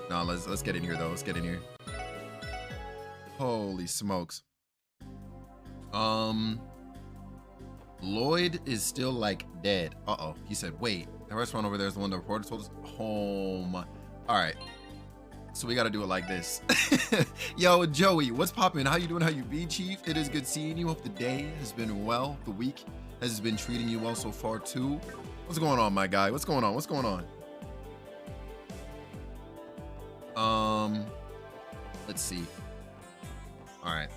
Nah, let's get in here though. Let's get in here. Holy smokes. Lloyd is still like dead. Uh-oh. He said, wait, the restaurant over there is the one the reporter told us. Home. All right. So we got to do it like this. Yo, Joey, what's poppin'? How you doing? How you be, Chief? It is good seeing you. Hope the day has been well. The week has been treating you well so far too. What's going on, my guy? What's going on? What's going on? Let's see. All right.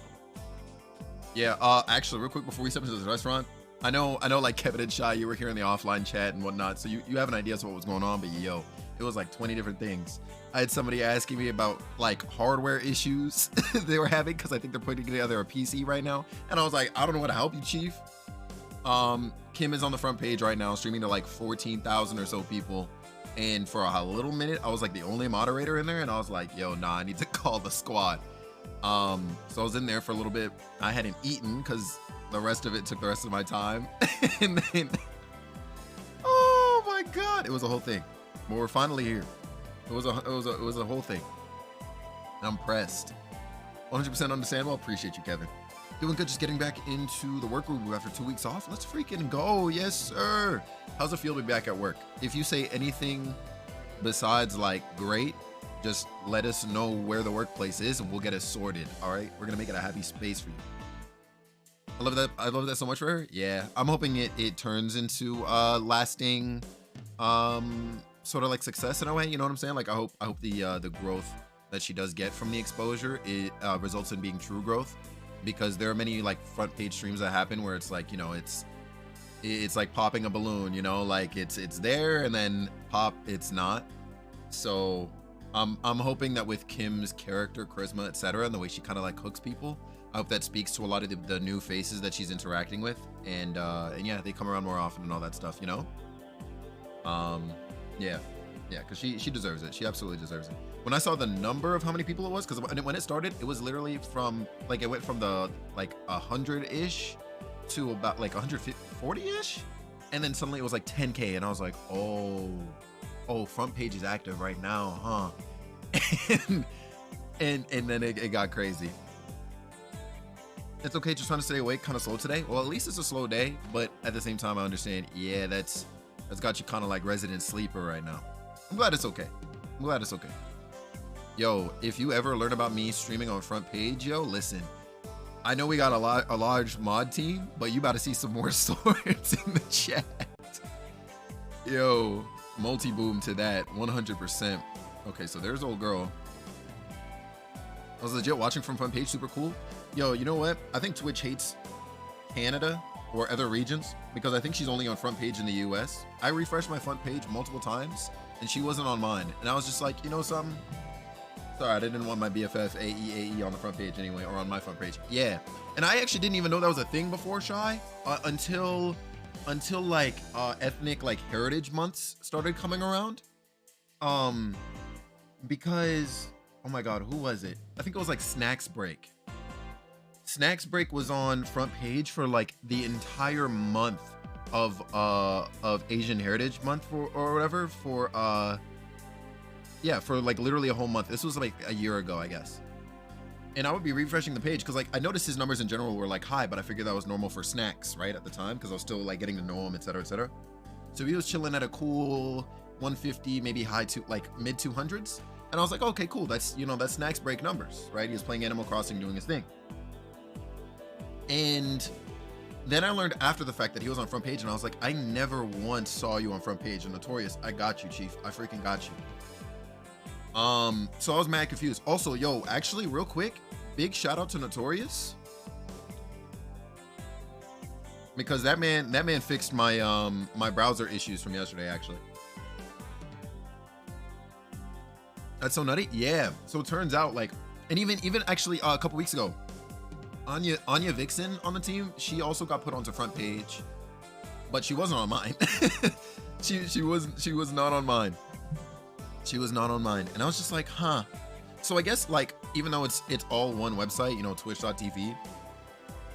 Yeah, actually, real quick before we step into this restaurant, I know, like Kevin and Shy, you were here in the offline chat and whatnot, so you have an idea of what was going on, but yo, it was like 20 different things. I had somebody asking me about like hardware issues they were having because I think they're putting together a PC right now, and I was like, I don't know how to help you, Chief. Kim is on the front page right now, streaming to like 14,000 or so people, and for a little minute, I was like the only moderator in there, and I was like, yo, nah, I need to call the squad. So I was in there for a little bit. I hadn't eaten because the rest of it took the rest of my time. And then, oh my God, it was a whole thing. But we're finally here. It was a whole thing. I'm pressed. 100% understandable. Appreciate you, Kevin. Doing good. Just getting back into the work room after 2 weeks off. Let's freaking go. Yes, sir. How's it feel to be back at work? If you say anything besides like great, just let us know where the workplace is and we'll get it sorted. All right, we're gonna make it a happy space for you. I love that. I love that so much for her. Yeah, I'm hoping it turns into lasting sort of like success in a way, you know what I'm saying? Like I hope the growth that she does get from the exposure, it results in being true growth, because there are many like front page streams that happen where it's like, you know, it's like popping a balloon, you know, like it's there and then pop, it's not. So I'm hoping that with Kim's character, charisma, etc., and the way she kind of like hooks people, I hope that speaks to a lot of the new faces that she's interacting with, and yeah, they come around more often and all that stuff, you know. Yeah, because she deserves it. She absolutely deserves it. When I saw the number of how many people it was, because when it started, it was literally from like, it went from the like 100-ish to about like 140-ish, and then suddenly it was like 10K, and I was like, oh, front page is active right now, huh? and then it got crazy. It's okay, just trying to stay awake, kind of slow today. Well, at least it's a slow day, but at the same time, I understand. Yeah, that's got you kind of like resident sleeper right now. I'm glad it's okay. I'm glad it's okay. Yo, if you ever learn about me streaming on front page, yo, listen. I know we got a large mod team, but you about to see some more swords in the chat. Yo, multi-boom to that, 100%. Okay, so there's old girl. I was legit watching from front page, super cool. Yo, you know what? I think Twitch hates Canada or other regions because I think she's only on front page in the US. I refreshed my front page multiple times and she wasn't on mine. And I was just like, you know something? Sorry, I didn't want my BFF AE on the front page anyway, or on my front page. Yeah, and I actually didn't even know that was a thing before, Shy, until like ethnic like heritage months started coming around. Because, oh my God, who was it? I think it was like Snacks Break. Snacks Break was on front page for like the entire month of Asian Heritage Month or whatever for yeah, for like literally a whole month. This was like a year ago, I guess. And I would be refreshing the page because like I noticed his numbers in general were like high, but I figured that was normal for Snacks, right, at the time, because I was still like getting to know him, etc., etc. So he was chilling at a cool 150, maybe high to like mid 200s, and I was like, okay, cool. That's, you know, that's Snacks Break numbers, right? He was playing Animal Crossing, doing his thing. And then I learned after the fact that he was on front page, and I was like, I never once saw you on front page. And Notorious, I got you, Chief. I freaking got you. So I was mad confused. Also, yo, actually, real quick, big shout out to Notorious, because that man fixed my my browser issues from yesterday. Actually, that's so nutty. Yeah. So it turns out like, and even actually a couple weeks ago, Anya Vixen on the team, she also got put onto front page, but she wasn't on mine. she was not on mine. She was not on mine. And I was just like, huh. So I guess like, even though it's all one website, you know, twitch.tv,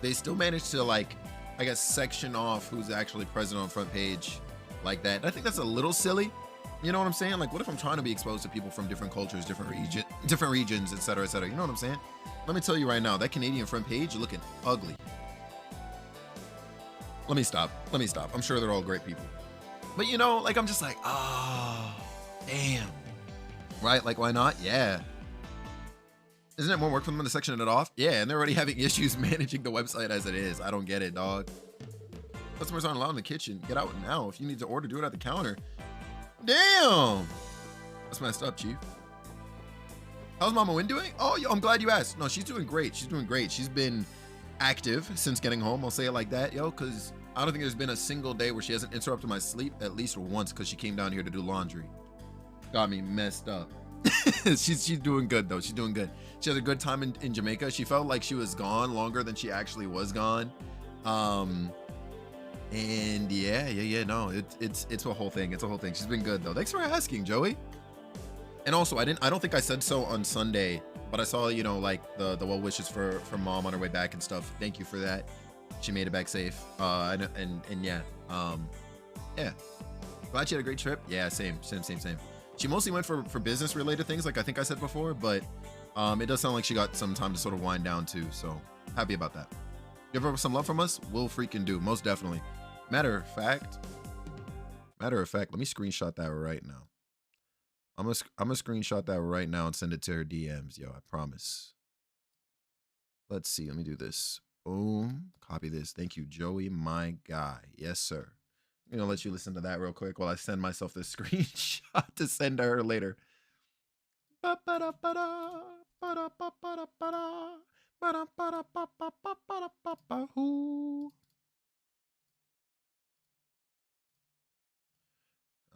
they still managed to like, I guess, section off who's actually present on front page like that. And I think that's a little silly, You know what I'm saying? Like, what if I'm trying to be exposed to people from different cultures, different regions, et cetera, et cetera? You know what I'm saying? Let me tell you right now, that Canadian front page looking ugly. Let me stop. I'm sure they're all great people. But you know, like, I'm just like, oh, damn. Right? Like, why not? Yeah. Isn't it more work for them to section it off? Yeah, and they're already having issues managing the website as it is. I don't get it, dog. Customers aren't allowed in the kitchen. Get out now. If you need to order, do it at the counter. Damn. That's messed up, Chief. How's Mama Win doing? Oh, yo, I'm glad you asked. No, she's doing great. She's doing great. She's been active since getting home. I'll say it like that, yo, because I don't think there's been a single day where she hasn't interrupted my sleep at least once because she came down here to do laundry. Got me messed up. she's doing good, though. She's doing good. She had a good time in Jamaica. She felt like she was gone longer than she actually was gone. And yeah, no, it's a whole thing. It's a whole thing. She's been good, though. Thanks for asking, Joey. And also, I don't think I said so on Sunday, but I saw, you know, like the well wishes for Mom on her way back and stuff. Thank you for that. She made it back safe. And yeah, yeah. Glad she had a great trip. Yeah, same. She mostly went for business related things, like I think I said before, but it does sound like she got some time to sort of wind down too. So happy about that. Give her some love from us. We'll freaking do, most definitely. Matter of fact, let me screenshot that right now. I'm gonna screenshot that right now and send it to her DMs, yo. I promise. Let's see. Let me do this. Boom. Copy this. Thank you, Joey, my guy. Yes, sir. I'm gonna let you listen to that real quick while I send myself this screenshot to send to her later. All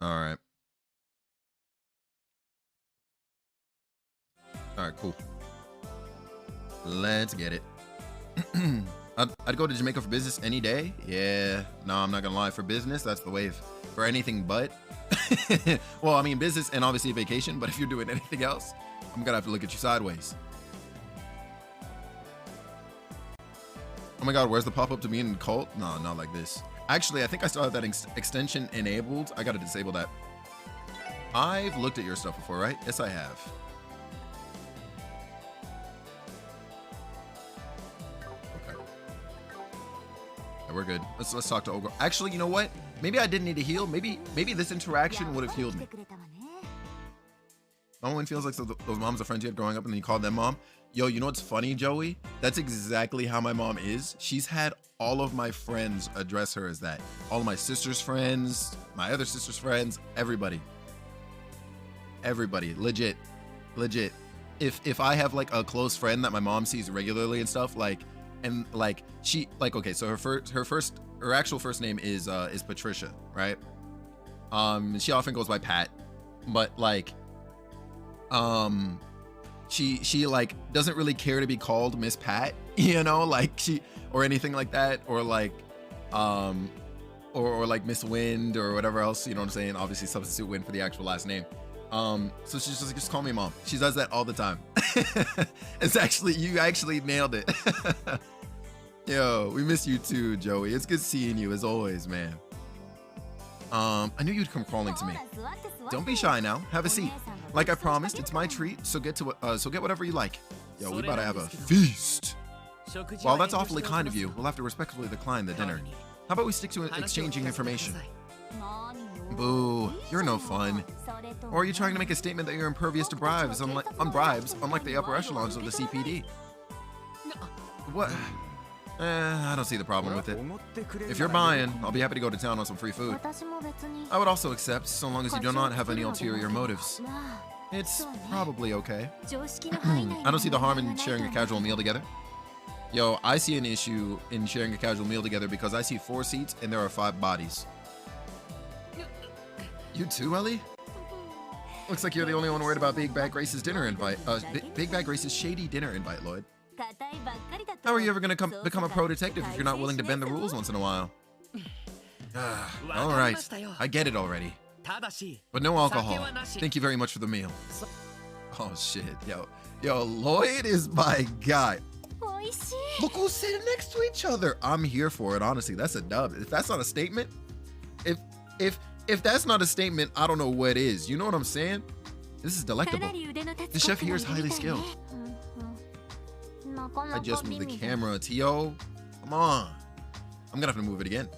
right. All right, cool. Let's get it. I'd go to Jamaica for business any day. Yeah, no, I'm not gonna lie. For business, that's the wave. For anything but. Well, I mean, business and obviously vacation, but if you're doing anything else, I'm gonna have to look at you sideways. Oh my God, where's the pop-up to be in cult? No, not like this. Actually, I think I still have that extension enabled. I gotta disable that. I've looked at your stuff before, right? Yes, I have. We're good. Let's talk to Ogre. Actually, you know what? Maybe I didn't need to heal. Maybe this interaction would have healed me. Mama Win feels like those moms of friends you had growing up and then you called them mom. Yo, you know what's funny, Joey? That's exactly how my mom is. She's had all of my friends address her as that. All of my sister's friends, my other sister's friends, everybody. Everybody, legit. If I have like a close friend that my mom sees regularly and stuff, like, and like she like, okay, so her actual first name is Patricia, right? She often goes by Pat, but like she like doesn't really care to be called Miss Pat, you know, like she or anything like that, or like or like Miss Wind or whatever else, you know what I'm saying? Obviously substitute Wind for the actual last name. So she's just like, just call me mom. She does that all the time. You actually nailed it. Yo, we miss you too, Joey. It's good seeing you as always, man. I knew you'd come crawling to me. Don't be shy now. Have a seat. Like I promised, it's my treat. So get whatever you like. Yo, we about to have a feast. While that's awfully kind of you, we'll have to respectfully decline the dinner. How about we stick to exchanging information? Boo, you're no fun. Or are you trying to make a statement that you're impervious to bribes, unlike the upper echelons of the CPD? What? I don't see the problem with it. If you're buying, I'll be happy to go to town on some free food. I would also accept, so long as you do not have any ulterior motives. It's probably okay. I don't see the harm in sharing a casual meal together. Yo, I see an issue in sharing a casual meal together because I see 4 seats and there are 5 bodies. You too, Ellie? Looks like you're the only one worried about Big Bad Grace's dinner invite. Big Bad Grace's shady dinner invite, Lloyd. How are you ever gonna become a pro detective if you're not willing to bend the rules once in a while? All right, I get it already. But no alcohol. Thank you very much for the meal. Oh shit, yo, Lloyd is my guy. Look who's sitting next to each other. I'm here for it, honestly. That's a dub. If that's not a statement, If that's not a statement, I don't know what is. You know what I'm saying? This is delectable. The chef here is highly skilled. I just moved the camera, Tio. Come on. I'm gonna have to move it again.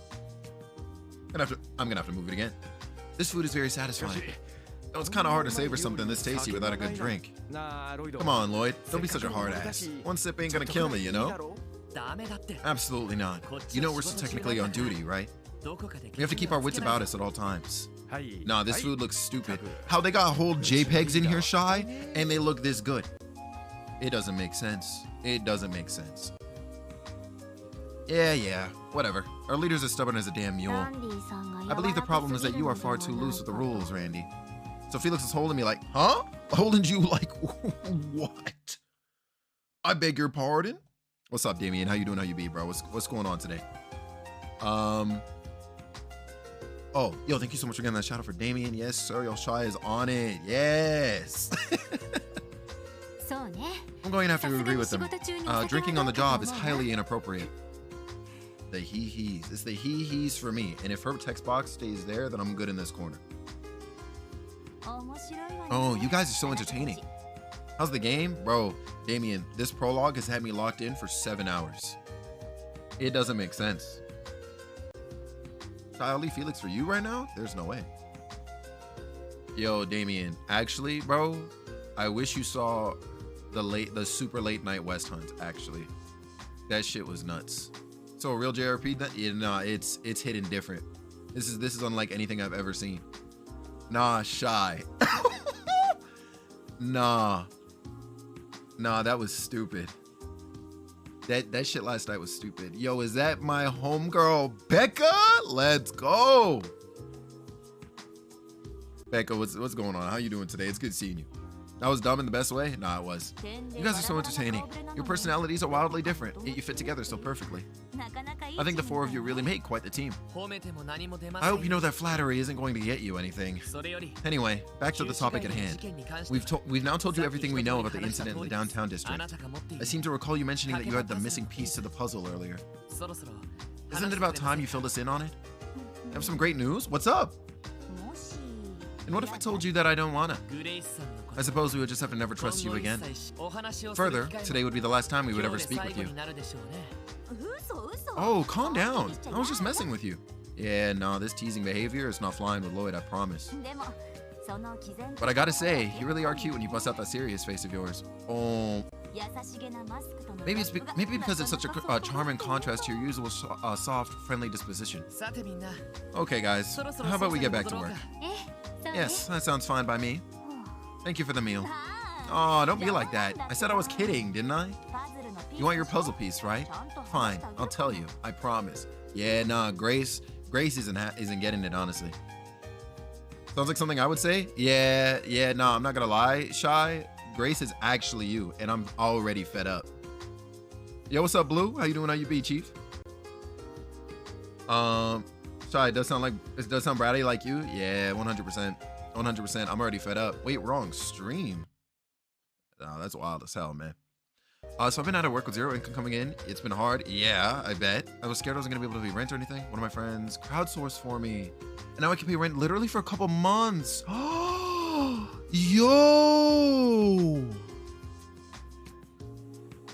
I'm gonna have to move it again. This food is very satisfying. Oh, it's kind of hard to savor something this tasty without a good drink. Come on, Lloyd. Don't be such a hard ass. One sip ain't gonna kill me, you know? Absolutely not. You know we're still technically on duty, right? We have to keep our wits about us at all times. Nah, this food looks stupid. How they got whole JPEGs in here, Shy, and they look this good. It doesn't make sense. It doesn't make sense. Yeah, whatever. Our leader's as stubborn as a damn mule. I believe the problem is that you are far too loose with the rules, Randy. So Felix is holding me like, huh? Holding you like, what? I beg your pardon? What's up, Damien? How you doing? How you be, bro? What's going on today? Oh, yo, thank you so much for getting that shout out for Damien. Yes, sir. Yo, Shy is on it. Yes. I'm going to have to agree with them. Drinking on the job is highly inappropriate. The he-he's. It's the he-he's for me. And if her text box stays there, then I'm good in this corner. Oh, you guys are so entertaining. How's the game? Bro, Damien, this prologue has had me locked in for 7 hours. It doesn't make sense. I'll leave Felix for you right now? There's no way. Yo, Damien, actually, bro, I wish you saw the super late night West Hunt, actually. That shit was nuts. So a real JRP, yeah, nah, it's hidden different. This is unlike anything I've ever seen. Nah, Shy. Nah, that was stupid. That shit last night was stupid. Yo, is that my homegirl Becca? Let's go. Becca, what's going on? How you doing today? It's good seeing you. That was dumb in the best way? Nah, it was. You guys are so entertaining. Your personalities are wildly different, yet you fit together so perfectly. I think the four of you really make quite the team. I hope you know that flattery isn't going to get you anything. Anyway, back to the topic at hand. We've now told you everything we know about the incident in the downtown district. I seem to recall you mentioning that you had the missing piece to the puzzle earlier. Isn't it about time you filled us in on it? I have some great news. What's up? And what if I told you that I don't wanna? I suppose we would just have to never trust you again. Further, today would be the last time we would ever speak with you. Oh, calm down. I was just messing with you. Yeah, no, this teasing behavior is not flying with Lloyd, I promise. But I gotta say, you really are cute when you bust out that serious face of yours. Oh. Maybe because it's such a charming contrast to your usual soft, friendly disposition. Okay, guys, how about we get back to work? Yes, that sounds fine by me. Thank you for the meal. Oh, don't be like that. I said I was kidding, didn't I? You want your puzzle piece, right? Fine, I'll tell you. I promise. Yeah, nah, Grace isn't getting it, honestly. Sounds like something I would say. Yeah, nah, I'm not gonna lie, Shy. Grace is actually you, and I'm already fed up. Yo, what's up, Blue? How you doing? How you be, Chief? Shy, it does sound bratty like you. Yeah, 100%. 100%. I'm already fed up. Wait, wrong stream. Oh, that's wild as hell, man. So I've been out of work with zero income coming in. It's been hard. Yeah, I bet. I was scared I wasn't gonna be able to pay rent or anything. One of my friends crowdsourced for me, and now I can pay rent literally for a couple months. Yo,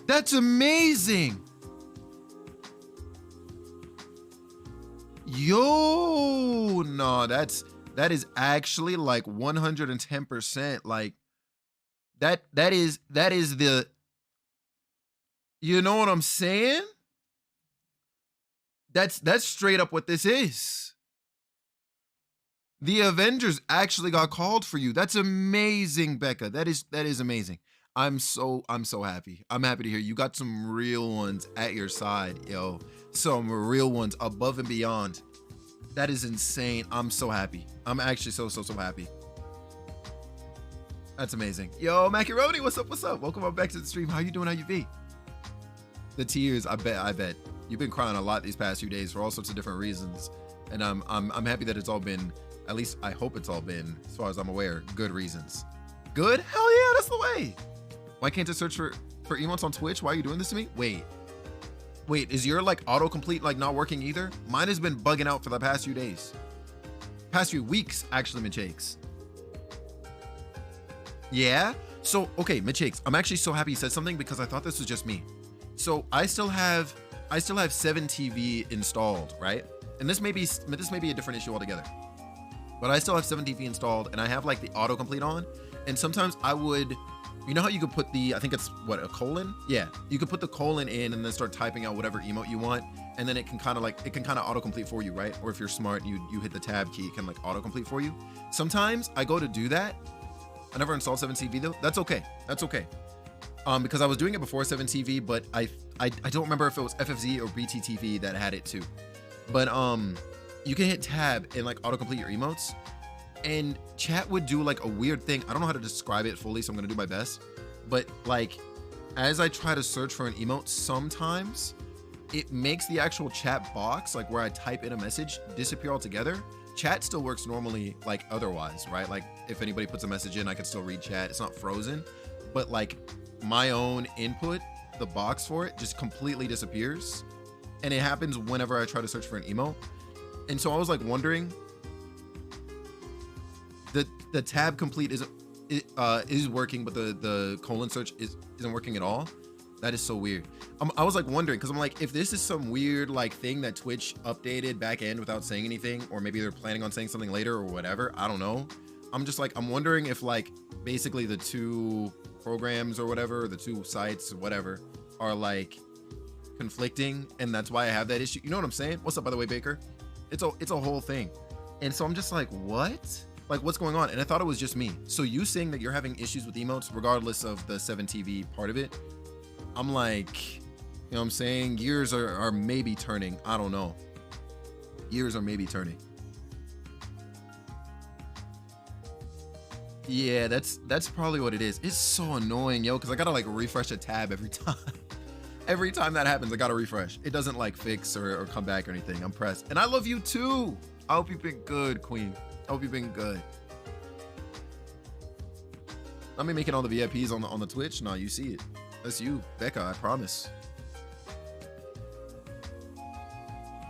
that's amazing. Yo, no, that is actually like 110%. Like that is the, you know what I'm saying? That's straight up what this is. The Avengers actually got called for you. That's amazing, Becca. That is amazing. I'm so happy. I'm happy to hear you got some real ones at your side, yo. Some real ones above and beyond. That is insane. I'm so happy. I'm actually so happy. That's amazing. Yo, Macaroni, what's up? What's up? Welcome back to the stream. How you doing? How you be? The tears, I bet. You've been crying a lot these past few days for all sorts of different reasons. And I'm happy that it's all been, at least I hope it's all been, as far as I'm aware, good reasons. Good? Hell yeah, that's the way. Why can't I search for emotes on Twitch? Why are you doing this to me? Wait, is your like autocomplete like not working either? Mine has been bugging out for the past few days. Past few weeks, actually, Michakes. Yeah? So, okay, Michakes, I'm actually so happy you said something because I thought this was just me. So I still have 7TV installed, right? And this may be a different issue altogether. But I still have 7TV installed and I have like the autocomplete on. And sometimes I would, you know how you could put the, I think it's what, a colon? Yeah, you could put the colon in and then start typing out whatever emote you want. And then it can kind of autocomplete for you, right? Or if you're smart, you hit the tab key, it can like autocomplete for you. Sometimes I go to do that. I never installed 7TV though. That's okay. That's okay. Because I was doing it before 7TV, but I don't remember if it was FFZ or BTTV that had it too. But you can hit tab and like autocomplete your emotes, and chat would do like a weird thing. I don't know how to describe it fully, so I'm gonna do my best. But like, as I try to search for an emote, sometimes it makes the actual chat box, like where I type in a message, disappear altogether. Chat still works normally like otherwise, right? Like if anybody puts a message in, I can still read chat. It's not frozen, but like my own input, the box for it just completely disappears. And it happens whenever I try to search for an emote. And so I was like wondering, the tab complete is working, but the colon search isn't working at all. That is so weird. I was like wondering, because I'm like, if this is some weird like thing that Twitch updated back end without saying anything, or maybe they're planning on saying something later or whatever, I don't know. I'm just like, I'm wondering if like basically the two programs or whatever, the two sites, whatever, are like conflicting, and that's why I have that issue. You know what I'm saying? What's up, by the way, Baker? It's a whole thing. And so I'm just like, what? Like, what's going on? And I thought it was just me. So you saying that you're having issues with emotes regardless of the 7TV part of it, I'm like, you know what I'm saying? Gears are maybe turning. I don't know. Gears are maybe turning. Yeah, that's probably what it is. It's so annoying, yo, because I gotta like refresh a tab every time. Every time that happens, I gotta refresh. It doesn't like fix or come back or anything. I'm pressed. And I love you too. I hope you've been good, Queen. I hope you've been good. I'm making all the VIPs on the Twitch. No, you see it. That's you, Becca, I promise.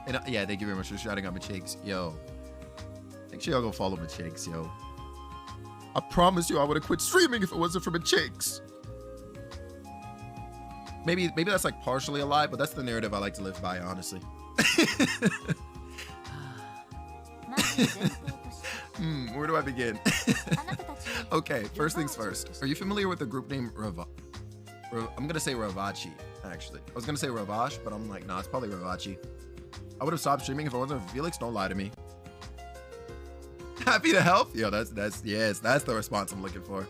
And yeah, thank you very much for shouting out Michakes. Yo, make sure y'all go follow Michakes, yo. I promise you I would have quit streaming if it wasn't for Michakes. Maybe that's like partially a lie, but that's the narrative I like to live by, honestly. Where do I begin? Okay, first things first. Are you familiar with the group name I'm gonna say Ravachi, actually. I was gonna say Ravash, but I'm like, nah, it's probably Ravachi. I would have stopped streaming if it wasn't for Felix. Don't lie to me. Happy to help? Yo, that's the response I'm looking for.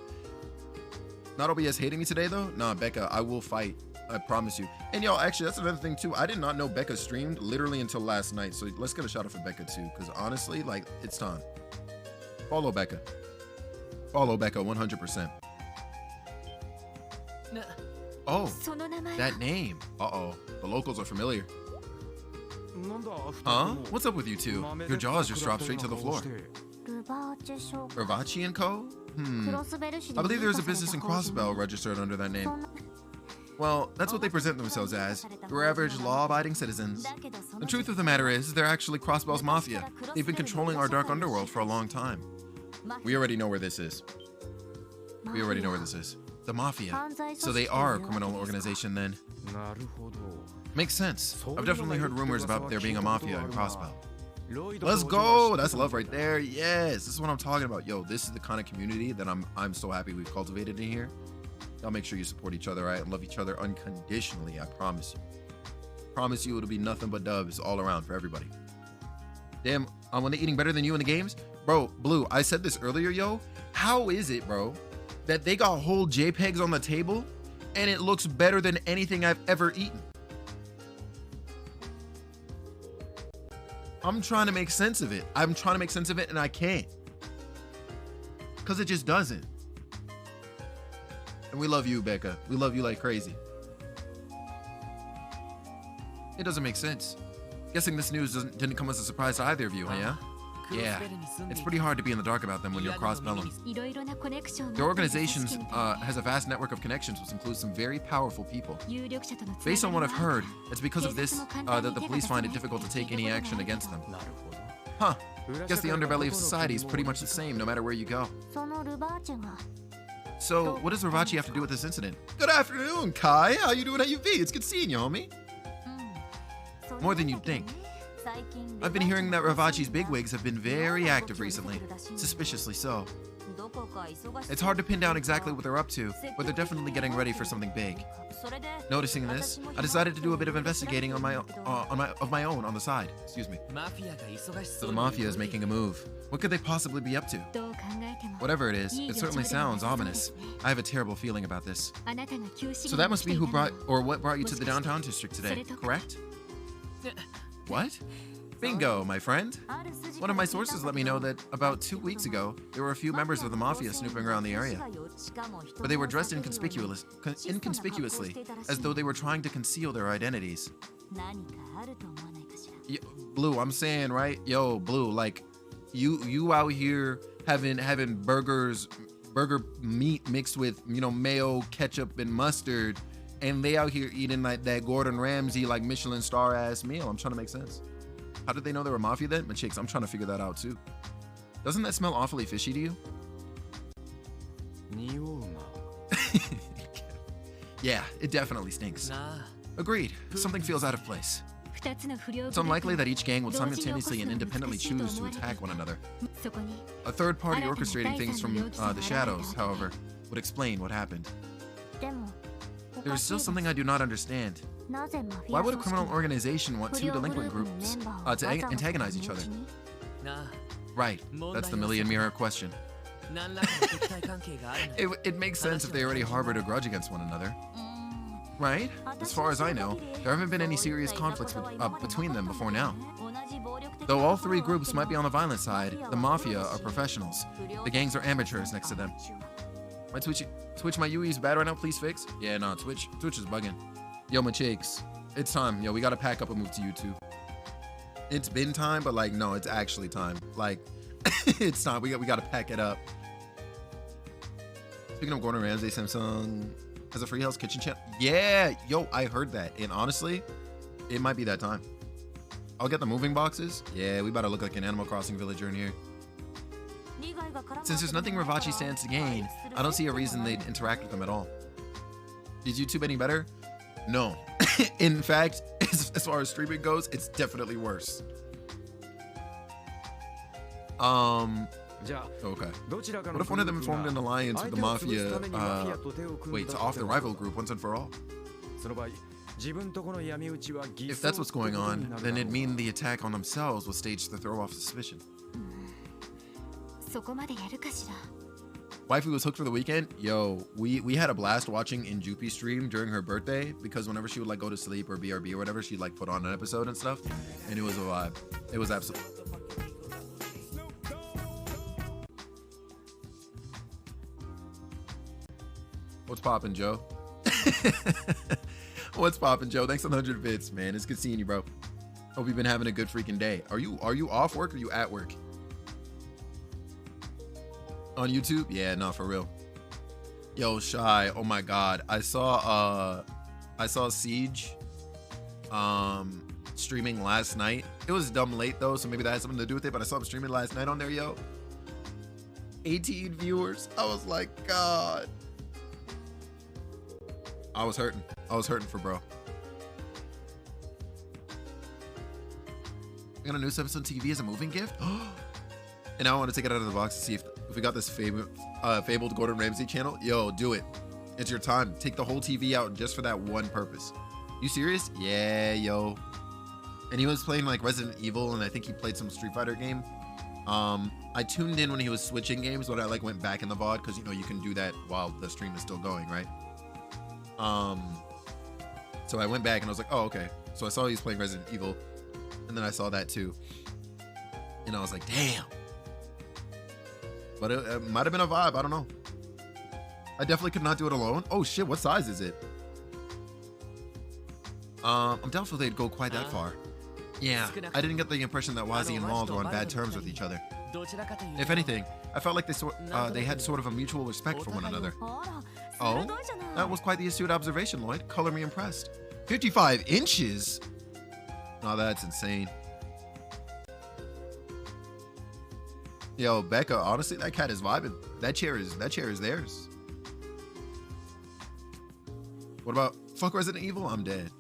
Not OBS hating me today though? Nah, Becca, I will fight. I promise you. And yo, actually, that's another thing too. I did not know Becca streamed literally until last night. So let's get a shout out for Becca too, because honestly, like, it's time. Follow Becca. Follow Becca 100%. Oh, that name. Uh-oh. The locals are familiar. Huh? What's up with you two? Your jaws just dropped straight to the floor. Ravachi and Co? I believe there's a business in Crossbell registered under that name. Well, that's what they present themselves as. Your average law-abiding citizens. The truth of the matter is, they're actually Crossbell's mafia. They've been controlling our dark underworld for a long time. We already know where this is. We already know where this is. The mafia. So they are a criminal organization then. Makes sense. I've definitely heard rumors about there being a mafia in Crossbell. Let's go. That's love right there. Yes, this is what I'm talking about. Yo, this is the kind of community that I'm so happy we've cultivated in here. Y'all make sure you support each other, right? And love each other unconditionally. I promise you. Promise you it'll be nothing but dubs all around for everybody. Damn, when they eating better than you in the games? Bro, Blue, I said this earlier, yo. How is it, bro, that they got whole JPEGs on the table and it looks better than anything I've ever eaten? I'm trying to make sense of it. I'm trying to make sense of it and I can't. Because it just doesn't. And we love you, Becca. We love you like crazy. It doesn't make sense. Guessing this news didn't come as a surprise to either of you, huh? Yeah? Yeah. It's pretty hard to be in the dark about them when you're cross-bellum. Their organization has a vast network of connections, which includes some very powerful people. Based on what I've heard, it's because of this that the police find it difficult to take any action against them. Huh. Guess the underbelly of society is pretty much the same no matter where you go. So, what does Ravachi have to do with this incident? Good afternoon, Kai. How you doing at UV? It's good seeing you, homie. More than you'd think. I've been hearing that Ravachi's bigwigs have been very active recently, suspiciously so. It's hard to pin down exactly what they're up to, but they're definitely getting ready for something big. Noticing this, I decided to do a bit of investigating on my own on the side. Excuse me. So the mafia is making a move. What could they possibly be up to? Whatever it is, it certainly sounds ominous. I have a terrible feeling about this. So that must be who brought or what brought you to the downtown district today, correct? What? Bingo, my friend. One of my sources let me know that about 2 weeks ago, there were a few members of the mafia snooping around the area. But they were dressed inconspicuously, as though they were trying to conceal their identities. Blue, I'm saying, right? Yo, Blue, like, you out here having burger meat mixed with, mayo, ketchup, and mustard, and they out here eating like that Gordon Ramsay, like Michelin star ass meal. I'm trying to make sense. How did they know they were mafia then? My chicks, I'm trying to figure that out too. Doesn't that smell awfully fishy to you? Yeah, it definitely stinks. Agreed. Something feels out of place. It's unlikely that each gang would simultaneously and independently choose to attack one another. A third party orchestrating things from the shadows, however, would explain what happened. There is still something I do not understand. Why would a criminal organization want two delinquent groups to antagonize each other? Right, that's the million-mirror question. It makes sense if they already harbored a grudge against one another. Right? As far as I know, there haven't been any serious conflicts between them before now. Though all three groups might be on the violent side, the mafia are professionals. The gangs are amateurs next to them. My Twitch my UE is bad right now, please fix? Yeah, no, Twitch is bugging. Yo, my chicks, it's time. Yo, we gotta pack up and move to YouTube. It's been time, but like, no, it's actually time. Like, it's time. We gotta pack it up. Speaking of Gordon Ramsay, Samsung has a free Hell's Kitchen channel. Yeah, yo, I heard that. And honestly, it might be that time. I'll get the moving boxes. Yeah, we better look like an Animal Crossing villager in here. Since there's nothing Ravachi stands to gain, I don't see a reason they'd interact with them at all. Is YouTube any better? No. In fact, as far as streaming goes, it's definitely worse. Okay. What if one of them formed an alliance with the mafia, to off the rival group once and for all? If that's what's going on, then it'd mean the attack on themselves was staged to throw off suspicion. Waifu was hooked for the weekend. Yo, we had a blast watching Injupi stream during her birthday, because whenever she would like go to sleep or BRB or whatever, she'd like put on an episode and stuff, and it was a vibe. It was absolutely. What's poppin', Joe? What's poppin', Joe? Thanks for the 100 bits, man. It's good seeing you, bro. Hope you've been having a good freaking day. Are you off work or are you at work? On YouTube? Yeah, no, for real. Yo, Shy, oh my god. I saw Siege streaming last night. It was dumb late though, so maybe that had something to do with it, but I saw him streaming last night on there, yo. 18 viewers. I was like, God. I was hurting for bro. I got a new episode on TV as a moving gift. And now I want to take it out of the box to see if we got this fabled Gordon Ramsay channel. Yo, do it. It's your time. Take the whole TV out just for that one purpose. You serious? Yeah, yo. And he was playing like Resident Evil, and I think he played some Street Fighter game. I tuned in when he was switching games, but I like went back in the VOD because you can do that while the stream is still going, right? So I went back and I was like, oh, okay. So I saw he was playing Resident Evil, and then I saw that too. And I was like, damn. But it might have been a vibe. I don't know. I definitely could not do it alone. Oh shit, what size is it? I'm doubtful they'd go quite that far. Yeah, I didn't get the impression that Wazi and Mauled were on bad terms with each other. If anything, I felt like they had sort of a mutual respect for one another. Oh, that was quite the astute observation, Lloyd. Color me impressed. 55 inches? No, that's insane. Yo, Becca, honestly, that cat is vibing. That chair is theirs. What about fuck Resident Evil? I'm dead.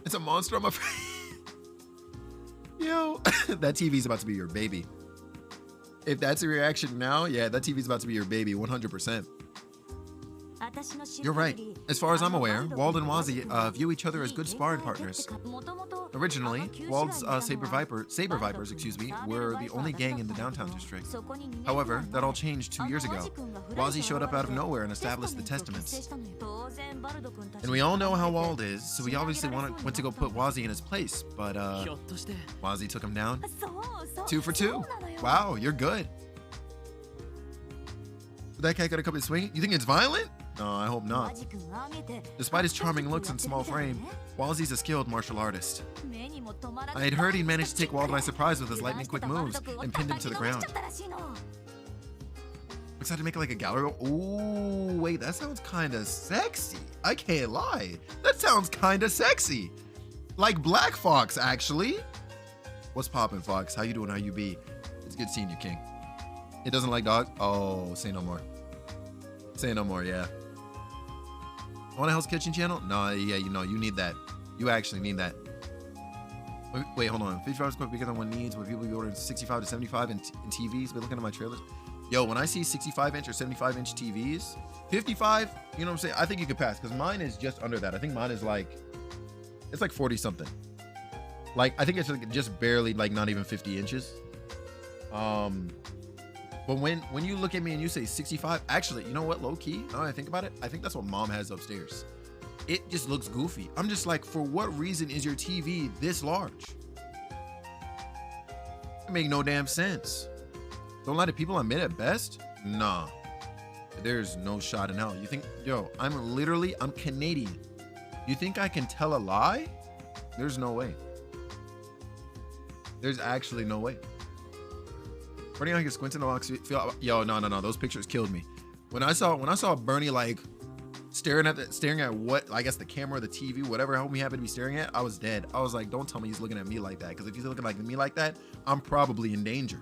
It's a monster, I'm afraid. Yo, that TV's about to be your baby. If that's a reaction now, yeah, that TV's about to be your baby, 100%. You're right. As far as I'm aware, Wald and Wazzy view each other as good sparring partners. Originally, Wald's Saber Vipers, were the only gang in the downtown district. However, that all changed 2 years ago. Wazzy showed up out of nowhere and established the Testaments. And we all know how Wald is, so we obviously went to go put Wazzy in his place, but Wazzy took him down. 2 for 2. Wow, you're good. That cat got a couple of swing. You think it's violent? No, I hope not. Despite his charming looks and small frame, Wazzy's a skilled martial artist. I had heard he managed to take Wald by surprise with his lightning quick moves and pinned him to the ground. Excited to make like a gallery. Ooh, wait, that sounds kind of sexy. I can't lie. That sounds kind of sexy. Like Black Fox, actually. What's poppin', Fox? How you doing? How you be? It's good seeing you, King. It doesn't like dogs? Oh, say no more. Say no more, yeah. Want a Hell's Kitchen channel? No, yeah, you know, you need that. You actually need that. Wait, hold on. 55 is quite bigger than one needs. When people be ordering 65 to 75 in TVs, be looking at my trailers. Yo, when I see 65-inch or 75-inch TVs, 55, you know what I'm saying? I think you could pass, because mine is just under that. I think mine is like, it's like 40-something. Like, I think it's like just barely, like, not even 50 inches. But when you look at me and you say 65, actually, you know what, low key, now that I think about it, I think that's what mom has upstairs. It just looks goofy. I'm just like, for what reason is your TV this large? It make no damn sense. Don't lie to people, I'm mid at best? Nah, there's no shot in hell. You think, yo, I'm Canadian. You think I can tell a lie? There's no way. There's actually no way. Bernie like squinting the box. Yo, no. Those pictures killed me. When I saw Bernie like staring at what, I guess the camera, the TV, whatever he happened to be staring at, I was dead. I was like, don't tell me he's looking at me like that, because if he's looking like me like that, I'm probably in danger.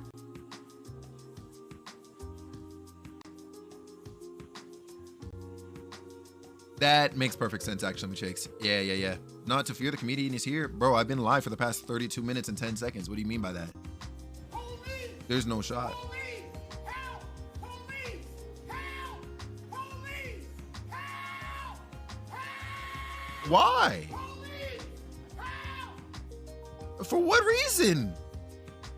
That makes perfect sense, actually, Shakes. Yeah. Not to fear, the comedian is here. Bro, I've been live for the past 32 minutes and 10 seconds. What do you mean by that? There's no shot. Why? For what reason?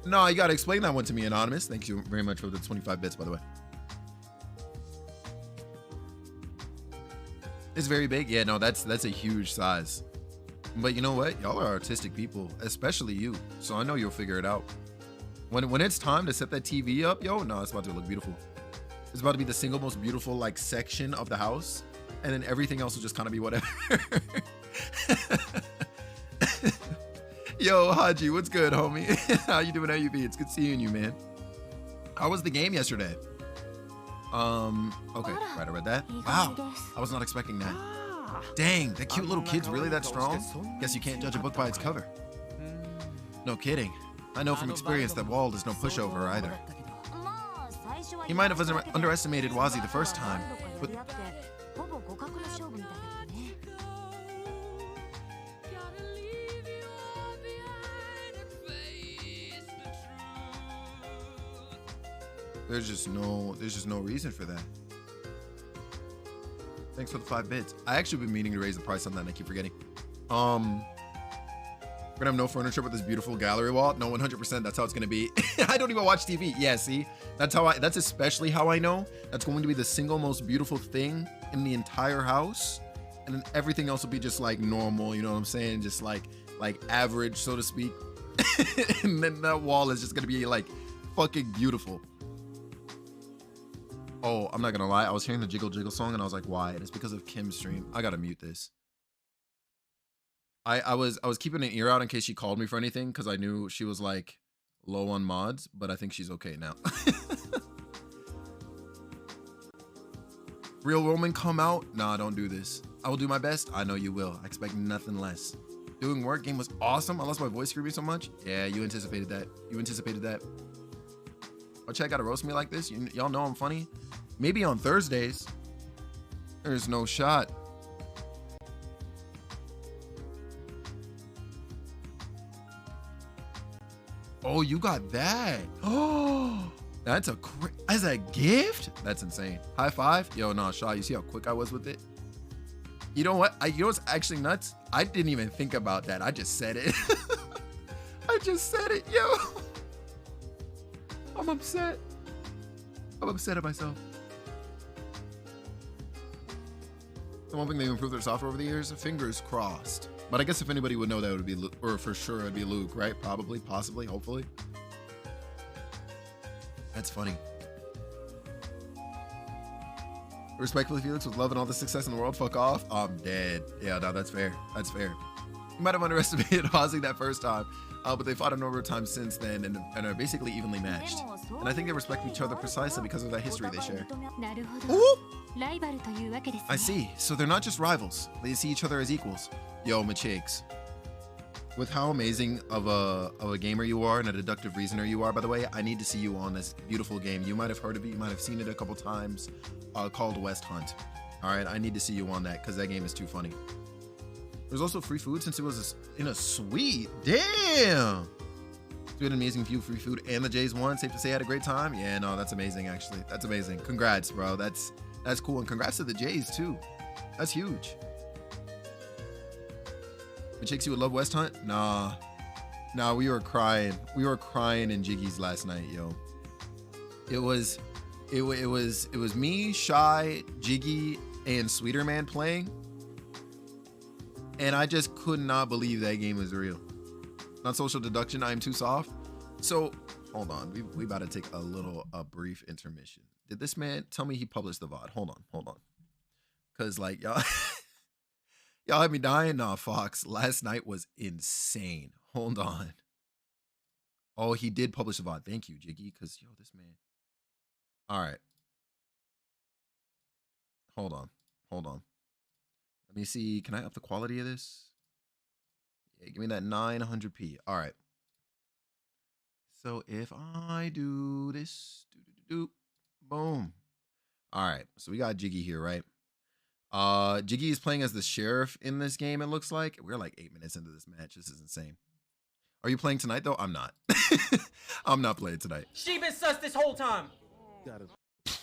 No, you gotta explain that one to me, Anonymous. Thank you very much for the 25 bits, by the way. It's very big. Yeah, no, that's a huge size. But you know what? Y'all are artistic people, especially you. So I know you'll figure it out. When it's time to set that TV up, yo, no, it's about to look beautiful. It's about to be the single most beautiful like section of the house, and then everything else will just kind of be whatever. Yo, Haji, what's good, homie? How you doing? How you be? It's good seeing you, man. How was the game yesterday? Okay, right, I read that. Wow, I was not expecting that. Dang, that cute little kid's really that strong? Guess you can't judge a book by its cover. No kidding. I know from experience that Wald is no pushover either. He might have underestimated Wazzy the first time, but... There's just no reason for that. Thanks for the 5 bits. I actually been meaning to raise the price on that and I keep forgetting. We're gonna have no furniture but this beautiful gallery wall. No, 100%, that's how it's gonna be. I don't even watch TV. Yeah, see? That's especially how I know that's going to be the single most beautiful thing in the entire house. And then everything else will be just like normal, you know what I'm saying? Just like average, so to speak. And then that wall is just gonna be like fucking beautiful. Oh, I'm not gonna lie. I was hearing the Jiggle Jiggle song and I was like, why? And it's because of Kim's stream. I gotta mute this. I was keeping an ear out in case she called me for anything because I knew she was like low on mods, but I think she's okay now. Real woman come out? Nah, don't do this. I will do my best. I know you will. I expect nothing less. Doing work game was awesome. I lost my voice screaming so much. Yeah, you anticipated that. You anticipated that. Oh, chat gotta roast me like this? Y'all know I'm funny? Maybe on Thursdays. There's no shot. Oh, you got that. Oh, that's as a gift? That's insane. High five. Yo, no, Shaw, you see how quick I was with it? You know what? You know what's actually nuts? I didn't even think about that. I just said it. I just said it, yo. I'm upset. I'm upset at myself. I'm hoping they've improved their software over the years. Fingers crossed. But I guess if anybody would know, that would be, or for sure it'd be Luke, right? Probably, possibly, hopefully. That's funny. Respectfully, Felix, with love and all the success in the world, fuck off. I'm dead. Yeah, no, that's fair. That's fair. You might have underestimated Aussie that first time, but they fought a number of times since then and are basically evenly matched. And I think they respect each other precisely because of that history they share. Ooh! I see. So they're not just rivals. They see each other as equals. Yo, Machakes. With how amazing of a gamer you are and a deductive reasoner you are, by the way, I need to see you on this beautiful game. You might have heard of it. You might have seen it a couple times. Called West Hunt. All right, I need to see you on that because that game is too funny. There's also free food since it was in a suite. Damn! So we had an amazing few free food and the Jays won. Safe to say I had a great time. Yeah, no, that's amazing, actually. That's amazing. Congrats, bro. That's cool. And congrats to the Jays, too. That's huge. Chicks, you would love West Hunt? Nah, we were crying. We were crying in Jiggy's last night, yo. It was me, Shy, Jiggy, and Sweeter Man playing, and I just could not believe that game was real. Not social deduction. I am too soft. So hold on, we about to take a brief intermission. Did this man tell me he published the VOD? Hold on, cause like y'all. Y'all had me dying? Nah, Fox. Last night was insane. Hold on. Oh, he did publish a VOD. Thank you, Jiggy, because, yo, this man. All right. Hold on. Let me see. Can I up the quality of this? Yeah, give me that 900p. All right. So if I do this, boom. All right. So we got Jiggy here, right? Jiggy is playing as the sheriff in this game, it looks like. We're like 8 minutes into this match. This is insane. Are you playing tonight, though? I'm not. I'm not playing tonight. She been sus this whole time. Got it. So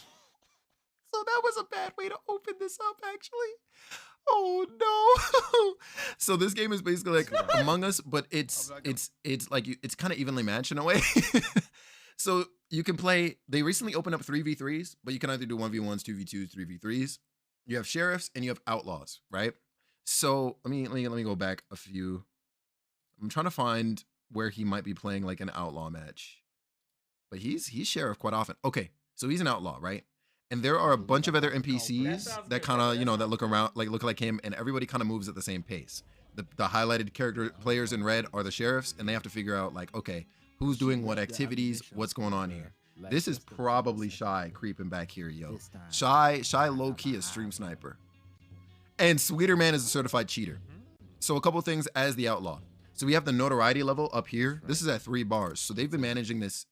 that was a bad way to open this up, actually. Oh, no. So this game is basically like Among Us, but it's like it's kind of evenly matched in a way. So you can play. They recently opened up 3v3s, but you can either do 1v1s, 2v2s, 3v3s. You have sheriffs and you have outlaws, right? So let me go back a few. I'm trying to find where he might be playing like an outlaw match, but he's sheriff quite often. Okay, so he's an outlaw, right? And there are a bunch of other NPCs that kind of that look around look like him, and everybody kind of moves at the same pace. The highlighted character players in red are the sheriffs, and they have to figure out like, okay, who's doing what activities, what's going on here. This is probably Shy creeping back here, yo. Shy low-key a stream sniper. And Sweeter Man is a certified cheater. So a couple things as the outlaw. So we have the notoriety level up here. This is at 3 bars. So they've been managing this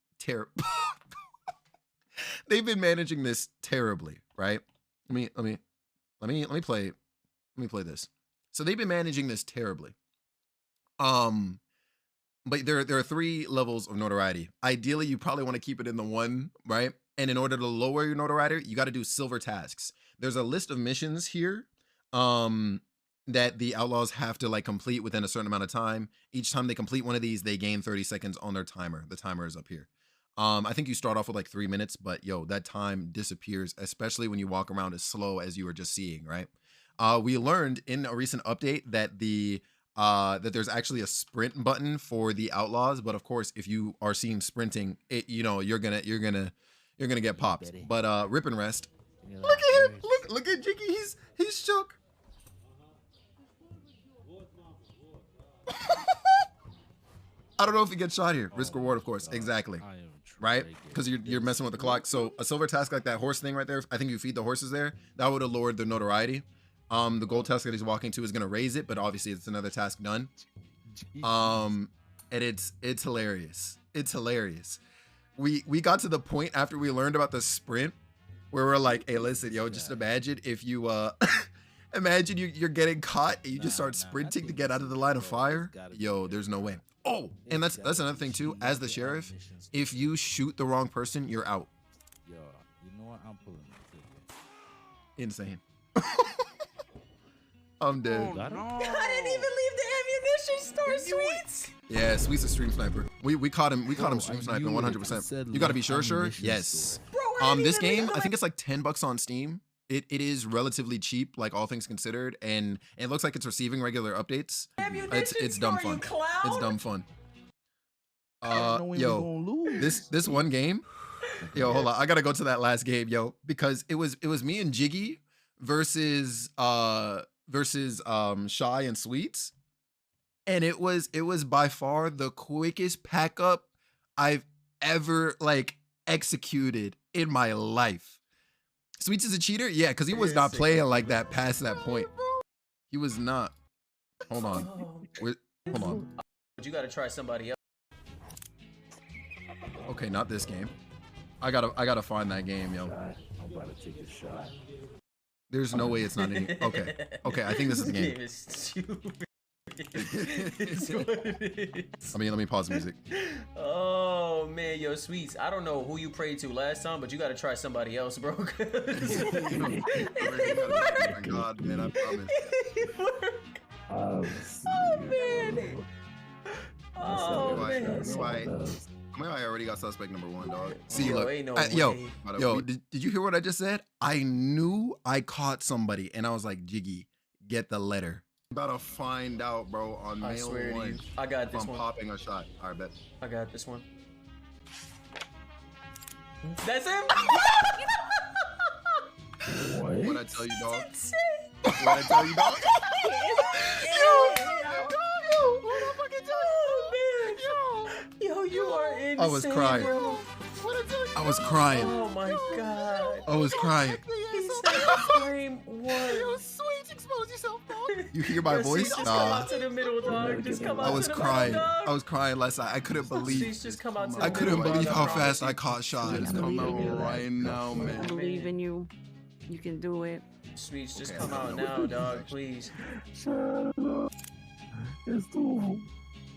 they've been managing this terribly, right? Let me play this. So they've been managing this terribly. But there are 3 levels of notoriety. Ideally, you probably want to keep it in the 1, right? And in order to lower your notoriety, you got to do silver tasks. There's a list of missions here that the outlaws have to like complete within a certain amount of time. Each time they complete one of these, they gain 30 seconds on their timer. The timer is up here. I think you start off with like 3 minutes, but yo, that time disappears, especially when you walk around as slow as you were just seeing, right? We learned in a recent update that that there's actually a sprint button for the outlaws, but of course, if you are seen sprinting, you're gonna get popped. But rip and rest. Look at him! Look at Jiggy. He's shook. I don't know if he gets shot here. Risk reward, of course. Exactly. Right? Because you're messing with the clock. So a silver task like that horse thing right there, I think you feed the horses there, that would have lowered the notoriety. The gold task that he's walking to is going to raise it, but obviously it's another task done. And it's hilarious. It's hilarious. we got to the point after we learned about the sprint where we're like, hey, listen, yo, just imagine if you imagine you're getting caught and you just start sprinting to get out of the line of fire. Yo, there's no way. Oh, and that's another thing too. As the sheriff, if you shoot the wrong person, you're out. Yo, you know what? I'm pulling it. Insane. I'm dead. Oh, no. I didn't even leave the ammunition store, Sweets. Yeah, Sweet's a stream sniper. We caught him. We caught him stream sniping 100%. You gotta be sure. Yes. Bro, This game, I think it's like $10 on Steam. It is relatively cheap, like all things considered, and it looks like it's receiving regular updates. It's dumb fun. It's dumb fun. Yo, this one game. Yo, hold on. I gotta go to that last game, yo, because it was me and Jiggy versus Shy and Sweets, and it was by far the quickest pack up I've ever like executed in my life. Sweets is a cheater, yeah, because he was not playing like that past that point. He was not. Hold on. Hold on. But you gotta try somebody else. Okay, not this game. I gotta find that game, yo. I'm about to take a shot. There's no way it's not any. Okay, I think this is the game. It's stupid. It's what it is. Let me pause the music. Oh man, yo, Sweets. I don't know who you prayed to last time, but you gotta try somebody else, bro. Oh my God, man, I promise. Oh man. Oh man. I already got suspect number 1, dog. See, Yo, look, ain't no yo, did you hear what I just said? I knew I caught somebody, and I was like, Jiggy, get the letter. About to find out, bro, on I mail swear 1. to you, I got this I'm one. popping a shot. All right, bet. I got this one. That's him. What I tell you, dog? Insane. What I tell you, dog? Yo, you are insane. I was crying. Bro. I was crying. Oh my God. I was crying. He said frame 1. You hear my voice? Just come out to the middle, dog. Just come out I was to the crying. middle, dog. I was crying last night. I couldn't believe. Just come out to the I couldn't middle, believe dog. how I promise fast you. I caught Shy. Just come out right now, I man. believe in you. You can do it. Sweets, just come out now, dog, please. It's too.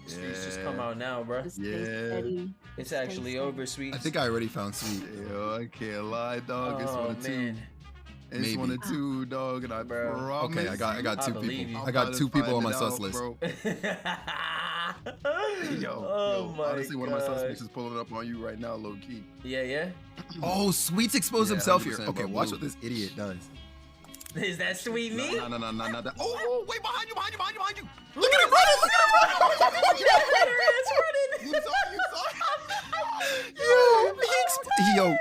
Sweets, just come out now, bro. Just stay Yeah. steady. It's actually over, Sweets. I think I already found Sweet. Yo, I can't lie, dog. It's one Oh of 2. man. It's Maybe. 1 or 2, dog, and I Bro. promise. Okay, I got I 2 believe people. you. I got 2 people on my sus list. oh Yo, my honestly, one of my God. suspects is pulling up on you right now, low key. Yeah. Oh, Sweet's exposed Yeah, himself here. 100%, Okay, bro. watch what this idiot does. Is that Sweet me? No, not that. Oh, wait, behind you. Look at him running. You saw it. Yo,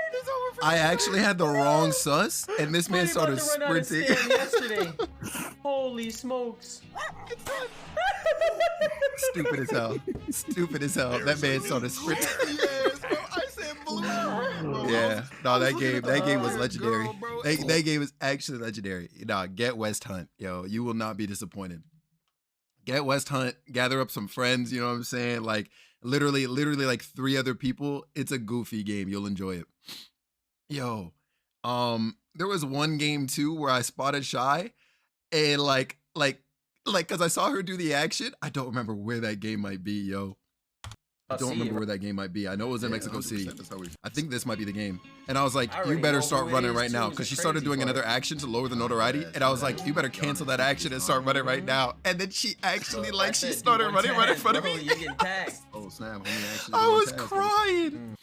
I actually had the wrong sus, and this man started sprinting. Yesterday. Holy smokes. Stupid as hell. That man started sprinting. I said blue. Yeah, no, that game was legendary. That game is actually legendary. Nah, get West Hunt, yo. You will not be disappointed. Get West Hunt, gather up some friends, you know what I'm saying? Like literally like 3 other people. It's a goofy game. You'll enjoy it. Yo, there was one game too where I spotted Shy, and like cause I saw her do the action. I don't remember where that game might be, yo. I don't remember where that game might be. I know it was in Mexico City. I think this might be the game. And I was like, you better start running right now. Because she started doing another action to lower the notoriety. And I was like, you better cancel that action and start running right now. And then she actually, she started running right in front of me. Oh, snap. I was crying.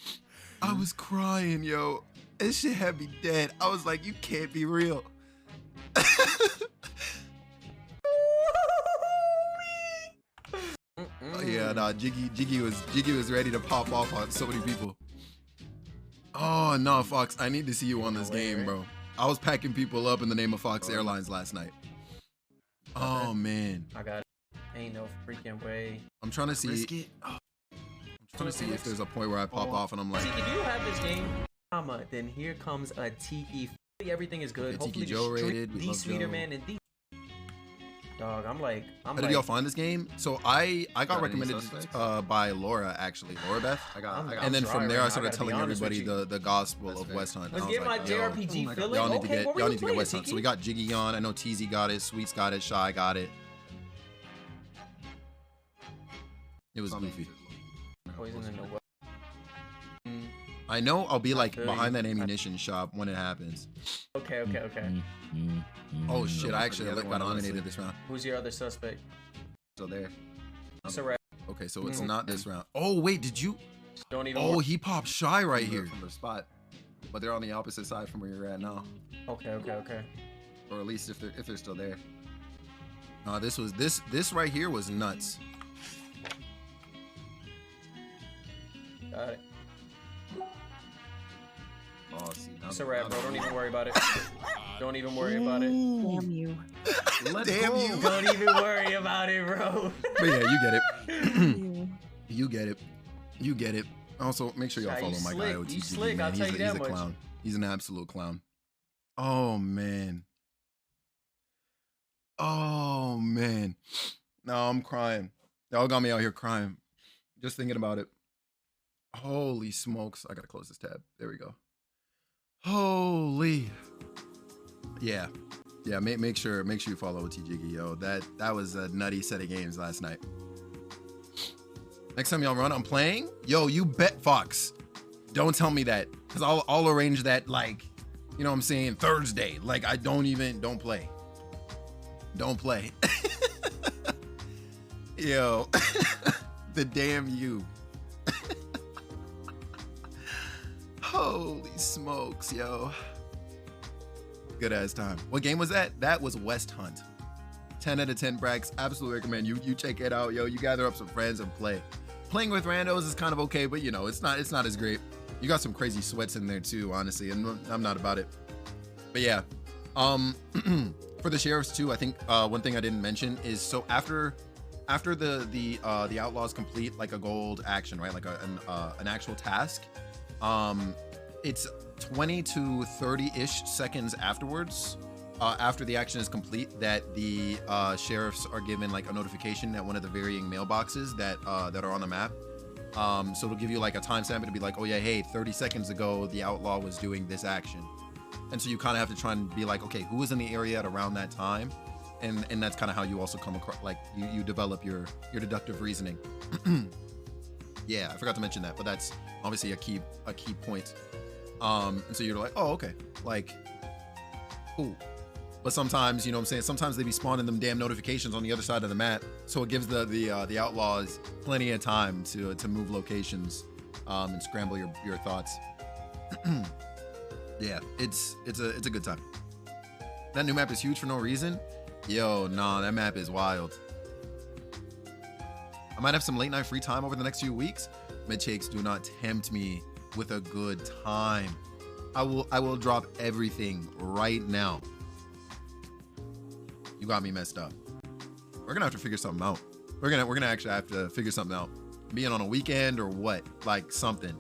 I was crying, yo. This shit had me dead. I was like, you can't be real. Oh, yeah, nah, Jiggy was ready to pop off on so many people. Oh no, Fox, I need to see you on this game, bro. I was packing people up in the name of Fox Airlines last night. Oh man. I got it. Ain't no freaking way. I'm trying to see. I'm trying to see if there's a point where I pop off and I'm like, Tiki, do you have this game? Then here comes a Tiki. Everything is good. Okay, Tiki Hopefully Joe the rated. We the love sweeter Joe. man and the. Dog, I'm like, How did y'all find this game? So I got Got any recommended suspects? by Laura, actually, Laura Beth. I'm And then dry from there, right I now. started gotta telling be honest with everybody you. the gospel That's of fair. West Hunt. Let's I was get my like, yo, JRPG feeling. y'all need Okay, to what were y'all you need to get playing, West Hunt. So Tiki? we got Jiggy on. I know TZ got it. Sweets got it. Shy got it. It was goofy. Poison in the well. I know I'll be like feel behind you. that ammunition shop when it happens. Okay. Oh shit! I for actually the other got one, eliminated honestly. this round. Who's your other suspect? Still there. It's a wrap. Okay, so it's not this round. Oh wait, did you? Don't even. Oh, he popped Shy right here. From their spot, but they're on the opposite side from where you're at now, Okay. or at least if they're still there. No, this right here was nuts. Got it. Oh, see, now, It's a wrap, bro. now- Don't even worry about it. Don't even worry about it. Damn you. Let's Damn go. you. Don't even worry about it, bro. But yeah, you get it. You. You get it. You get it. Also, make sure y'all Shy, follow you my slick. guy OTG. You slick, Man. I'll tell you that he's a much. clown. He's an absolute clown. Oh man. Oh man. No, I'm crying. Y'all got me out here crying. Just thinking about it. Holy smokes. I gotta close this tab. There we go. Holy. Yeah. Yeah, make sure you follow OTG, yo. That was a nutty set of games last night. Next time y'all run, I'm playing. Yo, you bet Fox. Don't tell me that, cause I'll arrange that, like, you know what I'm saying, Thursday. Like I don't play. Don't play. Yo, the damn you. Holy smokes, yo. Good ass time. What game was that? That was West Hunt. 10 out of 10 brags. Absolutely recommend you check it out, yo. You gather up some friends and play. Playing with randos is kind of okay, but you know, it's not as great. You got some crazy sweats in there too, honestly, and I'm not about it. But yeah, for the sheriffs too, I think one thing I didn't mention is, so after the outlaws complete like a gold action, right, like an actual task, it's 20 to 30-ish seconds afterwards, after the action is complete, that the sheriffs are given like a notification at one of the varying mailboxes that are on the map. So it'll give you like a timestamp. It'll be like, oh yeah, hey, 30 seconds ago the outlaw was doing this action, and so you kind of have to try and be like, okay, who was in the area at around that time, and that's kind of how you also come across, like you develop your deductive reasoning. Yeah, I forgot to mention that, but that's obviously a key point. And so you're like, oh, okay, like, cool. But sometimes, you know what I'm saying, sometimes they be spawning them damn notifications on the other side of the map, so it gives the outlaws plenty of time to move locations, and scramble your thoughts. Yeah, it's a good time. That new map is huge for no reason. Yo, nah, that map is wild. I might have some late night free time over the next few weeks. Midshakes, do not tempt me with a good time. I will drop everything right now. You got me messed up. We're gonna have to figure something out. We're gonna actually have to figure something out. Being on a weekend or what, like something.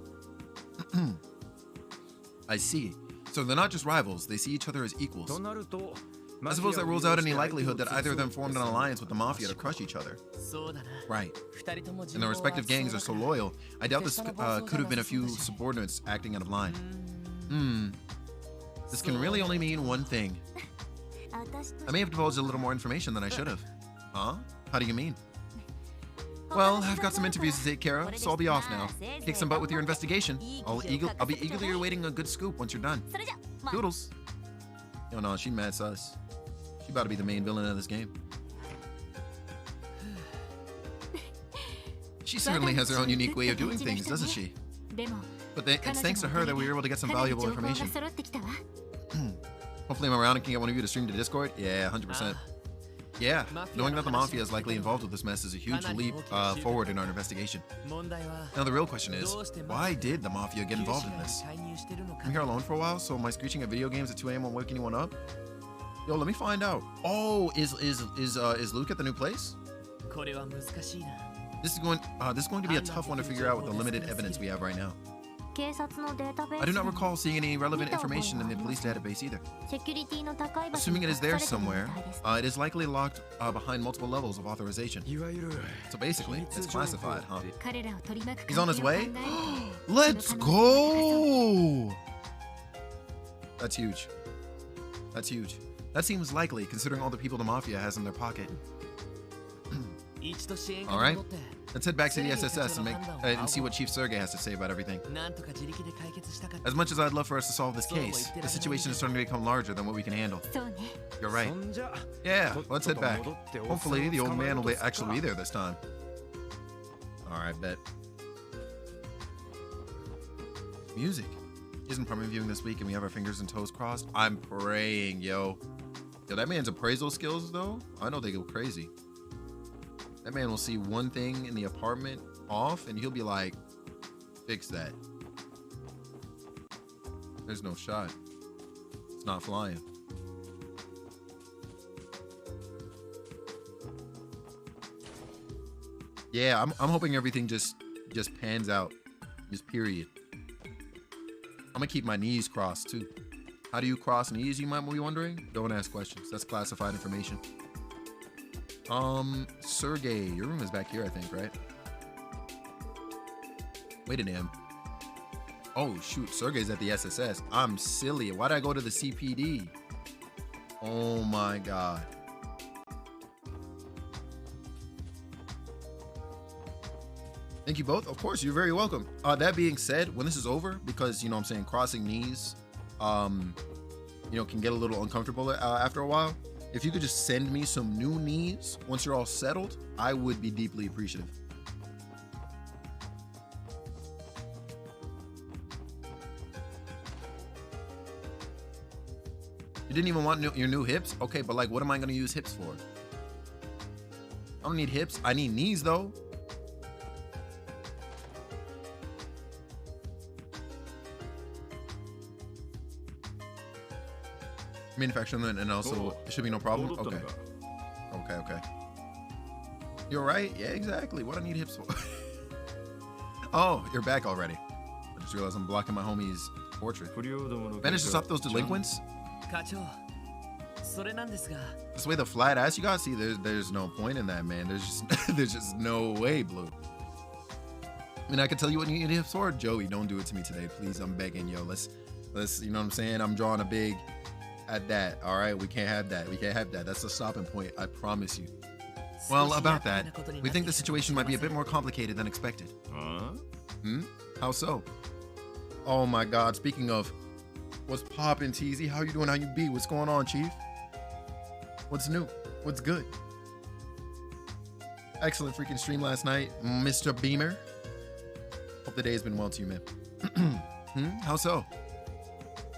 I see. So they're not just rivals, they see each other as equals. I suppose that rules out any likelihood that either of them formed an alliance with the Mafia to crush each other. Right. And their respective gangs are so loyal, I doubt this could have been a few subordinates acting out of line. This can really only mean one thing. I may have divulged a little more information than I should have. Huh? How do you mean? Well, I've got some interviews to take care of, so I'll be off now. Kick some butt with your investigation. I'll be eagerly awaiting a good scoop once you're done. Doodles. Yo, no, she mad sus. She about to be the main villain of this game. She certainly has her own unique way of doing things, doesn't she? But it's thanks to her that we were able to get some valuable information. Hopefully I'm around and can get one of you to stream to Discord. Yeah, 100%. Yeah, knowing that the Mafia is likely involved with this mess is a huge leap forward in our investigation. Now the real question is, why did the Mafia get involved in this? I'm here alone for a while, so am I screeching at video games at 2 a.m. won't wake anyone up? Yo, let me find out. Oh, is Luke at the new place? This is going to be a tough one to figure out with the limited evidence we have right now. I do not recall seeing any relevant information in the police database either. Assuming it is there somewhere, it is likely locked behind multiple levels of authorization. So basically, it's classified, huh? He's on his way? Let's go! That's huge. That's huge. That seems likely, considering all the people the Mafia has in their pocket. Alright, let's head back to the SSS and see what Chief Sergey has to say about everything. As much as I'd love for us to solve this case, the situation is starting to become larger than what we can handle. You're right. Yeah, let's head back. Hopefully the old man will actually be there this time. Alright, bet. Music. Isn't primary viewing this week and we have our fingers and toes crossed? I'm praying, yo. Yo, that man's appraisal skills, though, I know they go crazy. That man will see one thing in the apartment off and he'll be like, fix that. There's no shot. It's not flying. Yeah, I'm hoping everything just pans out. Just period. I'm gonna keep my knees crossed too. How do you cross knees, you might be wondering? Don't ask questions. That's classified information. Sergey, your room is back here, I think, right? Wait a damn. Oh shoot, Sergey's at the SSS. I'm silly. Why'd I go to the CPD? Oh my god. Thank you both. Of course, you're very welcome. That being said, when this is over, because, you know what I'm saying, crossing knees, you know, can get a little uncomfortable after a while. If you could just send me some new knees once you're all settled, I would be deeply appreciative. You didn't even want your new hips? Okay, but like, what am I gonna use hips for? I don't need hips. I need knees though. Manufacturing and also it should be no problem. Okay. You're right. Yeah, exactly. What I need hips for? Oh, you're back already. I just realized I'm blocking my homie's portrait. Managed to stop those delinquents? This way the flat ass you got. See, there's no point in that, man. There's just no way, Blue. I mean, I can tell you what you need hips for. Joey, don't do it to me today, please. I'm begging, yo. Let's. You know what I'm saying? I'm drawing a big at that. All right, we can't have that. That's the stopping point. I promise you. Well, about that, we think the situation might be a bit more complicated than expected. How so? Oh my God. Speaking of, what's poppin', TZ? How you doing? How you be? What's going on, Chief? What's new? What's good? Excellent freaking stream last night, Mr. Beamer. Hope the day has been well to you, man. How so?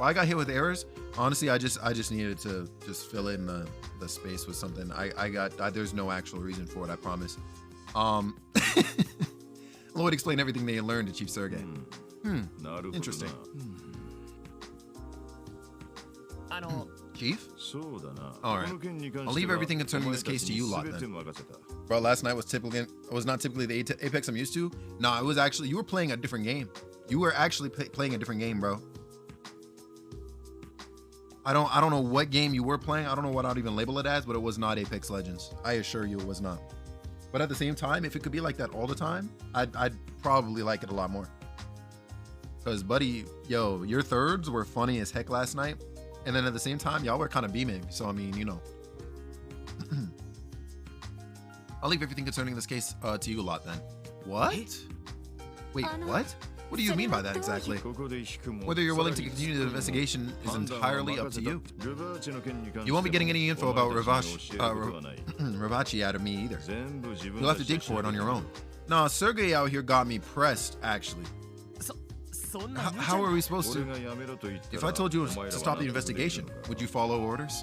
Well, I got hit with errors. Honestly, I just needed to just fill in the space with something. There's no actual reason for it, I promise. Lloyd explained everything they learned to Chief Sergey. Interesting. Chief? Alright. I'll leave everything concerning this case to you lot then. Bro, last night was not typically the Apex I'm used to. Nah, it was actually, you were playing a different game. You were actually playing a different game, bro. I don't know what game you were playing. I don't know what I'd even label it as, but it was not Apex Legends. I assure you it was not. But at the same time, if it could be like that all the time, I'd probably like it a lot more. Because, buddy, yo, your thirds were funny as heck last night. And then at the same time, y'all were kind of beaming. So, I mean, you know. I'll leave everything concerning this case to you a lot then. What? Wait, what? What do you mean by that exactly? Whether you're willing to continue the investigation is entirely up to you. You won't be getting any info about Ravachi out of me either. You'll have to dig for it on your own. Nah, Sergey out here got me pressed, actually. How are we supposed to? If I told you to stop the investigation, would you follow orders?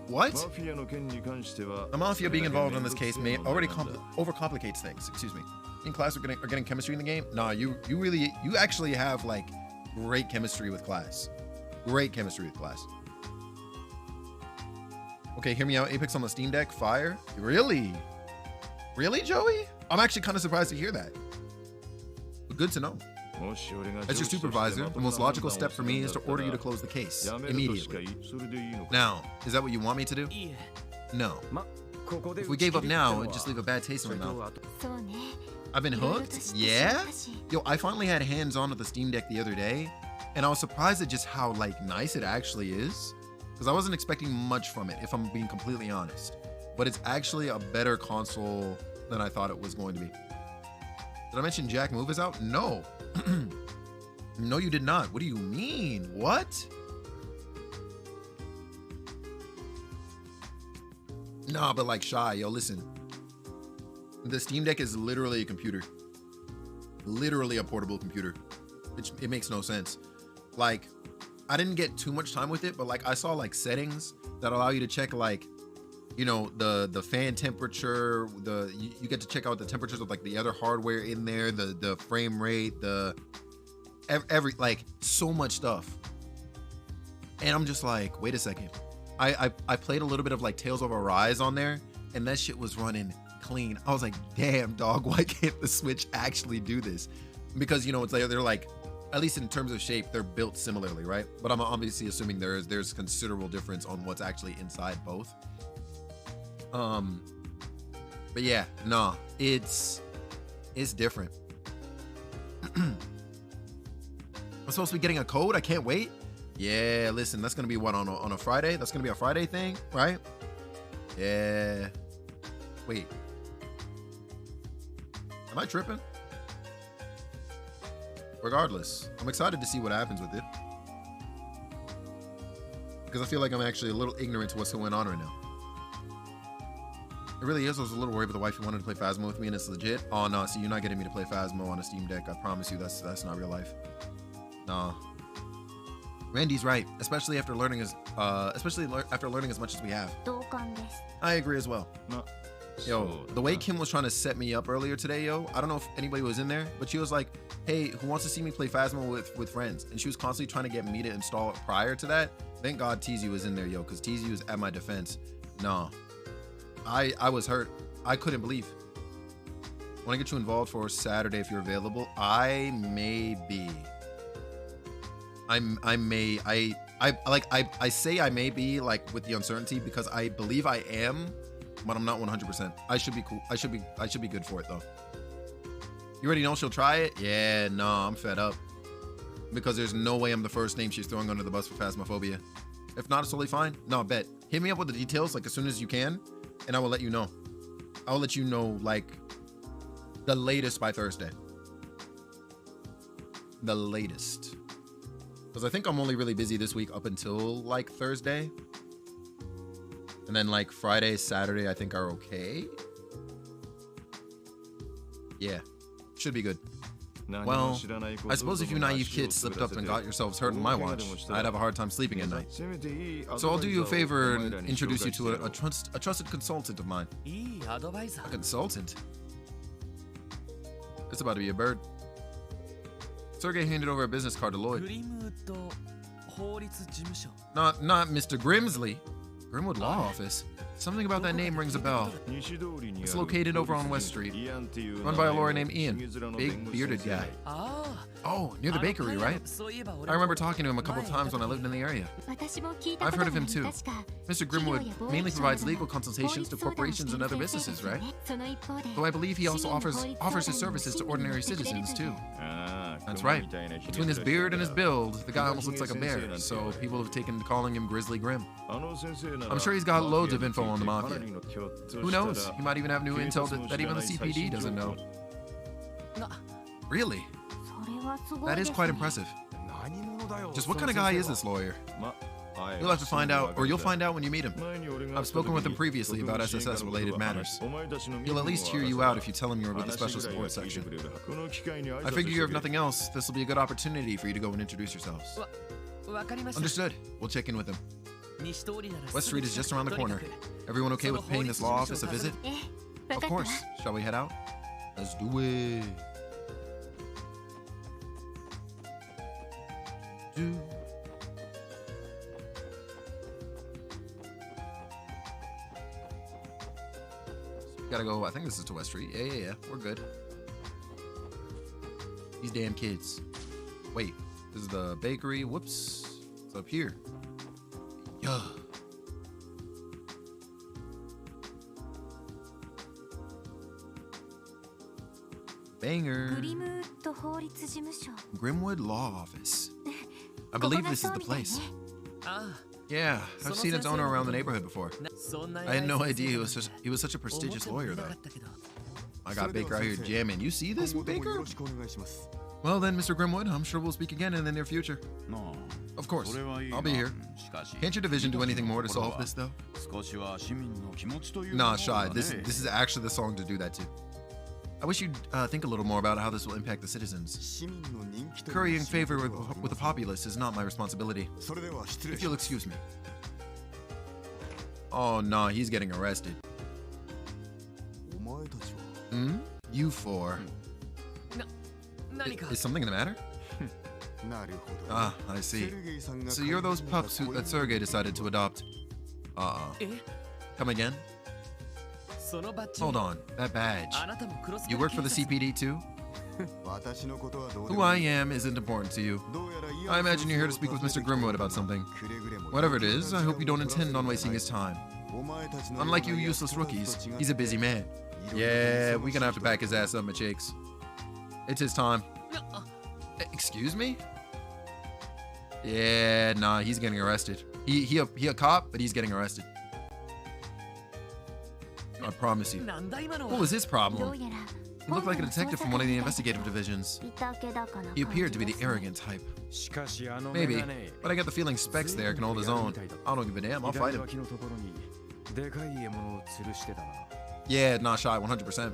What? The Mafia being involved in this case may already overcomplicates things. Excuse me. In class are getting chemistry in the game? Nah, you actually have like great chemistry with class. Great chemistry with class. Okay, hear me out. Apex on the Steam Deck, fire. Really? Really, Joey? I'm actually kind of surprised to hear that. Good to know. As your supervisor, the most logical step for me is to order you to close the case immediately. Now, is that what you want me to do? No. If we gave up now, it'd just leave a bad taste in my mouth. I've been hooked? Yeah? Yo, I finally had hands-on with the Steam Deck the other day, and I was surprised at just how, like, nice it actually is. Because I wasn't expecting much from it, if I'm being completely honest. But it's actually a better console than I thought it was going to be. Did I mention Jack Move is out? No. No, you did not. What do you mean? What? Nah, but like Shy, yo, listen. The Steam Deck is literally a computer. Literally a portable computer. It makes no sense. Like, I didn't get too much time with it, but like I saw like settings that allow you to check like, you know, the fan temperature, you get to check out the temperatures of like the other hardware in there, the frame rate, every like so much stuff. And I'm just like, wait a second. I played a little bit of like Tales of Arise on there, and that shit was running clean. I was like, damn dog, why can't the Switch actually do this? Because, you know, it's like they're like, at least in terms of shape, they're built similarly, right? But I'm obviously assuming there's considerable difference on what's actually inside both. But yeah, no, it's different. I'm supposed to be getting a code. I can't wait. Yeah, listen, that's gonna be what, on a Friday? That's gonna be a Friday thing, right? Yeah. Wait. Am I tripping? Regardless, I'm excited to see what happens with it. Because I feel like I'm actually a little ignorant to what's going on right now. It really is. I was a little worried, but the wife wanted to play Phasmo with me, and it's legit. Oh no, see, you're not getting me to play Phasmo on a Steam Deck. I promise you, that's not real life. Nah. Randy's right, especially after learning as much as we have. I agree as well. Yo, the way Kim was trying to set me up earlier today, yo, I don't know if anybody was in there, but she was like, hey, who wants to see me play Phasmo with friends? And she was constantly trying to get me to install it prior to that. Thank God TZ was in there, yo, because TZ was at my defense. No. I was hurt. I couldn't believe. Want to get you involved for Saturday if you're available? I may be. I say I may be, like, with the uncertainty, because I believe I am, but I'm not 100%. I should be cool. I should be good for it though. You already know she'll try it? Yeah, no, I'm fed up. Because there's no way I'm the first name she's throwing under the bus for Phasmophobia. If not, it's totally fine. No, bet. Hit me up with the details, like, as soon as you can, and I will let you know. I will let you know, like, the latest by Thursday. The latest. Because I think I'm only really busy this week up until, like, Thursday. And then, like, Friday, Saturday, I think are okay. Yeah. Should be good. Well, I suppose if you naive kids slipped up and got yourselves hurt on my watch, I'd have a hard time sleeping at night. So I'll do you a favor and introduce you to a trusted consultant of mine. A consultant? It's about to be a bird. Sergey handed over a business card to Lloyd. Not Mr. Grimsley. Grimwood Law Office. Something about that name rings a bell. It's located over on West Street. Run by a lawyer named Ian. Big, bearded guy. Oh, near the bakery, right? I remember talking to him a couple times when I lived in the area. I've heard of him too. Mr. Grimwood mainly provides legal consultations to corporations and other businesses, right? Though I believe he also offers his services to ordinary citizens too. That's right. Between his beard and his build, the guy almost looks like a bear, so people have taken to calling him Grizzly Grim. I'm sure he's got loads of info on the Mafia. Who knows? He might even have new intel that even the CPD doesn't know. Really? That is quite impressive. Just what kind of guy is this lawyer? You'll have to find out, or you'll find out when you meet him. I've spoken with him previously about SSS-related matters. He'll at least hear you out if you tell him you're with the Special Support Section. I figure if nothing else, this will be a good opportunity for you to go and introduce yourselves. Understood. We'll check in with him. West Street is just around the corner. Everyone okay with paying this law office a visit? Of course. Shall we head out? Let's do it. Gotta go, I think this is to West Street. Yeah. We're good. These damn kids. Wait, this is the bakery. Whoops. It's up here. Yeah. Banger. Grimwood Law Office. I believe this is the place. Yeah, I've seen its owner around the neighborhood before. I had no idea he was such a prestigious lawyer, though. I got Baker out here jamming. You see this, Baker? Well then, Mr. Grimwood, I'm sure we'll speak again in the near future. Of course, I'll be here. Can't your division do anything more to solve this, though? Nah, Shy, this is actually the song to do that to. I wish you'd think a little more about how this will impact the citizens. Currying favor with the populace is not my responsibility. If you'll excuse me. Oh, nah, he's getting arrested. Hmm? You four. Is something the matter? Ah, I see. So you're those pups that Sergei decided to adopt. Come again? Hold on, that badge. You work for the CPD too? Who I am isn't important to you. I imagine you're here to speak with Mr. Grimwood about something. Whatever it is, I hope you don't intend on wasting his time. Unlike you useless rookies, he's a busy man. Yeah, we're gonna have to back his ass up, my chicks. It's his time. Excuse me? Yeah, nah, he's getting arrested. He a cop, but he's getting arrested. I promise you. What was his problem? He looked like a detective from one of the investigative divisions. He appeared to be the arrogant type. Maybe, but I get the feeling Specs there can hold his own. I don't give a damn, I'll fight him. Yeah, nah, Shy, 100%.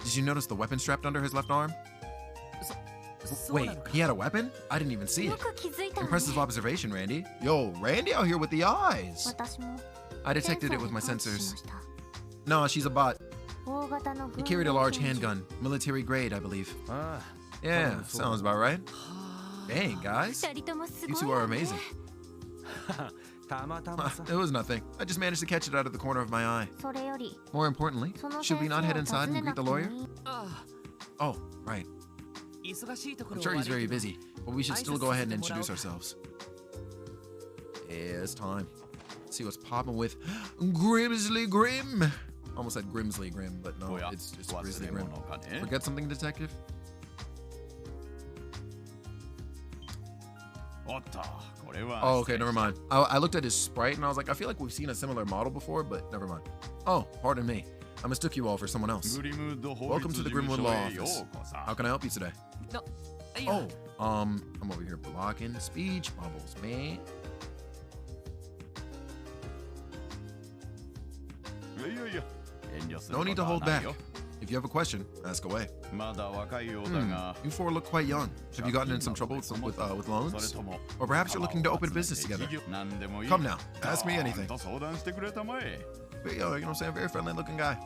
Did you notice the weapon strapped under his left arm? Wait, he had a weapon? I didn't even see it. Impressive observation, Randy. Yo, Randy out here with the eyes. I detected it with my sensors. No, she's a bot. He carried a large handgun, military grade, I believe. Yeah, sounds about right. Dang, guys. You two are amazing. It was nothing. I just managed to catch it out of the corner of my eye. More importantly, should we not head inside and greet the lawyer? Oh, right. I'm sure he's very busy, but we should still go ahead and introduce ourselves. Yeah, it's time. Let's see what's popping with Grimsley Grim. Almost said Grimsley Grim, but no, it's just Grizzly Grim. Forget something, detective? Oh, okay, never mind. I looked at his sprite and I was like, I feel like we've seen a similar model before, but never mind. Oh, pardon me. I mistook you all for someone else. Welcome to the Grimwood Law Office. How can I help you today? Oh, I'm over here blocking speech bubbles, man. No need to hold back. If you have a question, ask away. You four look quite young. Have you gotten in some trouble with loans? Or perhaps you're looking to open a business together. Come now, ask me anything. But, yo, you know what I'm saying? Very friendly looking guy.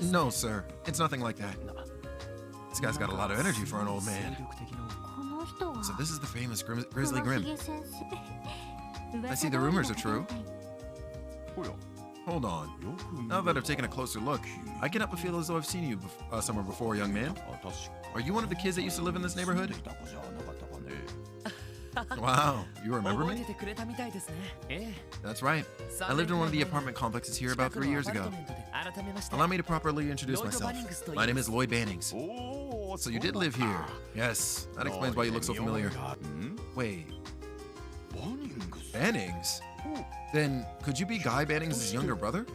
No, sir. It's nothing like that. This guy's got a lot of energy for an old man. So this is the famous Grizzly Grim. I see the rumors are true. Hold on. Now that I've taken a closer look, I cannot but feel as though I've seen you somewhere before, young man. Are you one of the kids that used to live in this neighborhood? Wow, you remember me? That's right. I lived in one of the apartment complexes here about 3 years ago. Allow me to properly introduce myself. My name is Lloyd Bannings. So you did live here. Yes, that explains why you look so familiar. Wait. Bannings? Then, could you be Guy Bannings' younger brother?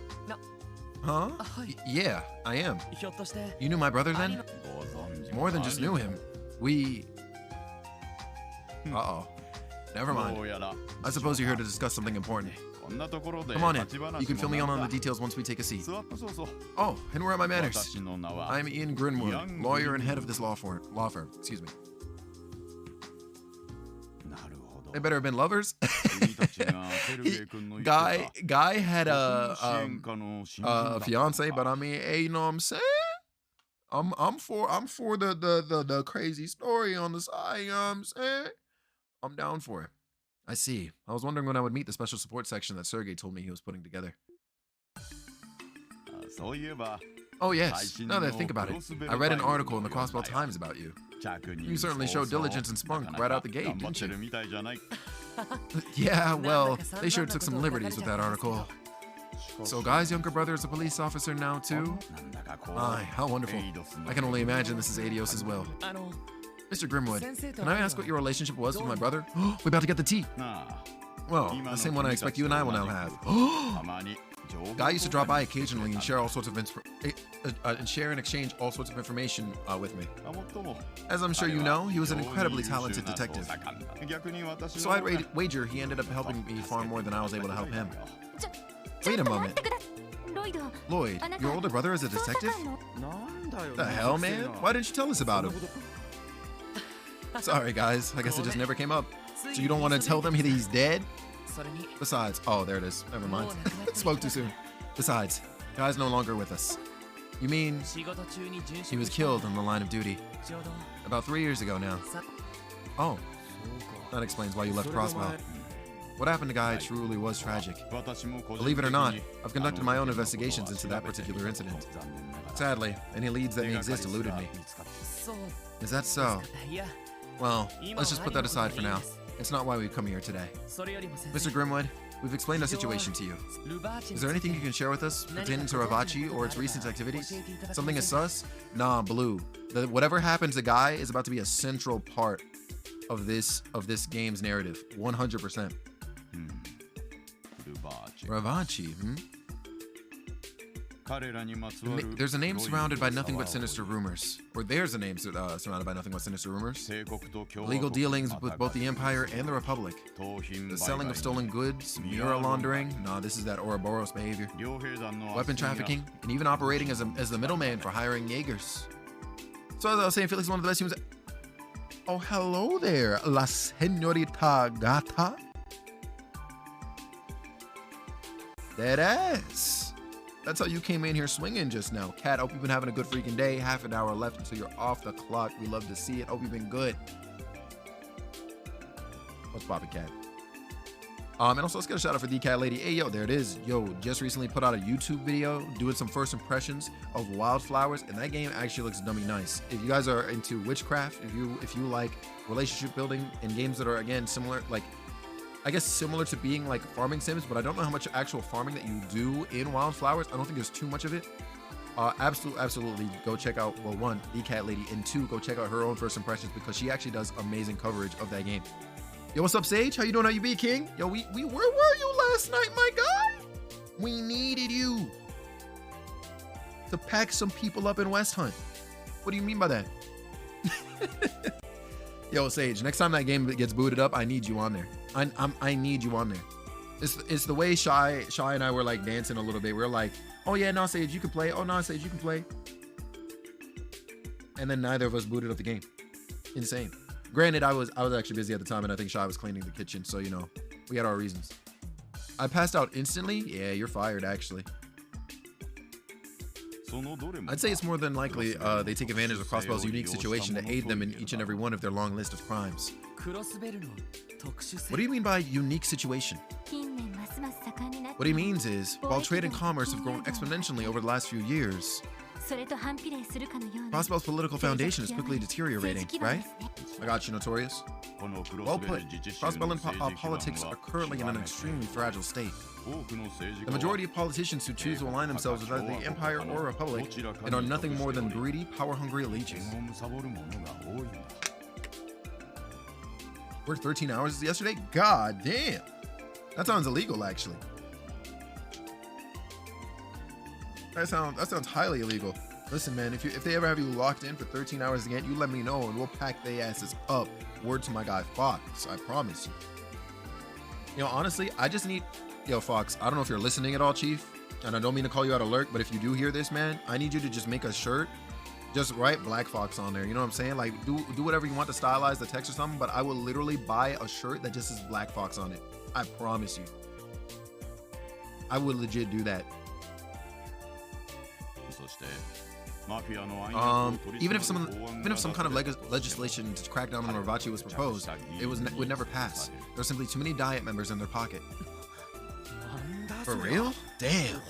Huh? Yeah, I am. You knew my brother then? More than just knew him. We... Uh-oh. Never mind. I suppose you're here to discuss something important. Come on in. You can fill me in on the details once we take a seat. Oh, and where are my manners? I'm Ian Grinwood, lawyer and head of this law firm. Excuse me. They better have been lovers. Guy had a fiance, but I mean, hey, you know what I'm saying? I'm for the crazy story on the side, you know what I'm saying? I'm down for it. I see. I was wondering when I would meet the special support section that Sergei told me he was putting together. Oh yes, now that I think about it, I read an article in the Crossbell Times about you. You certainly showed diligence and spunk right out the gate, didn't you? Yeah, well, they sure took some liberties with that article. So Guy's younger brother is a police officer now too? Aye, how wonderful. I can only imagine this is Adios as well. Mr. Grimwood, can I ask what your relationship was with my brother? We're about to get the tea. Well, the same one I expect you and I will now have. Guy used to drop by occasionally and share all sorts of and exchange all sorts of information with me. As I'm sure you know, he was an incredibly talented detective. So I'd wager he ended up helping me far more than I was able to help him. Wait a moment. Lloyd, your older brother is a detective? The hell, man? Why didn't you tell us about him? Sorry, guys. I guess it just never came up. So you don't want to tell them he's dead? Besides, oh, there it is. Never mind. Spoke too soon. Besides, Guy's no longer with us. You mean he was killed on the line of duty about 3 years ago now? Oh, that explains why you left Crossbell. What happened to Guy truly was tragic. Believe it or not, I've conducted my own investigations into that particular incident. Sadly, any leads that may exist eluded me. Is that so? Well, let's just put that aside for now. It's not why we've come here today. Mr. Grimwood, we've explained our situation to you. Is there anything you can share with us pertaining to Ravachi or its recent activities? Something is sus? Nah, Blue. Whatever happened to Guy is about to be a central part of this game's narrative. 100%. Ravachi, There's a name surrounded by nothing but sinister rumors. Or there's a name surrounded by nothing but sinister rumors. Legal dealings with both the Empire and the Republic. The selling of stolen goods, mirror laundering. Nah, this is that Ouroboros behavior. Weapon trafficking, and even operating as the middleman for hiring Jaegers. So as I was saying, Felix is one of the best humans. Oh, hello there, La Señorita Gata. That ass. That's how you came in here swinging just now. Cat, hope you've been having a good freaking day. Half an hour left until you're off the clock. We love to see it. Hope you've been good. What's poppin', Cat? And also, let's get a shout out for the Cat Lady. Hey, yo, there it is. Yo, just recently put out a YouTube video doing some first impressions of Wildflowers, and that game actually looks dummy nice. If you guys are into witchcraft, if you like relationship building and games that are, again, similar, like, I guess similar to being like farming sims, but I don't know how much actual farming that you do in Wildflowers. I don't think there's too much of it. Absolutely go check out, well, one, the Cat Lady, and two, go check out her own first impressions because she actually does amazing coverage of that game. Yo, what's up, Sage? How you doing? How you be, King? Yo, where were you last night, my guy? We needed you to pack some people up in West Hunt. What do you mean by that? Yo, Sage, next time that game gets booted up, I need you on there. I need you on there. It's the way Shy and I were like dancing a little bit. We were like, oh yeah, no, Sage, you can play. Oh no, Sage, you can play. And then neither of us booted up the game. Insane. Granted, I was actually busy at the time, and I think Shy was cleaning the kitchen, so you know, we had our reasons. I passed out instantly. Yeah, you're fired, actually. I'd say it's more than likely they take advantage of Crossbell's unique situation to aid them in each and every one of their long list of crimes. What do you mean by unique situation? What he means is, while trade and commerce have grown exponentially over the last few years, Crossbell's political foundation is quickly deteriorating, right? I got you, Notorious. Well put. Crossbell and politics are currently in an extremely fragile state. The majority of politicians who choose to align themselves with either the Empire or Republic and are nothing more than greedy, power-hungry leeches. Worked 13 hours yesterday? God damn. That sounds illegal, actually. That sounds highly illegal. Listen, man, if they ever have you locked in for 13 hours again, you let me know and we'll pack their asses up. Word to my guy Fox, I promise you. You know, honestly, I just need... Yo, Fox, I don't know if you're listening at all, Chief, and I don't mean to call you out of lurk, but if you do hear this, man, I need you to just make a shirt. Just write Black Fox on there, you know what I'm saying? Like, do whatever you want to stylize the text or something, but I will literally buy a shirt that just says Black Fox on it. I promise you. I would legit do that. Even if some kind of legislation to crack down on Ravachi was proposed, it would never pass. There are simply too many Diet members in their pocket. For real? Damn.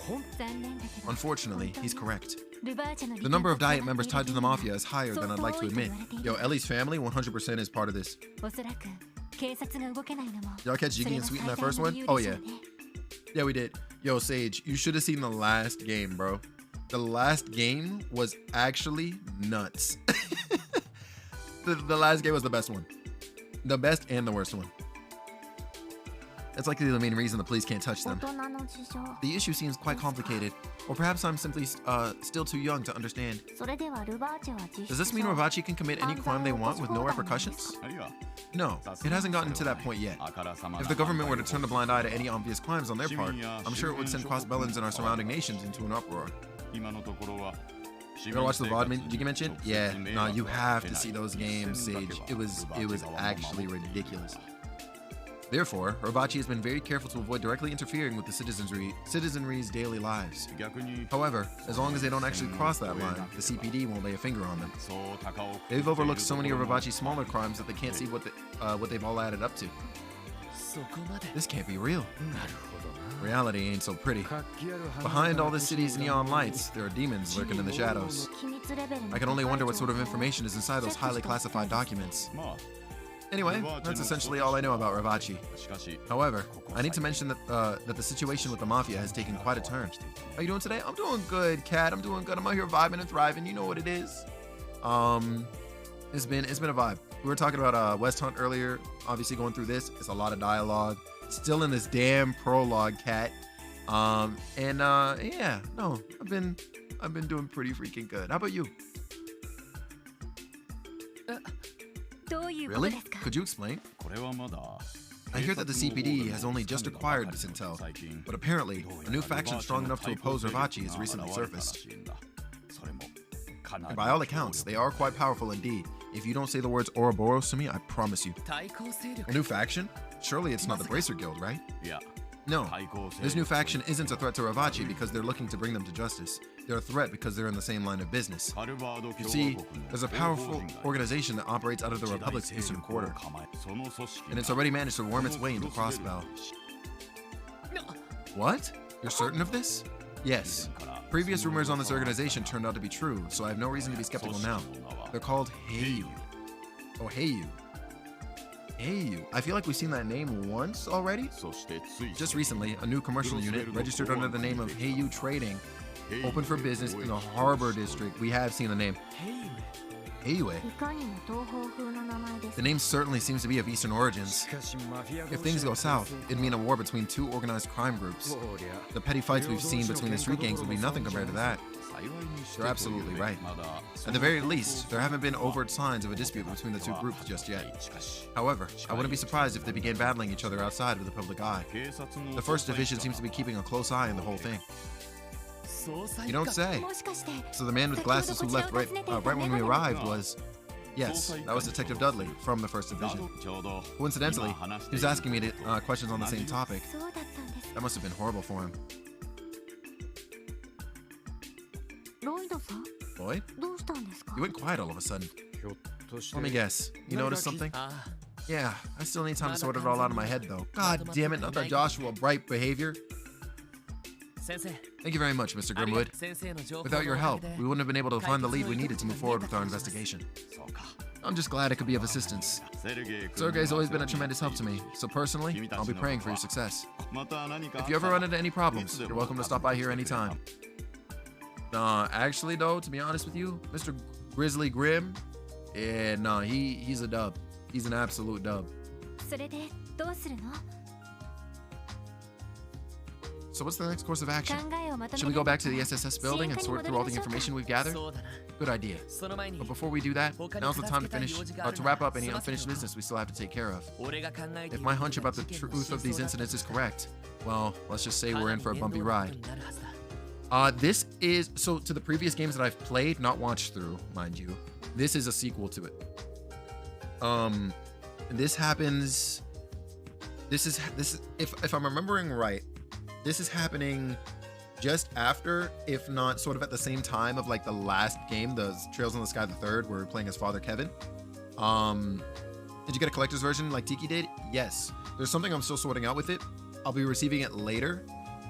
Unfortunately, he's correct. The number of Diet members tied to the Mafia is higher than I'd like to admit. Yo, Ellie's family 100% is part of this. Y'all catch Jiggy and Sweet in that first one? Oh yeah. Yeah, we did. Yo, Sage, you should have seen the last game, bro. The last game was actually nuts. The last game was the best one. The best and the worst one. That's likely the main reason the police can't touch them. The issue seems quite complicated, or perhaps I'm simply still too young to understand. Does this mean Ravachi can commit any crime they want with no repercussions? No, it hasn't gotten to that point yet. If the government were to turn a blind eye to any obvious crimes on their part, I'm sure it would send cross-Bellins in our surrounding nations into an uproar. You ever watch the VOD Jiggy mentioned? Yeah, no, you have to see those games, Sage. It was actually ridiculous. Therefore, Ravachi has been very careful to avoid directly interfering with the citizenry's daily lives. However, as long as they don't actually cross that line, the CPD won't lay a finger on them. They've overlooked so many of Ravachi's smaller crimes that they can't see what they've all added up to. This can't be real. Reality ain't so pretty. Behind all the city's neon lights, there are demons lurking in the shadows. I can only wonder what sort of information is inside those highly classified documents. Anyway, that's essentially all I know about Ravachi. However, I need to mention that the situation with the Mafia has taken quite a turn. How you doing today? I'm doing good, Kat. I'm doing good. I'm out here vibing and thriving. You know what it is. It's been a vibe. We were talking about West Hunt earlier. Obviously going through this. It's a lot of dialogue. Still in this damn prologue, Kat. Yeah, no, I've been doing pretty freaking good. How about you? Really? Could you explain? I hear that the CPD has only just acquired this intel, but apparently, a new faction strong enough to oppose Ravachi has recently surfaced. And by all accounts, they are quite powerful indeed. If you don't say the words Ouroboros to me, I promise you. A new faction? Surely it's not the Bracer Guild, right? No, this new faction isn't a threat to Ravachi because they're looking to bring them to justice. They're a threat because they're in the same line of business. You see, there's a powerful organization that operates out of the Republic's eastern quarter, and it's already managed to worm its way into Crossbell. What? You're certain of this? Yes. Previous rumors on this organization turned out to be true, so I have no reason to be skeptical now. They're called Heiyu. Oh, Heiyu. Heiyu. I feel like we've seen that name once already. Just recently, a new commercial unit registered under the name of Heiyu Trading opened for business in the Harbor District. We have seen the name. Heiyu. The name certainly seems to be of Eastern origins. If things go south, it'd mean a war between two organized crime groups. The petty fights we've seen between the street gangs would be nothing compared to that. You're absolutely right. At the very least, there haven't been overt signs of a dispute between the two groups just yet. However, I wouldn't be surprised if they began battling each other outside of the public eye. The First Division seems to be keeping a close eye on the whole thing. You don't say. So the man with glasses who left right when we arrived was... Yes, that was Detective Dudley from the First Division. Coincidentally, he was asking me questions on the same topic. That must have been horrible for him. Lloyd? You went quiet all of a sudden. Let me guess. You noticed something? Yeah, I still need time to sort it all out in my head, though. God damn it, not that Joshua Bright behavior. Thank you very much, Mr. Grimwood. Without your help, we wouldn't have been able to find the lead we needed to move forward with our investigation. I'm just glad I could be of assistance. Sergey's always been a tremendous help to me, so personally, I'll be praying for your success. If you ever run into any problems, you're welcome to stop by here anytime. Actually though, to be honest with you, Mr. Grizzly Grim, yeah, no, he's a dub. He's an absolute dub. So what's the next course of action? Should we go back to the SSS building and sort through all the information we've gathered? Good idea. But before we do that, now's the time to wrap up any unfinished business we still have to take care of. If my hunch about the truth of these incidents is correct, well, let's just say we're in for a bumpy ride. This is, so to the previous games that I've played, not watched through, mind you, this is a sequel to it. This happens, if I'm remembering right, this is happening just after, if not sort of at the same time of like the last game, the Trails in the Sky the Third, where we're playing as Father Kevin. Did you get a collector's version like Tiki did? Yes. There's something I'm still sorting out with it. I'll be receiving it later.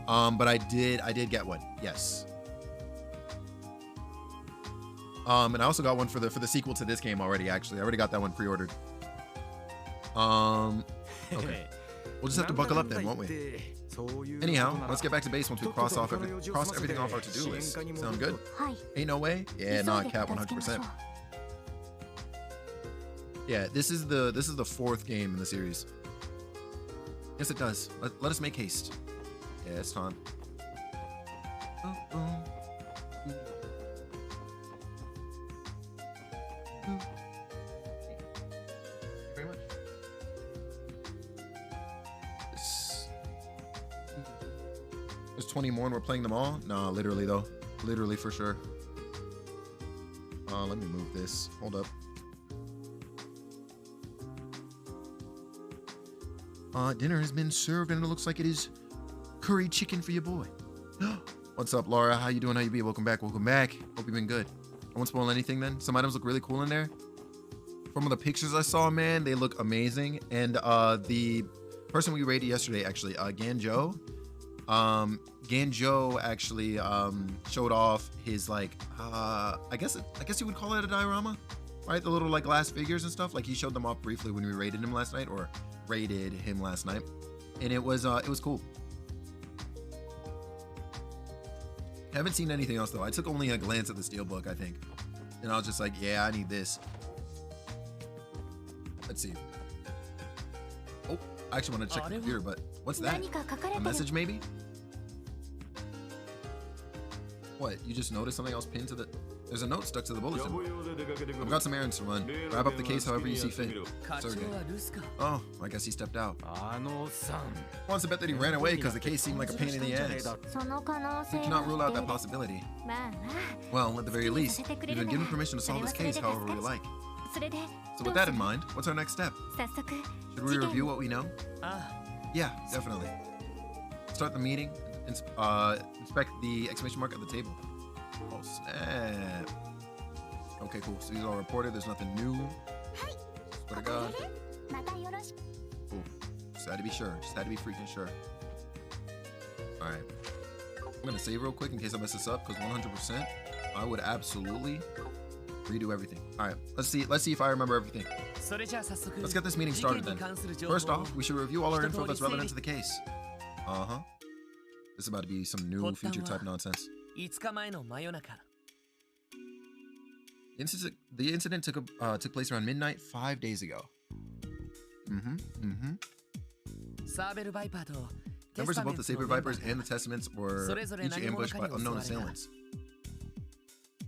But I did get one. Yes. And I also got one for the sequel to this game already. Actually, I already got that one pre-ordered. Okay. We'll just have to buckle up then, won't we? Anyhow, let's get back to base once we cross everything off our to-do list. Sound good? Ain't no way? Yeah, nah, Cat 100%. Yeah, this is the fourth game in the series. Yes, it does. Let us make haste. Yeah, it's time. Very much. There's 20 more and we're playing them all? Nah, literally though. Literally for sure. Let me move this. Hold up. Dinner has been served and it looks like it is curry chicken for your boy. What's up, Laura? How you doing? How you be? Welcome back. Welcome back. Hope you've been good. I won't spoil anything then. Some items look really cool in there. From the pictures I saw, man, they look amazing. And the person we rated yesterday, actually, Ganjo actually showed off his like I guess you would call it a diorama, right? The little like glass figures and stuff. Like he showed them off briefly when we rated him last night, and it was cool. Haven't seen anything else though. I took only a glance at the steelbook, I think, and I was just like, yeah, I need this. Let's see. Oh, I actually want to check the computer, but what's that? A message maybe? What? You just noticed something else pinned to the... There's a note stuck to the bulletin. I've got some errands to run. Wrap up the case however you see fit. Sergey. Oh, I guess he stepped out. Wants to bet that he ran away because the case seemed like a pain in the ass. We cannot rule out that possibility. Well, at the very least, we've been given permission to solve this case however we like. So with that in mind, what's our next step? Should we review what we know? Yeah, definitely. Start the meeting. Inspect the exclamation mark at the table. Oh snap. Okay, cool. So these are all reported. There's nothing new. Swear to God. Cool. Just had to be sure. Just had to be freaking sure. Alright. I'm gonna save real quick in case I mess this up, because 100% I would absolutely redo everything. Alright, let's see if I remember everything. Let's get this meeting started then. First off, we should review all our info that's relevant to the case. This is about to be some new future type nonsense. The incident took place around midnight 5 days ago. Members of both the Saber Vipers and the Testaments were each ambushed by unknown assailants.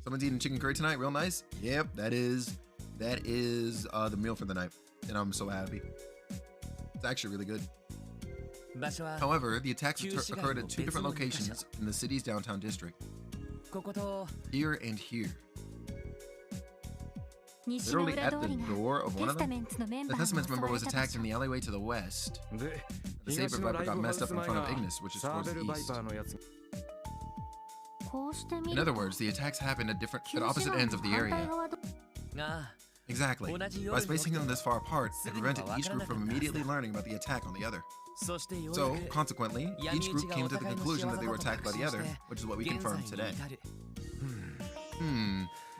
Someone's eating chicken curry tonight, real nice. Yep, that is the meal for the night, and I'm so happy. It's actually really good. However, the attacks occurred at two different locations in the city's downtown district. Here and here. Literally at the door of one of them, the Testament's member was attacked in the alleyway to the west. The Saber Viper got messed up in front of Ignis, which is towards the east. In other words, the attacks happened at opposite ends of the area. Exactly. By spacing them this far apart, it prevented each group from immediately learning about the attack on the other. So, consequently, each group came to the conclusion that they were attacked by the other, which is what we confirmed today.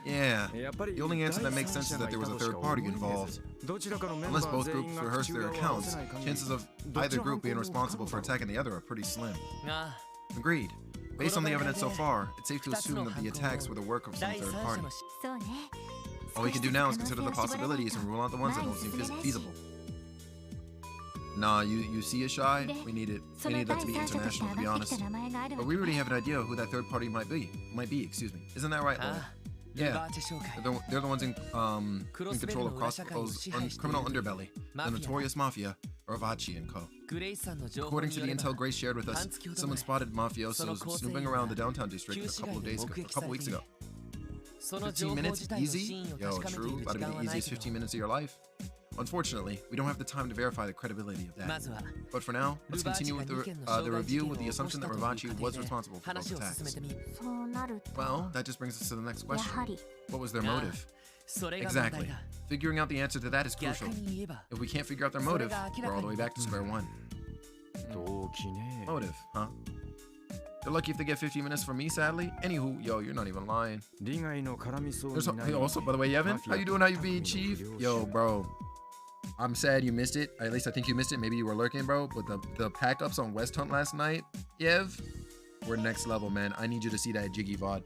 Yeah. The only answer that makes sense is that there was a third party involved. Unless both groups rehearse their accounts, chances of either group being responsible for attacking the other are pretty slim. Agreed. Based on the evidence so far, it's safe to assume that the attacks were the work of some third party. All we can do now is consider the possibilities and rule out the ones that don't seem feasible. Nah, you see it, Shy? We need that to be international, to be honest. But we already have an idea of who that third party might be, excuse me. Isn't that right, Lola? Yeah, they're the ones in control of Crossbow's criminal underbelly, the notorious Mafia, or Vachi & Co. According to the intel Grace shared with us, someone spotted mafiosos snooping around the downtown district a couple weeks ago. 15 minutes? Easy? Yo, true. About to be the easiest 15 minutes of your life. Unfortunately, we don't have the time to verify the credibility of that. But for now, let's continue with the review with the assumption that Ravachi was responsible for both attacks. Well, that just brings us to the next question. What was their motive? Exactly. Figuring out the answer to that is crucial. If we can't figure out their motive, we're all the way back to square one. Motive, huh? They're lucky if they get 15 minutes from me, sadly. Anywho, yo, you're not even lying. Hey, also, by the way, Yevon, how you doing? How you be, Chief? Yo, bro. I'm sad you missed it. At least I think you missed it. Maybe you were lurking, bro. But the pack ups on West Hunt last night, Yev, were next level, man. I need you to see that Jiggy VOD.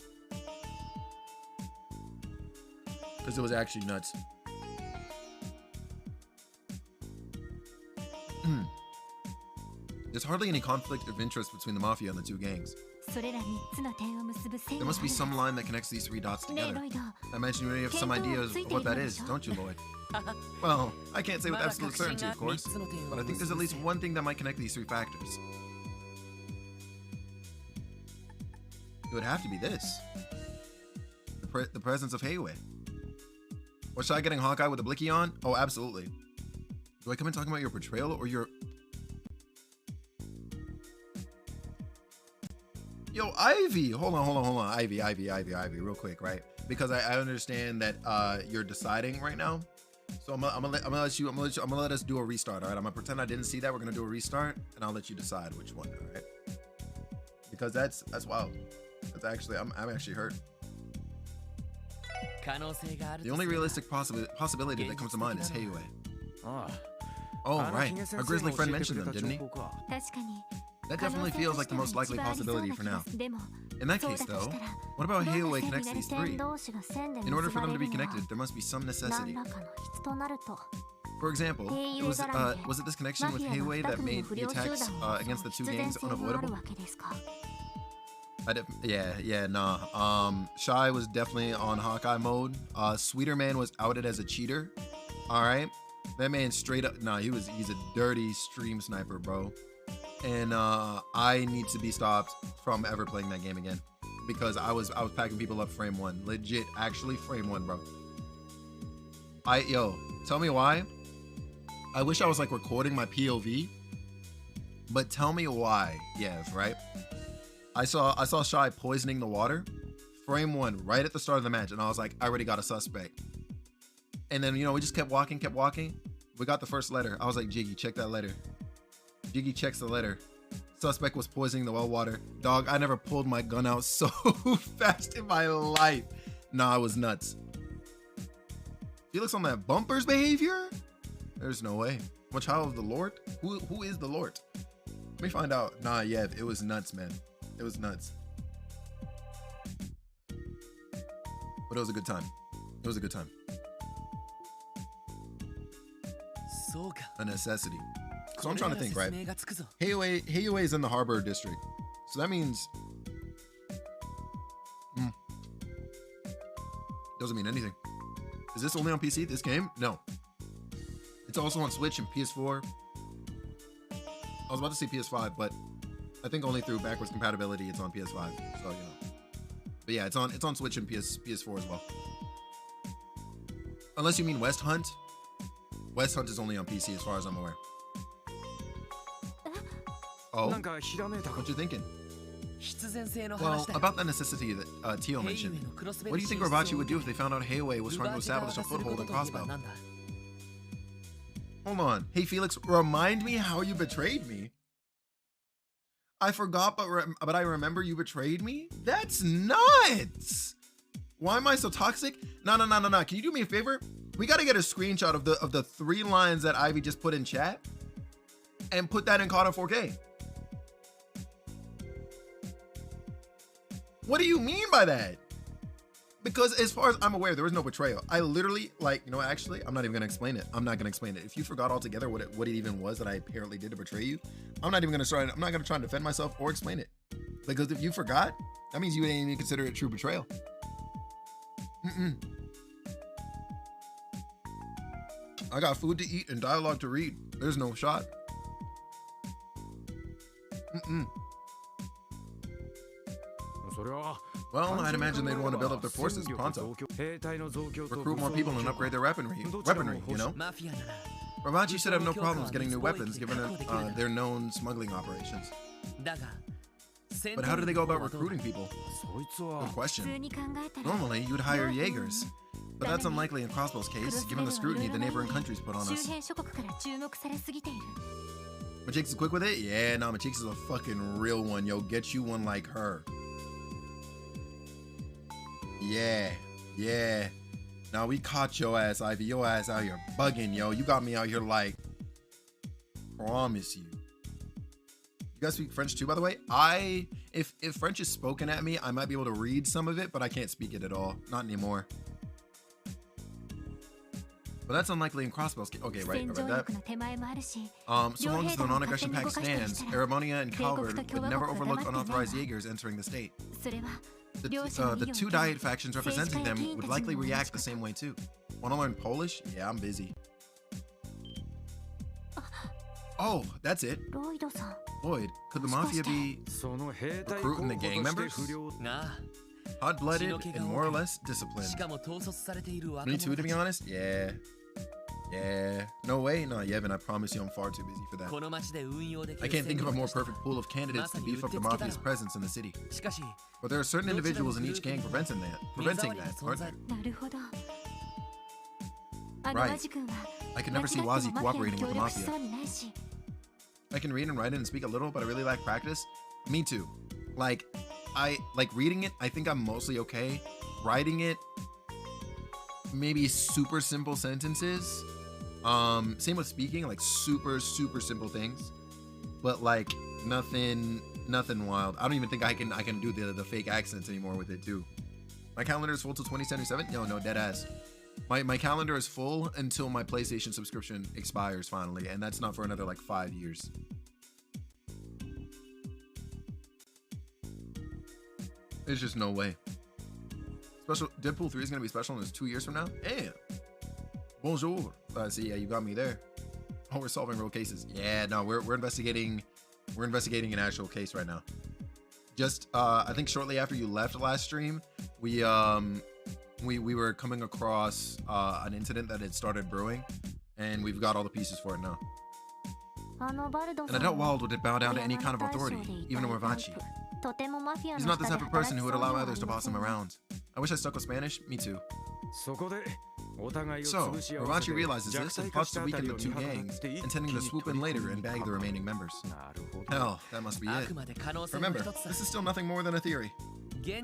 Because it was actually nuts. There's hardly any conflict of interest between the Mafia and the two gangs. There must be some line that connects these three dots together. I imagine you already have some ideas of what that is, don't you, Lloyd? Well, I can't say with absolute certainty, of course, but I think there's at least one thing that might connect these three factors. It would have to be this. The presence of Heiwei. Or should I getting Hawkeye with a blicky on? Oh, absolutely. Do I come in talking about your portrayal or your... Yo, Ivy! Hold on. Ivy, real quick, right? Because I understand that you're deciding right now. So I'm gonna let us do a restart, all right? I'm gonna pretend I didn't see that. We're gonna do a restart, and I'll let you decide which one, all right? Because that's wild. That's actually, I'm actually hurt. The only realistic possibility that comes to mind is Heiwei. Oh, right. Our grizzly friend mentioned them, didn't he? That definitely feels like the most likely possibility for now. In that case, though, what about Heiwei connects these three? In order for them to be connected, there must be some necessity. For example, was it this connection with Heiwei that made the attacks against the two gangs unavoidable? Shy was definitely on Hawkeye mode. Sweeter Man was outed as a cheater. All right, that man straight up, he's a dirty stream sniper, bro. And I need to be stopped from ever playing that game again because I was packing people up frame one, legit, actually frame one, bro. Tell me why. I wish I was like recording my POV, but tell me why, Yev, right? I saw Shy poisoning the water, frame one, right at the start of the match, and I was like, I already got a suspect. And then, we just kept walking. We got the first letter. I was like, Jiggy, check that letter. Jiggy checks the letter. Suspect was poisoning the well water. Dog, I never pulled my gun out so fast in my life. Nah, it was nuts. Felix on that bumpers behavior? There's no way. I'm a child of the Lord? Who is the Lord? Let me find out. Nah, yeah, it was nuts, man. It was nuts. But it was a good time. It was a good time. A necessity. So I'm trying to think, right? Heiwei is in the Harbor District. So that means... doesn't mean anything. Is this only on PC, this game? No. It's also on Switch and PS4. I was about to say PS5, but I think only through backwards compatibility it's on PS5. So, But yeah, it's on Switch and PS4 as well. Unless you mean West Hunt. West Hunt is only on PC as far as I'm aware. Oh, what you thinking? Well, about that necessity that Tio mentioned, what do you think Robachi would do if they found out Heiwei was trying to establish a foothold in Crossbow? Hold on. Hey, Felix, remind me how you betrayed me. I forgot, but I remember you betrayed me? That's nuts! Why am I so toxic? No. Can you do me a favor? We gotta get a screenshot of the 3 lines that Ivy just put in chat and put that in COD 4K. What do you mean by that? Because as far as I'm aware, there was no betrayal. I literally, actually, I'm not even gonna explain it. I'm not gonna explain it. If you forgot altogether what it even was that I apparently did to betray you, I'm not gonna try and defend myself or explain it. Because if you forgot, that means you didn't even consider it true betrayal. I got food to eat and dialogue to read. There's no shot. Well, I'd imagine they'd want to build up their forces pronto. Recruit more people and upgrade their weaponry, you know? Robachi should have no problems getting new weapons given their known smuggling operations. But how do they go about recruiting people? Good question. Normally, you'd hire Jaegers. But that's unlikely in Crossbow's case, given the scrutiny the neighboring countries put on us. Machix is quick with it? Yeah, nah, Machix is a fucking real one, yo. Get you one like her. Yeah, yeah. Now we caught your ass, Ivy. Your ass out here bugging, yo. You got me out here like, promise you. You guys speak French too, by the way? If French is spoken at me, I might be able to read some of it, but I can't speak it at all. Not anymore. But that's unlikely in crossbow skill. Okay, right, I read that. So long as the non-aggression pact stands, Aramonia and Calvert would never overlook unauthorized Jaegers entering the state. The two diet factions representing them would likely react the same way too. Want to learn Polish? Yeah, I'm busy. Oh, that's it. Lloyd, could the Mafia be recruiting the gang members? Hot-blooded and more or less disciplined. Me too, to be honest? Yeah. Yeah. No way? No, Yevon, I promise you I'm far too busy for that. I can't think of a more perfect pool of candidates to beef up the Mafia's presence in the city. But there are certain individuals in each gang preventing that, aren't there? Right. I could never see Wazi cooperating with the Mafia. I can read and write it and speak a little, but I really lack practice. Me too. Like, reading it, I think I'm mostly okay. Writing it, maybe super simple sentences. Same with speaking, like super simple things, but like nothing wild. I don't even think I can do the fake accents anymore with it too. My calendar is full till 2077. No, dead ass. My calendar is full until my PlayStation subscription expires finally, and that's not for another like 5 years. There's just no way. Special Deadpool 3 is gonna be special and it's 2 years from now. Damn. Bonjour. See, yeah, you got me there. Oh, we're solving real cases. Yeah, no, we're investigating. We're investigating an actual case right now. Just I think shortly after you left last stream, we were coming across an incident that had started brewing, and we've got all the pieces for it now. And I doubt Wild would bow down to any kind of authority, even a Morvachi. He's not the type of person who would allow others to boss him around. I wish I stuck with Spanish. Me too. So, Morvachi realizes this and plots to weaken the two gangs, intending to swoop in later and bag the remaining members. Hell, that must be it. Remember, this is still nothing more than a theory.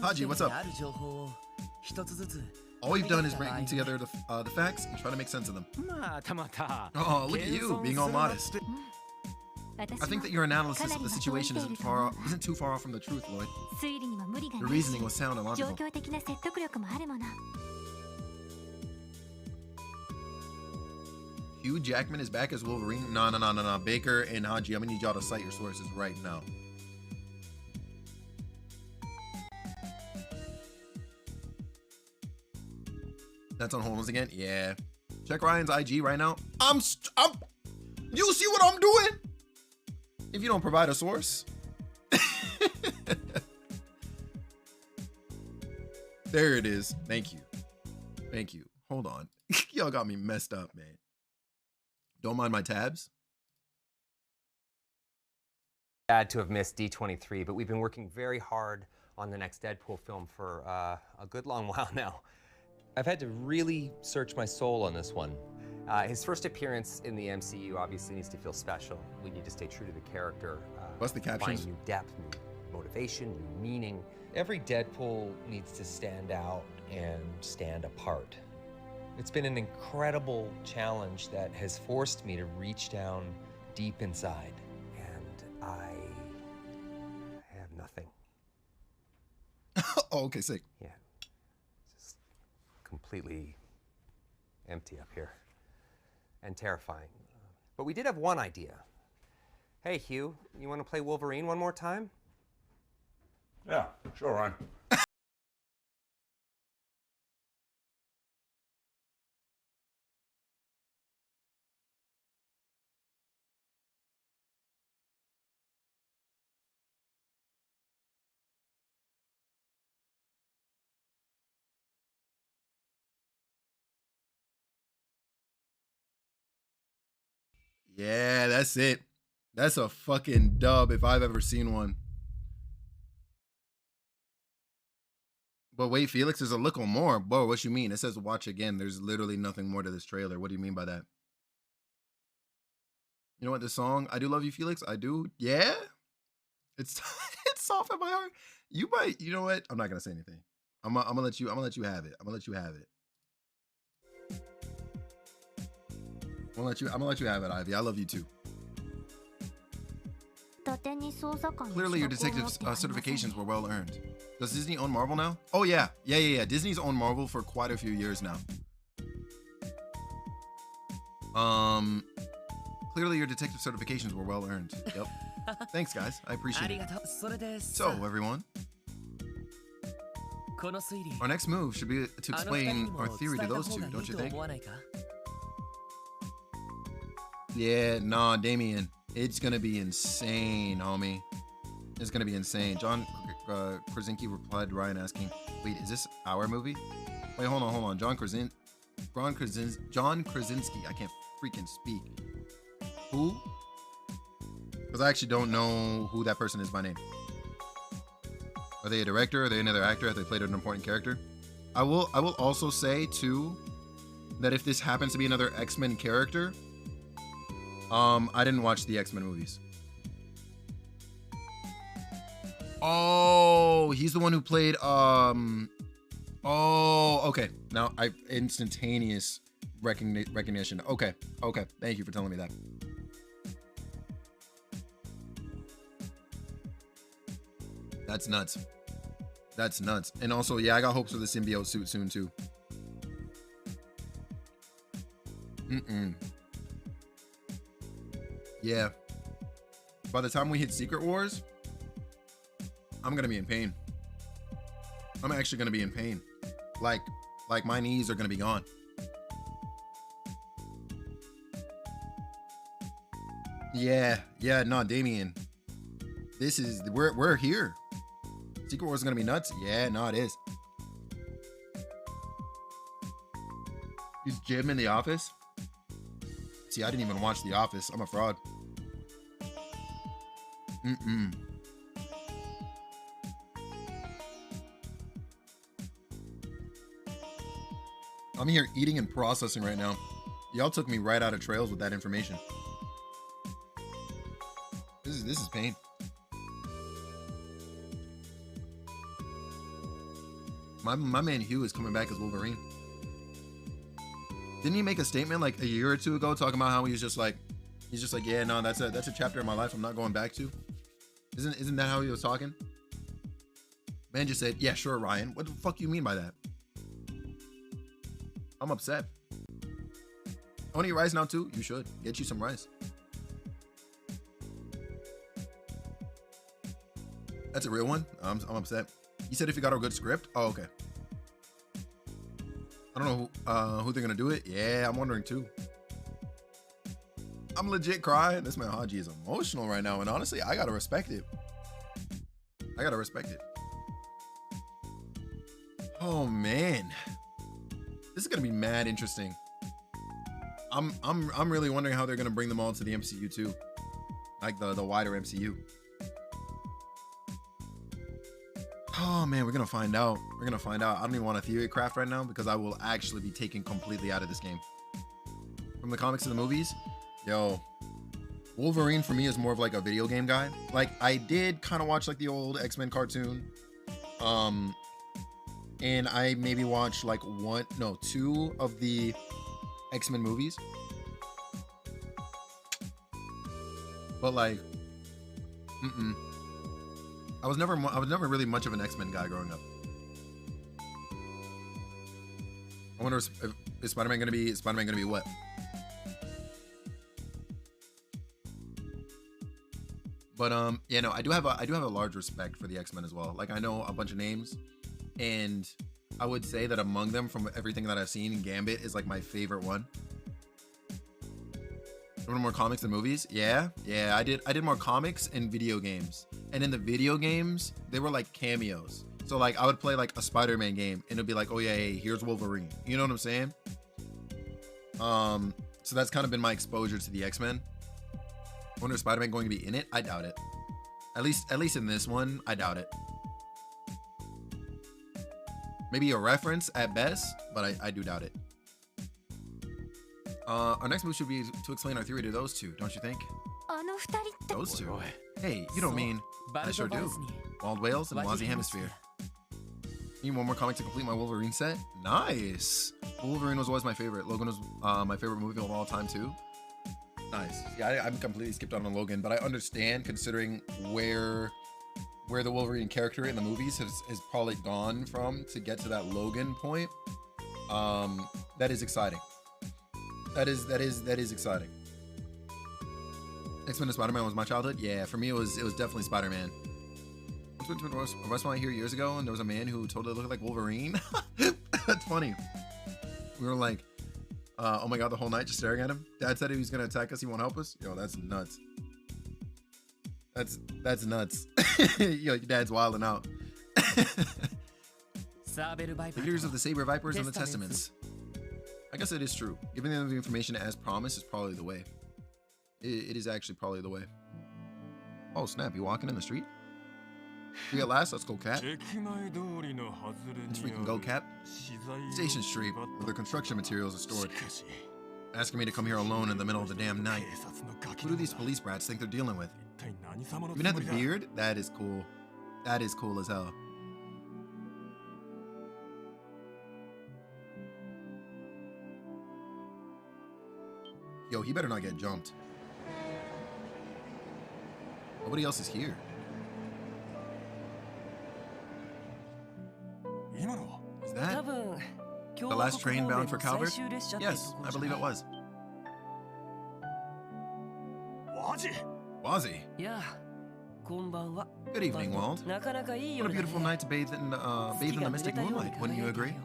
Haji, what's up? All we've done is bring together the facts and try to make sense of them. Oh, look at you, being all modest. I think that your analysis of the situation isn't too far off from the truth, Lloyd. Your reasoning was sound and logical. Hugh Jackman is back as Wolverine? No. Baker and Haji, I'm gonna need y'all to cite your sources right now. That's on hold again? Yeah. Check Ryan's IG right now. You see what I'm doing? If you don't provide a source. There it is. Thank you. Thank you. Hold on. Y'all got me messed up, man. Don't mind my tabs. Sad to have missed D23, but we've been working very hard on the next Deadpool film for a good long while now. I've had to really search my soul on this one. His first appearance in the MCU obviously needs to feel special. We need to stay true to the character. What's the captions? Find new depth, new motivation, new meaning. Every Deadpool needs to stand out and stand apart. It's been an incredible challenge that has forced me to reach down deep inside. And I have nothing. Oh, okay, sick. Yeah. Just completely empty up here. And terrifying. But we did have one idea. Hey, Hugh, you want to play Wolverine one more time? Yeah, sure, Ryan. Yeah, that's it. That's a fucking dub if I've ever seen one. But wait, Felix, there's a little more. Bro, what you mean? It says watch again. There's literally nothing more to this trailer. What do you mean by that? You know what? This song, I Do Love You, Felix. I do. Yeah. It's it's soft in my heart. You might. You know what? I'm not gonna say anything. I'm gonna let you. I'm gonna let you have it. I'm gonna let you have it. I'm gonna let you have it, Ivy. I love you too. Clearly, your detective certifications were well earned. Does Disney own Marvel now? Oh yeah. Disney's owned Marvel for quite a few years now. Clearly, your detective certifications were well earned. Yep. Thanks, guys. I appreciate it. So, everyone, our next move should be to explain our theory to those two, don't you think? Yeah, nah, Damien. It's gonna be insane, homie. It's gonna be insane. John Krasinski replied to Ryan asking, wait, is this our movie? Wait, hold on. John Krasinski. I can't freaking speak. Who? Because I actually don't know who that person is by name. Are they a director? Are they another actor? Have they played an important character? I will also say too that if this happens to be another X-Men character, I didn't watch the X-Men movies. Oh, he's the one who played oh, okay. Now I instantaneous recognition. Okay. Thank you for telling me that. That's nuts. And also, yeah, I got hopes for the symbiote suit soon too. Yeah. By the time we hit Secret Wars, I'm gonna be in pain. I'm actually gonna be in pain. Like my knees are gonna be gone. Yeah, no, Damien. This is we're here. Secret Wars is gonna be nuts. Yeah, no, it is. Is Jim in The Office? See, I didn't even watch The Office. I'm a fraud. I'm here eating and processing right now. Y'all took me right out of Trails with that information. This is pain. My man Hugh is coming back as Wolverine. Didn't he make a statement like a year or two ago talking about how he's just like, yeah, no, that's a chapter in my life I'm not going back to. Isn't that how he was talking? Man just said, yeah, sure, Ryan. What the fuck you mean by that? I'm upset. I want to eat rice now too. You should get you some rice. That's a real one. I'm upset. You said if you got a good script. Oh, okay. I don't know who they're gonna do it. Yeah, I'm wondering too. I'm legit crying. This man Haji is emotional right now, and honestly, I gotta respect it. Oh man, this is gonna be mad interesting. I'm really wondering how they're gonna bring them all to the MCU too, like the wider MCU. Oh man, we're gonna find out. I don't even want a theory craft right now because I will actually be taken completely out of this game. From the comics to the movies, yo, Wolverine for me is more of like a video game guy. Like I did kind of watch like the old X-Men cartoon. And I maybe watched like two of the X-Men movies. But like, I was never really much of an X-Men guy growing up. I wonder if Spider-Man gonna be what? But yeah, no, I do have a large respect for the X-Men as well. Like I know a bunch of names, and I would say that among them, from everything that I've seen, Gambit is like my favorite one. More comics than movies? Yeah, I did more comics and video games. And in the video games, they were like cameos. So like I would play like a Spider-Man game and it'd be like, oh yeah, hey, here's Wolverine. You know what I'm saying? So that's kind of been my exposure to the X-Men. I wonder if Spider-Man going to be in it? I doubt it. At least in this one, I doubt it. Maybe a reference at best, but I do doubt it. Our next move should be to explain our theory to those two, don't you think? Those two? Hey, you don't mean... I sure do. Wild Whales and Wazzy Hemisphere. Need one more comic to complete my Wolverine set? Nice! Wolverine was always my favorite. Logan was my favorite movie of all time too. Nice. Yeah, I'm completely skipped on Logan, but I understand considering where the Wolverine character in the movies has probably gone from to get to that Logan point. That is exciting. That is exciting. X-Men and Spider-Man was my childhood. Yeah, for me it was definitely Spider-Man. I went to a restaurant here years ago, and there was a man who totally looked like Wolverine. That's funny. We were like, oh my god, the whole night just staring at him. Dad said he was gonna attack us. He won't help us. Yo, that's nuts. That's nuts. Yo, your dad's wilding out. Leaders of the Saber Vipers and the Testaments. I guess it is true. Giving them the information as promised is probably the way. It is actually probably the way. Oh snap, you walking in the street? Free at last? Let's go, Cat. Let's freaking go, Cat. Station Street, where the construction materials are stored. Asking me to come here alone in the middle of the damn night. Who do these police brats think they're dealing with? Even at the beard? That is cool. That is cool as hell. Yo, he better not get jumped. Nobody else is here. Is that the last train bound for Calvert? Yes, I believe it was. Wazzy. Good evening, Wald. What a beautiful night to bathe in the mystic moonlight, wouldn't you agree?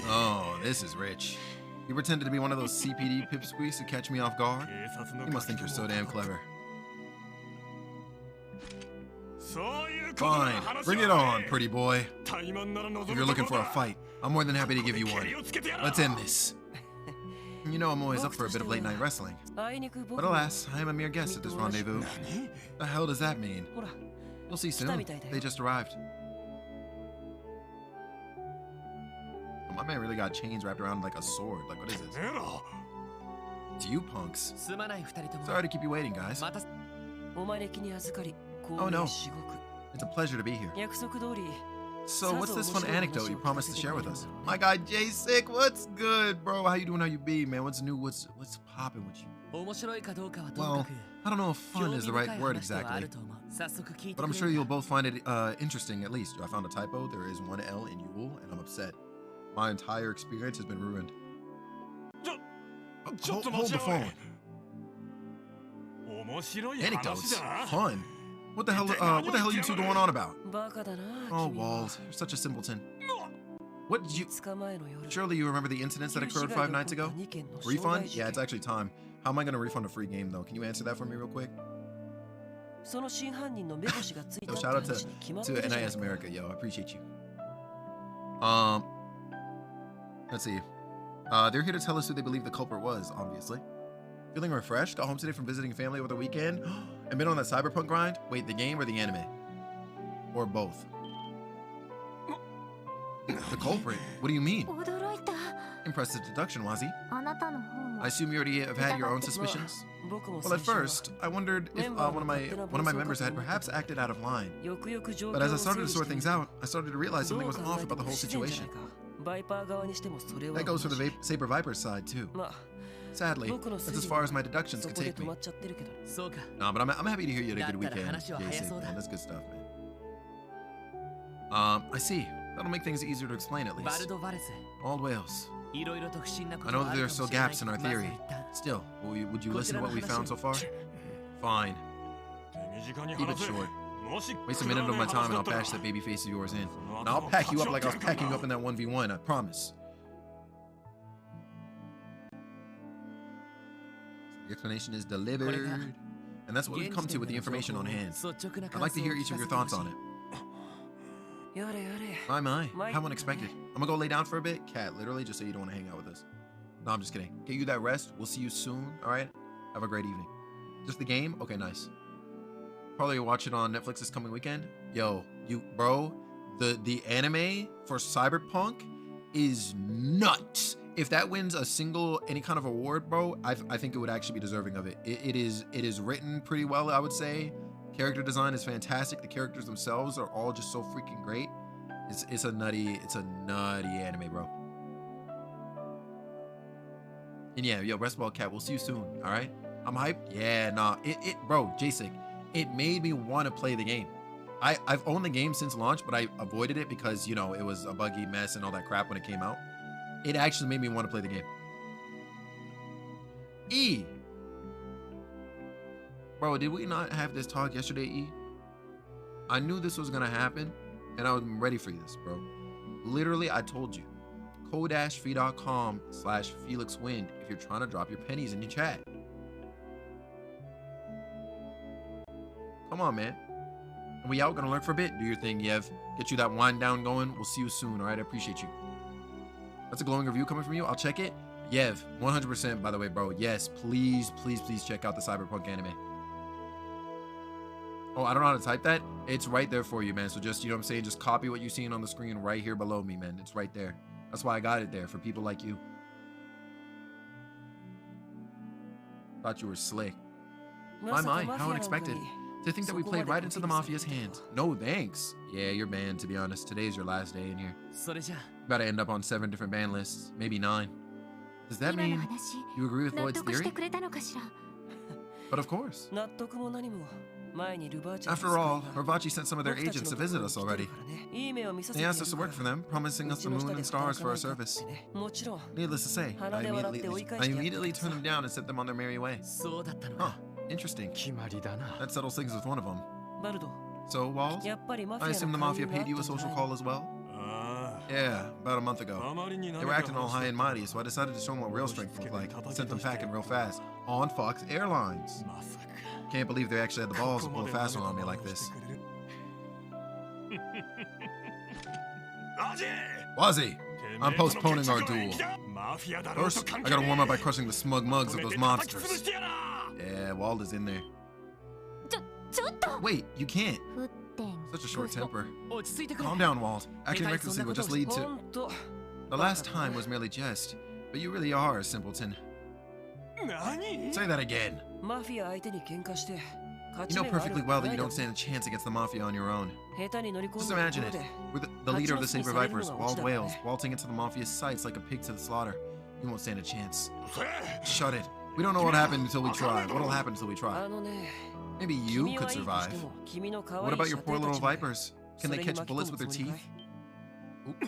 Oh, this is rich. You pretended to be one of those CPD pipsqueaks to catch me off guard? You must think you're so damn clever. Fine, bring it on, pretty boy. If you're looking for a fight, I'm more than happy to give you one. Let's end this. You know I'm always up for a bit of late night wrestling. But alas, I am a mere guest at this rendezvous. The hell does that mean? You'll see soon. They just arrived. My man really got chains wrapped around like a sword. Like, what is this? It's you punks. Sorry to keep you waiting, guys. Oh no. It's a pleasure to be here. So what's this fun anecdote you promised to share with us? My guy Jay Sick, what's good, bro? How you doing? How you be, man? What's new? What's popping with you? Well, I don't know if fun is the right word exactly, but I'm sure you'll both find it interesting at least. I found a typo. There is one L in Yule, and I'm upset. My entire experience has been ruined. Hold the phone. Anecdotes? Fun? What the hell are you two going on about? Oh, Wald, you're such a simpleton. What did you... Surely you remember the incidents that occurred 5 nights ago? Refund? Yeah, it's actually time. How am I going to refund a free game, though? Can you answer that for me real quick? Yo, shout out to NIS America, yo. I appreciate you. Let's see. They're here to tell us who they believe the culprit was, obviously. Feeling refreshed? Got home today from visiting family over the weekend? And been on that cyberpunk grind? Wait, the game or the anime? Or both? The culprit? What do you mean? Impressive deduction, Wazzy. I assume you already have had your own suspicions? Well, at first, I wondered if one of my members had perhaps acted out of line. But as I started to sort things out, I started to realize something was off about the whole situation. That goes for the Saber Viper's side, too. Sadly, that's as far as my deductions could take me. No, but I'm happy to hear you had a good weekend, Jay, man. That's good stuff, man. I see. That'll make things easier to explain, at least. Old whales. I know that there are still gaps in our theory. Still, would you listen to what we found so far? Fine. Keep it short. Waste a minute of my time and I'll bash that baby face of yours in. And I'll pack you up like I was packing you up in that 1v1, I promise. The explanation is delivered. And that's what we've come to with the information on hand. I'd like to hear each of your thoughts on it. My, how unexpected. I'm gonna go lay down for a bit. Cat, literally, just so you don't want to hang out with us. No, I'm just kidding. Get you that rest. We'll see you soon, alright? Have a great evening. Just the game? Okay, nice. Probably watch it on Netflix this coming weekend. Yo, bro, the anime for Cyberpunk is nuts. if that wins a single any kind of award, bro, I think it would actually be deserving of it. It is written pretty well, I would say. Character design is fantastic. The characters themselves are all just so freaking great. It's a nutty anime, bro. And yeah, yo, Rest Ball Cat, we'll see you soon. All right, I'm hyped. Yeah, nah, bro, Jacek, it made me want to play the game. I've owned the game since launch, but I avoided it because, you know, it was a buggy mess and all that crap when it came out. It actually made me want to play the game. E. Bro, did we not have this talk yesterday, E? I knew this was going to happen, and I was ready for this, bro. Literally, I told you. ko-fi.com/FelixWind if you're trying to drop your pennies in your chat. Come on, man. We out, gonna lurk for a bit. Do your thing, Yev. Get you that wind down going. We'll see you soon, all right? I appreciate you. That's a glowing review coming from you. I'll check it. Yev, 100%, by the way, bro. Yes, please, please, please check out the Cyberpunk anime. Oh, I don't know how to type that. It's right there for you, man. So just, you know what I'm saying? Just copy what you're seeing on the screen right here below me, man. It's right there. That's why I got it there, for people like you. Thought you were slick. My, how unexpected. To think that we played right into the Mafia's hands. No thanks. Yeah, you're banned, to be honest. Today's your last day in here. You gotta end up on 7 different ban lists, maybe 9. Does that mean you agree with Lloyd's theory? But of course. After all, Herbachi sent some of their agents to visit us already. They asked us to work for them, promising us the moon and stars for our service. Needless to say, I immediately turned them down and sent them on their merry way. Huh. Interesting. That settles things with one of them. So, Walls, I assume the Mafia paid you a social call as well? Yeah, about a month ago. They were acting all high and mighty, so I decided to show them what real strength looked like. Sent them packing real fast. On Fox Airlines. Can't believe they actually had the balls to pull a fast one on me like this. Wazzy, I'm postponing our duel. First, I gotta warm up by crushing the smug mugs of those monsters. Yeah, Wald is in there. Wait, you can't. Such a short temper. Calm down, Wald. Acting recklessly will just lead to... The last time was merely jest, but you really are a simpleton. Say that again. You know perfectly well that you don't stand a chance against the Mafia on your own. Just imagine it. We're the leader of the Saber Vipers, Wald Wales, waltzing into the Mafia's sights like a pig to the slaughter. You won't stand a chance. Shut it. We don't know what happened until we try. What'll happen until we try? Maybe you could survive. What about your poor little Vipers? Can they catch bullets with their teeth? Oop.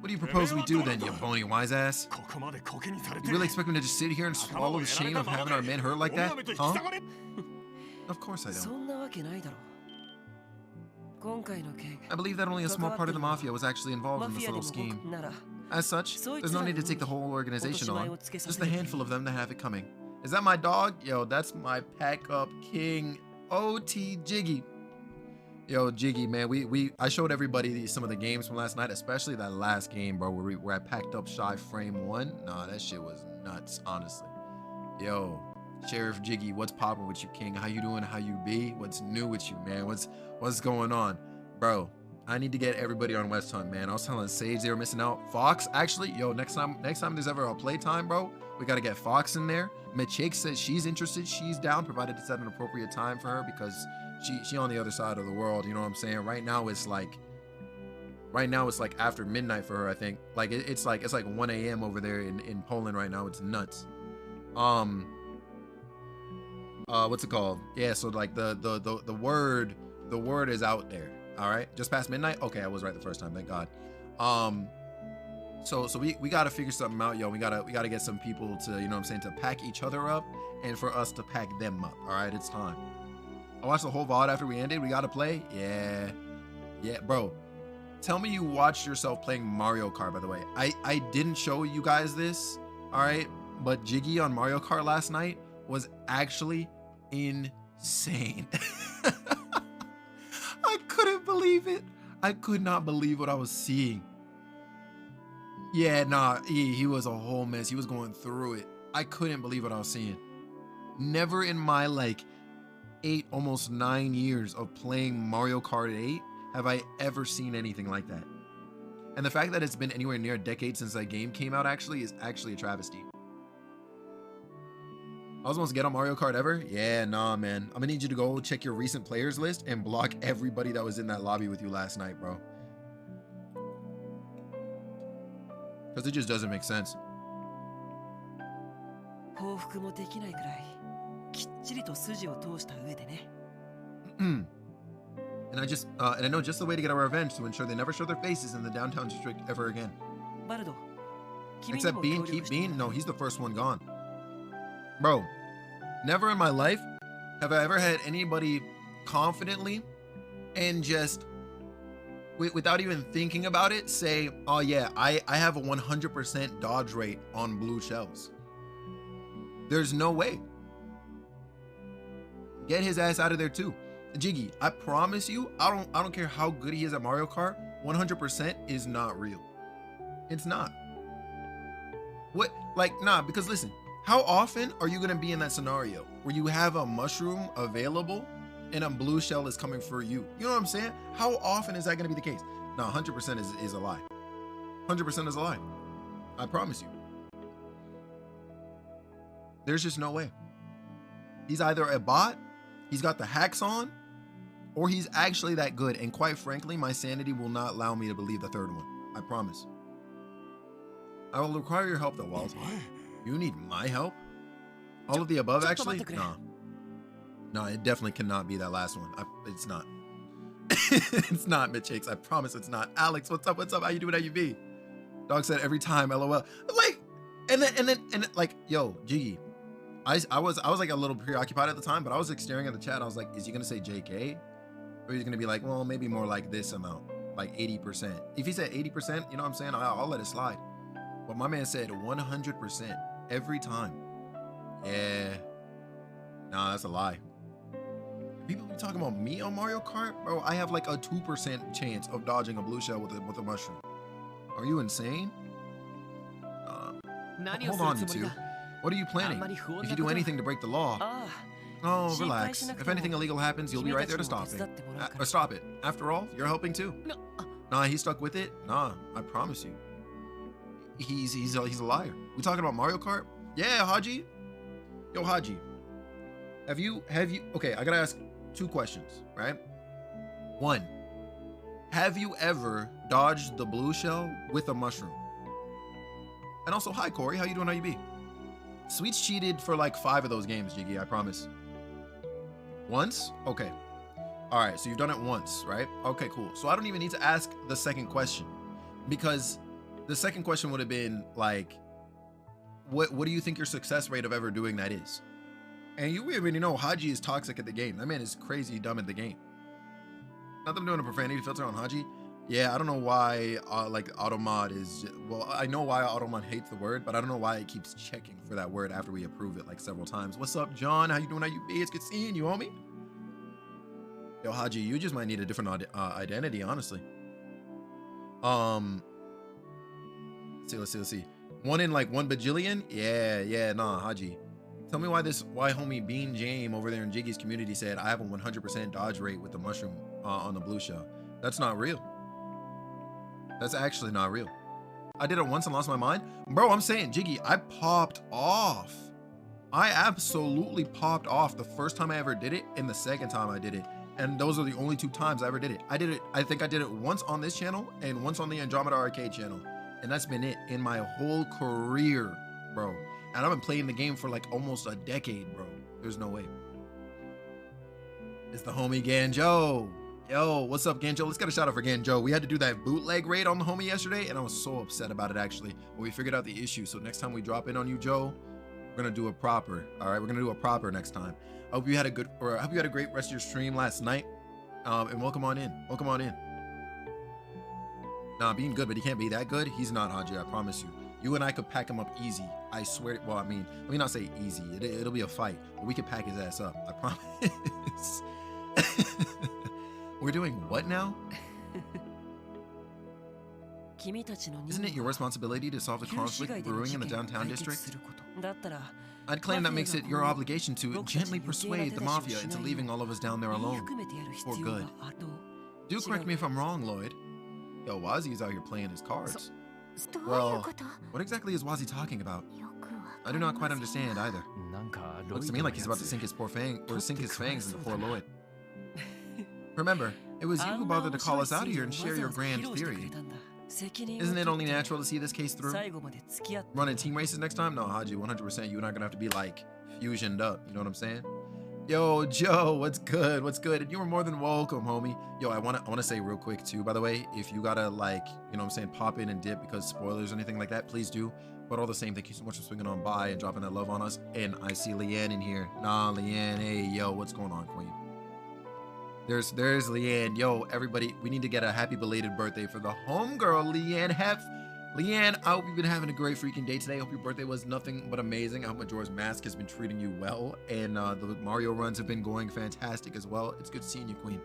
What do you propose we do then, you bony wise ass? You really expect me to just sit here and swallow the shame of having our men hurt like that? Huh? Of course I don't. I believe that only a small part of the Mafia was actually involved in this little scheme. As such, there's no need to take the whole organization on. Just a handful of them that have it coming. Is that my dog? Yo, that's my pack-up king, OT Jiggy. Yo, Jiggy, man, I showed everybody some of the games from last night, especially that last game, bro, where I packed up Shy Frame 1. Nah, that shit was nuts, honestly. Yo, Sheriff Jiggy, what's poppin' with you, king? How you doing? How you be? What's new with you, man? What's going on? Bro, I need to get everybody on West Hunt, man. I was telling Sage they were missing out. Fox, actually, yo, next time there's ever a playtime, bro, we gotta get Fox in there. Mitchake says she's interested, she's down, provided to set an appropriate time for her because she on the other side of the world, you know what I'm saying? Right now it's like after midnight for her, I think. Like it's like 1 a.m. over there in Poland right now. It's nuts. What's it called? Yeah, so like the word is out there. All right, just past midnight. Okay, I was right the first time, thank God. So we gotta figure something out, yo. We gotta get some people to, you know what I'm saying, to pack each other up and for us to pack them up. All right, it's time. I watched the whole VOD after we ended. We gotta play. Yeah, bro. Tell me you watched yourself playing Mario Kart, by the way. I didn't show you guys this, all right? But Jiggy on Mario Kart last night was actually insane. I couldn't believe it. I could not believe what I was seeing. Yeah, nah, he was a whole mess. He was going through it. I couldn't believe what I was seeing. Never in my, 8, almost 9 years of playing Mario Kart 8 have I ever seen anything like that. And the fact that it's been anywhere near a decade since that game came out actually is actually a travesty. I was supposed to get on Mario Kart ever? Yeah, nah, man. I'm gonna need you to go check your recent players list and block everybody that was in that lobby with you last night, bro. Because it just doesn't make sense. 報復もできないくらいきっちりと筋を通した上でね。And I know just the way to get our revenge to ensure they never show their faces in the downtown district ever again. バルド、君に Except も Bean, 協力 keep しても Bean. らう No, he's the first one gone. Bro, never in my life have I ever had anybody confidently and just without even thinking about it say, oh yeah, I have a 100% dodge rate on blue shells. There's no way. Get his ass out of there too. Jiggy, I promise you, I don't care how good he is at Mario Kart, 100% is not real. It's not. What? Like, nah, because listen, how often are you gonna be in that scenario where you have a mushroom available and a blue shell is coming for you? You know what I'm saying? How often is that gonna be the case? Nah, 100% is a lie. 100% is a lie. I promise you. There's just no way. He's either a bot, he's got the hacks on, or he's actually that good. And quite frankly, my sanity will not allow me to believe the third one. I promise. I will require your help though, Walt. You need my help? All of the above, actually? Nah. No, it definitely cannot be that last one. It's not. It's not, Mitchakes. I promise it's not. Alex, what's up? What's up? How you doing? How you be? Dog said every time, LOL. Like, and then, like, yo, Jiggy. I was like a little preoccupied at the time, but I was like staring at the chat. I was like, is he gonna say JK? Or he's gonna be like, well, maybe more like this amount, like 80%. If he said 80%, you know what I'm saying? I'll let it slide. But my man said 100% every time. Yeah. Nah, that's a lie. People be talking about me on Mario Kart? Bro, I have like a 2% chance of dodging a blue shell with a mushroom. Are you insane? Hold on, you two. What are you planning? If you do anything to break the law... Oh, relax. If anything illegal happens, you'll be right there to stop it. Or stop it. After all, you're helping too. Nah, he's stuck with it? Nah, I promise you. He's a liar. We talking about Mario Kart? Yeah, Haji. Yo, Haji. Have you okay, I gotta ask 2 questions, right? 1, have you ever dodged the blue shell with a mushroom? And also, hi Corey, how you doing? How you be? Sweets cheated for like 5 of those games, Jiggy, I promise. Once? Okay. All right, so you've done it once, right? Okay, cool. So I don't even need to ask the second question, because the second question would have been like, what do you think your success rate of ever doing that is? And you already know Haji is toxic at the game. That man is crazy dumb at the game. Not that I'm doing a profanity filter on Haji. Yeah, I don't know why like Automod is, well, I know why Automod hates the word, but I don't know why it keeps checking for that word after we approve it like several times. What's up, John? How you doing? How you be? It's good seeing you, homie. Yo, Haji, you just might need a different identity, honestly. Let's see. 1 in like 1 bajillion? Yeah, nah, Haji. Tell me why homie Bean Jame over there in Jiggy's community said I have a 100% dodge rate with the mushroom on the blue shell. That's not real. That's actually not real. I did it once and lost my mind. Bro, I'm saying, Jiggy, I popped off. I absolutely popped off the first time I ever did it and the second time I did it. And those are the only 2 times I ever did it. I think I did it once on this channel and once on the Andromeda Arcade channel. And that's been it in my whole career, bro. And I've been playing the game for like almost a decade, bro. There's no way. It's the homie Ganjo. Yo, what's up, Ganjo? Let's get a shout out for Ganjo. We had to do that bootleg raid on the homie yesterday, and I was so upset about it, actually. But we figured out the issue, so next time we drop in on you, Joe, we're gonna do a proper. All right, we're gonna do a proper next time. I hope you had a great rest of your stream last night. And welcome on in. Welcome on in. Nah, being good, but he can't be that good. He's not, Haji, I promise you. You and I could pack him up easy. I swear. Well, let me not say easy. It'll be a fight, but we could pack his ass up. I promise. We're doing what now? Isn't it your responsibility to solve the conflict brewing in the downtown district? I'd claim that makes it your obligation to gently persuade the mafia into leaving all of us down there alone. For good. Do correct me if I'm wrong, Lloyd. Yo, Wazi's out here playing his cards. どういう Well, こと what exactly is Wazi talking about? よくわか I do り not ま quite せん understand either. なんか Looks to me like he's about to sink his poor fang or sink his fangs into poor Lloyd. Remember, it was you who bothered to call us out here and share your grand theory. Isn't it only natural to see this case through? Running team races next time? No, Haji, 100%. You and I are gonna have to be like fusioned up. You know what I'm saying? Yo, Joe, what's good? What's good? And you were more than welcome, homie. Yo, I wanna say real quick too, by the way, if you gotta like, you know what I'm saying, pop in and dip because spoilers or anything like that, please do. But all the same, thank you so much for swinging on by and dropping that love on us. And I see Leanne in here. Nah, Leanne, hey, yo, what's going on, queen? There's Leanne. Yo, everybody, we need to get a happy belated birthday for the homegirl, Leanne. Leanne, I hope you've been having a great freaking day today. I hope your birthday was nothing but amazing. I hope Majora's Mask has been treating you well. And the Mario runs have been going fantastic as well. It's good seeing you, queen.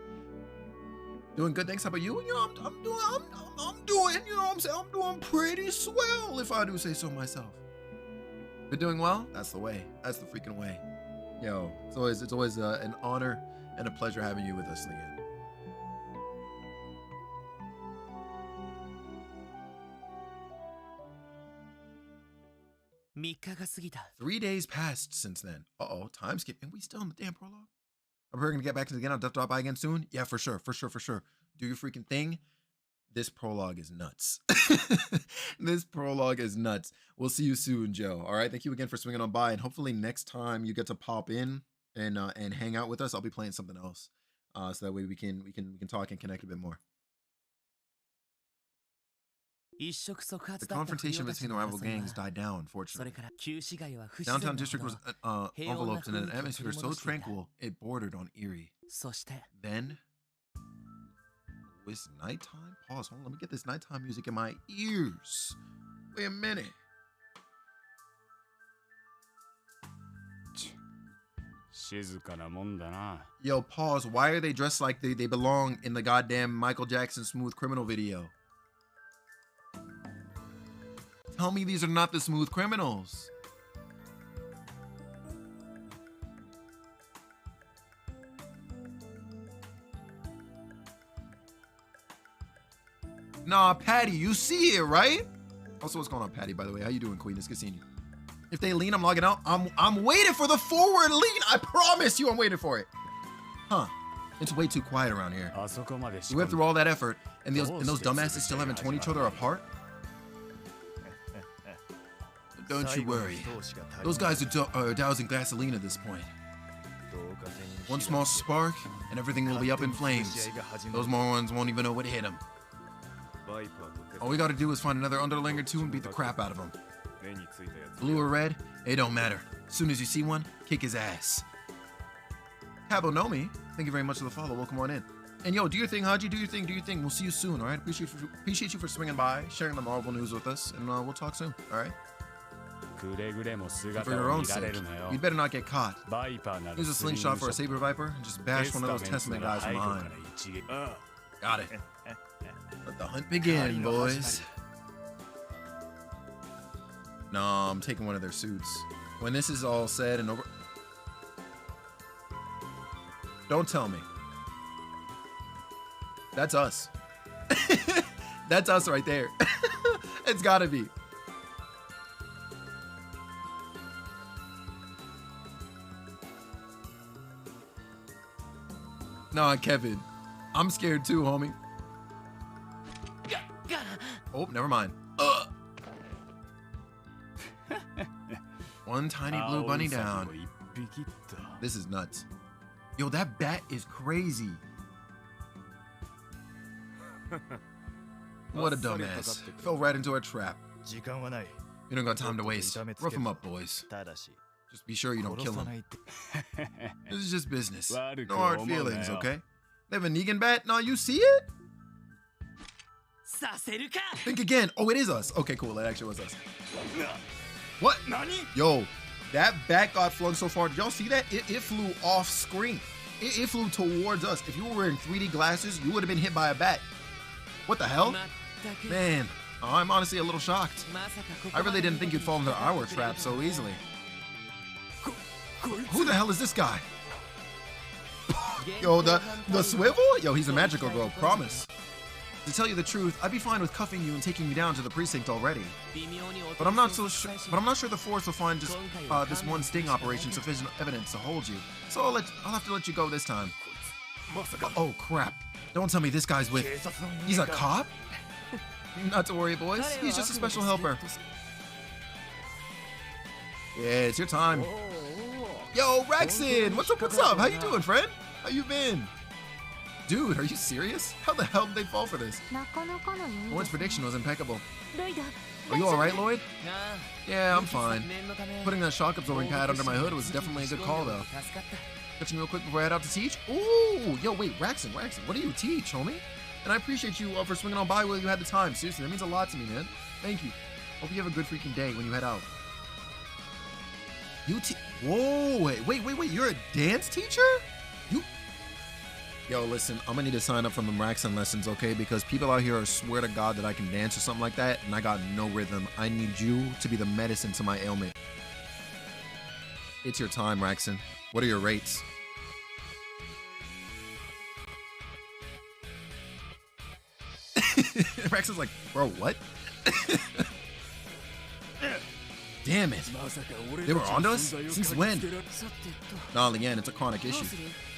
Doing good, thanks. How about you? You know, I'm doing, you know what I'm saying? I'm doing pretty swell, if I do say so myself. Been doing well? That's the way. That's the freaking way. Yo, it's always an honor and a pleasure having you with us, Leanne. 3日が過ぎた。 3 days passed since then. Uh-oh, time skip. And we still in the damn prologue? Are we gonna get back to the again? I'll drop by again soon? Yeah, for sure. Do your freaking thing. This prologue is nuts. This prologue is nuts. We'll see you soon, Joe. All right, thank you again for swinging on by. And hopefully next time you get to pop in and hang out with us, I'll be playing something else. So that way we can talk and connect a bit more. The confrontation between the rival gangs died down, fortunately. Downtown district was enveloped in an atmosphere so tranquil it bordered on eerie. Then, it's nighttime? Pause, hold on, let me get this nighttime music in my ears. Wait a minute. Yo, pause, why are they dressed like they belong in the goddamn Michael Jackson Smooth Criminal video? Tell me these are not the Smooth Criminals. Nah, Patty, you see it, right? Also, what's going on, Patty, by the way? How you doing, Queen? It's good seeing you. If they lean, I'm logging out. I'm waiting for the forward lean. I promise you I'm waiting for it. Huh. It's way too quiet around here. We went through all that effort, and those dumbasses still haven't torn each other apart? Don't you worry. Those guys are dousing gasoline at this point. One small spark, and everything will be up in flames. Those morons won't even know what hit them. All we gotta do is find another underling or two and beat the crap out of them. Blue or red, it don't matter. As soon as you see one, kick his ass. Cabo know me. Thank you very much for the follow. Welcome on in. And yo, do your thing, Haji. Do your thing. We'll see you soon, all right? Appreciate you for swinging by, sharing the Marvel news with us, and we'll talk soon, all right? For your own sake, you'd better not get caught. Use a slingshot for a Saber Viper and just bash one of those Testament guys behind. Got it. Let the hunt begin, boys. Nah, I'm taking one of their suits. When this is all said and over... Don't tell me. That's us. That's us right there. It's gotta be. Nah, Kevin. I'm scared too, homie. Oh, never mind. One tiny blue bunny down. This is nuts. Yo, that bat is crazy. What a dumbass. Fell right into a trap. You don't got time to waste. Rough him up, boys. Just be sure you don't kill him. This is just business. No hard feelings, okay? They have a Negan bat? No, you see it? Think again. Oh, it is us. Okay, cool. It actually was us. What? Yo, that bat got flung so far. Did y'all see that? It flew off screen. It flew towards us. If you were wearing 3D glasses, you would have been hit by a bat. What the hell? Man, I'm honestly a little shocked. I really didn't think you'd fall into our trap so easily. Who the hell is this guy? Yo, the swivel? Yo, he's a magical girl, promise. To tell you the truth, I'd be fine with cuffing you and taking you down to the precinct already. But I'm not sure the force will find just this one sting operation sufficient evidence to hold you. So I'll have to let you go this time. Oh crap! Don't tell me this guy's with. He's a cop? Not to worry, boys. He's just a special helper. Yeah, it's your time. Yo, Rexon! What's up? How you doing, friend? How you been? Dude, are you serious? How the hell did they fall for this? Lloyd's prediction was impeccable. Are you alright, Lloyd? Yeah, I'm fine. Putting that shock absorbing pad under my hood was definitely a good call, though. Catching real quick before I head out to teach? Ooh! Yo, wait, Rexon, what do you teach, homie? And I appreciate you for swinging on by while you had the time. Seriously, that means a lot to me, man. Thank you. Hope you have a good freaking day when you head out. Whoa, wait, you're a dance teacher? Yo, listen, I'm gonna need to sign up for the Rexon lessons, okay? Because people out here are swear to God that I can dance or something like that, and I got no rhythm. I need you to be the medicine to my ailment. It's your time, Rexon. What are your rates? Rexon's like, bro, what? Damn it. They were onto us? Since when? Nah, Leanne, it's a chronic issue.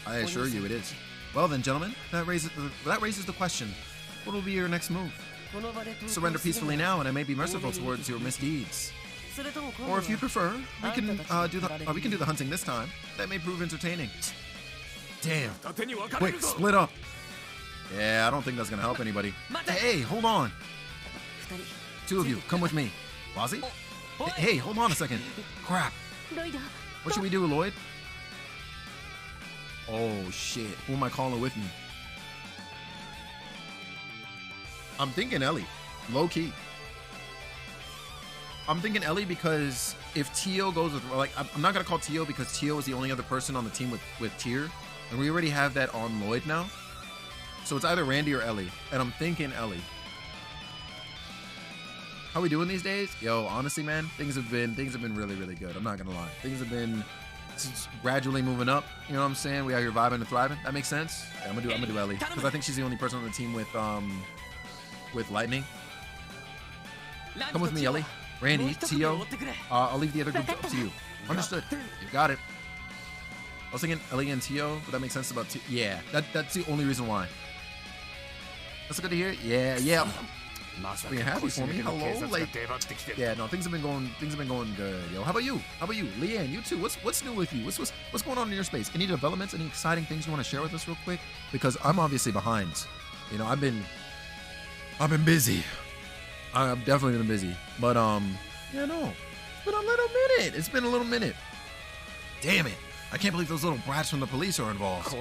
I assure you it is. Well then, gentlemen, that raises the question. What will be your next move? Surrender peacefully now, and I may be merciful towards your misdeeds. Or if you prefer, we can do the hunting this time. That may prove entertaining. Damn. Quick, split up. Yeah, I don't think that's gonna help anybody. Hey, hold on. Two of you, come with me. Wazzy? Hey, hold on a second. Crap. What should we do, Lloyd? Oh shit, who am I calling with me? I'm thinking Ellie, low key. I'm thinking Ellie because if Tio goes with, like, I'm not gonna call Tio because Tio is the only other person on the team with Tyr, and we already have that on Lloyd now. So it's either Randy or Ellie, and I'm thinking Ellie. How we doing these days? Yo, honestly, man, things have been really, really good. I'm not gonna lie, things have been gradually moving up. You know what I'm saying? We out here vibing and thriving. That makes sense. Yeah, I'm gonna do Ellie because I think she's the only person on the team with lightning. Come with me, Ellie. Randy, Tio. I'll leave the other groups up to you. Understood. You got it. I was thinking Ellie and Tio, but that makes sense about Tio. Yeah, that's the only reason why. That's good to hear. Yeah. Being happy for me. Hello, like, yeah, no, things have been going good, yo. How about you, Leanne? You too. What's new with you? What's going on in your space? Any developments? Any exciting things you want to share with us, real quick? Because I'm obviously behind. You know, I've been busy. I've definitely been busy, but yeah, no, it's been a little minute. Damn it! I can't believe those little brats from the police are involved.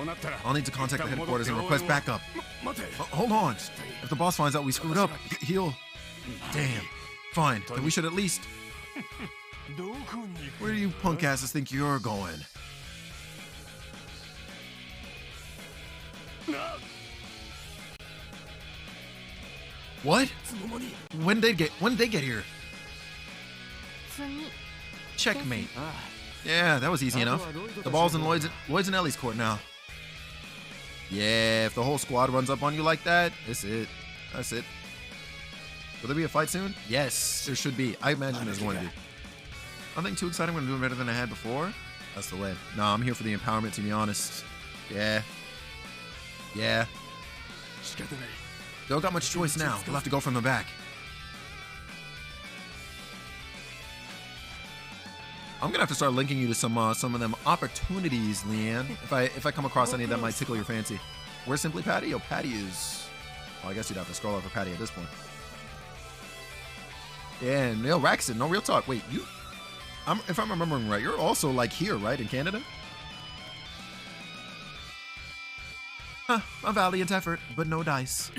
I'll need to contact the headquarters and request backup. Hold on. If the boss finds out we screwed up, he'll... Damn. Fine, then we should at least... Where do you punk asses think you're going? What? When did they get here? Checkmate. Yeah, that was easy enough. The ball's in Lloyd's and Ellie's court now. Yeah, if the whole squad runs up on you like that, that's it. Will there be a fight soon? Yes, there should be. I imagine there's going to be. Nothing too exciting. I'm doing better than I had before. That's the way. Nah, I'm here for the empowerment, to be honest. Yeah. Don't got much choice now. We'll have to go from the back. I'm gonna have to start linking you to some of them opportunities, Leanne. If I come across any that might tickle your fancy. Where's Simply Patty? Yo, Patty is... Well, I guess you'd have to scroll over Patty at this point. Yeah, and yo, Rexon, no real talk. Wait, if I'm remembering right, you're also like here, right, in Canada? Huh, a valiant effort, but no dice.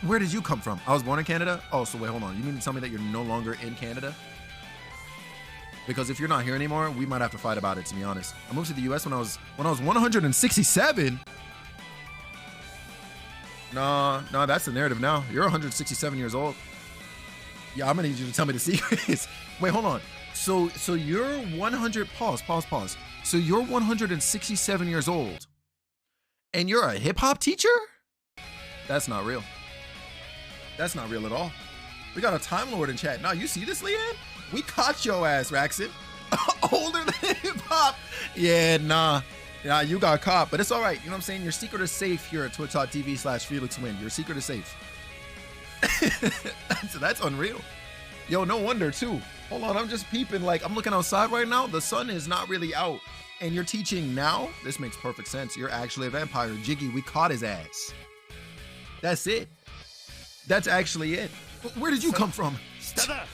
Where did you come from? I was born in Canada? Oh, so wait, hold on. You mean to tell me that you're no longer in Canada? Because if you're not here anymore, we might have to fight about it, to be honest. I moved to the US when I was 167. No, that's the narrative now. You're 167 years old. Yeah, I'm gonna need you to tell me the secrets. Wait, hold on. So you're 100, pause. So you're 167 years old and you're a hip hop teacher? That's not real. That's not real at all. We got a Time Lord in chat. Now, you see this, Leanne? We caught your ass, Raxon. Older than hip-hop. Yeah, nah. Yeah, you got caught, but it's all right. You know what I'm saying? Your secret is safe here at twitch.tv/FelixWin. Your secret is safe. That's unreal. Yo, no wonder, too. Hold on, I'm just peeping. Like, I'm looking outside right now. The sun is not really out. And you're teaching now? This makes perfect sense. You're actually a vampire. Jiggy, we caught his ass. That's it. That's actually it. Where did you come from?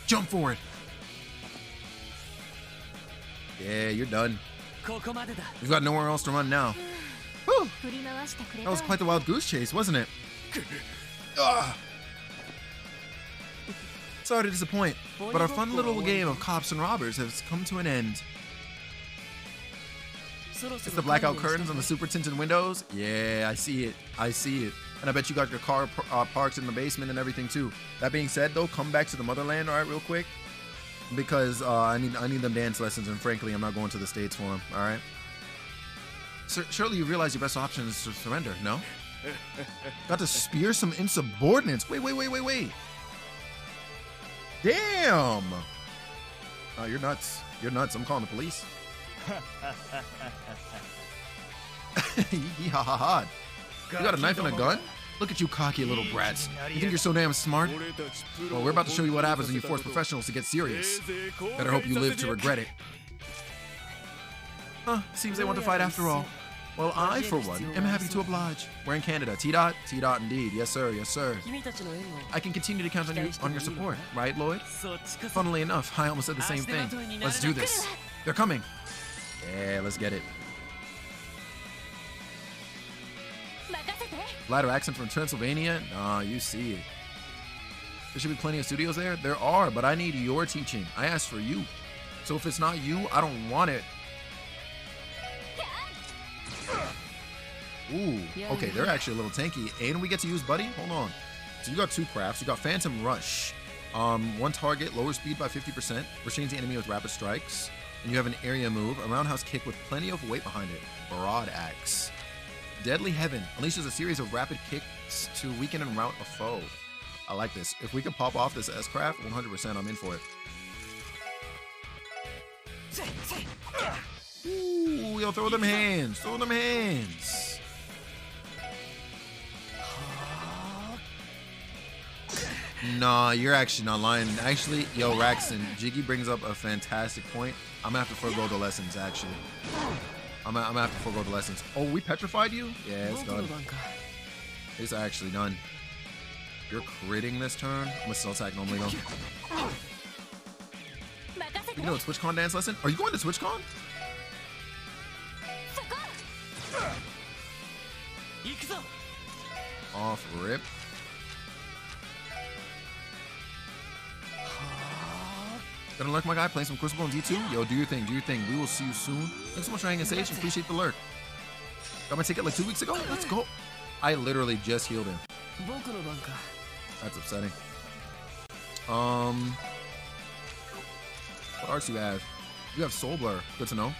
Jump for it. Yeah, you're done. You've got nowhere else to run now. Whew. That was quite the wild goose chase, wasn't it? Sorry to disappoint, but our fun little game of cops and robbers has come to an end. It's the blackout curtains on the super tinted windows. Yeah, I see it. I see it. And I bet you got your car parked in the basement and everything too. That being said, though, come back to the motherland, all right, real quick, because I need them dance lessons, and frankly, I'm not going to the States for them. All right. Surely you realize your best option is to surrender. No. Got to spear some insubordinates. Wait. Damn. Oh, you're nuts. You're nuts. I'm calling the police. Yee-ha-ha-ha. You got a knife and a gun? Look at you cocky little brats. You think you're so damn smart? Well, we're about to show you what happens when you force professionals to get serious. Better hope you live to regret it. Huh, seems they want to fight after all. Well, I, for one, am happy to oblige. We're in Canada. T-Dot? T-Dot indeed. Yes, sir. Yes, sir. I can continue to count on your support, right, Lloyd? Funnily enough, I almost said the same thing. Let's do this. They're coming. Yeah, let's get it. Ladder accent from Transylvania? Nah, you see it. There should be plenty of studios there. There are, but I need your teaching. I asked for you. So if it's not you, I don't want it. Ooh, okay, they're actually a little tanky. And we get to use Buddy? Hold on. So you got two crafts. You got Phantom Rush. One target, lower speed by 50%. Restrains the enemy with rapid strikes. And you have an area move, a roundhouse kick with plenty of weight behind it. Broad axe. Deadly Heaven unleashes a series of rapid kicks to weaken and rout a foe. I like this. If we could pop off this S-Craft, 100% I'm in for it. Ooh, yo, throw them hands. Throw them hands. Nah, you're actually not lying. Actually, yo, Raxon, Jiggy brings up a fantastic point. I'm gonna have to forego the lessons, actually. I'm gonna have to forego the lessons. Oh, we petrified you? Yeah, it's done. It's actually done. You're critting this turn. I'm gonna still attack normally, though. You know a TwitchCon dance lesson? Are you going to TwitchCon? Off rip. Gonna lurk, my guy, playing some Crucible on D2? Yo, do your thing, do your thing. We will see you soon. Thanks so much for hanging Sage. Appreciate the lurk. Got my ticket like 2 weeks ago? Let's go. I literally just healed him. That's upsetting. What arts do you have? You have Soul Blur. Good to know.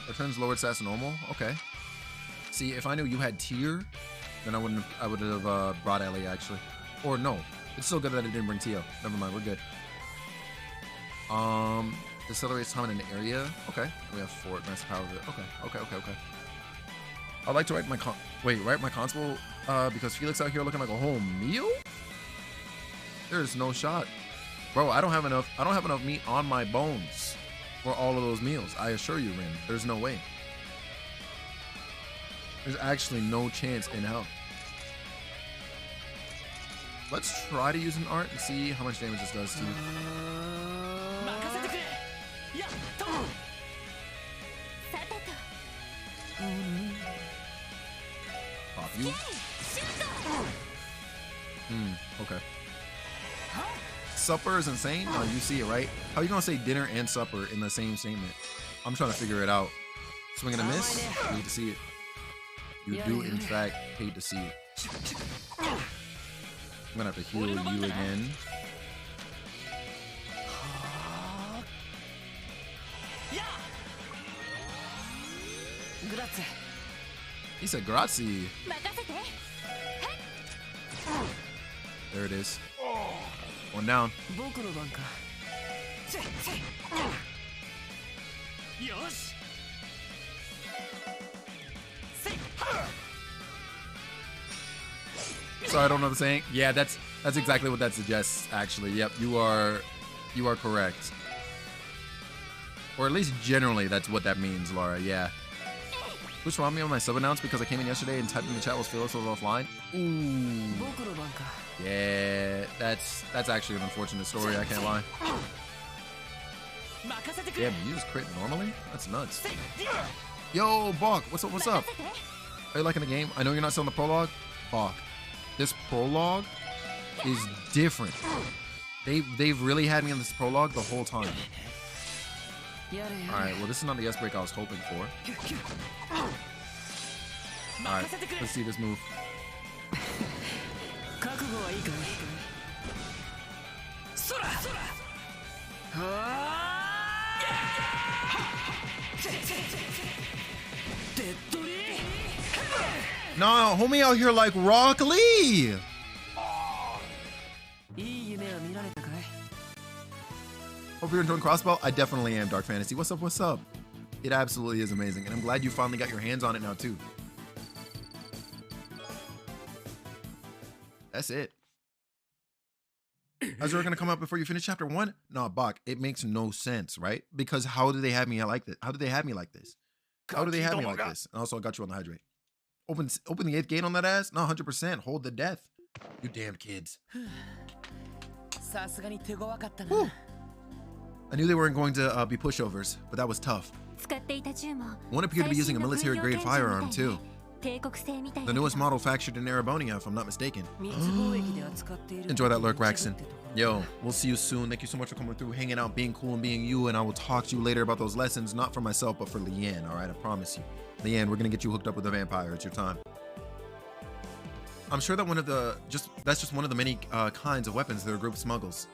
Returns lowered stats to normal. Okay. See, if I knew you had tier, then I would have brought Ellie actually. Or no. It's so good that it didn't bring Tio. Never mind, we're good. Decelerates time in an area. Okay. We have Fort, massive power of it. Okay. I'd like to write my constable because Felix out here looking like a whole meal? There's no shot. Bro, I don't have enough meat on my bones for all of those meals. I assure you, Rin. There's no way. There's actually no chance in hell. Let's try to use an art and see how much damage this does to you. Pop you. Okay. Supper is insane? No, you see it, right? How are you gonna say dinner and supper in the same statement? I'm trying to figure it out. Swing and a miss? You hate to see it. You do, in fact, hate to see it. I'm gonna have to heal you again. He said grazie. There it is. One down. Sorry, I don't know the saying. Yeah, that's exactly what that suggests, actually. Yep, you are correct. Or at least generally that's what that means, Laura, yeah. What's wrong with me on my sub announce because I came in yesterday and typed in the chat while Phyllis was offline? Ooh. Yeah, that's actually an unfortunate story, I can't lie. Damn, you just crit normally? That's nuts. Yo, Bach, what's up? Are you liking the game? I know you're not selling the prologue. Bach, this prologue is different. They've really had me on this prologue the whole time. Alright, well this is not the S break I was hoping for. Alright, let's see this move. No, homie out here like Rock Lee. Hope you're enjoying Crossbow. I definitely am, Dark Fantasy. What's up? What's up? It absolutely is amazing, and I'm glad you finally got your hands on it now too. That's it. Is there gonna come up before you finish chapter 1? No, Bach, it makes no sense, right? Because how do they have me like this? How do they have me like this? How do they have me like this? And also, I got you on the hydrate. Open the 8th gate on that ass? No, 100%. Hold the death. You damn kids. Whew. I knew they weren't going to be pushovers, but that was tough. One appeared to be using a military-grade firearm, too. The newest model factored in Arabonia, if I'm not mistaken. Enjoy that lurk, Raxon. Yo, we'll see you soon. Thank you so much for coming through, hanging out, being cool, and being you, and I will talk to you later about those lessons, not for myself, but for Leanne, all right? I promise you. Leanne, we're going to get you hooked up with a vampire. It's your time. I'm sure that that's just one of the many kinds of weapons their group smuggles.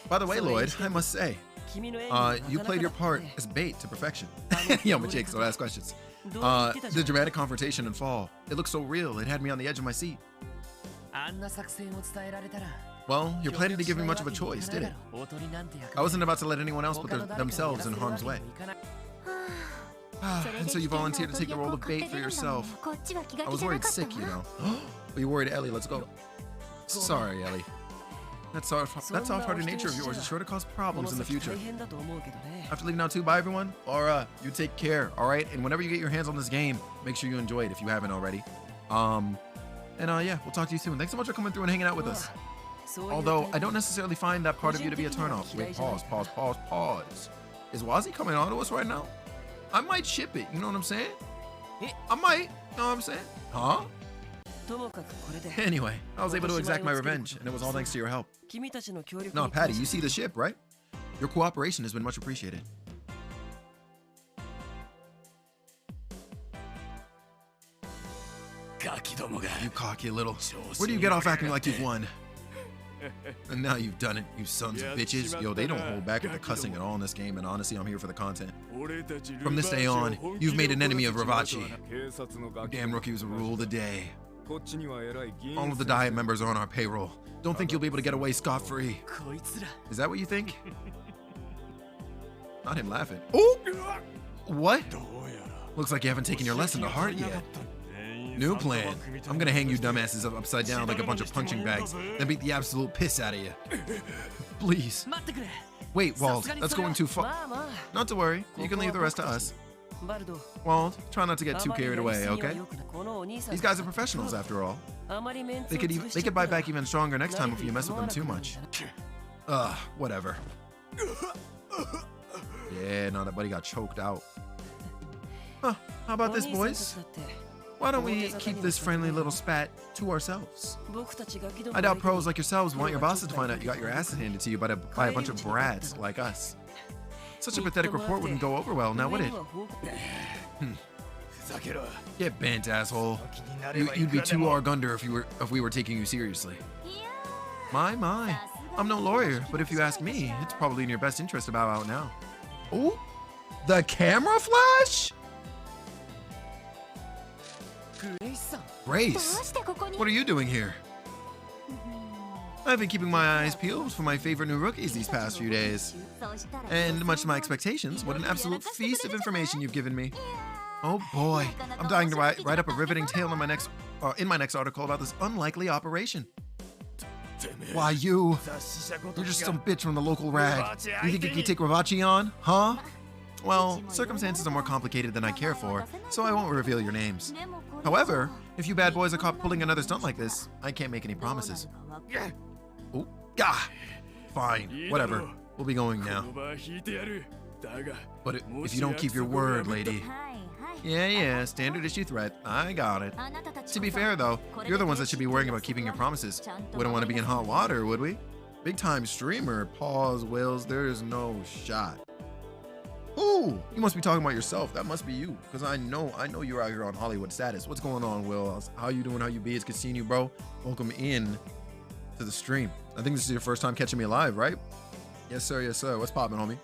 By the way, Lloyd, I must say, you played your part as bait to perfection. Yo, my Jake, so ask questions. The dramatic confrontation and fall. It looked so real. It had me on the edge of my seat. Well, you're planning to give me much of a choice, did it? I wasn't about to let anyone else put themselves in harm's way. And so you volunteered to take the role of bait for yourself. I was worried sick, you know. But you worried Ellie, let's go. Sorry, Ellie. That soft-hearted nature of yours is sure to cause problems in the future. I have to leave now too. Bye, everyone. Laura, you take care, all right? And whenever you get your hands on this game, make sure you enjoy it if you haven't already. Yeah, we'll talk to you soon. Thanks so much for coming through and hanging out with us. Although, I don't necessarily find that part of you to be a turnoff. Wait, pause. Is Wazzy coming on to us right now? I might ship it, you know what I'm saying? I might, you know what I'm saying? Huh? Anyway, I was able to exact my revenge, and it was all thanks to your help. No, Patty, you see the ship, right? Your cooperation has been much appreciated. You cocky little. Where do you get off acting like you've won? And now you've done it, you sons of bitches. Yo, they don't hold back at the cussing at all in this game, and honestly, I'm here for the content. From this day on, you've made an enemy of Ravachi. You damn rookies will rule the day. All of the Diet members are on our payroll. Don't think you'll be able to get away scot-free. Is that what you think? Not him laughing. Oh! What? Looks like you haven't taken your lesson to heart yet. New plan. I'm gonna hang you dumbasses upside down like a bunch of punching bags, then beat the absolute piss out of you. Please. Wait, Wald, that's going too far. Not to worry, you can leave the rest to us. Wald, try not to get too carried away, okay? These guys are professionals, after all. They could bite back even stronger next time if you mess with them too much. Whatever. Yeah, no, that buddy got choked out. Huh, how about this, boys? Why don't we keep this friendly little spat to ourselves? I doubt pros like yourselves want your bosses to find out you got your asses handed to you by a bunch of brats like us. Such a pathetic report wouldn't go over well, now would it? Get bent, asshole. You'd be too Argunder if we were taking you seriously. My. I'm no lawyer, but if you ask me, it's probably in your best interest to bow out now. Oh, the camera flash? Grace, what are you doing here? I've been keeping my eyes peeled for my favorite new rookies these past few days. And much to my expectations, what an absolute feast of information you've given me. Oh boy, I'm dying to write up a riveting tale in my next article about this unlikely operation. Why you're just some bitch from the local rag. You think you can take Ravachi on, huh? Well, circumstances are more complicated than I care for, so I won't reveal your names. However, if you bad boys are caught pulling another stunt like this, I can't make any promises. Oh, gah! Fine, whatever. We'll be going now. But if you don't keep your word, lady. Yeah, standard issue threat. I got it. To be fair, though, you're the ones that should be worrying about keeping your promises. Wouldn't want to be in hot water, would we? Big time streamer. Pause, Wills. There is no shot. Ooh, you must be talking about yourself. That must be you, because I know you're out here on Hollywood status. What's going on, Will? How you doing? How you be? It's good seeing you, bro. Welcome in to the stream. I think this is your first time catching me live, right? Yes, sir. Yes, sir. What's poppin', homie?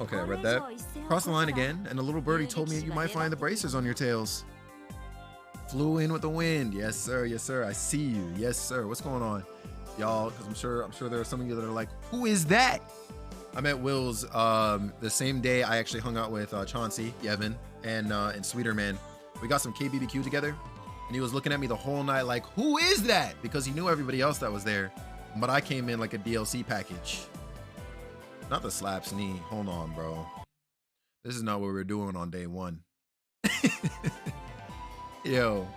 Okay, I read that. Crossed the line again, and a little birdie told me you might find the bracers on your tails. Flew in with the wind. Yes, sir. Yes, sir. I see you. Yes, sir. What's going on, y'all? Because I'm sure there are some of you that are like, who is that? I met Will's the same day I actually hung out with Chauncey, Yevon, and Sweeter Man. We got some KBBQ together, and he was looking at me the whole night like, who is that? Because he knew everybody else that was there, but I came in like a DLC package. Not the slaps knee. Hold on, bro. This is not what we were doing on day one. Yo.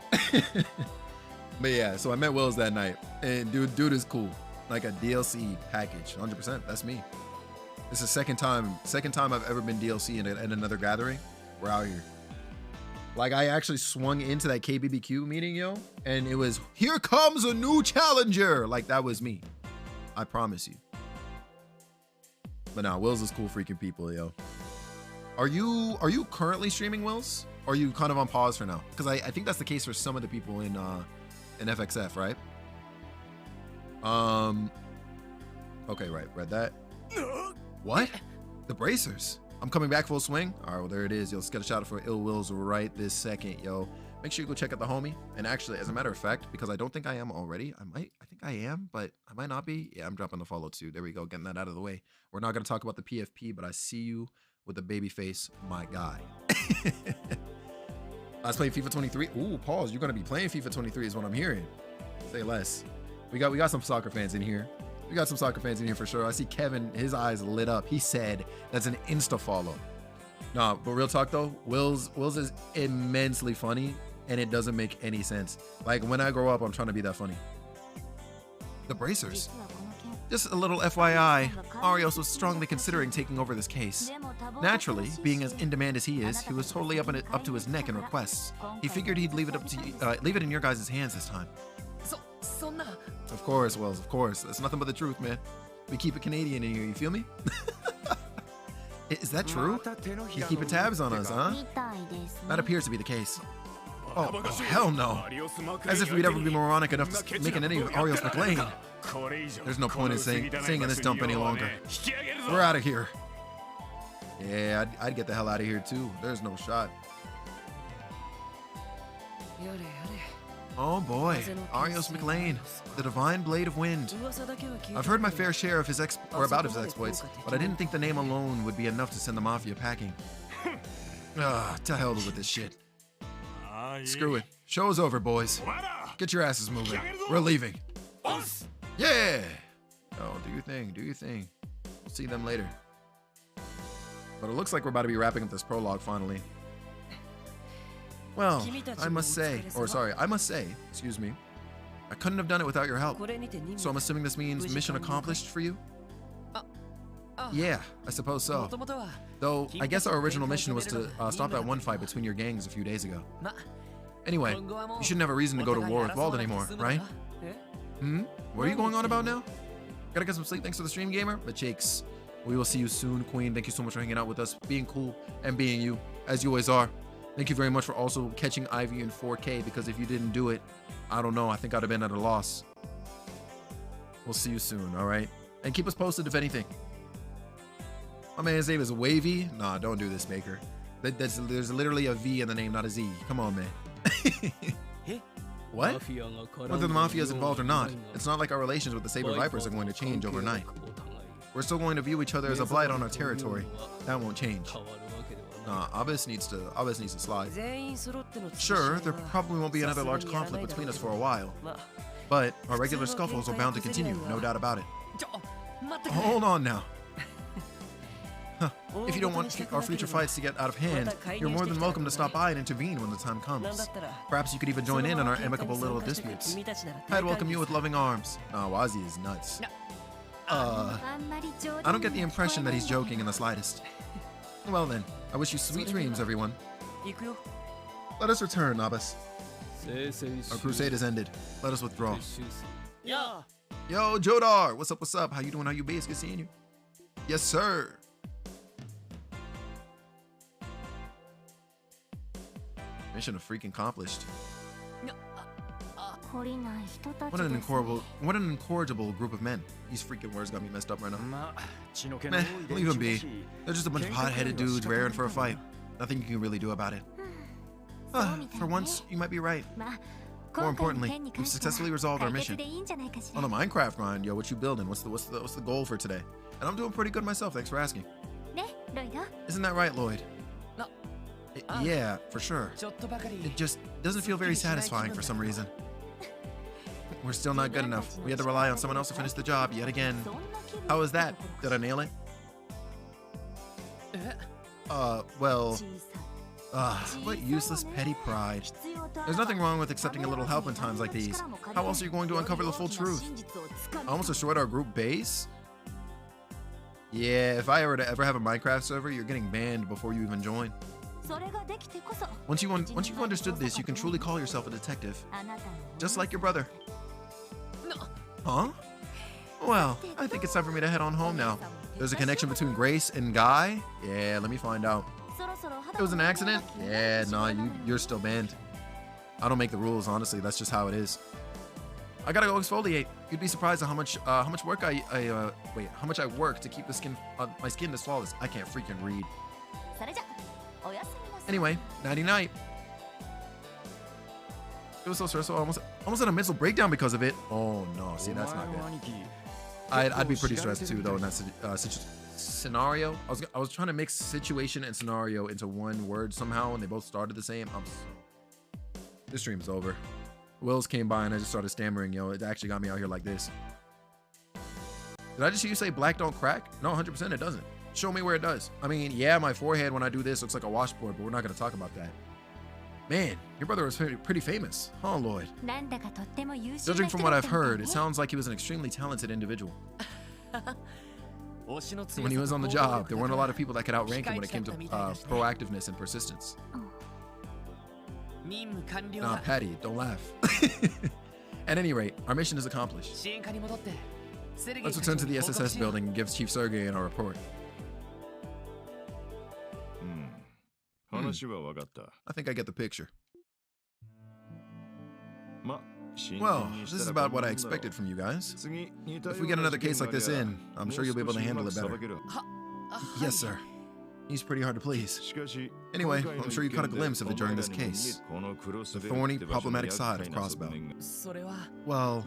But yeah, so I met Will's that night, and dude is cool. Like a DLC package, 100%. That's me. This is second time I've ever been DLC in another gathering. We're out here. Like, I actually swung into that KBBQ meeting, yo, and it was, here comes a new challenger. Like, that was me. I promise you. But nah, Wills is cool freaking people, yo. Are you currently streaming, Wills? Or are you kind of on pause for now? Because I think that's the case for some of the people in FXF, right? Okay, right, read that. What? The bracers. I'm coming back full swing. All right, well, there it is. Yo, let's get a shout out for Ill Wills right this second, yo. Make sure you go check out the homie. And actually, as a matter of fact, because I don't think I am already, I think I am, but I might not be. Yeah, I'm dropping the follow too. There we go, getting that out of the way. We're not going to talk about the PFP, but I see you with the baby face, my guy. Let's play FIFA 23. Ooh, pause. You're going to be playing FIFA 23 is what I'm hearing. Say less. We got some soccer fans in here. We got some soccer fans in here for sure. I see Kevin, his eyes lit up. He said that's an Insta follow. Nah, but real talk though, Wills is immensely funny, and it doesn't make any sense. Like, when I grow up, I'm trying to be that funny. The bracers. Just a little FYI, Arios was strongly considering taking over this case. Naturally, being as in demand as he is, he was totally up to his neck in requests. He figured he'd leave it in your guys' hands this time. Of course, Wells, of course. That's nothing but the truth, man. We keep it Canadian in here, you feel me? Is that true? You're keeping tabs on us, huh? That appears to be the case. Oh, hell no. As if we'd ever be moronic enough to make an any of Arios McLean. There's no point in saying in this dump any longer. We're out of here. Yeah, I'd get the hell out of here too. There's no shot. Oh boy, Arios McLean, the divine blade of wind. I've heard my fair share of about his exploits, but I didn't think the name alone would be enough to send the Mafia packing. To hell with this shit. Screw it. Show's over, boys. Get your asses moving. We're leaving. Yeah! Oh, do your thing, do your thing. We'll see them later. But it looks like we're about to be wrapping up this prologue finally. Well, I must say, excuse me, I couldn't have done it without your help. So I'm assuming this means mission accomplished for you? Yeah, I suppose so. Though, I guess our original mission was to stop that one fight between your gangs a few days ago. Anyway, you shouldn't have a reason to go to war with Wald anymore, right? What are you going on about now? Gotta get some sleep thanks to the stream, gamer? But Jakes, we will see you soon, Queen. Thank you so much for hanging out with us, being cool, and being you, as you always are. Thank you very much for also catching Ivy in 4K, because if you didn't do it, I don't know, I think I'd have been at a loss. We'll see you soon, all right? And keep us posted if anything. My man's name is Wavy. Nah, don't do this, Baker. There's literally a V in the name, not a Z. Come on, man. What? Whether the mafia is involved or not, it's not like our relations with the Saber Vipers are going to change overnight. We're still going to view each other as a blight on our territory. That won't change. Nah, Abbas needs to slide. Sure, there probably won't be another large conflict between us for a while. But our regular scuffles are bound to continue, no doubt about it. Hold on now. Huh. If you don't want our future fights to get out of hand, you're more than welcome to stop by and intervene when the time comes. Perhaps you could even join in on our amicable little disputes. I'd welcome you with loving arms. Wazi is nuts. I don't get the impression that he's joking in the slightest. Well then, I wish you sweet dreams, everyone. Let us return, Abbas. Our crusade has ended. Let us withdraw. Yo, Jodar! What's up? How you doing? How you be? It's good seeing you. Yes, sir. Mission freaking accomplished. What an incorrigible group of men. These freaking words got me messed up right now. Meh, leave them be. They're just a bunch of hot-headed dudes raring for a fight. Nothing you can really do about it. For once, you might be right. More importantly, we've successfully resolved our mission. On the Minecraft grind, yo, what you building? What's the goal for today? And I'm doing pretty good myself, thanks for asking. Isn't that right, Lloyd? Yeah, for sure. It just doesn't feel very satisfying for some reason. We're still not good enough. We had to rely on someone else to finish the job yet again. How was that? Did I nail it? Well... what useless petty pride. There's nothing wrong with accepting a little help in times like these. How else are you going to uncover the full truth? I almost destroyed our group base? Yeah, if I were to ever have a Minecraft server, you're getting banned before you even join. Once you've understood this, you can truly call yourself a detective. Just like your brother. Huh? Well, I think it's time for me to head on home now. There's a connection between Grace and Guy? Yeah, let me find out. It was an accident? Yeah, nah, you're still banned. I don't make the rules, honestly. That's just how it is. I gotta go exfoliate. You'd be surprised at how much work how much I work to keep my skin this flawless. I can't freaking read. Anyway, nighty night. It was so stressful. I almost had a mental breakdown because of it. Oh no, see, that's not good. I'd be pretty stressed too, though, in that scenario. I was trying to mix situation and scenario into one word somehow, and they both started the same. This stream's over. Wills came by and I just started stammering. It actually got me out here like this. Did I just hear you say black don't crack? No, 100% it doesn't. Show me where it does. I mean, yeah, my forehead when I do this looks like a washboard, but we're not going to talk about that. Man, your brother was pretty famous, huh, Lloyd? Judging from what I've heard, it sounds like he was an extremely talented individual. When he was on the job, there weren't a lot of people that could outrank him when it came to proactiveness and persistence. Nah, Patty, don't laugh. At any rate, our mission is accomplished. Let's return to the SSS building and give Chief Sergey our report. I think I get the picture. Well, this is about what I expected from you guys. If we get another case like this in, I'm sure you'll be able to handle it better. Yes, sir. He's pretty hard to please. Anyway, I'm sure you caught a glimpse of it during this case. The thorny, problematic side of Crossbow. Well,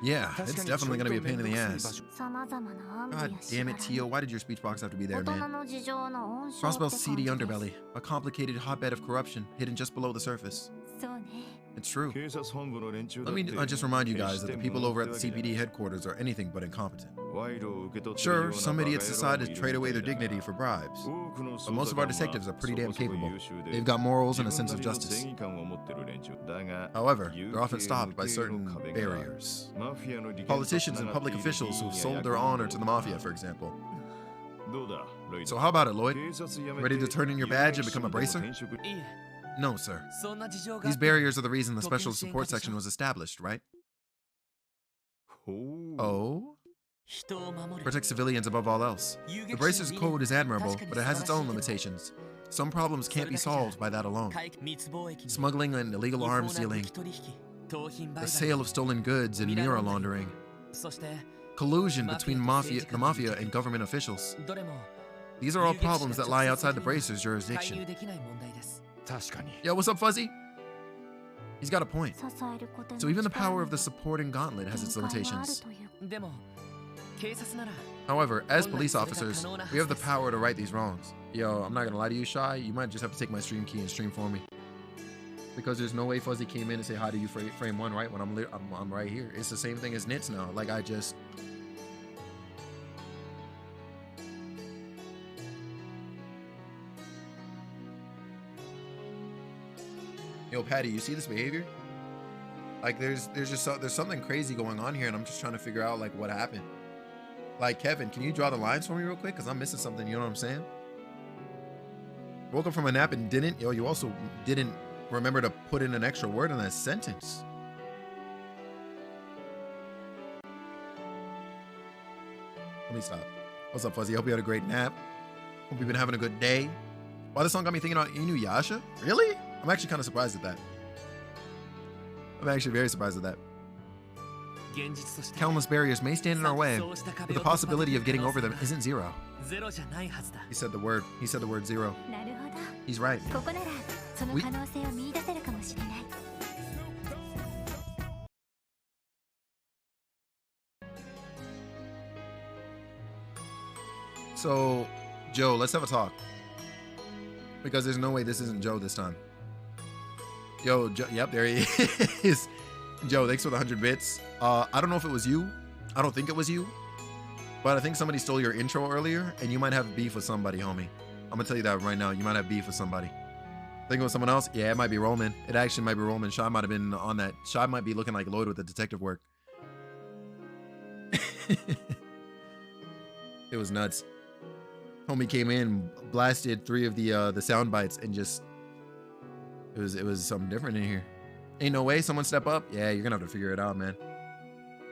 yeah, it's definitely going to be a pain in the ass. God damn it, Tio, why did your speech box have to be there, man? Crossbow's seedy underbelly, a complicated hotbed of corruption hidden just below the surface. It's true. Let me just remind you guys that the people over at the CPD headquarters are anything but incompetent. Sure, some idiots decide to trade away their dignity for bribes, but most of our detectives are pretty damn capable. They've got morals and a sense of justice. However, they're often stopped by certain barriers. Politicians and public officials who've sold their honor to the mafia, for example. So how about it, Lloyd? Ready to turn in your badge and become a bracer? No, sir. These barriers are the reason the Special Support Section was established, right? Oh? Protect civilians above all else. The Bracer's code is admirable, but it has its own limitations. Some problems can't be solved by that alone. Smuggling and illegal arms dealing, the sale of stolen goods and mirror laundering, collusion between the mafia and government officials. These are all problems that lie outside the bracer's jurisdiction. 確かに。 Yo, what's up, Fuzzy? He's got a point. So even the power of the supporting gauntlet has its limitations. でも警察なら However, as police officers, we have the power to right these wrongs. Yo, I'm not gonna lie to you, Shy. You might just have to take my stream key and stream for me. Because there's no way Fuzzy came in and say hi to you frame one, right? When I'm right here. It's the same thing as Nits now. Like I just... Yo, Patty, you see this behavior? Like there's something crazy going on here, and I'm just trying to figure out like what happened. Like Kevin, can you draw the lines for me real quick? Cause I'm missing something. You know what I'm saying? Woke up from a nap and didn't. Yo, you also didn't remember to put in an extra word in that sentence. Let me stop. What's up, Fuzzy? Hope you had a great nap. Hope you've been having a good day. Wow, this song got me thinking about Inuyasha. Really? I'm actually kind of surprised at that. I'm actually very surprised at that. Countless barriers may stand in our way, but the possibility of getting over them isn't zero. He said the word zero. なるほど He's right. ここならその We- 可能性を見出せるかもしれない So, Joe, let's have a talk. Because there's no way this isn't Joe this time. Yo, Joe, yep, there he is. Joe, thanks for the 100 bits. I don't know if it was you. I don't think it was you. But I think somebody stole your intro earlier, and you might have beef with somebody, homie. I'm gonna tell you that right now. You might have beef with somebody. Think it was someone else? Yeah, it might be Roman. It actually might be Roman. Shy might have been on that. Shy might be looking like Lloyd with the detective work. It was nuts. Homie came in, blasted 3 of the sound bites, and just it was something different in here. Ain't no way someone step up. Yeah, you're gonna have to figure it out, man.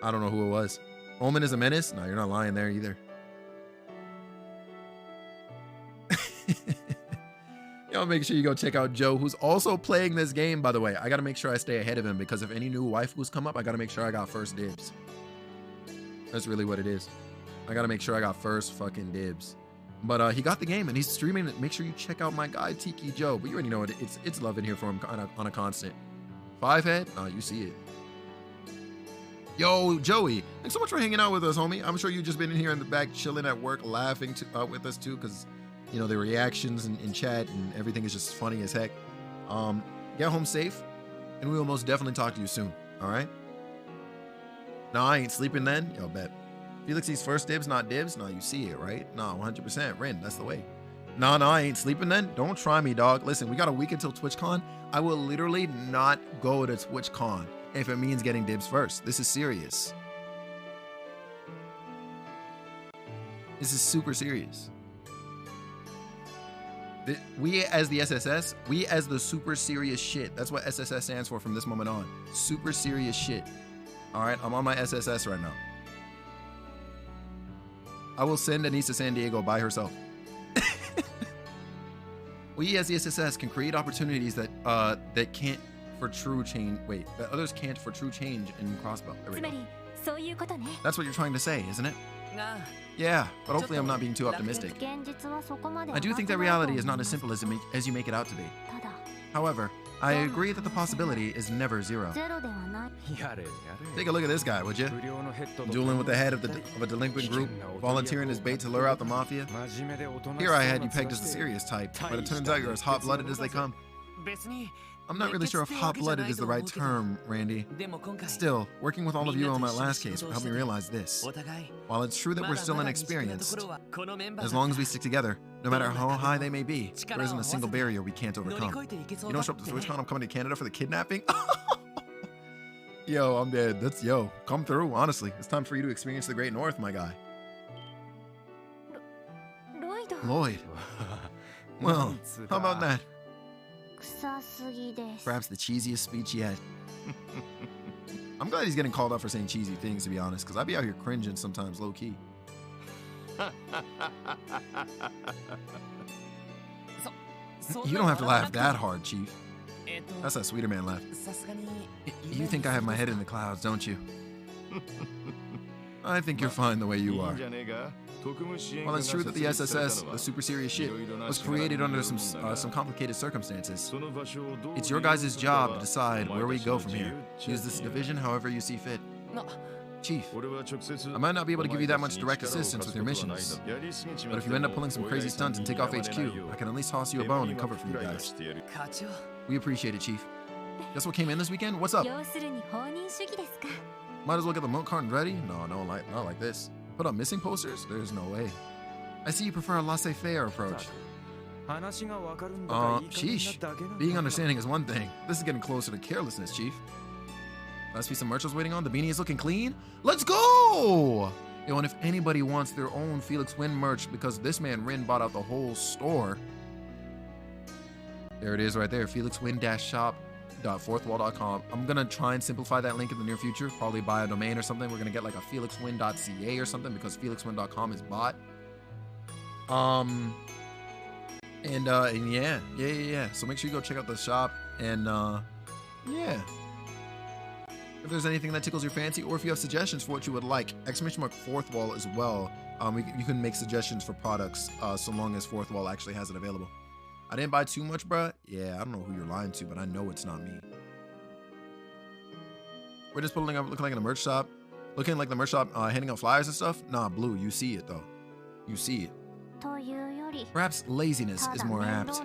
I don't know who it was. Roman is a menace? No, you're not lying there either. Yo, make sure you go check out Joe, who's also playing this game, by the way. I gotta make sure I stay ahead of him, because if any new waifus come up, I gotta make sure I got first dibs. That's really what it is. I gotta make sure I got first fucking dibs. But he got the game and he's streaming it. Make sure you check out my guy Tiki Joe. But you already know it. It's love in here for him on a constant. 5 head? Oh, you see it. Yo, Joey, thanks so much for hanging out with us, homie. I'm sure you've just been in here in the back chilling at work, laughing with us too, because you know the reactions in chat and everything is just funny as heck. Get home safe, and we will most definitely talk to you soon. All right? No, I ain't sleeping then. Yo, bet. Felix's first dibs, not dibs. No, you see it, right? No, 100%. Rin, that's the way. No, I ain't sleeping then. Don't try me, dog. Listen, we got a week until TwitchCon. I will literally not go to TwitchCon if it means getting dibs first. This is serious. This is super serious. We as the SSS, we as the super serious shit. That's what SSS stands for from this moment on. Super serious shit. All right, I'm on my SSS right now. I will send Anise to San Diego by herself. We as the SSS can create opportunities that can't for true change. Wait, that others can't for true change in Crossbow. There we つ go. まりそういうことね That's what you're trying to say, isn't it? あ Yeah, but hopefully I'm not being too optimistic. 現実はそこまで I do think that reality is not as simple as you make it out to be. ただ However, I agree that the possibility is never zero. ゼロではない やれやれ。 Take a look at this guy, would you? 不良のヘッドと Dueling with the head of a delinquent group, volunteering as bait to lure out the mafia. 真面目でおとなし Here そう I な had you pegged as the 面して serious type, but it turns out you're as hot-blooded as they come. 別に I'm not really sure if hot-blooded is the right term, Randy. でも今回 Still, working with all of you on that last case helped me realize this. お互い While it's true that we're still まだまだ未知なと inexperienced, ころはこのメンバー as long as we stick together, no matter how high they may be, there isn't a single barrier we can't 乗り overcome. 越えていけそう You だ don't show っ up て to ね TwitchCon, I'm coming to Canada for the kidnapping? Yo, I'm dead. Yo, come through, honestly. It's time for you to experience the Great North, my guy. ロイド Lloyd. Well, how about that? 臭すぎです Perhaps the cheesiest speech yet. I'm glad he's getting called out for saying cheesy things, to be honest, because I'd be out here cringing sometimes, low key. You don't have to laugh that hard, Chief. えっと That's that sweeter man laugh. さすがに You think I have my head in the clouds, don't you? I think you're fine the way you are. Well, it's true that the SSS, the super serious shit, was created under some complicated circumstances. It's your guys' job to decide where we go from here. Use this division however you see fit. Chief, I might not be able to give you that much direct assistance with your missions, but if you end up pulling some crazy stunts and take off HQ, I can at least toss you a bone and cover for you guys. We appreciate it, Chief. Guess what came in this weekend? What's up? Might as well get the milk carton ready? No, not like this. Put up missing posters? There's no way. I see you prefer a laissez-faire approach. Sheesh. Being understanding is one thing. This is getting closer to carelessness, Chief. Must be some merchants waiting on. The beanie is looking clean. Let's go! Yo, and if anybody wants their own Felix Wynn merch, because this man Rin bought out the whole store, there it is right there. FelixWin-shop.fourthwall.com. I'm gonna try and simplify that link in the near future. Probably buy a domain or something. We're gonna get like a FelixWin.ca or something because FelixWin.com is bought. And yeah. So make sure you go check out the shop and yeah. If there's anything that tickles your fancy, or if you have suggestions for what you would like, ! Fourth Wall as well. You can make suggestions for products so long as Fourth Wall actually has it available. I didn't buy too much, bruh. Yeah, I don't know who you're lying to, but I know it's not me. We're just looking like in a merch shop. Looking like the merch shop handing out flyers and stuff? Nah, Blue, you see it though. You see it. Perhaps laziness is more apt.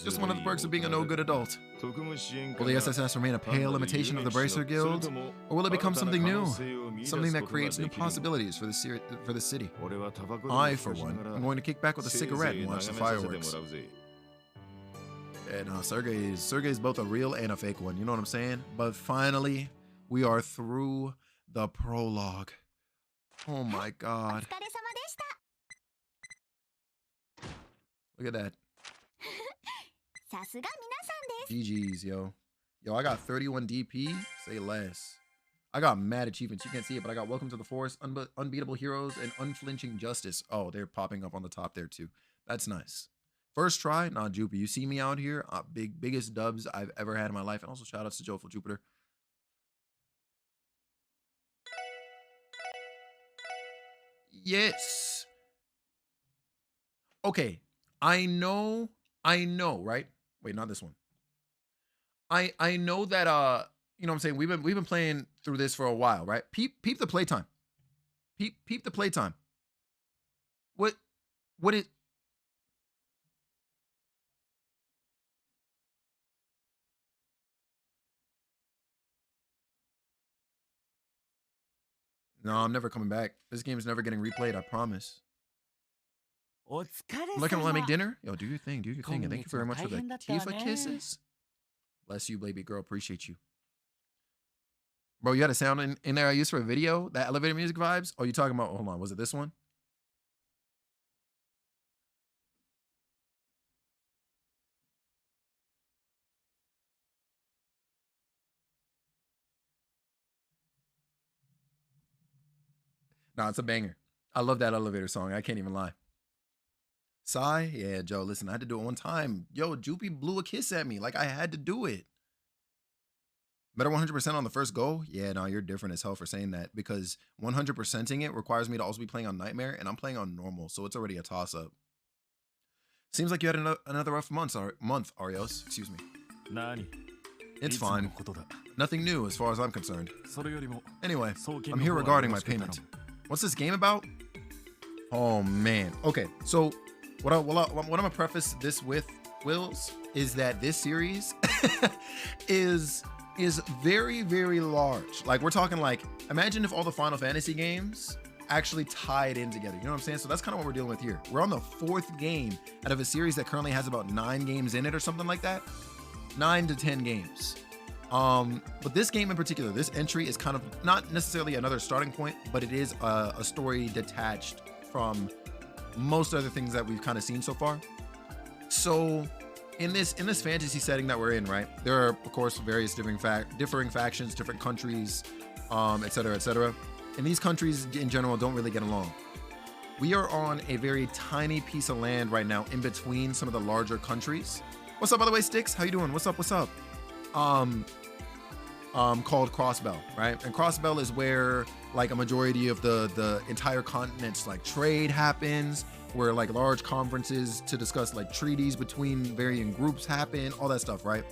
Just one of the perks of being a no-good adult. Will the SSS remain a pale imitation of the Bracer Guild? Or will it become something new? Something that creates new possibilities for the city? I, for one, am going to kick back with a cigarette and watch the fireworks. And Sergey's both a real and a fake one, you know what I'm saying? But finally, we are through the prologue. Oh my god. Look at that. GG's, yo. Yo, I got 31 DP. Say less. I got mad achievements. You can't see it, but I got Welcome to the Forest, Unbeatable Heroes, and Unflinching Justice. Oh, they're popping up on the top there too. That's nice. First try, nah, Jupiter. You see me out here. Biggest dubs I've ever had in my life. And also shout outs to Joyful Jupiter. Yes. Okay. I know, right? Wait, not this one. I know that you know what I'm saying, we've been playing through this for a while, right? Peep the playtime. Peep the playtime. What it No, I'm never coming back. This game is never getting replayed, I promise. Looking to make dinner? Yo, do your thing, And thank you very much for the Tifa kisses. Bless you, baby girl. Appreciate you. Bro, you had a sound in there I used for a video? That elevator music vibes? Oh, you talking about, hold on, was it this one? Nah, it's a banger. I love that elevator song. I can't even lie. Sigh? Yeah, Joe, listen, I had to do it one time. Yo, Jupy blew a kiss at me. Like, I had to do it. Better 100% on the first go? Yeah, no, you're different as hell for saying that, because 100%ing it requires me to also be playing on Nightmare, and I'm playing on Normal, so it's already a toss-up. Seems like you had another rough month, Arios. Excuse me. It's fine. Nothing new as far as I'm concerned. Anyway, I'm here regarding my payment. What's this game about? Oh, man. Okay, so what I'm gonna preface this with, Wills, is that this series is very, very large. Like, we're talking like, imagine if all the Final Fantasy games actually tied in together. You know what I'm saying? So that's kind of what we're dealing with here. We're on the 4th game out of a series that currently has about 9 games in it or something like that. 9 to 10 games. But this game in particular, this entry is kind of not necessarily another starting point, but it is a story detached from most other things that we've kind of seen so far. So in this fantasy setting that we're in, right, there are of course various differing factions, different countries, etc., etc. And these countries in general don't really get along. We are on a very tiny piece of land right now in between some of the larger countries. What's up, by the way, Sticks? How you doing? What's up? called Crossbell, right? And Crossbell is where like a majority of the entire continent's like trade happens, where like large conferences to discuss like treaties between varying groups happen, all that stuff, right?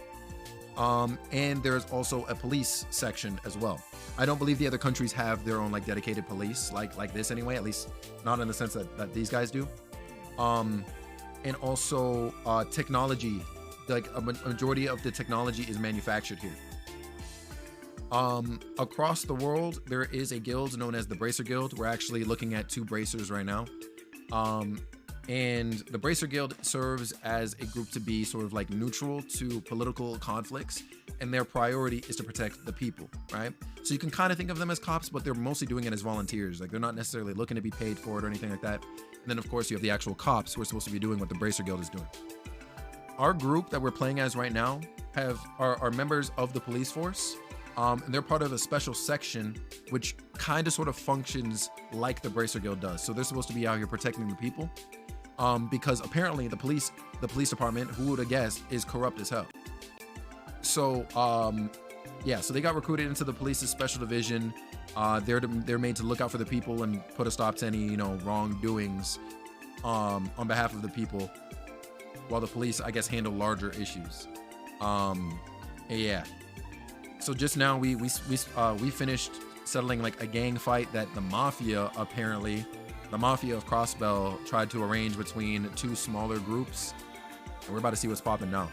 And there's also a police section as well. I don't believe the other countries have their own like dedicated police like this anyway, at least not in the sense that these guys do. And also technology, like a majority of the technology is manufactured here. Across the world, there is a guild known as the Bracer Guild. We're actually looking at 2 bracers right now. And the Bracer Guild serves as a group to be sort of like neutral to political conflicts, and their priority is to protect the people, right? So you can kind of think of them as cops, but they're mostly doing it as volunteers. Like they're not necessarily looking to be paid for it or anything like that. And then of course you have the actual cops who are supposed to be doing what the Bracer Guild is doing. Our group that we're playing as right now are members of the police force. And they're part of a special section which kind of sort of functions like the Bracer Guild does. So they're supposed to be out here protecting the people. Because apparently the police department, who would have guessed, is corrupt as hell. So yeah, so they got recruited into the police's special division. They're made to look out for the people and put a stop to any, you know, wrongdoings on behalf of the people, while the police, I guess, handle larger issues. Yeah. So just now we finished settling like a gang fight that the mafia of Crossbell tried to arrange between 2 smaller groups, and we're about to see what's popping now.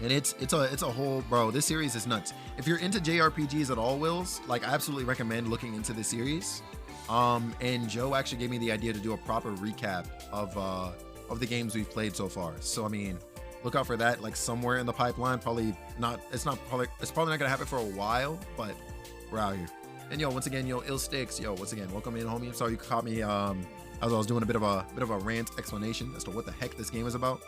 And it's a whole, bro, this series is nuts. If you're into JRPGs at all, Wills, like I absolutely recommend looking into this series. And Joe actually gave me the idea to do a proper recap of the games we've played so far. So I mean, look out for that like somewhere in the pipeline. It's probably not gonna happen for a while, but we're out here. And yo, once again, yo, Ill Sticks, yo, once again, welcome in, homie. I'm sorry you caught me as I was doing a bit of a rant explanation as to what the heck this game is about.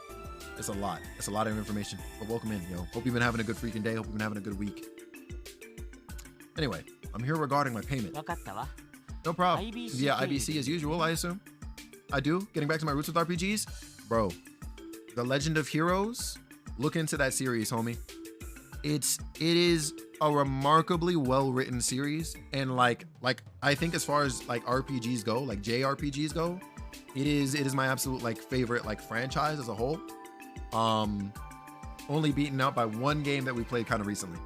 It's a lot of information, but welcome in, yo. Hope you've been having a good freaking day. Hope you've been having a good week. Anyway, I'm here regarding my payment. No problem. Yeah, IBC as usual, I assume. I do. Getting back to my roots with RPGs, bro. The Legend of Heroes. Look into that series, homie. It is a remarkably well-written series, and like I think as far as like RPGs go, like JRPGs go, it is my absolute like favorite like franchise as a whole. Only beaten out by one game that we played kind of recently.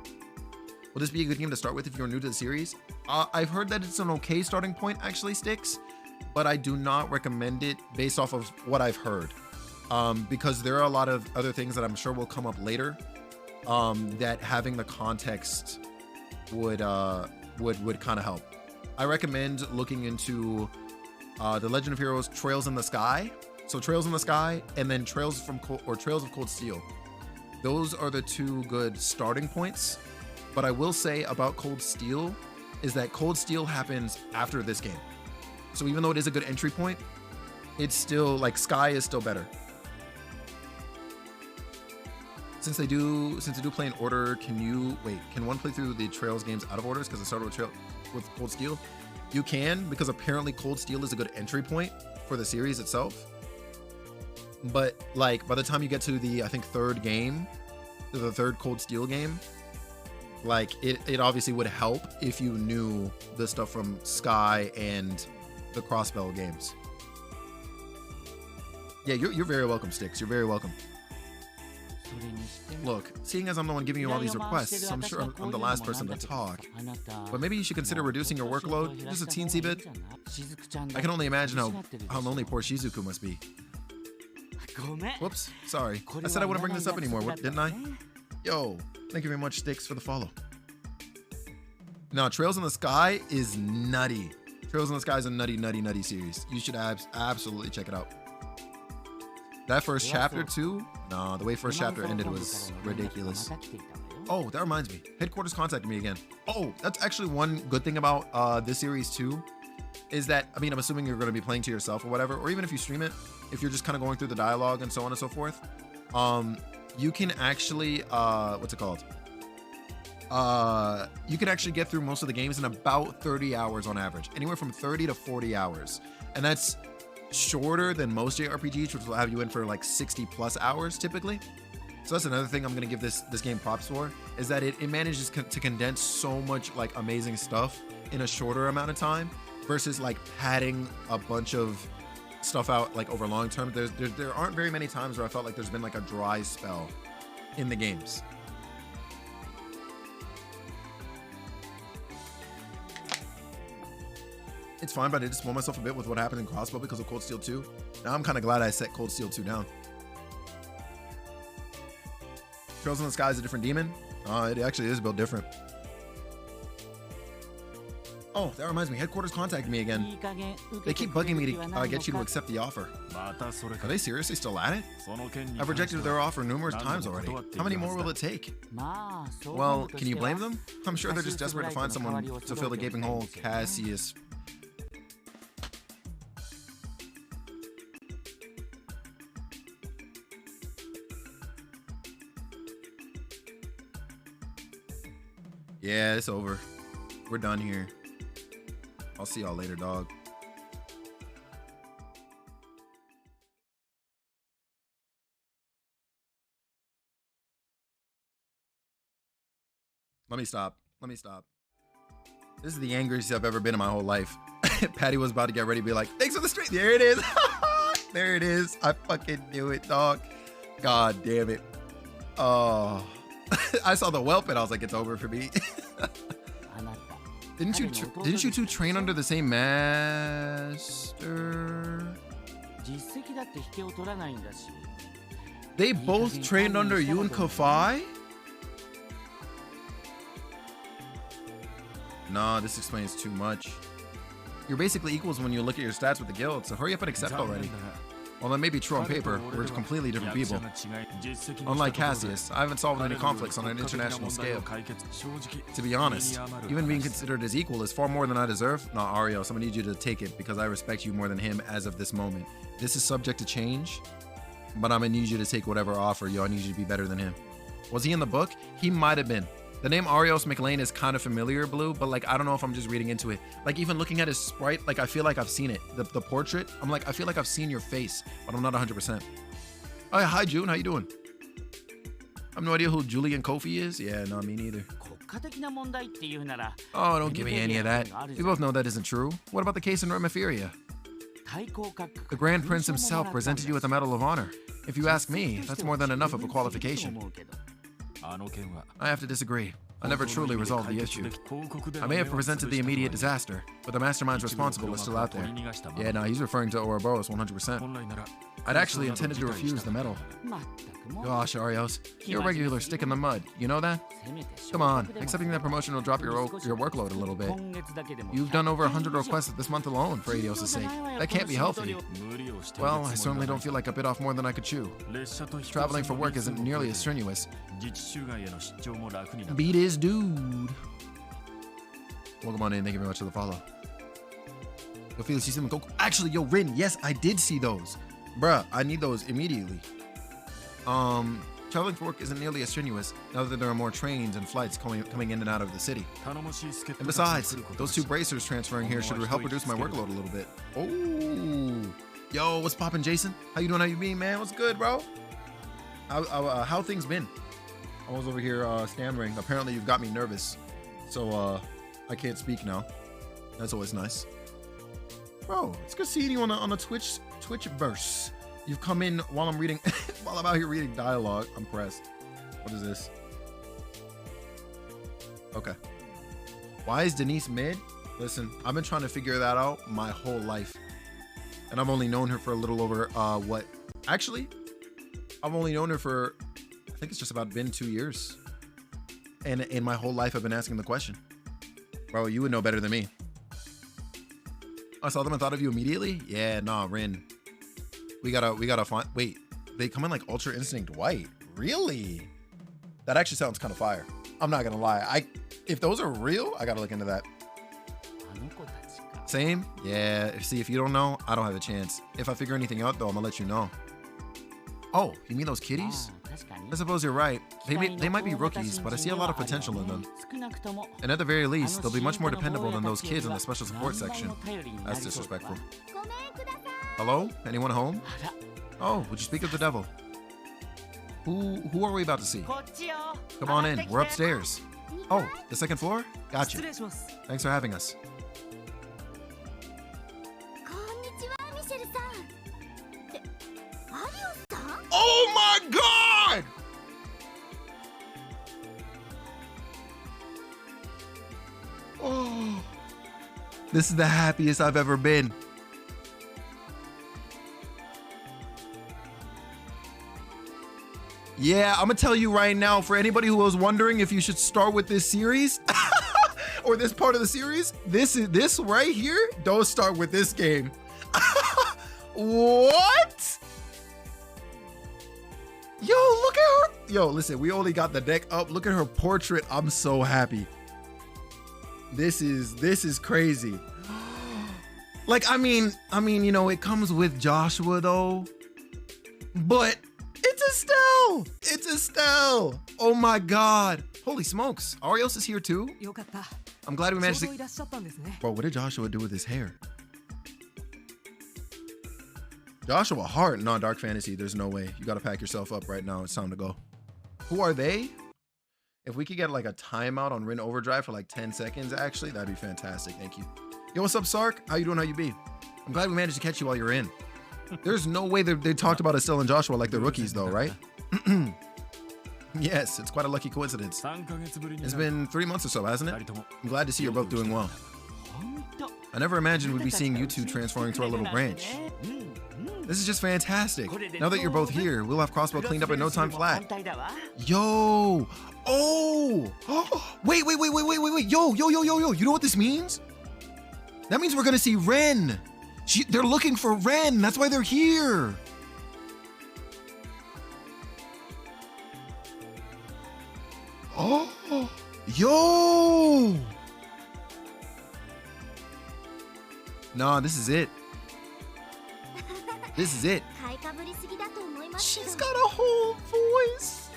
Will this be a good game to start with if you're new to the series? I've heard that it's an okay starting point, actually, Sticks, but I do not recommend it based off of what I've heard, because there are a lot of other things that I'm sure will come up later, that having the context would kind of help. I recommend looking into the Legend of Heroes Trails in the Sky. So Trails in the Sky, and then Trails of Cold Steel. Those are the 2 good starting points. But I will say about Cold Steel is that Cold Steel happens after this game. So even though it is a good entry point, it's still like Sky is still better. Since they do play in order, can one play through the Trails games out of orders? Because I started with Cold Steel. You can, because apparently Cold Steel is a good entry point for the series itself. But like by the time you get to the, I think, 3rd game, the 3rd Cold Steel game, like it obviously would help if you knew the stuff from Sky and the Crossbell games. Yeah, you're very welcome, Sticks. You're very welcome. Look, seeing as I'm the one giving you all these requests, I'm sure I'm the last person to talk. But maybe you should consider reducing your workload just a teensy bit. I can only imagine how lonely poor Shizuku must be. Whoops, sorry. I said I wouldn't bring this up anymore, didn't I? Yo, thank you very much, Sticks, for the follow. Now, Trails in the Sky is nutty. Trails in the Sky is a nutty series. You should absolutely check it out. That first chapter too? No, the way first chapter ended was ridiculous. Oh, that reminds me. Headquarters contacted me again. Oh, that's actually one good thing about this series too, is that, I mean, I'm assuming you're going to be playing to yourself or whatever, or even if you stream it, if you're just kind of going through the dialogue and so on and so forth, you can actually, what's it called? You can actually get through most of the games in about 30 hours on average, anywhere from 30 to 40 hours. And that's shorter than most JRPGs, which will have you in for like 60 plus hours typically. So that's another thing I'm gonna give this game props for, is that it manages to condense so much like amazing stuff in a shorter amount of time versus like padding a bunch of stuff out like over long term. There aren't very many times where I felt like there's been like a dry spell in the games. It's fine, but I did spoil myself a bit with what happened in Crossbow because of Cold Steel 2. Now I'm kind of glad I set Cold Steel 2 down. Trails in the Sky is a different demon. It actually is built different. Oh, that reminds me. Headquarters contacted me again. They keep bugging me to get you to accept the offer. Are they seriously still at it? I've rejected their offer numerous times already. How many more will it take? Well, can you blame them? I'm sure they're just desperate to find someone to fill the gaping hole Cassius. Yeah, it's over. We're done here. I'll see y'all later, dog. Let me stop. This is the angriest I've ever been in my whole life. Patty was about to get ready to be like, thanks for the stream. There it is. There it is. I fucking knew it, dog. God damn it. Oh. I saw the whelp and I was like, it's over for me. Didn't you two train under the same master? They both trained under you and Kafai? Nah, this explains too much. You're basically equals when you look at your stats with the guild, so hurry up and accept already. Well, that may be true on paper. We're completely different people. Unlike Cassius, I haven't solved any conflicts on an international scale. To be honest, even being considered as equal is far more than I deserve. Nah, Arios, I'm gonna need you to take it because I respect you more than him as of this moment. This is subject to change, but I'm gonna need you to take whatever offer. I need you to be better than him. Was he in the book? He might have been. The name Arios McLean is kind of familiar, Blue, but like I don't know if I'm just reading into it. Like even looking at his sprite, like I feel like I've seen it. The portrait, I'm like, I feel like I've seen your face, but I'm not 100%. Oh, yeah, hi June, how you doing? I have no idea who Julian Kofi is. Yeah, no, me neither. Oh, don't give me any of that. We both know that isn't true. What about the case in Remiferia? The Grand Prince himself presented you with the Medal of Honor. If you ask me, that's more than enough of a qualification. I have to disagree. I never truly resolved the issue. I may have prevented the immediate disaster, but the masterminds responsible is still out there. Yeah, no, he's referring to Ouroboros 100%. I'd actually intended to refuse the medal. Gosh, Arios, you're a regular stick in the mud. You know that? Come on, accepting that promotion will drop your workload a little bit. You've done over 100 requests this month alone, for Adios' sake. That can't be healthy. Well, I certainly don't feel like I bit off more than I could chew. Traveling for work isn't nearly as strenuous. Beat his dude. Welcome on in, thank you very much for the follow. Yo, Felix, you see them go. Actually, yo, Rin, yes, I did see those. Bruh, I need those immediately. Traveling for work isn't nearly as strenuous now that there are more trains and flights coming in and out of the city. And besides, those two bracers transferring here should help reduce my workload a little bit. Oh, yo, what's poppin', Jason? How you doing? How you been, man? What's good, bro? How things been? I was over here stammering. Apparently, you've got me nervous, so I can't speak now. That's always nice, bro. It's good seeing you on the Twitch verse. You've come in while I'm reading, while I'm out here reading dialogue. I'm pressed. What is this? Okay. Why is Denise mid? Listen, I've been trying to figure that out my whole life. And I've only known her for a little over, what? Actually, I've only known her for, I think it's just about been 2 years. And in my whole life, I've been asking the question. Bro, you would know better than me. I saw them and thought of you immediately? Yeah, nah, Rin. We gotta find, wait, they come in like Ultra Instinct White. Really? That actually sounds kind of fire. I'm not gonna lie. If those are real, I gotta look into that. Same? Yeah, see, if you don't know, I don't have a chance. If I figure anything out though, I'm gonna let you know. Oh, you mean those kitties? I suppose you're right. They might be rookies, but I see a lot of potential in them. And at the very least, they'll be much more dependable than those kids in the special support section. That's disrespectful. Hello? Anyone home? Oh, would you speak of the devil? Who are we about to see? Come on in. We're upstairs. Oh, the second floor? Gotcha. Thanks for having us. こんにちはミシェルさんってアリオさん Oh my god! Oh, this is the happiest I've ever been. Yeah, I'm gonna tell you right now, for anybody who was wondering if you should start with this series or this part of the series, this right here, don't start with this game. What? Yo, look at her. Yo, listen, we only got the deck up. Look at her portrait. I'm so happy. This is crazy. Like, I mean, you know, it comes with Joshua though, but it's Estelle. It's Estelle. Oh my God. Holy smokes. Arios is here too. I'm glad we managed to. Bro, what did Joshua do with his hair? Joshua Hart, no, Dark Fantasy. There's no way. You got to pack yourself up right now. It's time to go. Who are they? If we could get like a timeout on Rin Overdrive for like 10 seconds, actually, that'd be fantastic. Thank you. Yo, what's up, Sark? How you doing? How you be? I'm glad we managed to catch you while you're in. There's no way they talked about Estelle and Joshua like they're rookies though, right? Yes, it's quite a lucky coincidence. It's been 3 months or so, hasn't it? I'm glad to see you're both doing well. I never imagined we'd be seeing you two transferring to our little branch. This is just fantastic. Now that you're both here, we'll have Crossbow cleaned up in no time flat. Yo! Oh! Wait. Yo. You know what this means? That means we're gonna see Ren. They're looking for Ren. That's why they're here. Oh! Yo! Nah, this is it. This is it. She's got a whole voice.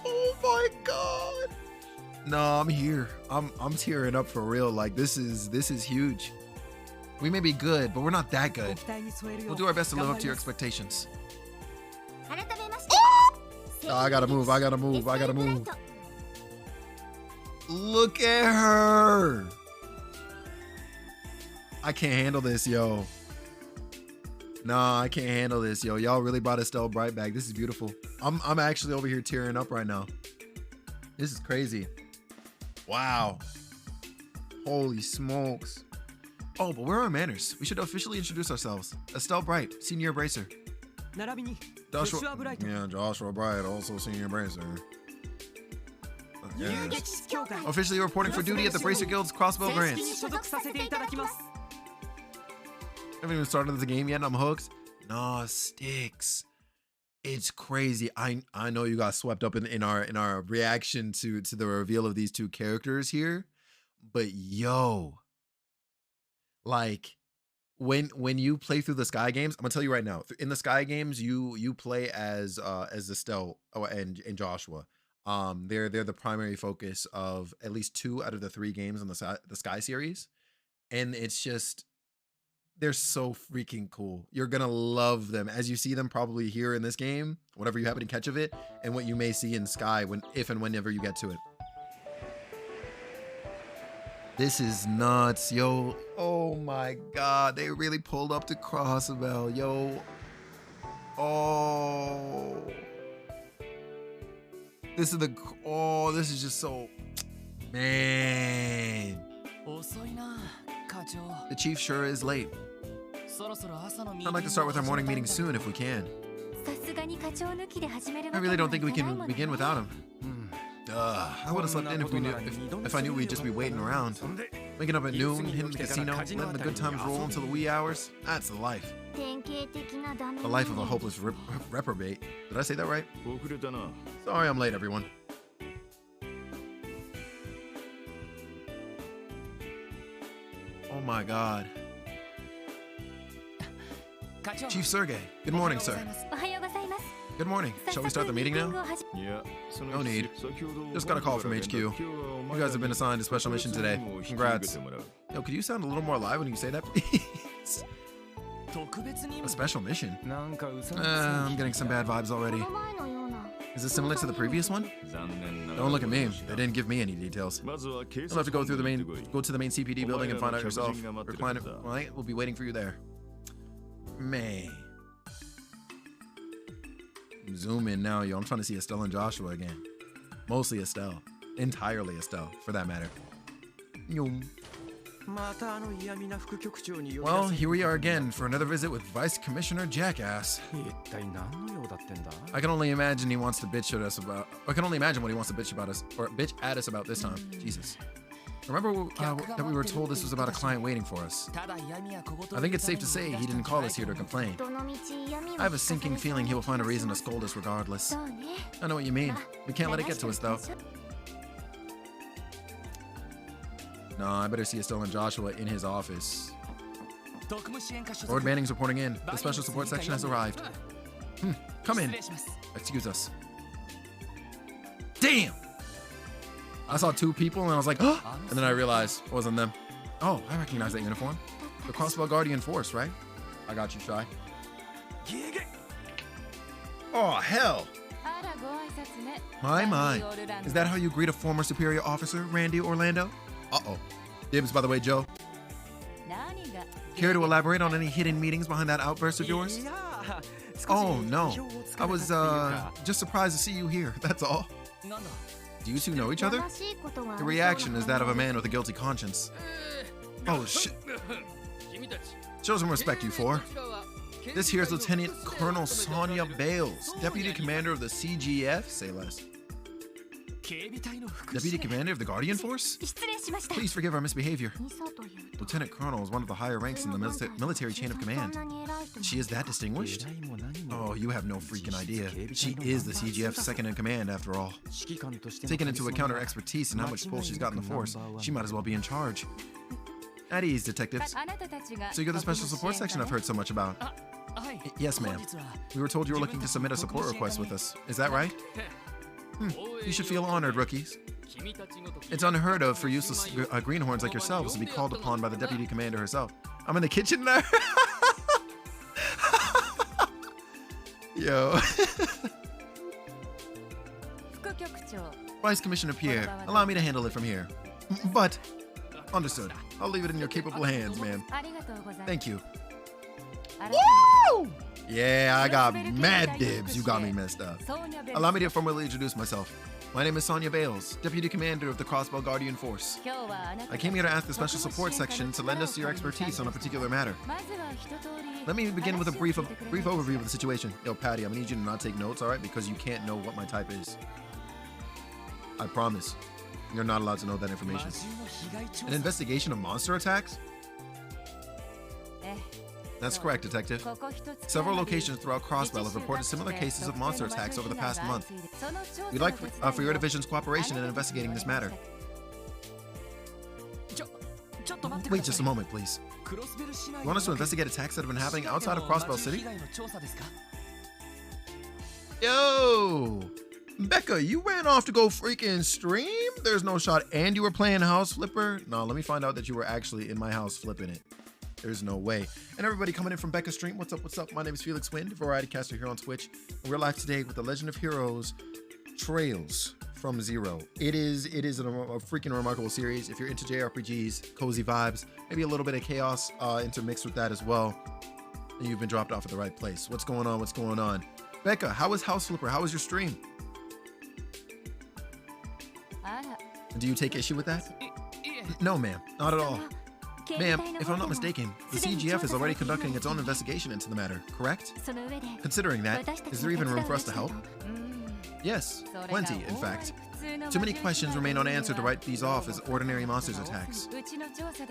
Oh my God. No, I'm here. I'm tearing up for real. Like this is huge. We may be good, but we're not that good. We'll do our best to live up to your expectations. Oh, I gotta move. Look at her. I can't handle this, yo. Nah, I can't handle this, yo. Y'all really brought Estelle Bright back. This is beautiful. I'm actually over here tearing up right now. This is crazy. Wow. Holy smokes. Oh, but where are our manners? We should officially introduce ourselves. Estelle Bright, Senior Bracer. Joshua Bright, also Senior Bracer. Yes. Officially reporting for duty at the Bracer Guild's Crossbow branch. Haven't even started the game yet and I'm hooked. Nah, Sticks. It's crazy. I know you got swept up in our reaction to the reveal of these two characters here. But yo, like when you play through the Sky games, I'm gonna tell you right now, in the Sky games, you play as Estelle and Joshua. They're the primary focus of at least 2 out of the 3 games in the Sky series, and it's just they're so freaking cool. You're gonna love them as you see them probably here in this game, whatever you happen to catch of it, and what you may see in Sky if and whenever you get to it. This is nuts, yo. Oh my God, they really pulled up to Crossbell, yo. Oh. This is just so, man. The chief sure is late. I'd like to start with our morning meeting soon if we can. I really don't think we can begin without him. I would have slept in if I knew we'd just be waiting around. Waking up at noon, hitting the casino, letting the good times roll until the wee hours. That's the life. The life of a hopeless reprobate. Did I say that right? Sorry I'm late, everyone. Oh my God. Chief Sergey, good morning, sir. Good morning. Shall we start the meeting now? No need. Just got a call from HQ. You guys have been assigned a special mission today. Congrats. Yo, could you sound a little more alive when you say that, please? A special mission? I'm getting some bad vibes already. Is it similar to the previous one? Don't look at me. They didn't give me any details. You'll have to go to the main CPD building and find out yourself. Your client will be waiting for you there. May. Zoom in now, yo. I'm trying to see Estelle and Joshua again. Mostly Estelle. Entirely Estelle, for that matter. Yo. Well, here we are again for another visit with Vice Commissioner Jackass. I can only imagine he wants to bitch at us about. I can only imagine what he wants to bitch about us or bitch at us about this time. Jesus. Remember that we were told this was about a client waiting for us. I think it's safe to say he didn't call us here to complain. I have a sinking feeling he will find a reason to scold us regardless. I know what you mean. We can't let it get to us though. No, I better see Estelle and Joshua in his office. Lord Manning's reporting in. The special support section has arrived. Come in. Excuse us. Damn! I saw two people and I was like, oh! And then I realized it wasn't them. Oh, I recognize that uniform. The Crossbow Guardian Force, right? I got you, Shy. Oh, hell! My. Is that how you greet a former superior officer, Randy Orlando? Uh-oh. Dibs, by the way, Joe. Care to elaborate on any hidden meetings behind that outburst of yours? Oh, no. I was, just surprised to see you here, that's all. Do you two know each other? The reaction is that of a man with a guilty conscience. Oh, shit. Show some respect, you four. This here is Lieutenant Colonel Sonia Bales, Deputy Commander of the CGF. Say less. Deputy Commander of the Guardian Force? Please forgive our misbehavior. Lieutenant Colonel is one of the higher ranks in the military chain of command. She is that distinguished? Oh, you have no freaking idea. She is the CGF's second in command, after all. Taking into account her expertise and how much pull she's got in the force, she might as well be in charge. At ease, detectives. So you're the special support section I've heard so much about. Yes, ma'am. We were told you were looking to submit a support request with us. Is that right? You should feel honored, rookies. It's unheard of for useless greenhorns like yourselves to be called upon by the deputy commander herself. I'm in the kitchen there. Yo. Vice Commissioner Pierre, allow me to handle it from here. But, understood. I'll leave it in your capable hands, ma'am. Thank you. Woo! Yeah, I got mad dibs. You got me messed up. Allow me to formally introduce myself. My name is Sonia Bales, Deputy Commander of the Crossbow Guardian Force. I came here to ask the Special Support Section to lend us your expertise on a particular matter. Let me begin with a brief overview of the situation. Yo, Patty, I'm gonna need you to not take notes, alright? Because you can't know what my type is. I promise. You're not allowed to know that information. An investigation of monster attacks? That's correct, Detective. Several locations throughout Crossbell have reported similar cases of monster attacks over the past month. We'd like for your division's cooperation in investigating this matter. Wait just a moment, please. You want us to investigate attacks that have been happening outside of Crossbell City? Yo! Becca, you ran off to go freaking stream? There's no shot. And you were playing House Flipper? No, let me find out that you were actually in my house flipping it. There's no way. And everybody coming in from Becca's stream, what's up, what's up? My name is Felix Wind, Variety Caster here on Twitch. And we're live today with the Legend of Heroes Trails from Zero. It is a freaking remarkable series. If you're into JRPGs, cozy vibes, maybe a little bit of chaos intermixed with that as well, and you've been dropped off at the right place. What's going on? What's going on? Becca, how was House Flipper? How was your stream? Do you take issue with that? No, ma'am, not at all. Ma'am, if I'm not mistaken, the CGF is already conducting its own investigation into the matter, correct? Considering that, is there even room for us to help? Yes, plenty, in fact. Too many questions remain unanswered to write these off as ordinary monsters attacks.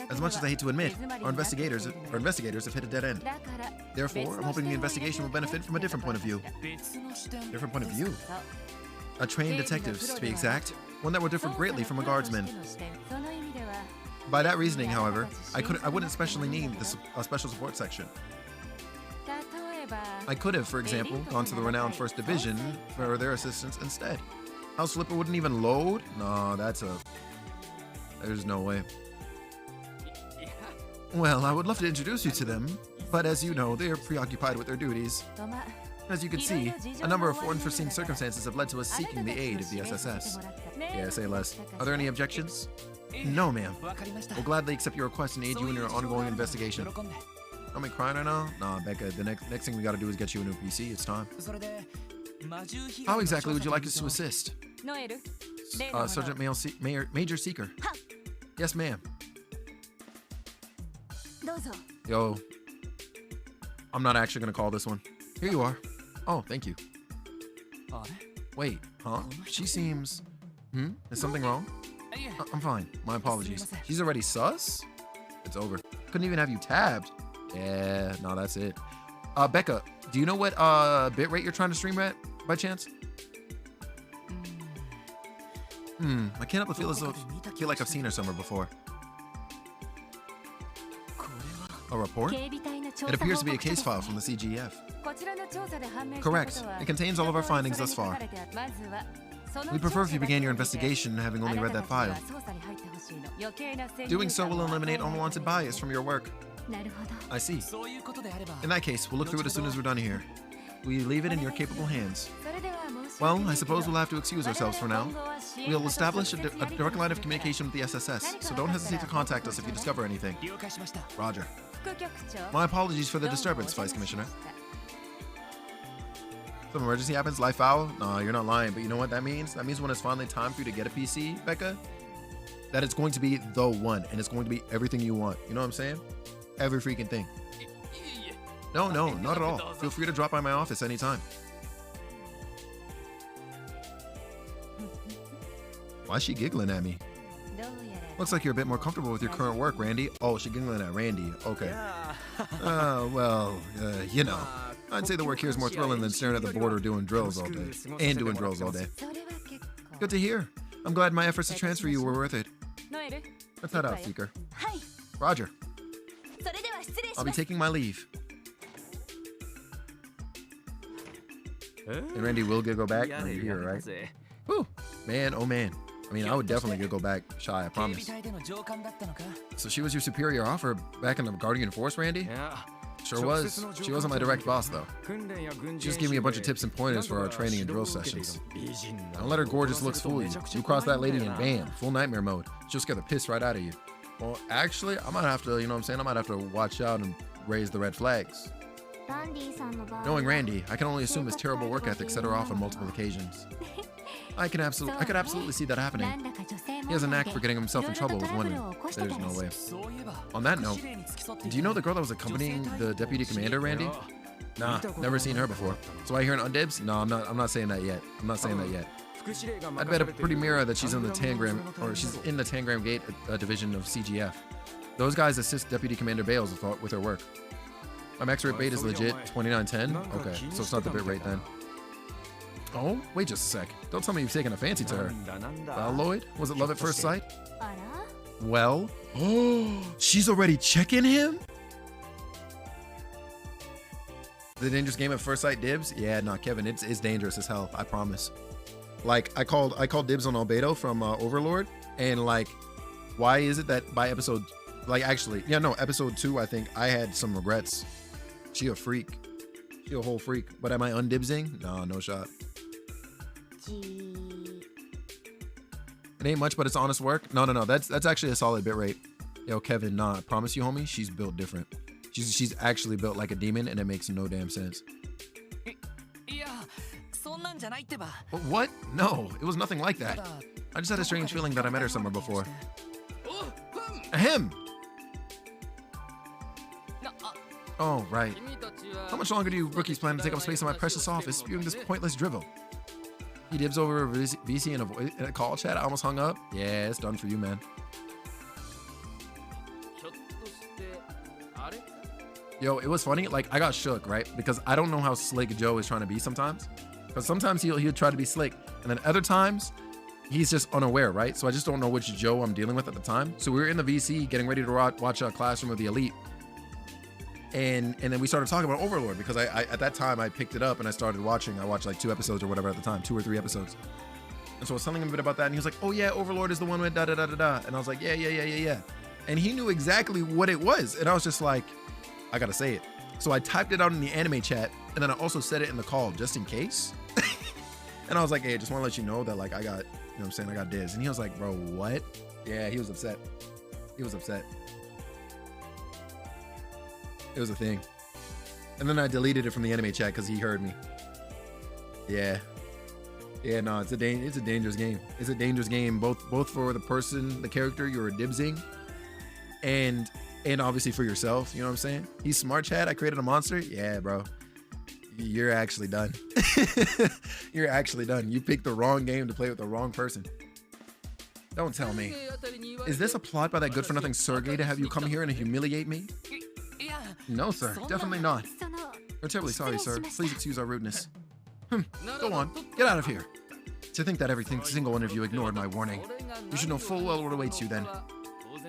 As much as I hate to admit, our investigators have hit a dead end. Therefore, I'm hoping the investigation will benefit from a different point of view. Different point of view? A trained detective, to be exact. One that will differ greatly from a guardsman. By that reasoning, however, I wouldn't specially need a special support section. I could have, for example, gone to the renowned First Division for their assistance instead. House Flipper wouldn't even load? No, there's no way. Well, I would love to introduce you to them, but as you know, they are preoccupied with their duties. As you can see, a number of unforeseen circumstances have led to us seeking the aid of the SSS. Yeah, say less. Are there any objections? No, ma'am. We'll gladly accept your request and aid you in your ongoing investigation. Am I crying right now? Nah, Becca, the next thing we gotta do is get you a new PC. It's time. How exactly would you like us to assist? Sergeant Major Seeker. Yes, ma'am. Yo. I'm not actually gonna call this one. Here you are. Oh, thank you. Wait, huh? She seems... Is something wrong? I'm fine. My apologies. She's already sus? It's over. Couldn't even have you tabbed. Yeah, no, that's it. Becca, do you know what bitrate you're trying to stream at, by chance? I can't help but feel like I've seen her somewhere before. A report? It appears to be a case file from the CGF. Correct. It contains all of our findings thus far. We prefer if you began your investigation having only read that file. Doing so will eliminate unwanted bias from your work. I see. In that case, we'll look through it as soon as we're done here. We leave it in your capable hands. Well, I suppose we'll have to excuse ourselves for now. We'll establish a direct line of communication with the SSS, so don't hesitate to contact us if you discover anything. Roger. My apologies for the disturbance, Vice Commissioner. Some emergency happens, life foul? No, you're not lying, but you know what that means? That means when it's finally time for you to get a PC, Becca, that it's going to be the one, and it's going to be everything you want. You know what I'm saying? Every freaking thing. No, not at all. Feel free to drop by my office anytime. Why is she giggling at me? Looks like you're a bit more comfortable with your current work, Randy. Oh, she's giggling at Randy. Okay. You know. I'd say the work here is more thrilling than staring at the board or doing drills all day. And doing drills all day. Good to hear. I'm glad my efforts to transfer you were worth it. Let's head out, Seeker. Roger. I'll be taking my leave. And Randy will go back. No, you're here, right? Whew. Man, oh man. I mean, I would definitely go back shy, I promise. So she was your superior officer back in the Guardian Force, Randy? Sure was. She wasn't my direct boss, though. She just gave me a bunch of tips and pointers for our training and drill sessions. Don't let her gorgeous looks fool you. You cross that lady and bam, full nightmare mode. She'll scare the piss right out of you. Well, actually, I might have to, you know what I'm saying? I might have to watch out and raise the red flags. Knowing Randy, I can only assume his terrible work ethic set her off on multiple occasions. I could absolutely see that happening. He has a knack for getting himself in trouble with women. There's no way. On that note, do you know the girl that was accompanying the deputy commander, Randy? Nah, never seen her before. So I hear an undibs? No, I'm not saying that yet. I'd bet a pretty mirror that she's in the Tangram, or she's in the Tangram Gate division of CGF. Those guys assist Deputy Commander Bales with her work. My max rate bait is legit 2910. Okay, so it's not the bit rate then. Oh, wait just a sec. Don't tell me you've taken a fancy to her. Lloyd? Was it love at first sight? Well, she's already checking him? The dangerous game at first sight dibs? Yeah, no, Kevin, it's dangerous as hell, I promise. Like, I called dibs on Albedo from Overlord, and like, why is it that by episode, like actually, yeah, no, episode 2, I think I had some regrets. She a freak. She a whole freak. But am I undibsing? No shot. It ain't much, but it's honest work. No. That's actually a solid bit rate. Yo, Kevin, nah, I promise you, homie, she's built different. She's actually built like a demon, and it makes no damn sense. What? No, it was nothing like that. I just had a strange feeling that I met her somewhere before. Ahem! Oh, right. How much longer do you rookies plan to take up space in my precious office spewing this pointless drivel? He dibs over VC in a call chat. I almost hung up. Yeah, it's done for you, man. Yo, it was funny. Like, I got shook, right? Because I don't know how slick Joe is trying to be sometimes. Because sometimes he'll try to be slick. And then other times, he's just unaware, right? So I just don't know which Joe I'm dealing with at the time. So we were in the VC getting ready to watch a Classroom of the Elite. And then we started talking about Overlord because I at that time I picked it up and I started watching. I watched like 2 episodes or whatever at the time, 2 or 3 episodes. And so I was telling him a bit about that, and he was like, "Oh yeah, Overlord is the one with da da da da da." And I was like, "Yeah." And he knew exactly what it was, and I was just like, "I gotta say it." So I typed it out in the anime chat, and then I also said it in the call just in case. And I was like, hey, I just want to let you know that like I got, you know what I'm saying, I got dibs. And he was like, bro, what? Yeah, he was upset. He was upset. It was a thing. And then I deleted it from the anime chat because he heard me. Yeah. Yeah, no, it's a dangerous game. It's a dangerous game, both for the person, the character you're dibsing, and obviously for yourself. You know what I'm saying? He's smart, Chad. I created a monster. Yeah, bro. You're actually done. You're actually done. You picked the wrong game to play with the wrong person. Don't tell me. Is this a plot by that good-for-nothing Sergey to have you come here and humiliate me? No, sir. Definitely not. We're terribly sorry, sir. Please excuse our rudeness. Go on. Get out of here. To think that every single one of you ignored my warning. You should know full well what awaits you then.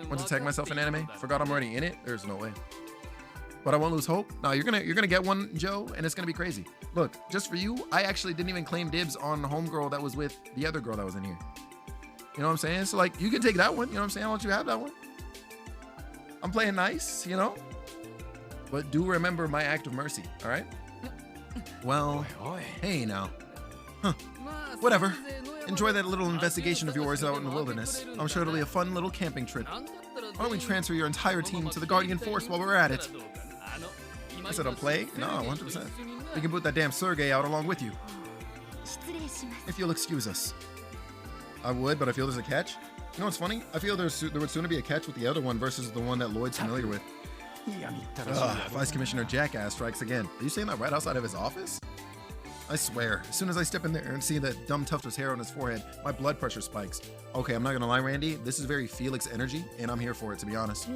Want to tag myself in anime? Forgot I'm already in it? There's no way. But I won't lose hope. No, you're gonna get one, Joe, and it's gonna be crazy. Look, just for you, I actually didn't even claim dibs on the homegirl that was with the other girl that was in here. You know what I'm saying? So like, you can take that one. You know what I'm saying? I'll let you have that one. I'm playing nice, you know? But do remember my act of mercy, all right? Well, hey now. Huh. Whatever. Enjoy that little investigation of yours out in the wilderness. I'm sure it'll be a fun little camping trip. Why don't we transfer your entire team to the Guardian Force while we're at it? I said I'll play? No, 100%. We can put that damn Sergey out along with you. If you'll excuse us. I would, but I feel there's a catch. You know what's funny? I feel there would sooner be a catch with the other one versus the one that Lloyd's familiar with. Vice Commissioner Jackass strikes again. Are you saying that right outside of his office? I swear, as soon as I step in there and see that dumb tufted hair on his forehead, my blood pressure spikes. Okay, I'm not gonna lie, Randy. This is very Felix energy, and I'm here for it, to be honest.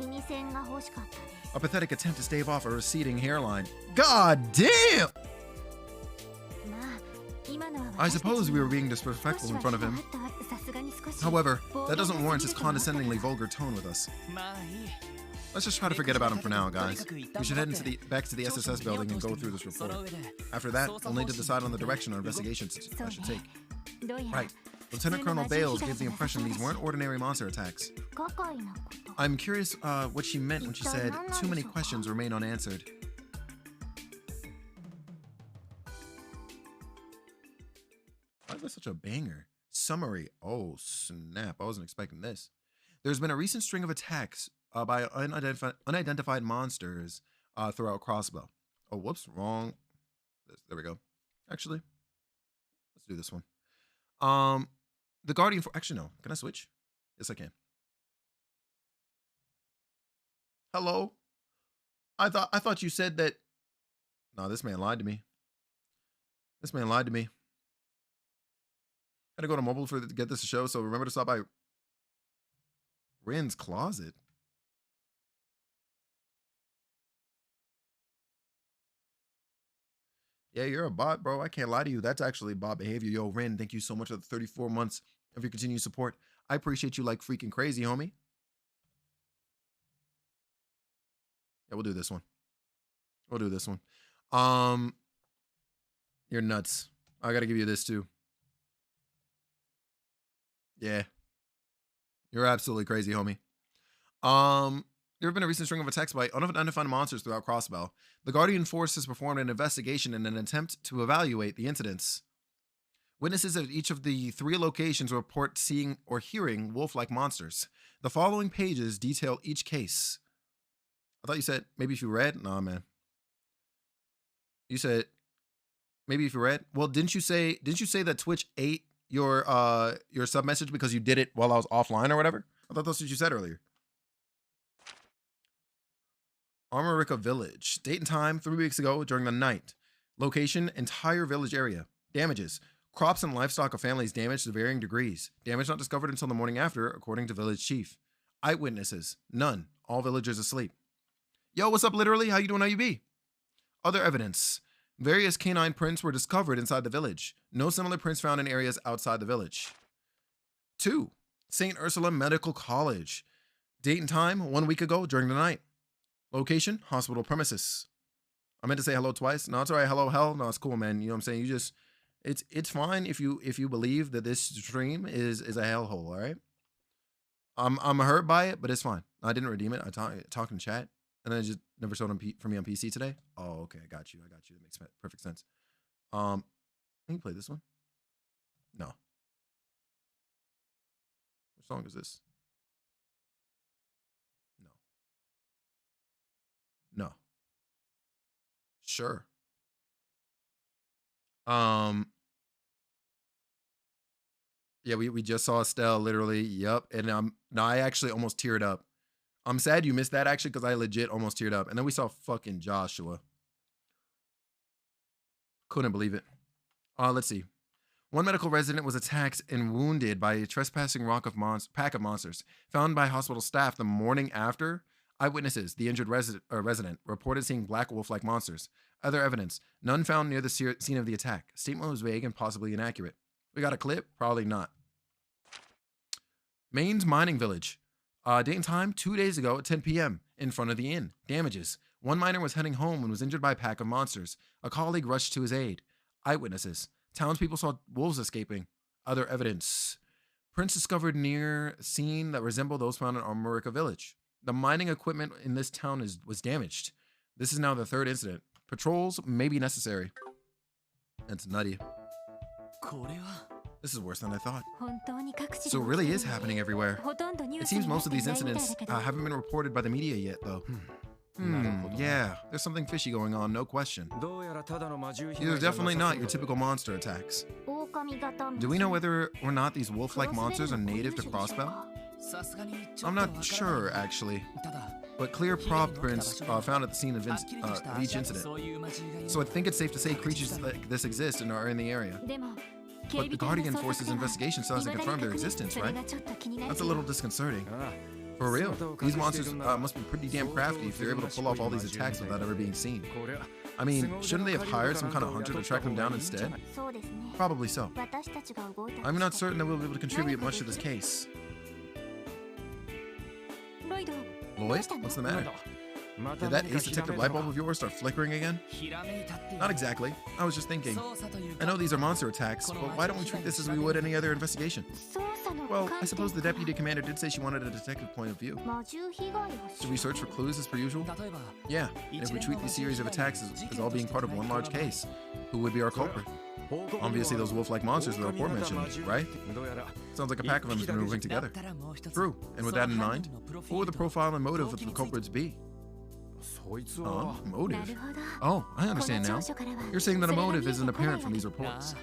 A pathetic attempt to stave off a receding hairline. God damn! I suppose we were being disrespectful in front of him. However, that doesn't warrant his condescendingly vulgar tone with us. Let's just try to forget about him for now, guys. We should head back to the SSS building and go through this report. After that, we'll need to decide on the direction our investigations I should take. Right. Lieutenant Colonel Bales gave the impression these weren't ordinary monster attacks. I'm curious what she meant when she said, too many questions remain unanswered. Why is that such a banger? Summary. Oh, snap. I wasn't expecting this. There's been a recent string of attacks by unidentified monsters throughout Crossbow. Oh, whoops, wrong. There we go. Actually, let's do this one. The Guardian for actually no. Can I switch? Yes, I can. Hello. I thought you said that. No, this man lied to me. This man lied to me. Had to go to mobile to get this to show. So remember to stop by Rin's closet. Yeah, you're a bot, bro. I can't lie to you. That's actually bot behavior. Yo, Rin, thank you so much for the 34 months of your continued support. I appreciate you like freaking crazy, homie. Yeah, we'll do this one. We'll do this one. You're nuts. I gotta give you this too. Yeah. You're absolutely crazy, homie. There have been a recent string of attacks by unidentified monsters throughout Crossbell. The Guardian Force has performed an investigation in an attempt to evaluate the incidents. Witnesses at each of the 3 locations report seeing or hearing wolf-like monsters. The following pages detail each case. I thought you said maybe if you read? Nah, man. You said maybe if you read? Well, didn't you say that Twitch ate your sub message because you did it while I was offline or whatever? I thought that's what you said earlier. Armorica Village. Date and time, 3 weeks ago during the night. Location, entire village area. Damages. Crops and livestock of families damaged to varying degrees. Damage not discovered until the morning after, according to village chief. Eyewitnesses. None. All villagers asleep. Yo, what's up, literally? How you doing, how you be? Other evidence. Various canine prints were discovered inside the village. No similar prints found in areas outside the village. 2. St. Ursula Medical College. Date and time, 1 week ago during the night. Location, hospital premises. I meant to say hello twice. No, it's all right. Hello, hell. No, it's cool, man. You know what I'm saying? You just, it's fine if you believe that this stream is a hellhole, all right? I'm hurt by it, but it's fine. I didn't redeem it. I talked in chat, And then it just never showed on for me on PC today. Oh, okay, I got you. That makes perfect sense. Can you play this one? No. What song is this? No. Sure. Yeah, we just saw Estelle literally. Yep. And no, I actually almost teared up. I'm sad you missed that actually because I legit almost teared up. And then we saw fucking Joshua. Couldn't believe it. Let's see. One medical resident was attacked and wounded by a trespassing pack of monsters found by hospital staff the morning after. Eyewitnesses, the injured resident, reported seeing black wolf-like monsters. Other evidence, none found near the scene of the attack. Statement was vague and possibly inaccurate. We got a clip? Probably not. Maine's mining village. Date and time, 2 days ago at 10 p.m. in front of the inn. Damages. One miner was heading home and was injured by a pack of monsters. A colleague rushed to his aid. Eyewitnesses. Townspeople saw wolves escaping. Other evidence. Prints discovered near a scene that resembled those found in Armorica village. The mining equipment in this town was damaged. This is now the third incident. Patrols may be necessary. That's nutty. This is worse than I thought. So it really is happening everywhere. It seems most of these incidents haven't been reported by the media yet, though. Yeah, there's something fishy going on, no question. These are definitely not your typical monster attacks. Do we know whether or not these wolf-like monsters are native to Crossbell? I'm not sure, actually, but clear paw prints found at the scene of each incident. So I think it's safe to say creatures like this exist and are in the area. But the Guardian Force's investigation still hasn't confirmed their existence, right? That's a little disconcerting. For real, these monsters must be pretty damn crafty if they're able to pull off all these attacks without ever being seen. I mean, shouldn't they have hired some kind of hunter to track them down instead? Probably so. I'm not certain that we'll be able to contribute much to this case. Lloyd? What's the matter? Did that ace detective light bulb of yours start flickering again? Not exactly. I was just thinking. I know these are monster attacks, but why don't we treat this as we would any other investigation? Well, I suppose the deputy commander did say she wanted a detective point of view. Should we search for clues as per usual? Yeah, and if we treat these series of attacks as all being part of one large case, who would be our culprit? Obviously those wolf-like monsters the report mentioned, right? Sounds like a pack of them has been moving together. True, and with that in mind, what would the profile and motive of the culprits be? Motive? Oh, I understand now. You're saying that a motive isn't apparent from these reports.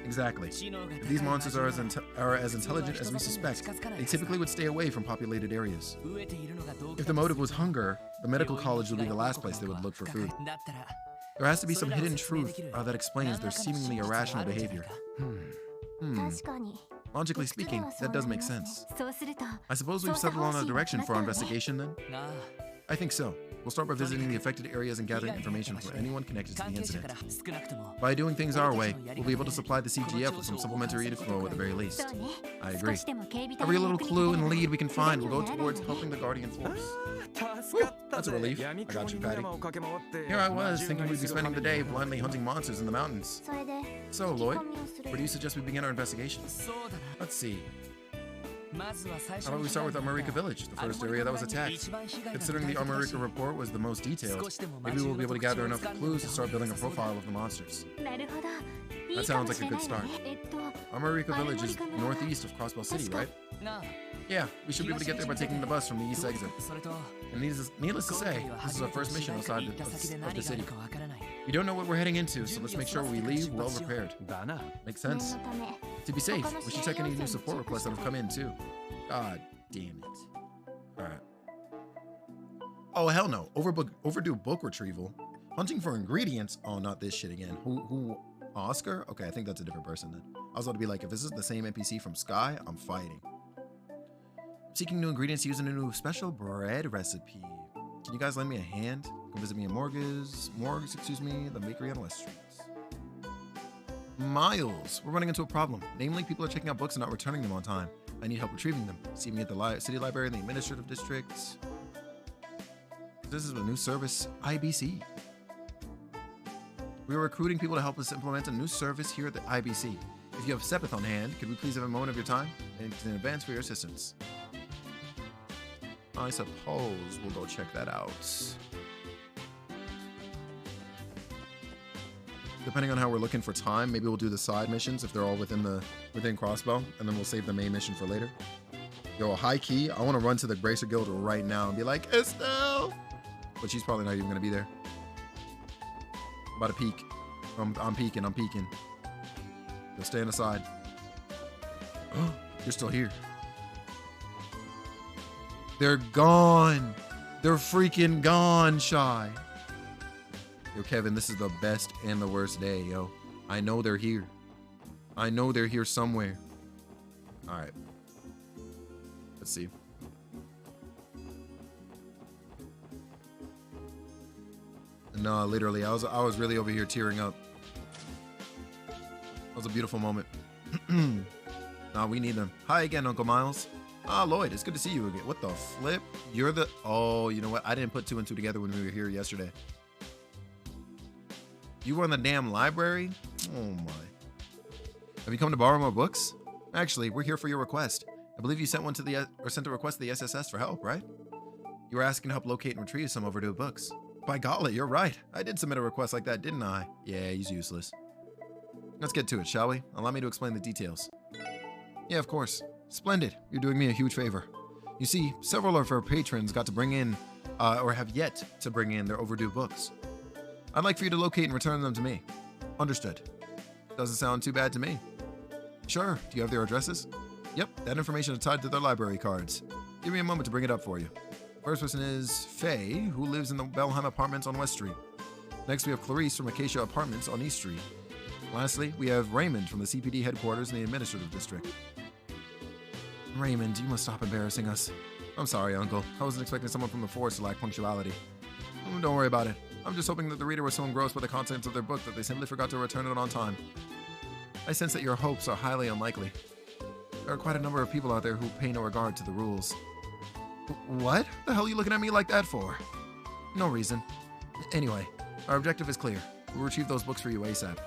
Exactly. If these monsters are as intelligent as we suspect, they typically would stay away from populated areas. If the motive was hunger, the medical college would be the last place they would look for food. There has to be some hidden truth that explains their seemingly irrational behavior. Logically speaking, that does make sense. I suppose we've settled on a direction for our investigation then? I think so. We'll start by visiting the affected areas and gathering information from anyone connected to the incident. By doing things our way, we'll be able to supply the CGF with some supplementary info at the very least. I agree. Every little clue and lead we can find will go towards helping the Guardian Force. Whew, that's a relief. I got you, Patty. Here I was, thinking we'd be spending the day blindly hunting monsters in the mountains. So, Lloyd, where do you suggest we begin our investigation? Let's see. How about we start with Armorica Village, the first area that was attacked? Considering the Armorica report was the most detailed, maybe we'll be able to gather enough clues to start building a profile of the monsters. That sounds like a good start. Armorica Village is northeast of Crossbell City, right? Yeah, we should be able to get there by taking the bus from the east exit. And needless to say, this is our first mission outside of the city. We don't know what we're heading into, so let's make sure we leave well prepared. Makes sense. To be safe, we should check any new support requests that have come in too. God damn it. Alright. Oh, hell no. Overdue book retrieval. Hunting for ingredients. Oh, not this shit again. Who? Oscar? Okay, I think that's a different person then. I was about to be like, if this is the same NPC from Sky, I'm fighting. Seeking new ingredients using a new special bread recipe. Can you guys lend me a hand? Come visit me in Morgues, the bakery on West Street. Miles, we're running into a problem. Namely, people are checking out books and not returning them on time. I need help retrieving them. See me at the city library in the administrative district. This is a new service, IBC. We are recruiting people to help us implement a new service here at the IBC. If you have Sepith on hand, could we please have a moment of your time? Thanks in advance for your assistance. I suppose we'll go check that out. Depending on how we're looking for time, maybe we'll do the side missions if they're all within Crossbow, and then we'll save the main mission for later. Yo, high key, I want to run to the Bracer Guild right now and be like, Estelle! But she's probably not even going to be there. I'm about to peek. I'm peeking. You'll stay on the side. You're still here. They're gone. They're freaking gone, Shy. Yo, Kevin, this is the best and the worst day, yo. I know they're here. I know they're here somewhere. All right. Let's see. No, literally, I was really over here tearing up. That was a beautiful moment. Nah, we need them. Hi again, Uncle Miles. Ah, Lloyd, it's good to see you again. What the flip? You're the... Oh, you know what? I didn't put two and two together when we were here yesterday. You were in the damn library? Oh, my. Have you come to borrow more books? Actually, we're here for your request. I believe you sent sent a request to the SSS for help, right? You were asking to help locate and retrieve some overdue books. By golly, you're right. I did submit a request like that, didn't I? Yeah, he's useless. Let's get to it, shall we? Allow me to explain the details. Yeah, of course. Splendid. You're doing me a huge favor. You see, several of our patrons got to bring in, or have yet to bring in their overdue books. I'd like for you to locate and return them to me. Understood. Doesn't sound too bad to me. Sure. Do you have their addresses? Yep, that information is tied to their library cards. Give me a moment to bring it up for you. First person is Faye, who lives in the Belheim Apartments on West Street. Next, we have Clarice from Acacia Apartments on East Street. Lastly, we have Raymond from the CPD headquarters in the Administrative District. Raymond, you must stop embarrassing us. I'm sorry, Uncle. I wasn't expecting someone from the force to lack punctuality. Don't worry about it. I'm just hoping that the reader was so engrossed by the contents of their book that they simply forgot to return it on time. I sense that your hopes are highly unlikely. There are quite a number of people out there who pay no regard to the rules. What? The hell are you looking at me like that for? No reason. Anyway, our objective is clear. We'll retrieve those books for you ASAP.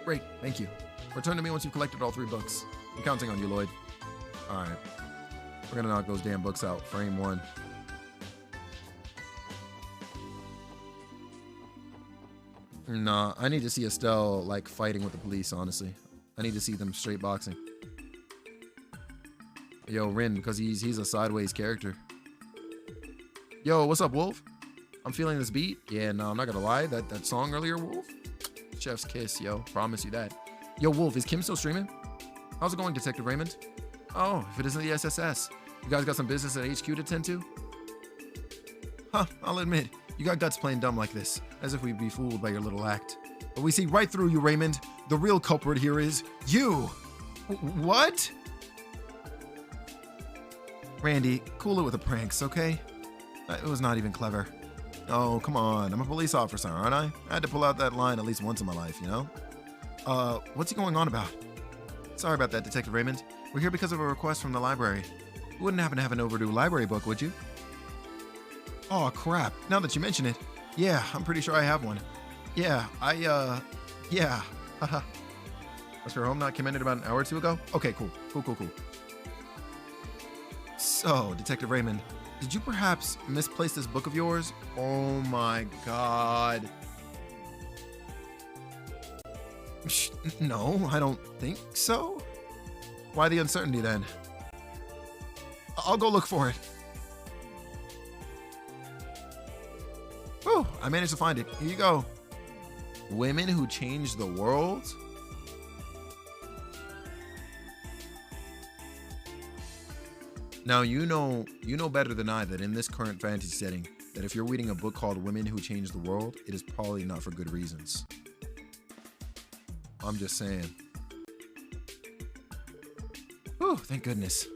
Great, thank you. Return to me once you've collected all 3 books. I'm counting on you, Lloyd. Alright. We're gonna knock those damn books out. Frame 1. Nah, I need to see Estelle, like, fighting with the police, honestly. I need to see them straight boxing. Yo, Rin, because he's a sideways character. Yo, what's up, Wolf? I'm feeling this beat. Yeah, no, I'm not gonna lie. That song earlier, Wolf? Chef's kiss, yo. Promise you that. Yo, Wolf, is Kim still streaming? How's it going, Detective Raymond? Oh, if it isn't the SSS. You guys got some business at HQ to tend to? Huh, I'll admit, you got guts playing dumb like this, as if we'd be fooled by your little act. But we see right through you, Raymond. The real culprit here is you. What? Randy, cool it with the pranks, okay? It was not even clever. Oh, come on. I'm a police officer, aren't I? I had to pull out that line at least once in my life, you know? What's he going on about? Sorry about that, Detective Raymond. We're here because of a request from the library. You wouldn't happen to have an overdue library book, would you? Oh, crap. Now that you mention it. Yeah, I'm pretty sure I have one. Yeah, yeah. Haha. Was her home not commended about an hour or two ago? Okay, cool. Cool. So, Detective Raymond, did you perhaps misplace this book of yours? Oh my god. No, I don't think so. Why the uncertainty then? I'll go look for it. Oh, I managed to find it. Here you go. Women Who Changed the World? Now, you know better than I that in this current fantasy setting, that if you're reading a book called Women Who Changed the World, it is probably not for good reasons. I'm just saying. Whew, thank goodness.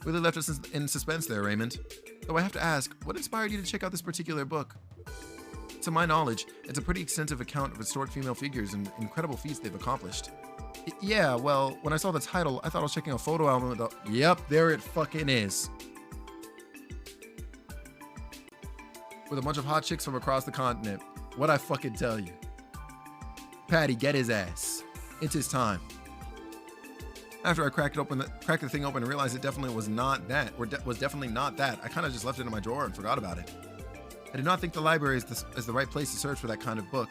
Really left us in suspense there, Raymond. Though I have to ask, what inspired you to check out this particular book? To my knowledge, it's a pretty extensive account of historic female figures and incredible feats they've accomplished. Yeah, well, when I saw the title, I thought I was checking a photo album with the... Yep, there it fucking is. With a bunch of hot chicks from across the continent. What'd I fucking tell you? Patty, get his ass. It's his time. After I cracked the thing open and realized it definitely was not that, was definitely not that, I kind of just left it in my drawer and forgot about it. I do not think the library is the right place to search for that kind of book.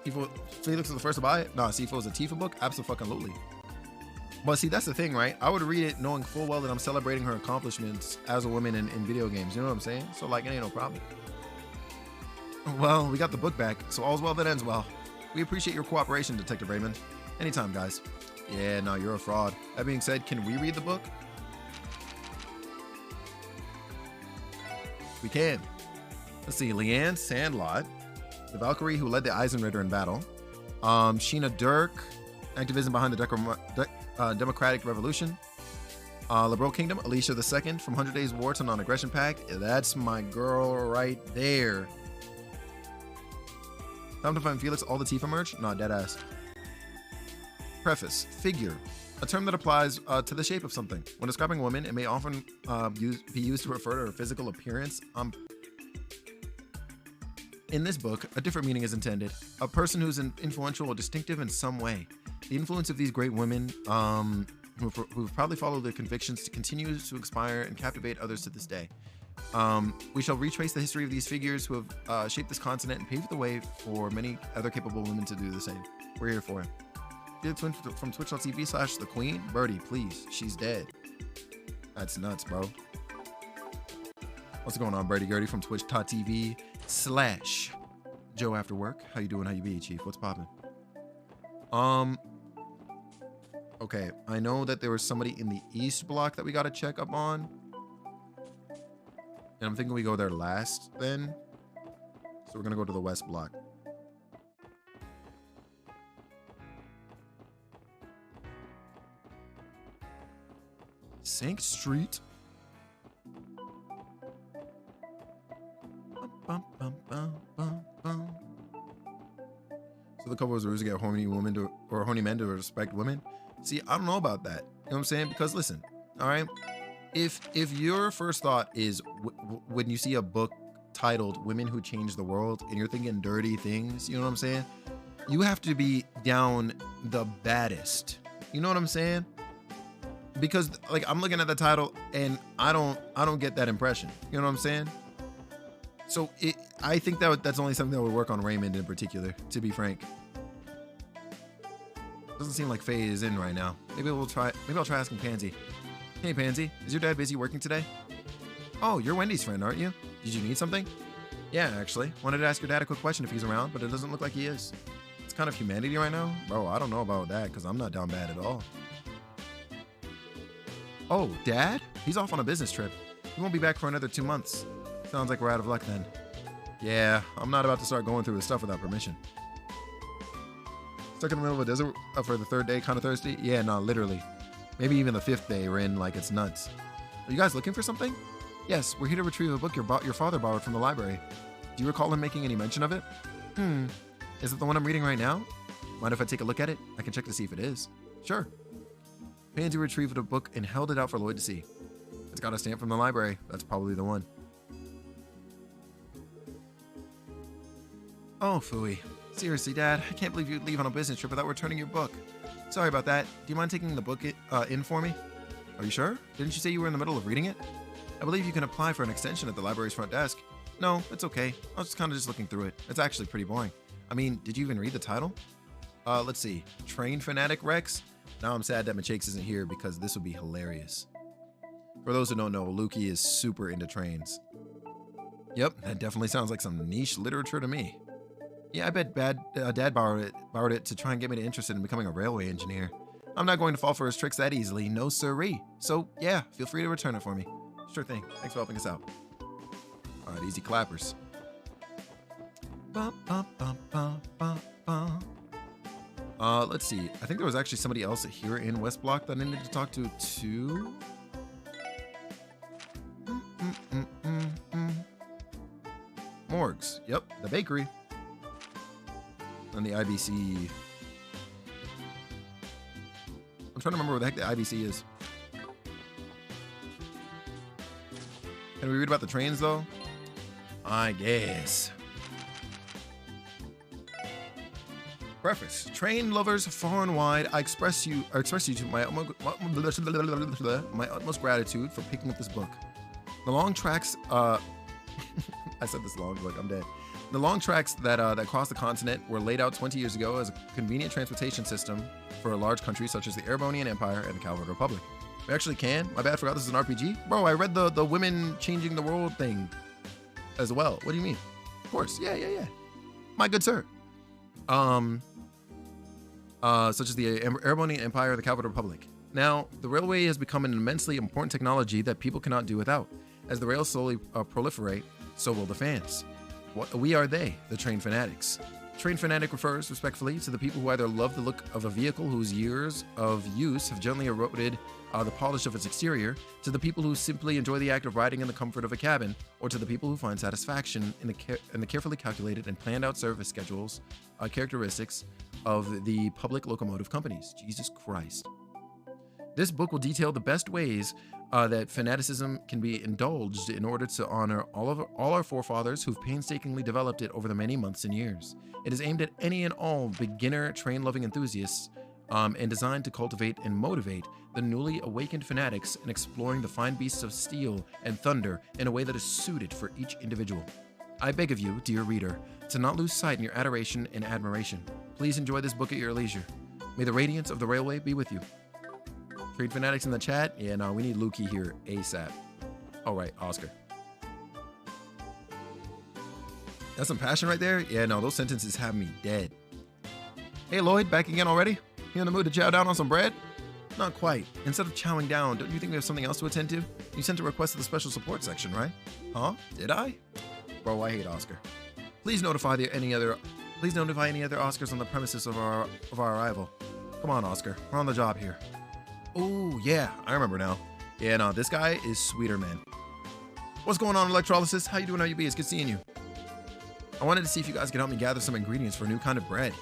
Felix was the first to buy it? No, see, if it was a Tifa book, absolutely. But see, that's the thing, right? I would read it knowing full well that I'm celebrating her accomplishments as a woman in video games. You know what I'm saying? So, like, it ain't no problem. Well, we got the book back, so all's well that ends well. We appreciate your cooperation, Detective Raymond. Anytime, guys. Yeah, no, you're a fraud. That being said, can we read the book? We can. Let's see. Leanne Sandlot, the Valkyrie who led the Eisenritter in battle. Sheena Dirk, activism behind the Democratic Revolution. Liberal Kingdom, Alicia II from 100 Days War to Non-Aggression Pact. Yeah, that's my girl right there. Time to find Felix all the Tifa merch? Nah, deadass. Preface. Figure. A term that applies to the shape of something. When describing a woman, it may often be used to refer to her physical appearance. In this book, a different meaning is intended. A person who's influential or distinctive in some way. The influence of these great women who've probably followed their convictions to continue to inspire and captivate others to this day. We shall retrace the history of these figures who have shaped this continent and paved the way for many other capable women to do the same. We're here for it. From twitch.tv/the queen. Birdie, please. She's dead. That's nuts, bro. What's going on, Birdie Gertie from twitch.tv/Joe After Work. How you doing? How you be, Chief? What's poppin'? Okay, I know that there was somebody in the East block that we gotta check up on. And I'm thinking we go there last then. So we're gonna go to the West block. Sank Street. So the couple was rules to get horny women to, or horny men to respect women. See, I don't know about that. You know what I'm saying? Because listen, all right, if your first thought is when you see a book titled "Women Who Changed the World" and you're thinking dirty things, you know what I'm saying? You have to be down the baddest. You know what I'm saying? Because like I'm looking at the title and I don't get that impression. You know what I'm saying? So I think that's only something that would work on Raymond in particular, to be frank. Doesn't seem like Faye is in right now. Maybe I'll try asking Pansy. Hey Pansy, is your dad busy working today? Oh, you're Wendy's friend, aren't you? Did you need something? Yeah, actually. Wanted to ask your dad a quick question if he's around, but it doesn't look like he is. It's kind of humanity right now. Bro, I don't know about that because I'm not down bad at all. Oh, Dad? He's off on a business trip. He won't be back for another 2 months. Sounds like we're out of luck then. Yeah, I'm not about to start going through his stuff without permission. Stuck in the middle of a desert for the 3rd day, kind of thirsty? Yeah, no, literally. Maybe even the 5th day, Rin, like it's nuts. Are you guys looking for something? Yes, we're here to retrieve a book your father borrowed from the library. Do you recall him making any mention of it? Is it the one I'm reading right now? Mind if I take a look at it? I can check to see if it is. Sure. Pansy retrieved the book and held it out for Lloyd to see. It's got a stamp from the library. That's probably the one. Oh, phooey. Seriously, Dad, I can't believe you'd leave on a business trip without returning your book. Sorry about that. Do you mind taking the book in for me? Are you sure? Didn't you say you were in the middle of reading it? I believe you can apply for an extension at the library's front desk. No, it's okay. I was just looking through it. It's actually pretty boring. I mean, did you even read the title? Let's see. Train Fanatic Rex? Now I'm sad that Machakes isn't here because this would be hilarious. For those who don't know, Lukey is super into trains. Yep, that definitely sounds like some niche literature to me. Yeah, I bet Dad borrowed it to try and get me interested in becoming a railway engineer. I'm not going to fall for his tricks that easily, no siree. So yeah, feel free to return it for me. Sure thing. Thanks for helping us out. All right, easy clappers. Let's see. I think there was actually somebody else here in West Block that I needed to talk to too. Morgs. Yep, the bakery. And the IBC. I'm trying to remember where the heck the IBC is. Can we read about the trains though? I guess. Preface. Train lovers far and wide, I express you to my utmost gratitude for picking up this book. The long tracks, I said this long book, I'm dead. The long tracks that cross the continent were laid out 20 years ago as a convenient transportation system for a large country such as the Erebonian Empire and the Calvin Republic. We actually can? My bad, I forgot this is an RPG? Bro, I read the women changing the world thing as well. What do you mean? Of course, yeah. My good sir. Such as the Erebonian Empire or the Calvin Republic. Now, the railway has become an immensely important technology that people cannot do without. As the rails slowly proliferate, so will the fans. We are they, the train fanatics. Train fanatic refers, respectfully, to the people who either love the look of a vehicle whose years of use have gently eroded the polish of its exterior, to the people who simply enjoy the act of riding in the comfort of a cabin, or to the people who find satisfaction in the carefully calculated and planned out service schedules, characteristics of the public locomotive companies. Jesus Christ. This book will detail the best ways that fanaticism can be indulged in order to honor all our forefathers who've painstakingly developed it over the many months and years. It is aimed at any and all beginner train-loving enthusiasts and designed to cultivate and motivate the newly awakened fanatics in exploring the fine beasts of steel and thunder in a way that is suited for each individual. I beg of you, dear reader, to not lose sight in your adoration and admiration. Please enjoy this book at your leisure. May the radiance of the railway be with you. Train fanatics in the chat? Yeah, no, we need Lukey here ASAP. All right, Oscar. That's some passion right there? Yeah, no, those sentences have me dead. Hey, Lloyd, back again already? You in the mood to chow down on some bread? Not quite. Instead of chowing down, don't you think we have something else to attend to? You sent a request to the special support section, right? Huh? Did I? Bro, I hate Oscar. Please notify any other Oscars on the premises of our arrival. Come on, Oscar. We're on the job here. Oh, yeah, I remember now. Yeah, no, this guy is sweeter, man. What's going on, Electrolysis? How you doing? How you be? It's good seeing you. I wanted to see if you guys could help me gather some ingredients for a new kind of bread.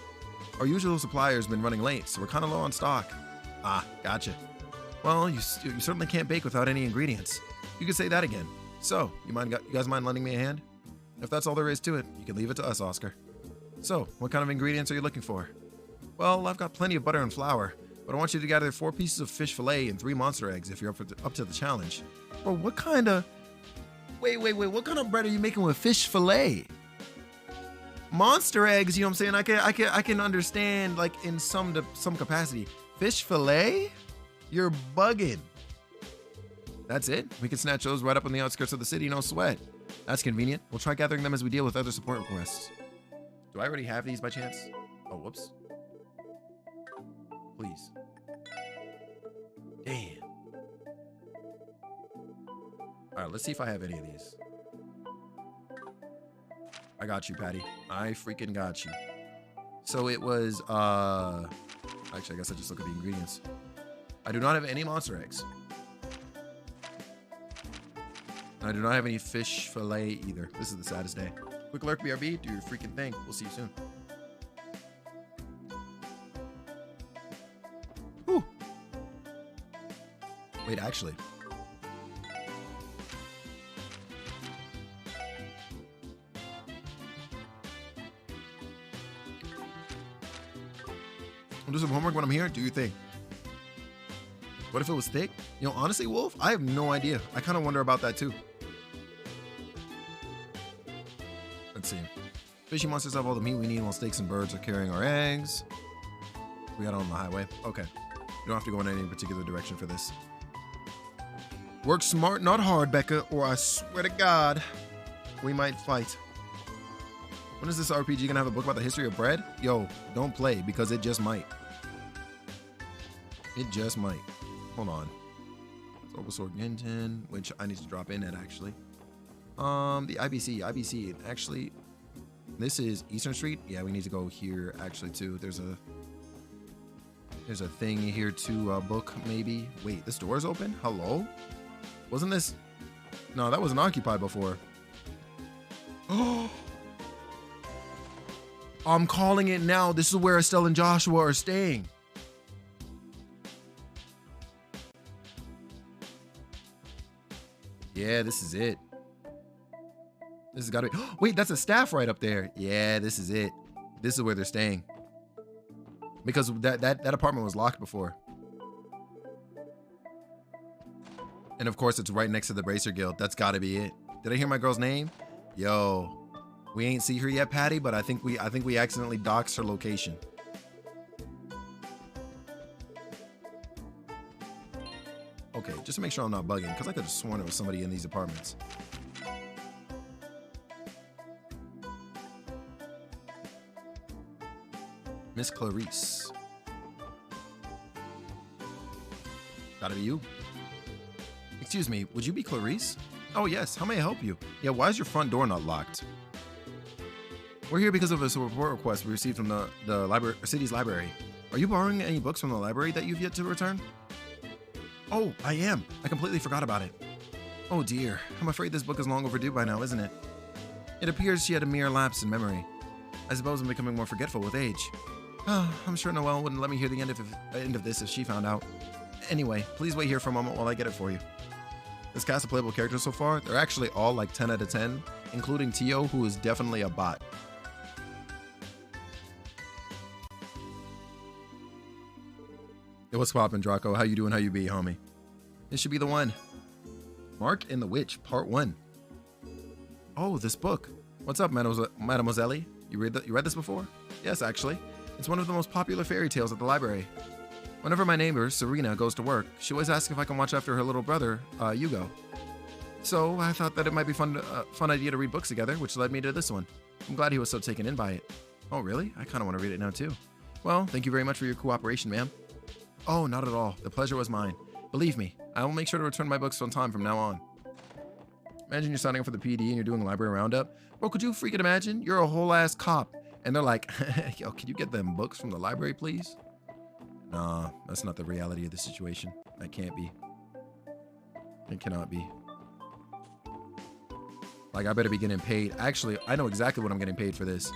Our usual supplier's been running late, so we're kind of low on stock. Ah, gotcha. Well, you certainly can't bake without any ingredients. You could say that again. So, you guys mind lending me a hand? If that's all there is to it, you can leave it to us, Oscar. So, what kind of ingredients are you looking for? Well, I've got plenty of butter and flour, but I want you to gather 4 pieces of fish fillet and 3 monster eggs if you're up to the challenge. Bro, what kind of... Wait, what kind of bread are you making with fish fillet? Monster eggs, you know what I'm saying? I can understand, like, in some capacity. Fish fillet? You're bugging. That's it? We can snatch those right up on the outskirts of the city, no sweat. That's convenient. We'll try gathering them as we deal with other support requests. Do I already have these by chance? Oh, whoops. Please. Damn. All right, let's see if I have any of these. I got you, Patty. I freaking got you. So it was, actually, I guess I just look at the ingredients. I do not have any monster eggs. I do not have any fish fillet either. This is the saddest day. Quick lurk, BRB. Do your freaking thing. We'll see you soon. Whew. Wait, actually. I'll do some homework when I'm here. Do your thing. What if it was thick? You know, honestly, Wolf, I have no idea. I kind of wonder about that too. Let's see. Fishy monsters have all the meat we need while steaks and birds are carrying our eggs. We got on the highway. Okay. You don't have to go in any particular direction for this. Work smart, not hard, Becca, or I swear to God, we might fight. When is this RPG gonna have a book about the history of bread? Yo, don't play, because it just might. It just might. Hold on. Oversword Ginton, which I need to drop in at, actually. The IBC, actually, this is Eastern Street. Yeah, we need to go here, actually, too. There's a thing here to book, maybe. Wait, this door's open? Hello? Wasn't this... No, that wasn't occupied before. Oh! I'm calling it now. This is where Estelle and Joshua are staying. Yeah, this is it. This has got to be... Wait, that's a staff right up there. Yeah, this is it. This is where they're staying. because that apartment was locked before. And of course, it's right next to the Bracer Guild. That's got to be it. Did I hear my girl's name? Yo, we ain't see her yet, Patty, but I think we accidentally doxed her location. Okay, just to make sure I'm not bugging, because I could have sworn it was somebody in these apartments. Miss Clarice. Gotta be you. Excuse me, would you be Clarice? Oh yes, how may I help you? Yeah, why is your front door not locked? We're here because of a report request we received from the city's library. Are you borrowing any books from the library that you've yet to return? Oh, I am. I completely forgot about it. Oh dear, I'm afraid this book is long overdue by now, isn't it? It appears she had a mere lapse in memory. I suppose I'm becoming more forgetful with age. I'm sure Noelle wouldn't let me hear the end of this if she found out. Anyway, please wait here for a moment while I get it for you. This cast of playable characters so far, they're actually all like 10 out of 10, including Tio, who is definitely a bot. Yo, what's poppin', Draco? How you doing? How you be, homie? This should be the one. Mark and the Witch, Part 1. Oh, this book. What's up, Mademoiselle? You read this before? Yes, actually. It's one of the most popular fairy tales at the library. Whenever my neighbor, Serena, goes to work, she always asks if I can watch after her little brother, Hugo. So I thought that it might be fun idea to read books together, which led me to this one. I'm glad he was so taken in by it. Oh, really? I kind of want to read it now, too. Well, thank you very much for your cooperation, ma'am. Oh, not at all. The pleasure was mine. Believe me, I will make sure to return my books on time from now on. Imagine you're signing up for the PD and you're doing a library roundup. Bro, could you freaking imagine? You're a whole ass cop. And they're like, yo, can you get them books from the library, please? Nah, that's not the reality of the situation. That can't be. It cannot be. Like, I better be getting paid. Actually, I know exactly what I'm getting paid for this.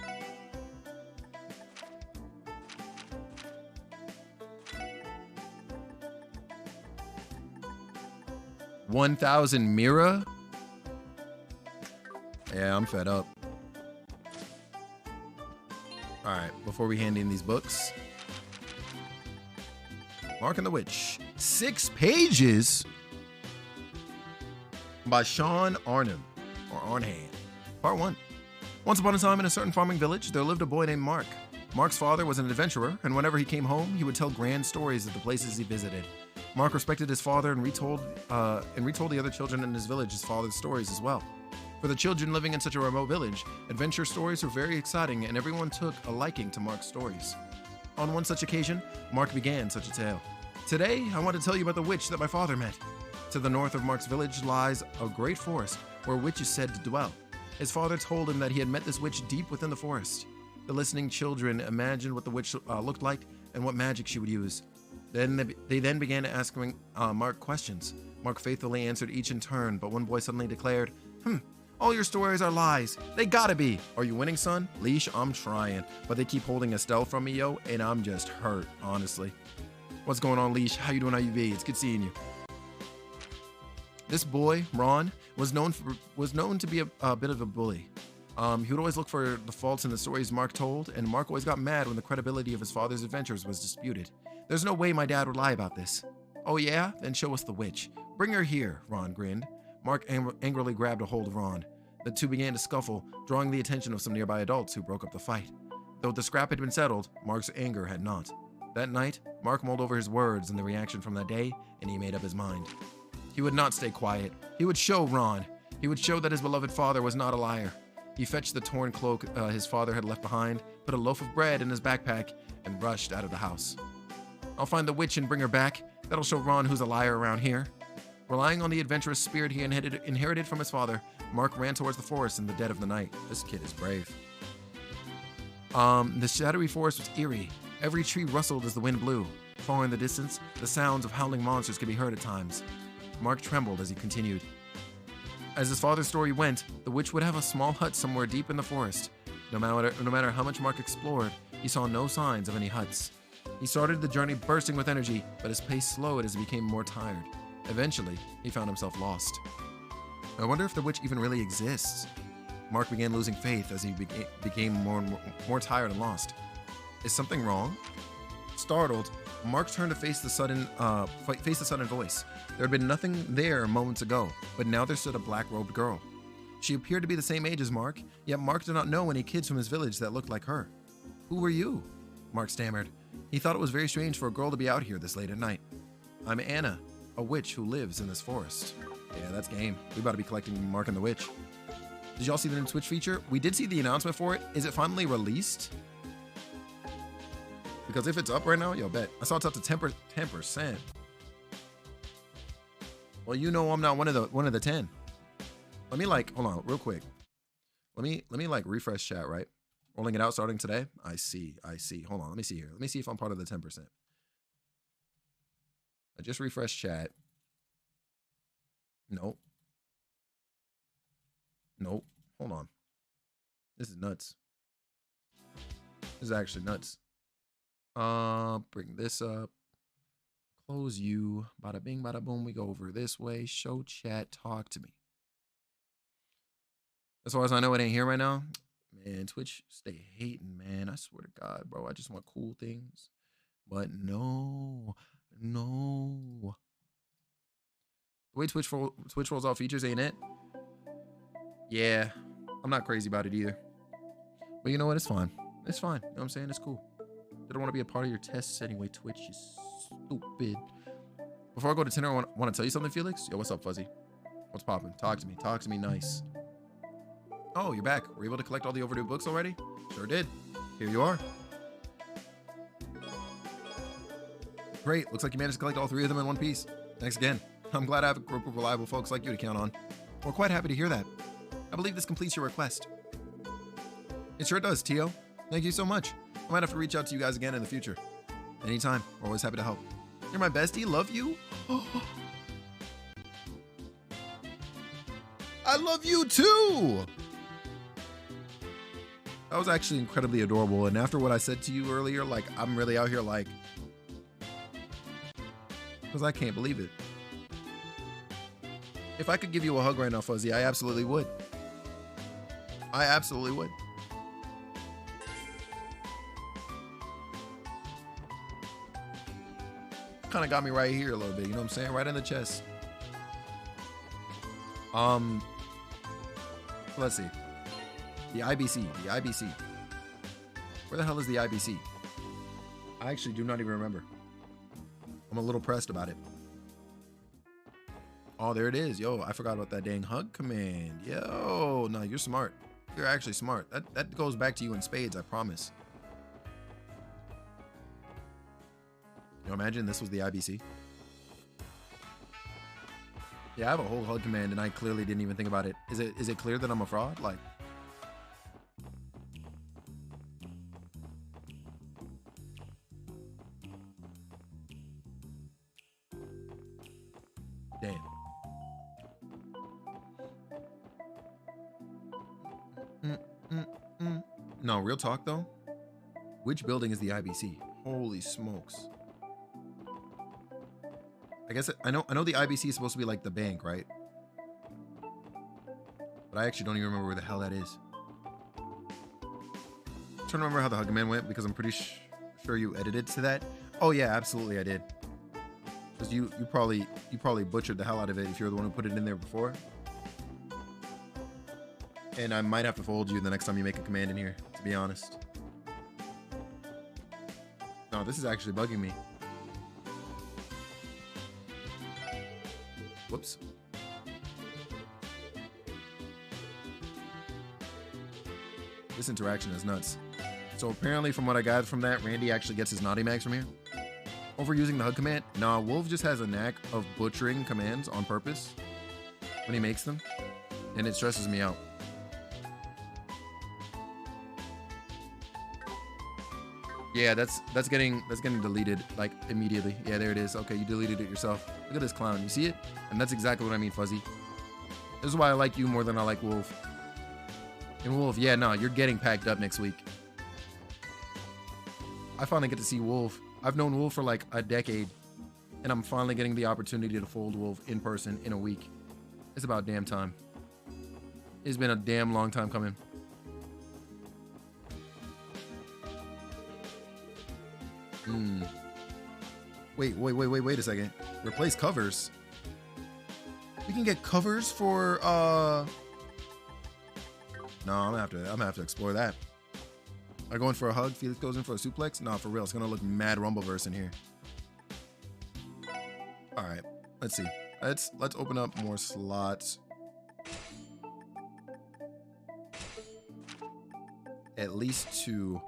$1,000 Mira? Yeah, I'm fed up. All right, before we hand in these books. Mark and the Witch. 6 pages by Sean Arnhem, or Arnhem. Part 1. Once upon a time in a certain farming village, there lived a boy named Mark. Mark's father was an adventurer, and whenever he came home, he would tell grand stories of the places he visited. Mark respected his father and retold the other children in his village his father's stories as well. For the children living in such a remote village, adventure stories were very exciting, and everyone took a liking to Mark's stories. On one such occasion, Mark began such a tale. Today, I want to tell you about the witch that my father met. To the north of Mark's village lies a great forest where a witch is said to dwell. His father told him that he had met this witch deep within the forest. The listening children imagined what the witch looked like and what magic she would use. Then they began asking Mark questions. Mark faithfully answered each in turn, but one boy suddenly declared, all your stories are lies. They gotta be. Are you winning, son? Leash, I'm trying. But they keep holding Estelle from me, yo, and I'm just hurt, honestly. What's going on, Leash? How you doing, how you be? It's good seeing you. This boy, Ron, was known to be a bit of a bully. He would always look for the faults in the stories Mark told, and Mark always got mad when the credibility of his father's adventures was disputed. There's no way my dad would lie about this. Oh yeah? Then show us the witch. Bring her here, Ron grinned. Mark angrily grabbed a hold of Ron. The two began to scuffle, drawing the attention of some nearby adults who broke up the fight. Though the scrap had been settled, Mark's anger had not. That night, Mark mulled over his words and the reaction from that day, and he made up his mind. He would not stay quiet. He would show Ron. He would show that his beloved father was not a liar. He fetched the torn cloak his father had left behind, put a loaf of bread in his backpack, and rushed out of the house. I'll find the witch and bring her back. That'll show Ron who's a liar around here. Relying on the adventurous spirit he inherited from his father, Mark ran towards the forest in the dead of the night. This kid is brave. The shadowy forest was eerie. Every tree rustled as the wind blew. Far in the distance, the sounds of howling monsters could be heard at times. Mark trembled as he continued. As his father's story went, the witch would have a small hut somewhere deep in the forest. No matter how much Mark explored, he saw no signs of any huts. He started the journey bursting with energy, but his pace slowed as he became more tired. Eventually, he found himself lost. I wonder if the witch even really exists. Mark began losing faith as he became more tired and lost. Is something wrong? Startled, Mark turned to face the sudden voice. There had been nothing there moments ago, but now there stood a black-robed girl. She appeared to be the same age as Mark, yet Mark did not know any kids from his village that looked like her. Who were you? Mark stammered. He thought it was very strange for a girl to be out here this late at night. I'm Anna, a witch who lives in this forest. Yeah, that's game. We about to be collecting Mark and the Witch. Did y'all see the new Twitch feature? We did see the announcement for it. Is it finally released? Because if it's up right now, yo, bet. I saw it's up to 10%. Well, you know I'm not one of the 10. Let me hold on real quick. Let me refresh chat, right? Rolling it out starting today. I see. Hold on, let me see here. Let me see if I'm part of the 10%. I just refreshed chat. Nope. Hold on. This is nuts. This is actually nuts. Bring this up. Close you. Bada bing, bada boom. We go over this way. Show chat. Talk to me. As far as I know, it ain't here right now. Man, Twitch stay hating, man. I swear to God, bro. I just want cool things. But no. The way Twitch rolls out features, ain't it? Yeah. I'm not crazy about it either. But you know what? It's fine. It's fine. You know what I'm saying? It's cool. They don't want to be a part of your tests anyway, Twitch. You stupid. Before I go to Tinder, I want to tell you something, Felix. Yo, what's up, Fuzzy? What's poppin'? Talk to me. Talk to me nice. Oh, you're back. Were you able to collect all the overdue books already? Sure did. Here you are. Great. Looks like you managed to collect all 3 of them in one piece. Thanks again. I'm glad I have a group of reliable folks like you to count on. We're quite happy to hear that. I believe this completes your request. It sure does, Tio. Thank you so much. I might have to reach out to you guys again in the future. Anytime. We're always happy to help. You're my bestie. Love you. I love you too. That was actually incredibly adorable. And after what I said to you earlier, like, I'm really out here like, because I can't believe it. If I could give you a hug right now, Fuzzy, I absolutely would. I absolutely would. Kind of got me right here a little bit, you know what I'm saying? Right in the chest. Let's see. The IBC. Where the hell is the IBC? I actually do not even remember. I'm a little pressed about it. Oh, there it is. Yo, I forgot about that dang hug command. Yo, no, you're smart. You're actually smart. That goes back to you in spades, I promise. You know, imagine this was the IBC. Yeah, I have a whole hug command and I clearly didn't even think about it. Is it clear that I'm a fraud? Like, damn. No, real talk though. Which building is the IBC? Holy smokes. I guess I know the IBC is supposed to be like the bank, right? But I actually don't even remember where the hell that is. I'm trying to remember how the hug command went because I'm pretty sure you edited to that. Oh yeah, absolutely I did. Because you probably butchered the hell out of it if you're the one who put it in there before. And I might have to fold you the next time you make a command in here, to be honest. No, this is actually bugging me. Whoops. This interaction is nuts. So apparently from what I gathered from that, Randy actually gets his naughty mags from here. Overusing the hug command? Nah, Wolf just has a knack of butchering commands on purpose when he makes them. And it stresses me out. Yeah, that's getting deleted like immediately. Yeah, there it is. Okay, you deleted it yourself. Look at this clown. You see it? And that's exactly what I mean, Fuzzy. This is why I like you more than I like Wolf. And Wolf, yeah, no, you're getting packed up next week. I finally get to see Wolf. I've known Wolf for like a decade, and I'm finally getting the opportunity to fold Wolf in person in a week. It's about damn time. It's been a damn long time coming. Wait a second. Replace covers. We can get covers for No, I'm gonna have to explore that. Am I going for a hug? Felix goes in for a suplex? No, for real. It's gonna look mad Rumbleverse in here. Alright, let's see. Let's open up more slots. At least 2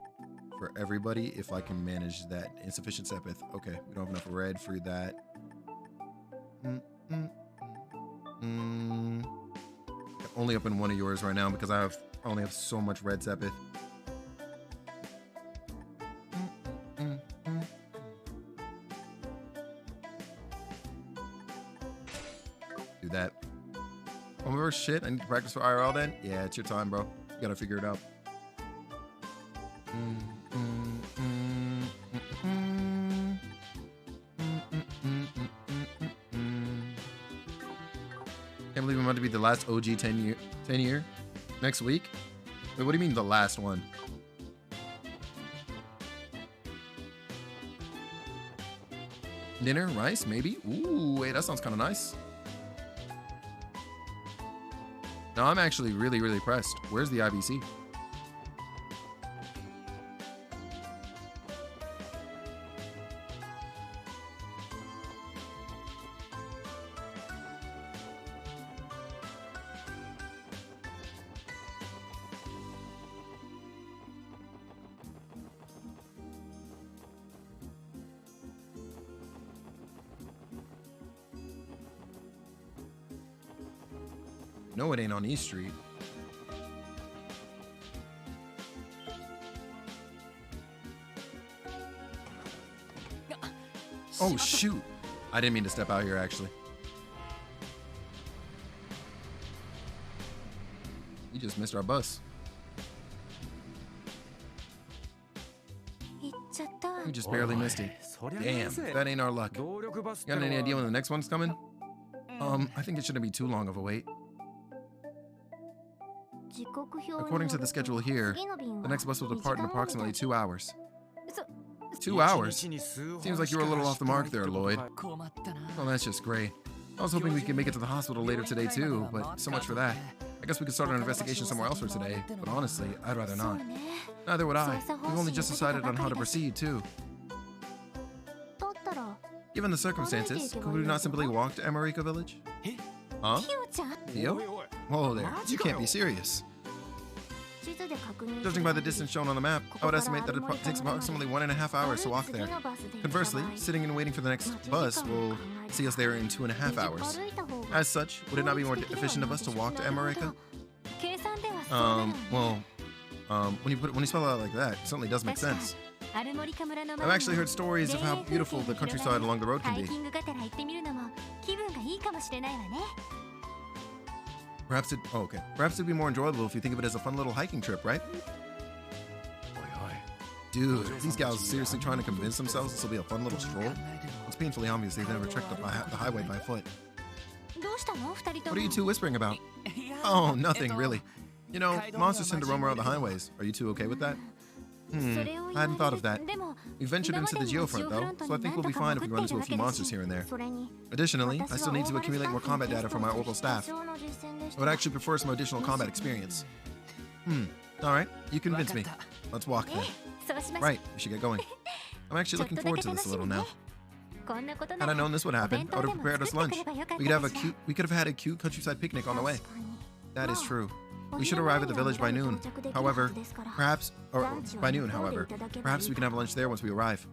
for everybody if I can manage that. Insufficient Sepith. Okay, we don't have enough red for that. Only open one of yours right now because I only have so much red Sepith. Do that. Oh, remember shit? I need to practice for IRL then? Yeah, it's your time, bro. You gotta figure it out. Can't believe I'm about to be the last OG 10 year next week. Wait, what do you mean the last one? Dinner, rice, maybe? Ooh, wait, that sounds kind of nice. No, I'm actually really pressed. Where's the IBC? No, it ain't on East Street. Oh, shoot. I didn't mean to step out here, actually. We just missed our bus. We just barely missed it. Damn, that ain't our luck. Got any idea when the next one's coming? I think it shouldn't be too long of a wait. According to the schedule here, the next bus will depart in approximately 2 hours. 2 hours? Seems like you were a little off the mark there, Lloyd. Oh, that's just great. I was hoping we could make it to the hospital later today too, but so much for that. I guess we could start an investigation somewhere else for today, but honestly, I'd rather not. Neither would I. We've only just decided on how to proceed too. Given the circumstances, could we not simply walk to America Village? Huh? Theo? Whoa there, you can't be serious. Judging by the distance shown on the map, I would estimate that it takes approximately 1.5 hours to walk there. Conversely, sitting and waiting for the next bus will see us there in 2.5 hours. As such, would it not be more efficient of us to walk to America? When you spell it out like that, it certainly does make sense. I've actually heard stories of how beautiful the countryside along the road can be. Perhaps it'd be more enjoyable if you think of it as a fun little hiking trip, right? Dude, these gals are seriously trying to convince themselves this will be a fun little stroll? It's painfully obvious they've never trekked up the highway by foot. What are you two whispering about? Oh, nothing, really. You know, monsters tend to roam around the highways. Are you two okay with that? I hadn't thought of that. We ventured into the geofront, though, so I think we'll be fine if we run into a few monsters here and there. Additionally, I still need to accumulate more combat data for my orbital staff. I would actually prefer some additional combat experience. Alright, you convinced me. Let's walk then. Right, we should get going. I'm actually looking forward to this a little now. Had I known this would happen, I would have prepared us lunch. We could have had a cute countryside picnic on the way. That is true. We should arrive at the village by noon. However, perhaps we can have lunch there once we arrive.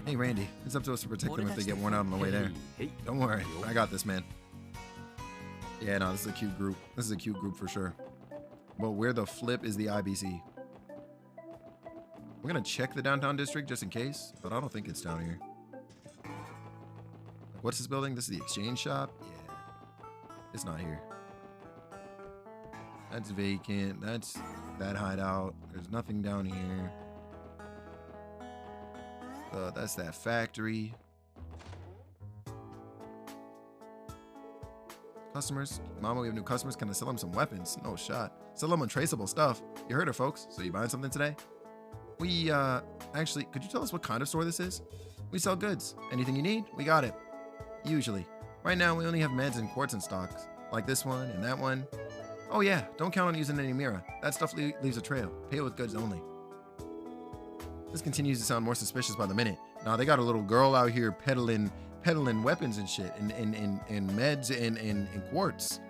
Hey, Randy, it's up to us to protect them if they get worn out on the way there. Don't worry, I got this, man. Yeah, no, this is a cute group. This is a cute group for sure. But where the flip is the IBC? We're gonna check the downtown district just in case, but I don't think it's down here. What's this building? This is the exchange shop? Yeah, it's not here. That's vacant. That's that hideout. There's nothing down here. That's that factory. Customers. Mama, we have new customers. Can I sell them some weapons? No shot. Sell them untraceable stuff. You heard her, folks. So you buying something today? We Actually, could you tell us what kind of store this is? We sell goods. Anything you need, we got it. Usually. Right now, we only have meds and quartz in stocks, like this one and that one. Oh yeah, don't count on using any mirror. That stuff leaves a trail. Pay with goods only. This continues to sound more suspicious by the minute. Nah, they got a little girl out here peddling weapons and shit, and meds and quartz.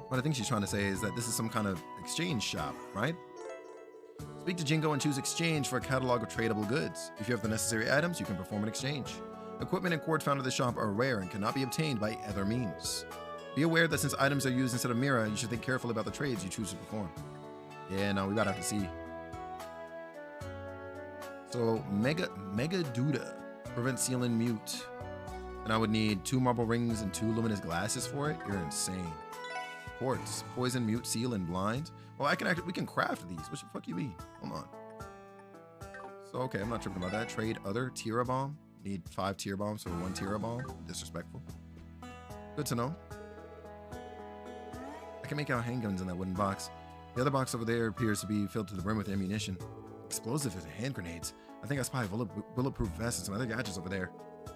What I think she's trying to say is that this is some kind of exchange shop, right? Speak to Jingo and choose exchange for a catalog of tradable goods. If you have the necessary items, you can perform an exchange. Equipment and quartz found at the shop are rare and cannot be obtained by other means. Be aware that since items are used instead of Mira, you should think carefully about the trades you choose to perform. Yeah, no, we gotta have to see. So, Mega Duda. Prevent seal and mute. And I would need 2 marble rings and 2 luminous glasses for it? You're insane. Quartz. Poison, mute, seal, and blind. Well, we can craft these. What the fuck you mean? Hold on. So, okay, I'm not tripping about that. Trade other Tira Bomb. Need 5 Tira Bombs for 1 Tira Bomb. Disrespectful. Good to know. I can make out handguns in that wooden box. The other box over there appears to be filled to the brim with ammunition. Explosive and hand grenades. I think I spy a bulletproof vest and some other gadgets over there.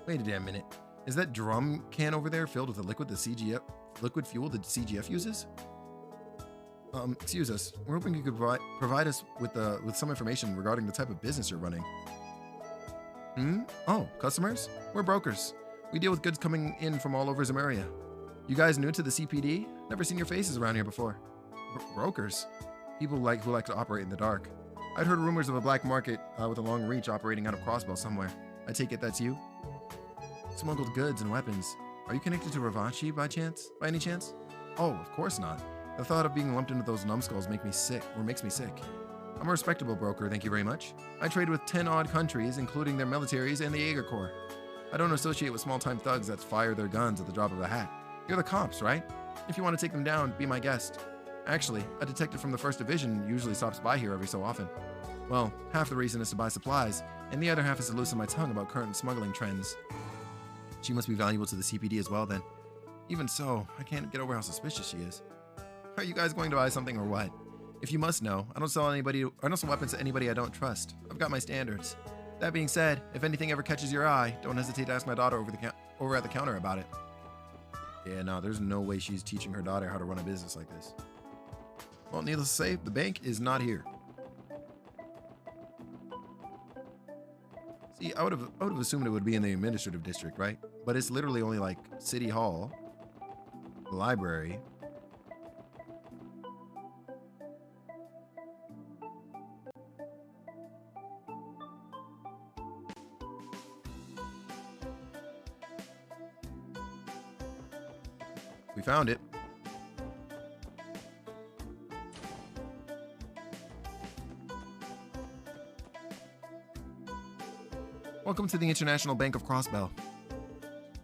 Wait a damn minute. Is that drum can over there filled with the liquid fuel the CGF uses? Excuse us. We're hoping you could provide us with some information regarding the type of business you're running. Oh, customers? We're brokers. We deal with goods coming in from all over Zemuria. You guys new to the CPD? Never seen your faces around here before. Brokers? People who like to operate in the dark. I'd heard rumors of a black market with a long reach operating out of Crossbell somewhere. I take it that's you? Smuggled goods and weapons. Are you connected to Ravachi by any chance? Oh, of course not. The thought of being lumped into those numbskulls makes me sick. I'm a respectable broker, thank you very much. I trade with 10 odd countries, including their militaries and the Jaeger Corps. I don't associate with small-time thugs that fire their guns at the drop of a hat. You're the cops, right? If you want to take them down, be my guest. Actually, a detective from the 1st Division usually stops by here every so often. Well, half the reason is to buy supplies, and the other half is to loosen my tongue about current smuggling trends. She must be valuable to the CPD as well, then. Even so, I can't get over how suspicious she is. Are you guys going to buy something or what? If you must know, I don't sell weapons to anybody I don't trust. I've got my standards. That being said, if anything ever catches your eye, don't hesitate to ask my daughter over at the counter about it. Yeah, no, there's no way she's teaching her daughter how to run a business like this. Well, needless to say, the bank is not here. See, I would have assumed it would be in the administrative district, right? But it's literally only like City Hall, the library. We found it. Welcome to the International Bank of Crossbell.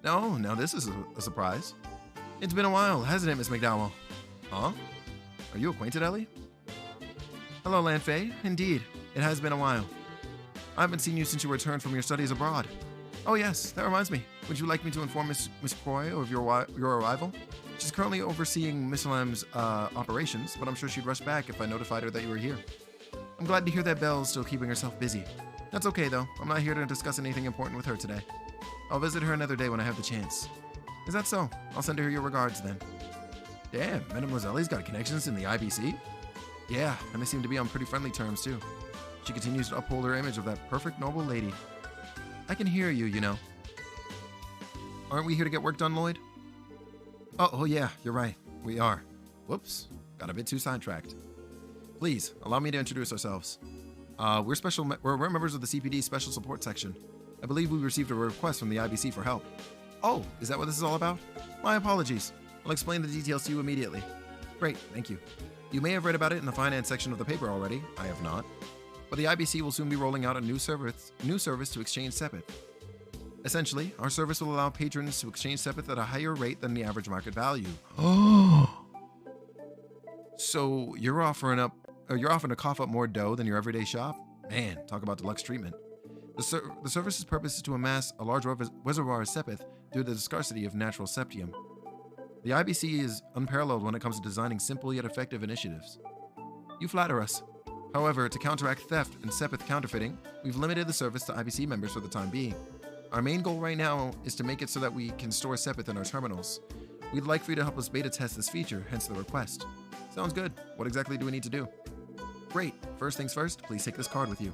No, now this is a surprise. It's been a while, hasn't it, Miss McDowell? Huh? Are you acquainted, Ellie? Hello, Lanfei. Indeed, it has been a while. I haven't seen you since you returned from your studies abroad. Oh yes, that reminds me. Would you like me to inform Miss Croy of your arrival? She's currently overseeing Miss Lamb's operations, but I'm sure she'd rush back if I notified her that you were here. I'm glad to hear that Belle's still keeping herself busy. That's okay, though. I'm not here to discuss anything important with her today. I'll visit her another day when I have the chance. Is that so? I'll send her your regards then. Damn, Mademoiselle's got connections in the IBC? Yeah, and they seem to be on pretty friendly terms, too. She continues to uphold her image of that perfect, noble lady. I can hear you, you know. Aren't we here to get work done, Lloyd? Oh yeah, you're right. We are. Whoops, got a bit too sidetracked. Please, allow me to introduce ourselves. We're members of the CPD Special Support Section. I believe we received a request from the IBC for help. Oh, is that what this is all about? My apologies. I'll explain the details to you immediately. Great, thank you. You may have read about it in the finance section of the paper already. I have not. But the IBC will soon be rolling out a new service to exchange Sepith. Essentially, our service will allow patrons to exchange Sepith at a higher rate than the average market value. Oh. So you're offering to cough up more dough than your everyday shop? Man, talk about deluxe treatment. The service's purpose is to amass a large reservoir of Sepith due to the scarcity of natural septium. The IBC is unparalleled when it comes to designing simple yet effective initiatives. You flatter us. However, to counteract theft and Sepith counterfeiting, we've limited the service to IBC members for the time being. Our main goal right now is to make it so that we can store Sepith in our terminals. We'd like for you to help us beta test this feature, hence the request. Sounds good. What exactly do we need to do? Great. First things first, please take this card with you.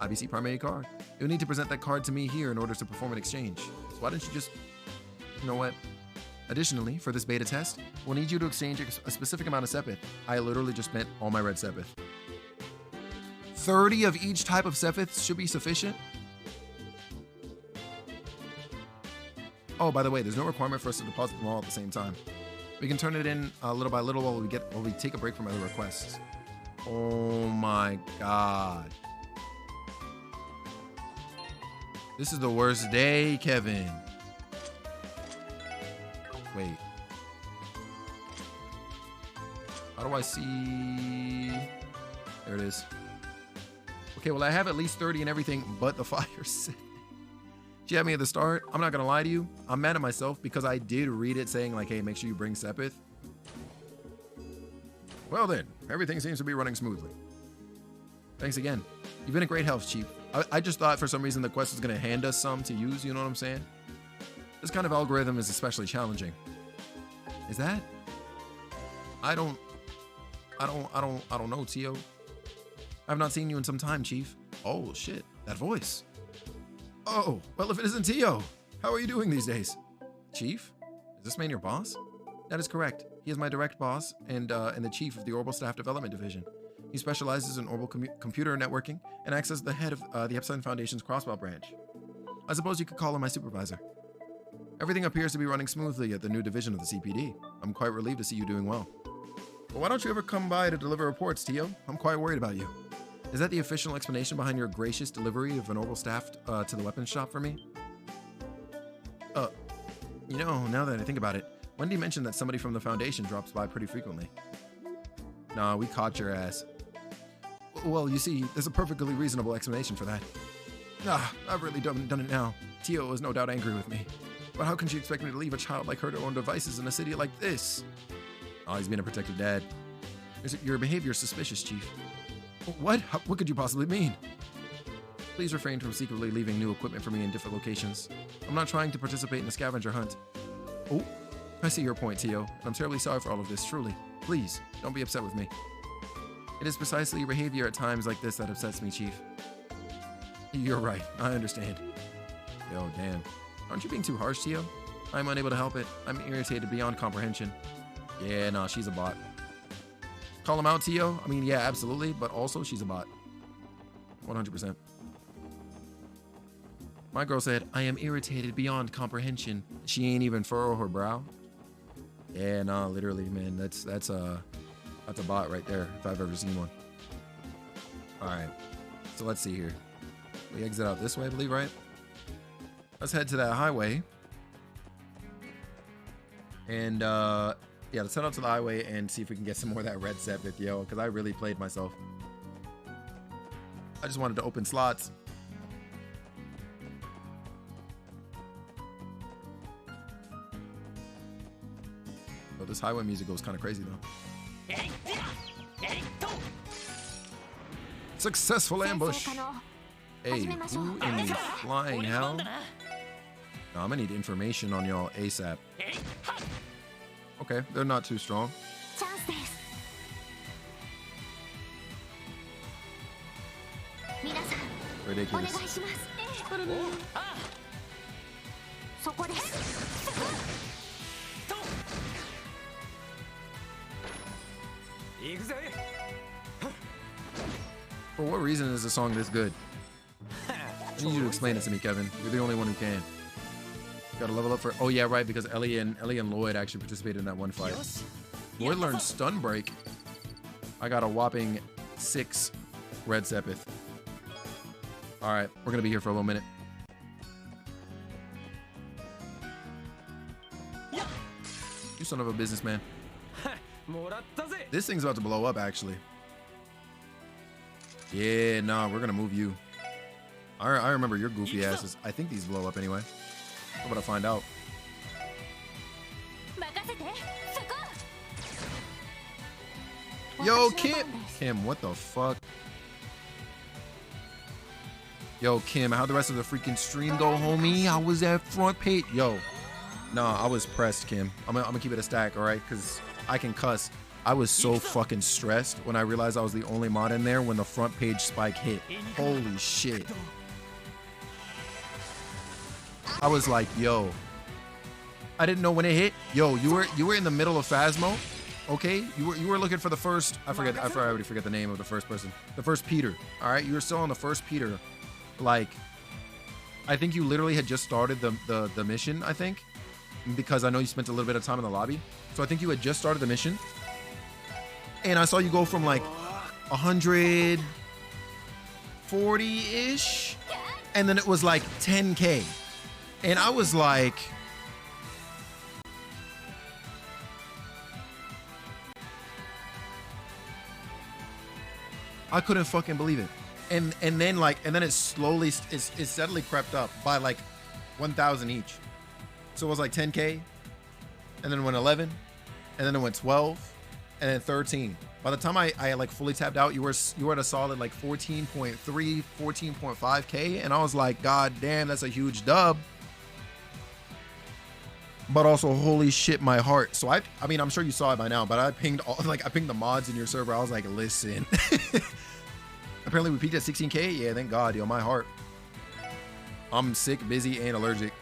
IBC primary card. You'll need to present that card to me here in order to perform an exchange. So why don't you just... You know what? Additionally, for this beta test, we'll need you to exchange a specific amount of Sepith. I literally just spent all my red Sepith. 30 of each type of Sepith should be sufficient? Oh, by the way, there's no requirement for us to deposit them all at the same time. We can turn it in little by little while we take a break from other requests. Oh my god. This is the worst day, Kevin. Wait. How do I see? There it is. Okay, well, I have at least 30 and everything but the fire set. She had me at the start. I'm not gonna lie to you. I'm mad at myself because I did read it saying like, hey, make sure you bring Sepith. Well then, everything seems to be running smoothly. Thanks again. You've been a great help, Chief. I just thought for some reason the quest was gonna hand us some to use, you know what I'm saying? This kind of algorithm is especially challenging. Is that? I don't know, Tio. I've not seen you in some time, Chief. Oh shit, that voice. Oh, well, if it isn't Tio, how are you doing these days? Chief? Is this man your boss? That is correct. He is my direct boss and the chief of the Orbital Staff Development Division. He specializes in orbital computer networking and acts as the head of the Epsilon Foundation's Crossbelt branch. I suppose you could call him my supervisor. Everything appears to be running smoothly at the new division of the CPD. I'm quite relieved to see you doing well. But why don't you ever come by to deliver reports, Tio? I'm quite worried about you. Is that the official explanation behind your gracious delivery of an orbital staff to the weapons shop for me? You know, now that I think about it, Wendy mentioned that somebody from the Foundation drops by pretty frequently. Nah, we caught your ass. Well, you see, there's a perfectly reasonable explanation for that. I've really done it now. Tio is no doubt angry with me. But how can she expect me to leave a child like her to own devices in a city like this? Oh, he's being a protective dad. Your behavior is suspicious, Chief. What? What could you possibly mean? Please refrain from secretly leaving new equipment for me in different locations. I'm not trying to participate in a scavenger hunt. Oh, I see your point, Tio, and I'm terribly sorry for all of this, truly. Please, don't be upset with me. It is precisely your behavior at times like this that upsets me, Chief. You're right, I understand. Yo, damn. Aren't you being too harsh, Tio? I'm unable to help it. I'm irritated beyond comprehension. Yeah, nah, she's a bot. Call him out, Tio? I mean, yeah, absolutely, but also she's a bot. 100%. My girl said, I am irritated beyond comprehension. She ain't even furrow her brow. Yeah, nah, literally, man, that's a bot right there, if I've ever seen one. All right, so let's see here. We exit out this way, I believe, right? Let's head to that highway. And, yeah, let's head out to the highway and see if we can get some more of that red Sepith, yo, because I really played myself. I just wanted to open slots. Oh, this highway music goes kind of crazy, though. Successful ambush. Hey, who in the flying hell? No, I'm gonna need information on y'all ASAP. Okay, they're not too strong. Ridiculous. For what reason is the song this good? I need you to explain it to me, Kevin. You're the only one who can. Gotta level up for... Oh, yeah, right, because Ellie and Lloyd actually participated in that one fight. Lloyd learned Stun Break. I got a whopping 6 red Sepith. All right, we're gonna be here for a little minute. You son of a businessman. This thing's about to blow up, actually. Yeah, nah, we're gonna move you. I remember your goofy asses. I think these blow up anyway. We're about to find out. Yo, Kim! Kim, what the fuck? Yo, Kim, how'd the rest of the freaking stream go, homie? I was at front page. Yo, nah, I was pressed, Kim. I'm gonna keep it a stack, all right? Because I can cuss. I was so fucking stressed when I realized I was the only mod in there when the front page spike hit. Holy shit. I was like, yo. I didn't know when it hit. Yo, you were in the middle of Phasmo, okay? You were looking for the first. I already forget the name of the first person. The first Peter. All right, you were still on the first Peter. Like, I think you literally had just started the mission. I think, because I know you spent a little bit of time in the lobby. So I think you had just started the mission, and I saw you go from like 140-ish, and then it was like 10K, and I was like. I couldn't fucking believe it. And then it slowly, it steadily crept up by like 1,000 each. So it was like 10K, and then it went 11, and then it went 12, and then 13. By the time I like fully tapped out, you were at a solid like 14.3, 14.5K, and I was like, God damn, that's a huge dub. But also, holy shit, my heart. So I mean, I'm sure you saw it by now, but I pinged the mods in your server. I was like, listen. Apparently we peaked at 16K. Yeah, thank God, yo, my heart. I'm sick, busy, and allergic.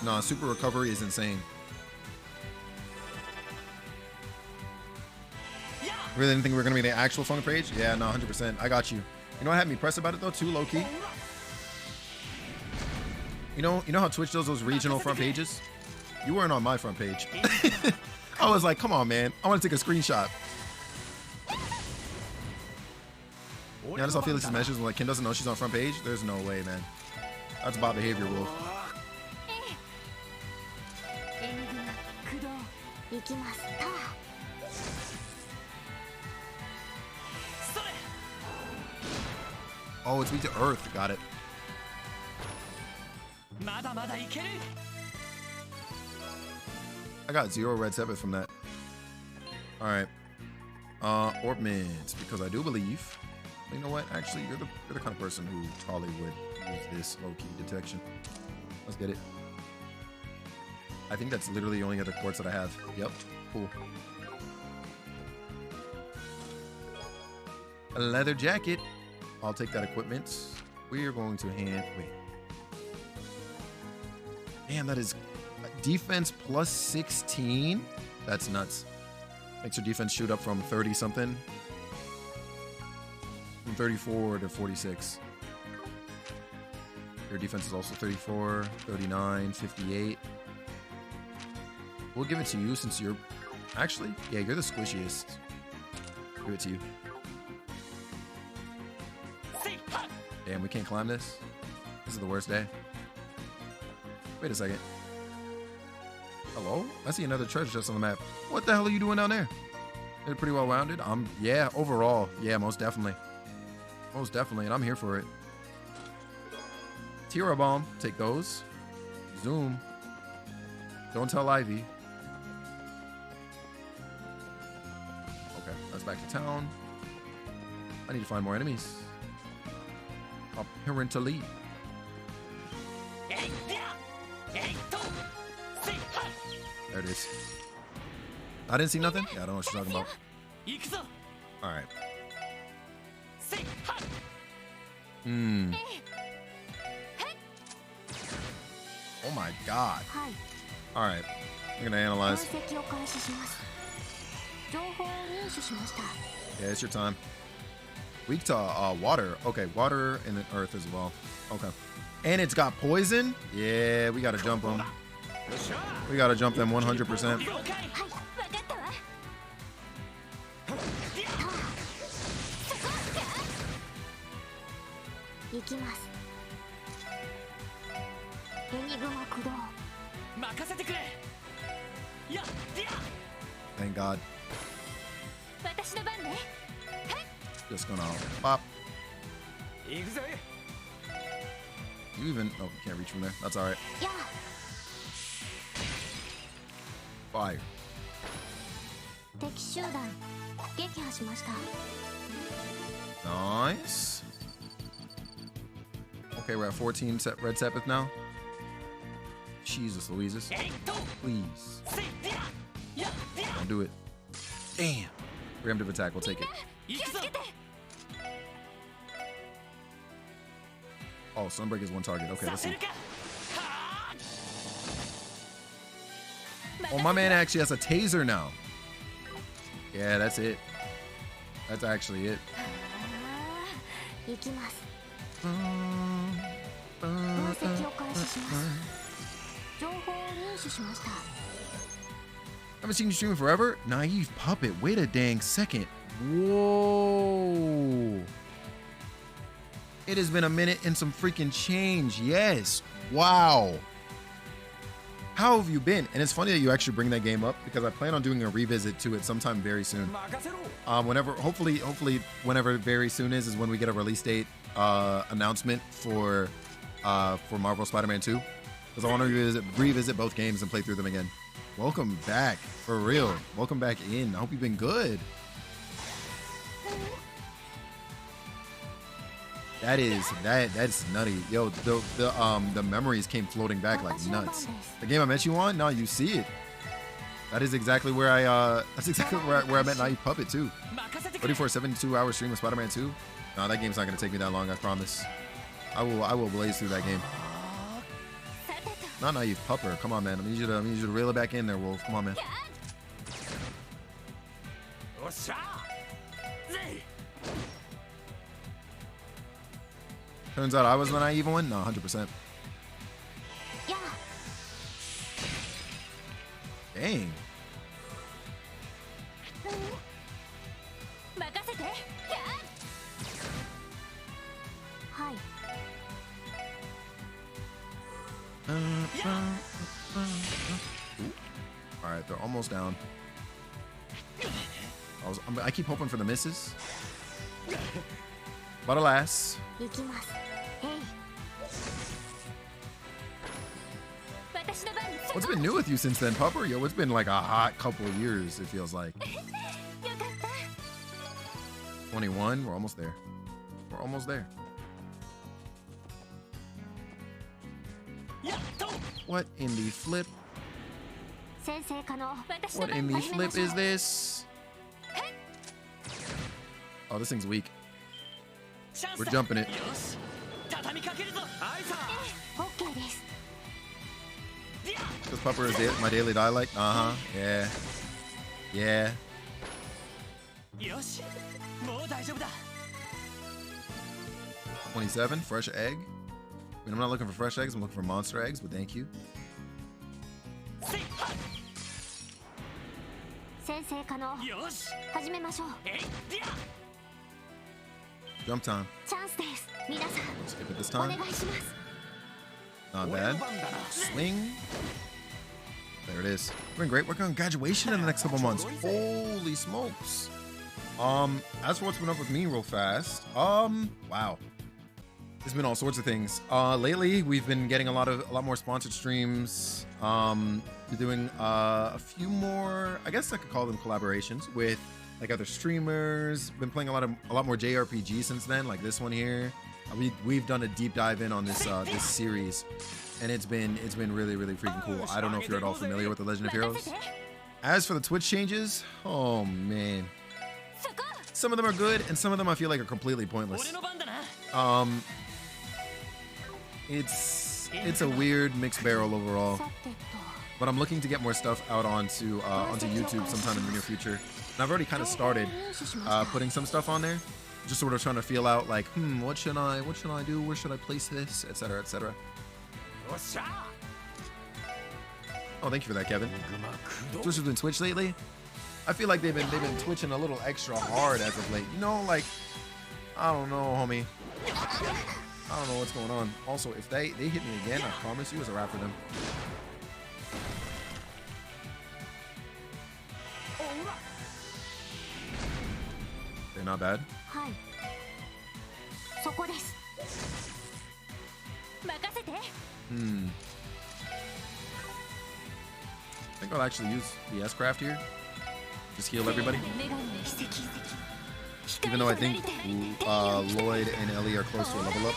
Nah, super recovery is insane. Really didn't think we were gonna be the actual front page? Yeah, no, 100%. I got you. You know what had me pressed about it though, too, low key. You know how Twitch does those regional front pages? You weren't on my front page. I was like, come on, man. I want to take a screenshot. Yeah, I just saw Felix's messages when like Kim doesn't know she's on front page. There's no way, man. That's bot behavior, Wolf. Oh, it's weak to Earth. Got it. I got 0 red Sepith from that. Alright. Orb mints, because I do believe. You know what? Actually, you're the kind of person who probably would use this low-key detection. Let's get it. I think that's literally the only other quartz that I have. Yep. Cool. A leather jacket. I'll take that equipment. We are going to hand. Wait. Damn, that is defense plus 16. That's nuts. Makes your defense shoot up from 30 something. From 34 to 46. Your defense is also 34, 39, 58. We'll give it to you since you're... Actually, yeah, you're the squishiest. Give it to you. Damn, we can't climb this? This is the worst day. Wait a second. Hello? I see another treasure chest on the map. What the hell are you doing down there? They're pretty well rounded. Yeah, overall. Yeah, most definitely. Most definitely, and I'm here for it. Tira Bomb. Take those. Zoom. Don't tell Ivy. Okay, that's back to town. I need to find more enemies. Apparently. There it is. I didn't see nothing? Yeah, I don't know what you're talking about. Alright. Oh my god. Alright. I'm gonna analyze. Yeah, it's your time. Weak to water. Okay, water and then earth as well. Okay. And it's got poison? Yeah, we gotta jump them. We gotta jump them 100%. Thank God. Just gonna pop. You even... Oh, you can't reach from there. That's alright. Fire. Nice. Okay, we're at 14 Red Sepith now. Jesus Louises. Please. Don't do it. Damn. Preemptive attack, we'll take it. Oh, Sunbreak is one target. Okay, let's see. Oh, my man actually has a taser now. Yeah, that's it. That's actually it. Haven't seen you streaming forever? Naive Puppet. Wait a dang second. Whoa. It has been a minute and some freaking change. Yes. Wow. How have you been? And it's funny that you actually bring that game up because I plan on doing a revisit to it sometime very soon. Hopefully, whenever very soon is when we get a release date announcement for Marvel Spider-Man 2. Because I want to revisit both games and play through them again. Welcome back, for real. Welcome back in. I hope you've been good. That's nutty. Yo, the memories came floating back like nuts. The game I met you on, no, you see it. That is exactly where where I met Naive Puppet too. Ready for a 72-hour stream of Spider-Man 2? No, that game's not gonna take me that long, I promise. I will blaze through that game. Not Naive Pupper. Come on, man. I need you to reel it back in there, Wolf. Come on, man. Turns out I was the naive one? No, 100%. Dang. All right, they're almost down. I keep hoping for the misses. But alas. What's been new with you since then, Pupper? Yo, it's been like a hot couple of years, it feels like. 21, we're almost there. We're almost there. What in the flip? What in the flip is this? Oh, this thing's weak. We're jumping it. Because Pupper is my daily dialect? Uh-huh. Yeah. Yeah. 27, fresh egg. I mean, I'm not looking for fresh eggs, I'm looking for monster eggs, but thank you. Jump time. Skip it this time. Not bad. Swing. There it is. We're doing great. We're going graduation in the next couple months. Holy smokes. As for what's been up with me real fast. Wow. There's been all sorts of things. Lately we've been getting a lot more sponsored streams. We're doing a few more, I guess I could call them collaborations with like other streamers. Been playing a lot more JRPG since then, like this one here. We've done a deep dive in on this this series, and it's been really freaking cool. I don't know if you're at all familiar with the Legend of Heroes. As for the Twitch changes, oh man, some of them are good, and some of them I feel like are completely pointless. It's a weird mixed barrel overall, but I'm looking to get more stuff out onto YouTube sometime in the near future. And I've already kind of started putting some stuff on there. Just sort of trying to feel out like, what should I do? Where should I place this? Etc. etc. Oh, thank you for that, Kevin. Twitch has been Twitch lately. I feel like they've been twitching a little extra hard as of late. You know, like, I don't know, homie. I don't know what's going on. Also, if they hit me again, I promise you, it's a wrap for them. They're not bad. I think I'll actually use the S-Craft here. Just heal everybody. Even though I think Lloyd and Ellie are close to a level up.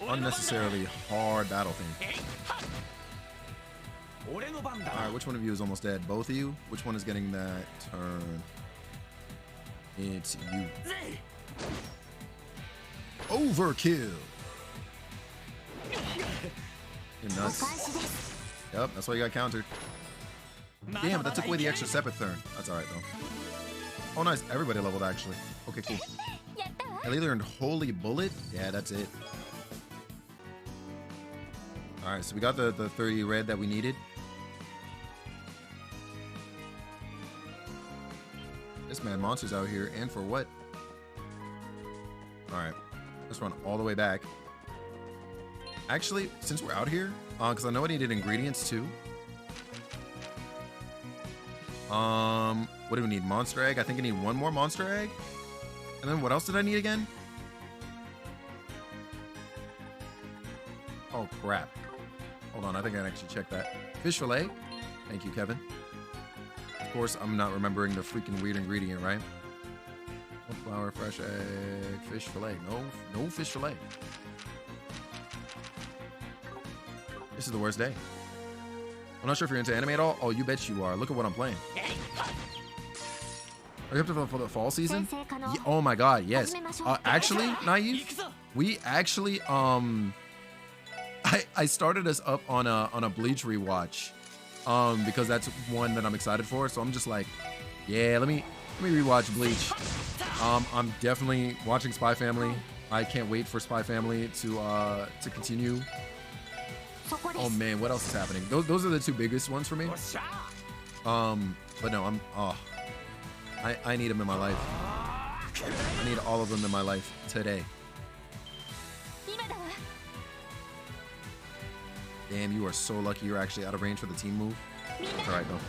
Unnecessarily hard battle thing. Alright, which one of you is almost dead? Both of you? Which one is getting that turn? It's you. Overkill. You're nuts. Yep, that's why you got countered. Damn, but that took away the extra separate turn. That's alright though. Oh nice, everybody leveled actually. Okay, cool. Ellie learned Holy Bullet? Yeah, that's it. Alright, so we got the 30 red that we needed. This man monster's out here, and for what? Alright, let's run all the way back. Actually, since we're out here, because I know I needed ingredients too. What do we need? Monster egg? I think I need one more monster egg. And then what else did I need again? Oh crap. Hold on, I think I can actually check that. Fish fillet. Thank you, Kevin. Of course, I'm not remembering the freaking weird ingredient, right? Flour, fresh egg, fish fillet. No fish fillet. This is the worst day. I'm not sure if you're into anime at all. Oh, you bet you are. Look at what I'm playing. Are you up for the fall season? Yeah, oh my god, yes. Actually, Naive, we actually I started us up on a Bleach rewatch. Because that's one that I'm excited for. So I'm just like, yeah, let me rewatch Bleach. I'm definitely watching Spy Family. I can't wait for Spy Family to continue. Oh man, what else is happening? Those are the two biggest ones for me. But no, I need them in my life. I need all of them in my life today. Damn, you are so lucky you're actually out of range for the team move. That's alright though.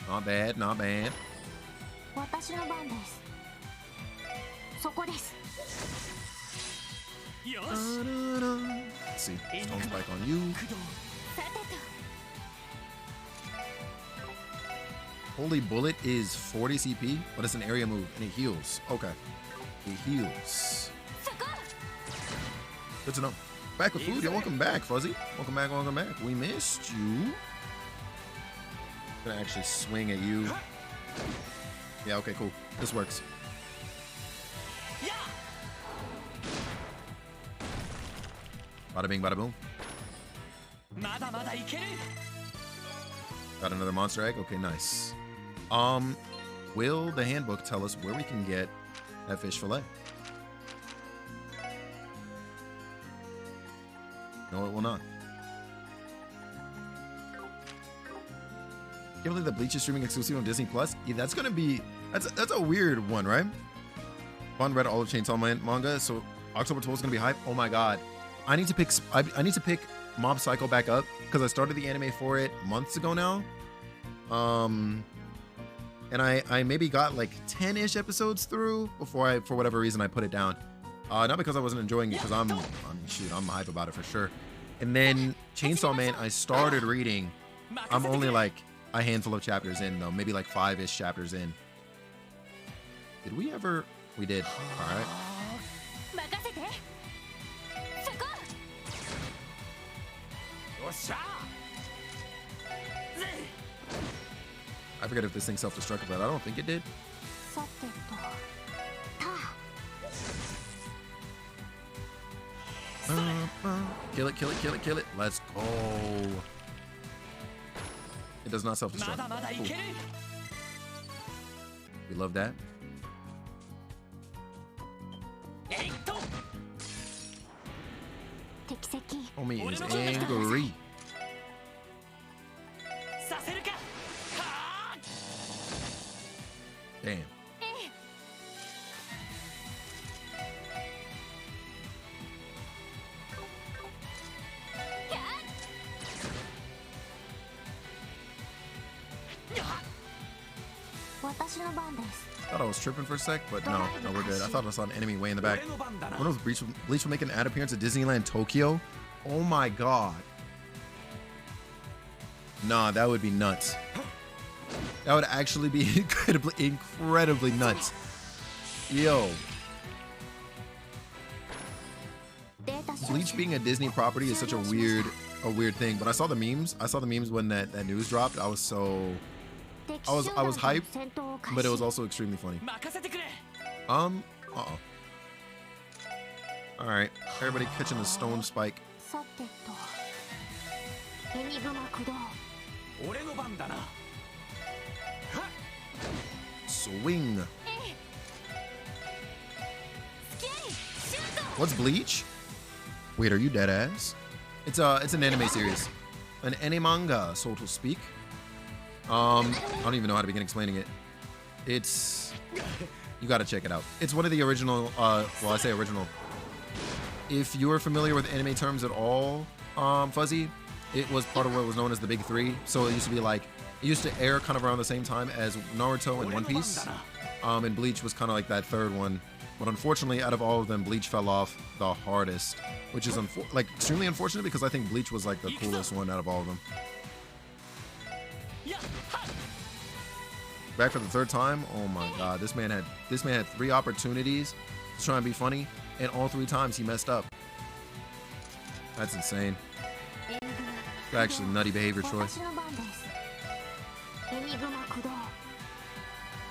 Not bad, not bad. Let's see. Stone Spike on you. Holy Bullet is 40 CP, but it's an area move and it heals. Okay. It heals. Good to know. Back with food. Yeah, welcome back, Fuzzy. Welcome back, welcome back. We missed you. Gonna actually swing at you. Yeah, okay, cool. This works. Bada bing, bada boom. Got another monster egg. Okay, nice. Will the handbook tell us where we can get that fish fillet? No, it will not. Can't believe that Bleach is streaming exclusive on Disney Plus. Yeah, that's gonna be that's a weird one, right? Fun read all of Chainsaw Man manga, so October 12th is gonna be hype. Oh my god, I need to pick Mob Psycho back up because I started the anime for it months ago now. And I maybe got like 10-ish episodes through before for whatever reason I put it down. Not because I wasn't enjoying it, because I'm hype about it for sure. And then Chainsaw Man, I started reading. I'm only like a handful of chapters in though, maybe like 5-ish chapters in. Did we ever? We did. All right. I forget if this thing self-destructed, but I don't think it did. Kill it, kill it, kill it, kill it. Let's go. It does not self-destruct. Cool. We love that. Homie is angry. Damn. Thought I was tripping for a sec, but no, we're good. I thought I saw an enemy way in the back. When was Bleach will make an ad appearance at Disneyland Tokyo? Oh my god. Nah, that would be nuts. That would actually be incredibly nuts. Yo. Bleach being a Disney property is such a weird thing. But I saw the memes. I saw the memes when that news dropped. I was hyped, but it was also extremely funny. Alright. Everybody catching the stone spike. Swing. What's Bleach? Wait, are you dead ass? It's an anime series. An anime manga, so to speak. I don't even know how to begin explaining it. It's, you gotta check it out. It's one of the original, well, I say original. If you're familiar with anime terms at all, Fuzzy, it was part of what was known as the Big Three. So it used to be like, it used to air kind of around the same time as Naruto and One Piece. And Bleach was kind of like that third one. But unfortunately, out of all of them, Bleach fell off the hardest, which is extremely unfortunate because I think Bleach was like the coolest one out of all of them. Back for the third time. Oh my god, this man had 3 opportunities to try and be funny, and all 3 times he messed up. That's insane. Actually, nutty behavior, Troy.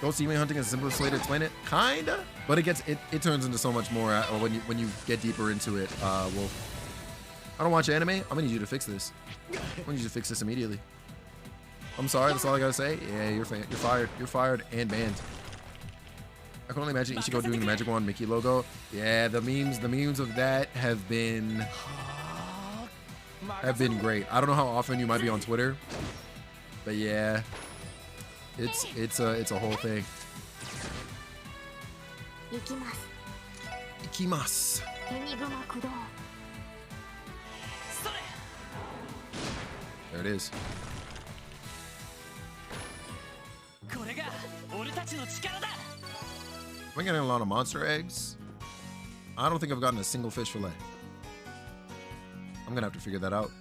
Ghost Email hunting is the simplest way to explain it, kinda, but it turns into so much more when you get deeper into it. Wolf, I don't watch anime. I'm gonna need you to fix this. I'm gonna need you to fix this immediately. I'm sorry. That's all I gotta say. Yeah, you're fired. You're fired and banned. I can only imagine Ichigo doing the Magic Wand Mickey logo. Yeah, the memes of that have been great. I don't know how often you might be on Twitter, but yeah. It's a whole thing. Ikimasu. There it is. Am I getting a lot of monster eggs? I don't think I've gotten a single fish fillet. I'm gonna have to figure that out.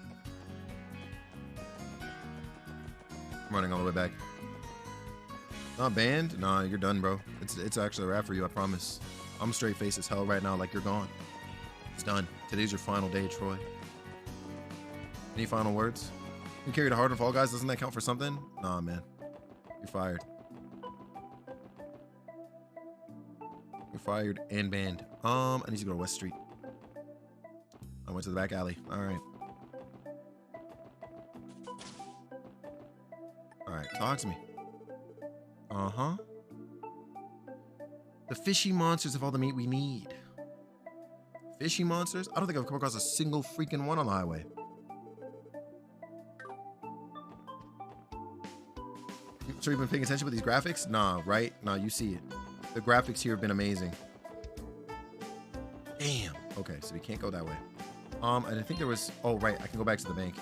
I'm running all the way back. Not banned? Nah, you're done, bro. It's actually a wrap for you, I promise. I'm straight face as hell right now, like you're gone. It's done. Today's your final day, Troy. Any final words? You carried a heart of Fall Guys, doesn't that count for something? Nah, man. You're fired. You're fired and banned. I need to go to West Street. I went to the back alley. Alright. Alright, talk to me. Uh-huh. The fishy monsters have all the meat we need. Fishy monsters? I don't think I've come across a single freaking one on the highway. Sure you've been paying attention with these graphics? Nah, right? Nah, you see it. The graphics here have been amazing. Damn. Okay, so we can't go that way. And I think there was... Oh, right. I can go back to the bank.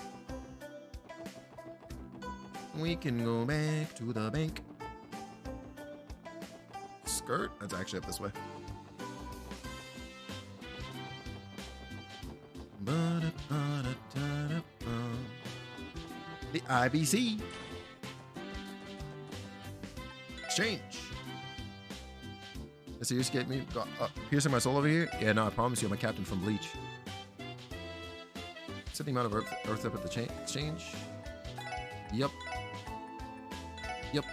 We can go back to the bank. Skirt? That's actually up this way. The IBC. Exchange. Does serious get me piercing my soul over here? Yeah, no, I promise you I'm a captain from Bleach. Set the amount of earth up at the exchange. Yep. Yep.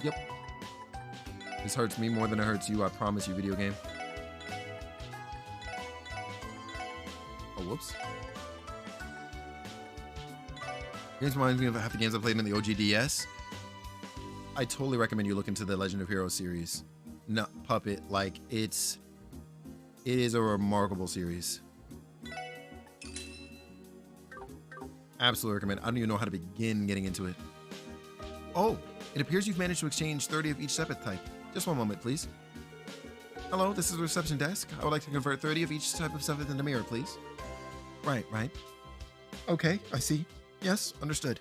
Yep. This hurts me more than it hurts you, I promise you, video game. Oh, whoops. Games reminds me of half the games I played in the OGDS. I totally recommend you look into the Legend of Heroes series. No, Puppet, like it is a remarkable series. Absolutely recommend. I don't even know how to begin getting into it. Oh, it appears you've managed to exchange 30 of each Sepith type. Just one moment, please. Hello, this is the reception desk. I would like to convert 30 of each type of Sepith into mirror, please. Right. Okay, I see. Yes, understood.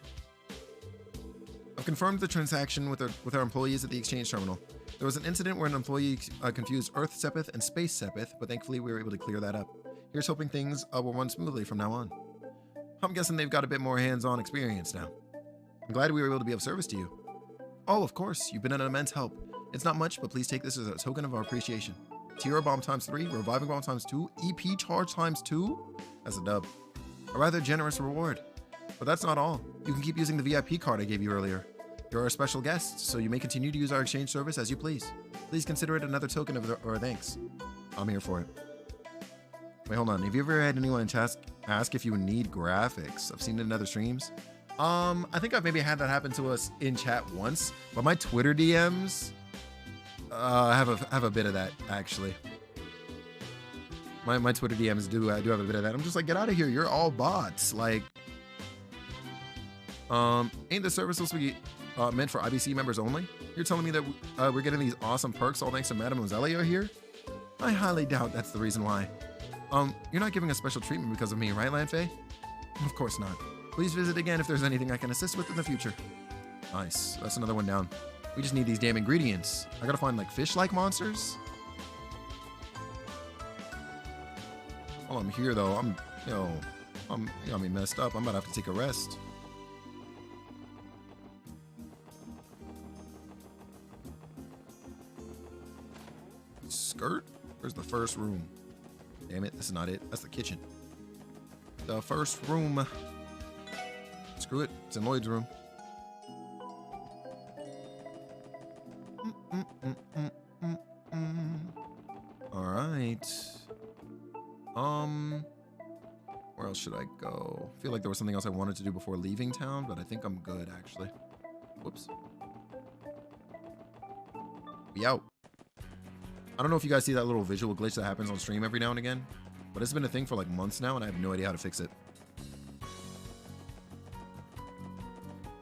I've confirmed the transaction with our employees at the exchange terminal. There was an incident where an employee confused Earth Sepith and Space Sepith, but thankfully we were able to clear that up. Here's hoping things will run smoothly from now on. I'm guessing they've got a bit more hands-on experience now. I'm glad we were able to be of service to you. Oh, of course, you've been an immense help. It's not much, but please take this as a token of our appreciation. Tira Bomb times 3, Reviving Bomb times 2, EP Charge times 2? That's a dub. A rather generous reward. But that's not all. You can keep using the VIP card I gave you earlier. You're our special guest, so you may continue to use our exchange service as you please. Please consider it another token of our thanks. I'm here for it. Wait, hold on. Have you ever had anyone in chat ask if you need graphics? I've seen it in other streams. I think I've maybe had that happen to us in chat once, but my Twitter DMs have a bit of that actually. My Twitter DMs do have a bit of that. I'm just like, get out of here. You're all bots. Like, ain't the service supposed to be meant for IBC members only? You're telling me that we're getting these awesome perks all thanks to Madame Zelia here? I highly doubt that's the reason why. You're not giving us special treatment because of me, right, Lanfei? Of course not. Please visit again if there's anything I can assist with in the future. Nice. That's another one down. We just need these damn ingredients. I gotta find like fish-like monsters. While I'm here though, I'm got me messed up. I'm about to have to take a rest. Skirt? Where's the first room? Damn it, this is not it. That's the kitchen. The first room. Screw it. It's in Lloyd's room. All right. Where else should I go? I feel like there was something else I wanted to do before leaving town, but I think I'm good actually. Whoops. Be out. I don't know if you guys see that little visual glitch that happens on stream every now and again, but it's been a thing for like months now and I have no idea how to fix it.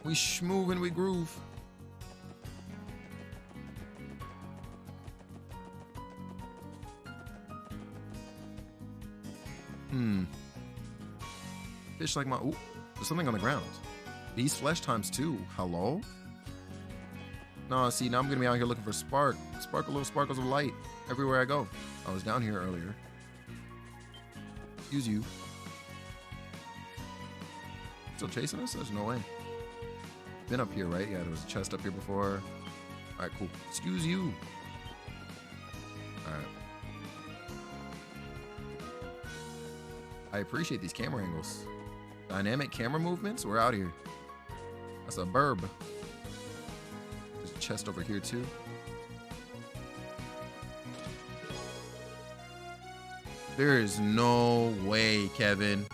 We schmoove and we groove. Fish like my... Ooh, there's something on the ground. Beast flesh times 2. Hello? No, see, now I'm gonna be out here looking for little sparkles of light everywhere I go. I was down here earlier. Excuse you. Still chasing us? There's no way. Been up here, right? Yeah, there was a chest up here before. All right, cool. Excuse you. All right. I appreciate these camera angles. Dynamic camera movements. We're out here. That's a burb. There's a chest over here too. There is no way, Kevin.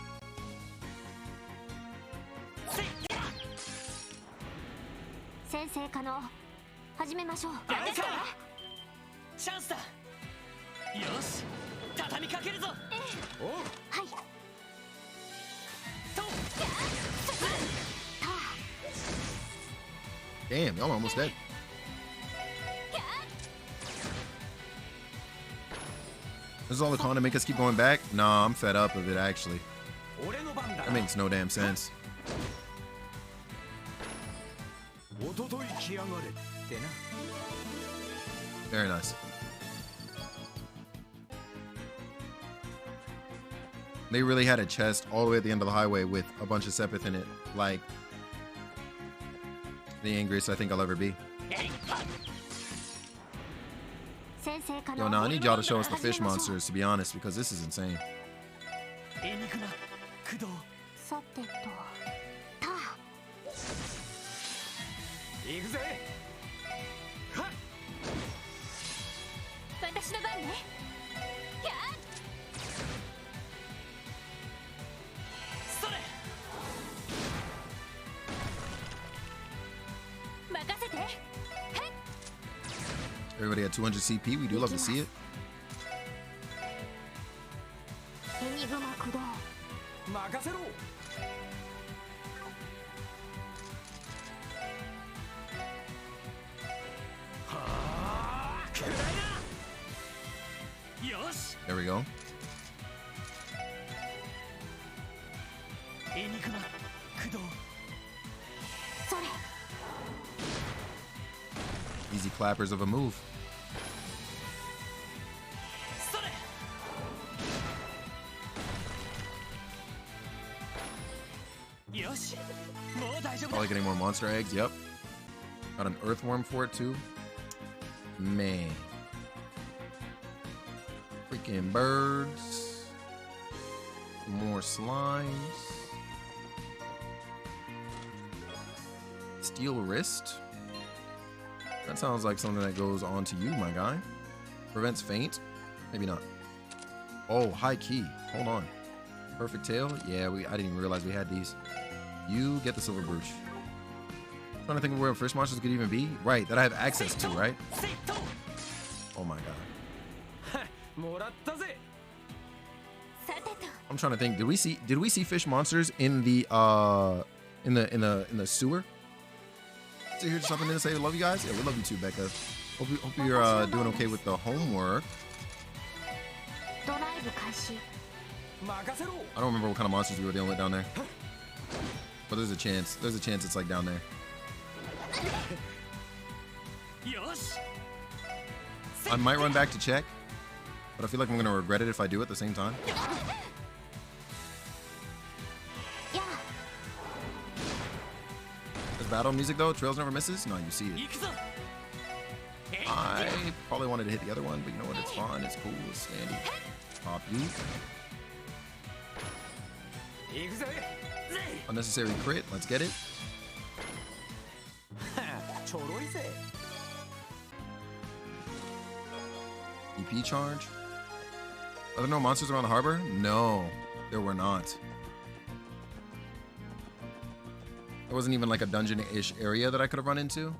Damn, y'all almost dead. This is all the con to make us keep going back? Nah, I'm fed up of it actually. That makes no damn sense. Very nice. They really had a chest all the way at the end of the highway with a bunch of Sepith in it. Like, the angriest I think I'll ever be. Yo, now I need y'all to show us the fish monsters, to be honest, because this is insane. Everybody at 200 CP, we do love to see it. There we go. easy clappers of a move. Probably getting more monster eggs. Yep. Got an earthworm for it too. Man. Freaking birds. More slimes. Steel wrist. That sounds like something that goes on to you, my guy. Prevents faint. Maybe not. Oh, high key. Hold on. Perfect tail. Yeah, I didn't even realize we had these. You get the silver brooch. Trying to think of where fish monsters could even be. Right, that I have access to, right? Oh my god. I'm trying to think. Did we see fish monsters in the sewer? So here's something to say. Love you guys. Yeah, we love you too, Becca. Hope you're doing okay with the homework. I don't remember what kind of monsters we were dealing with down there. But there's a chance. There's a chance it's like down there. I might run back to check, but I feel like I'm gonna regret it if I do at the same time. There's battle music though. Trails never misses. No, you see it. I probably wanted to hit the other one, but you know what? It's fine. It's cool. It's standy. Pop you. Unnecessary crit. Let's get it. EP charge. Are there no monsters around the harbor? No, there were not. There wasn't even like a dungeon-ish area that I could have run into.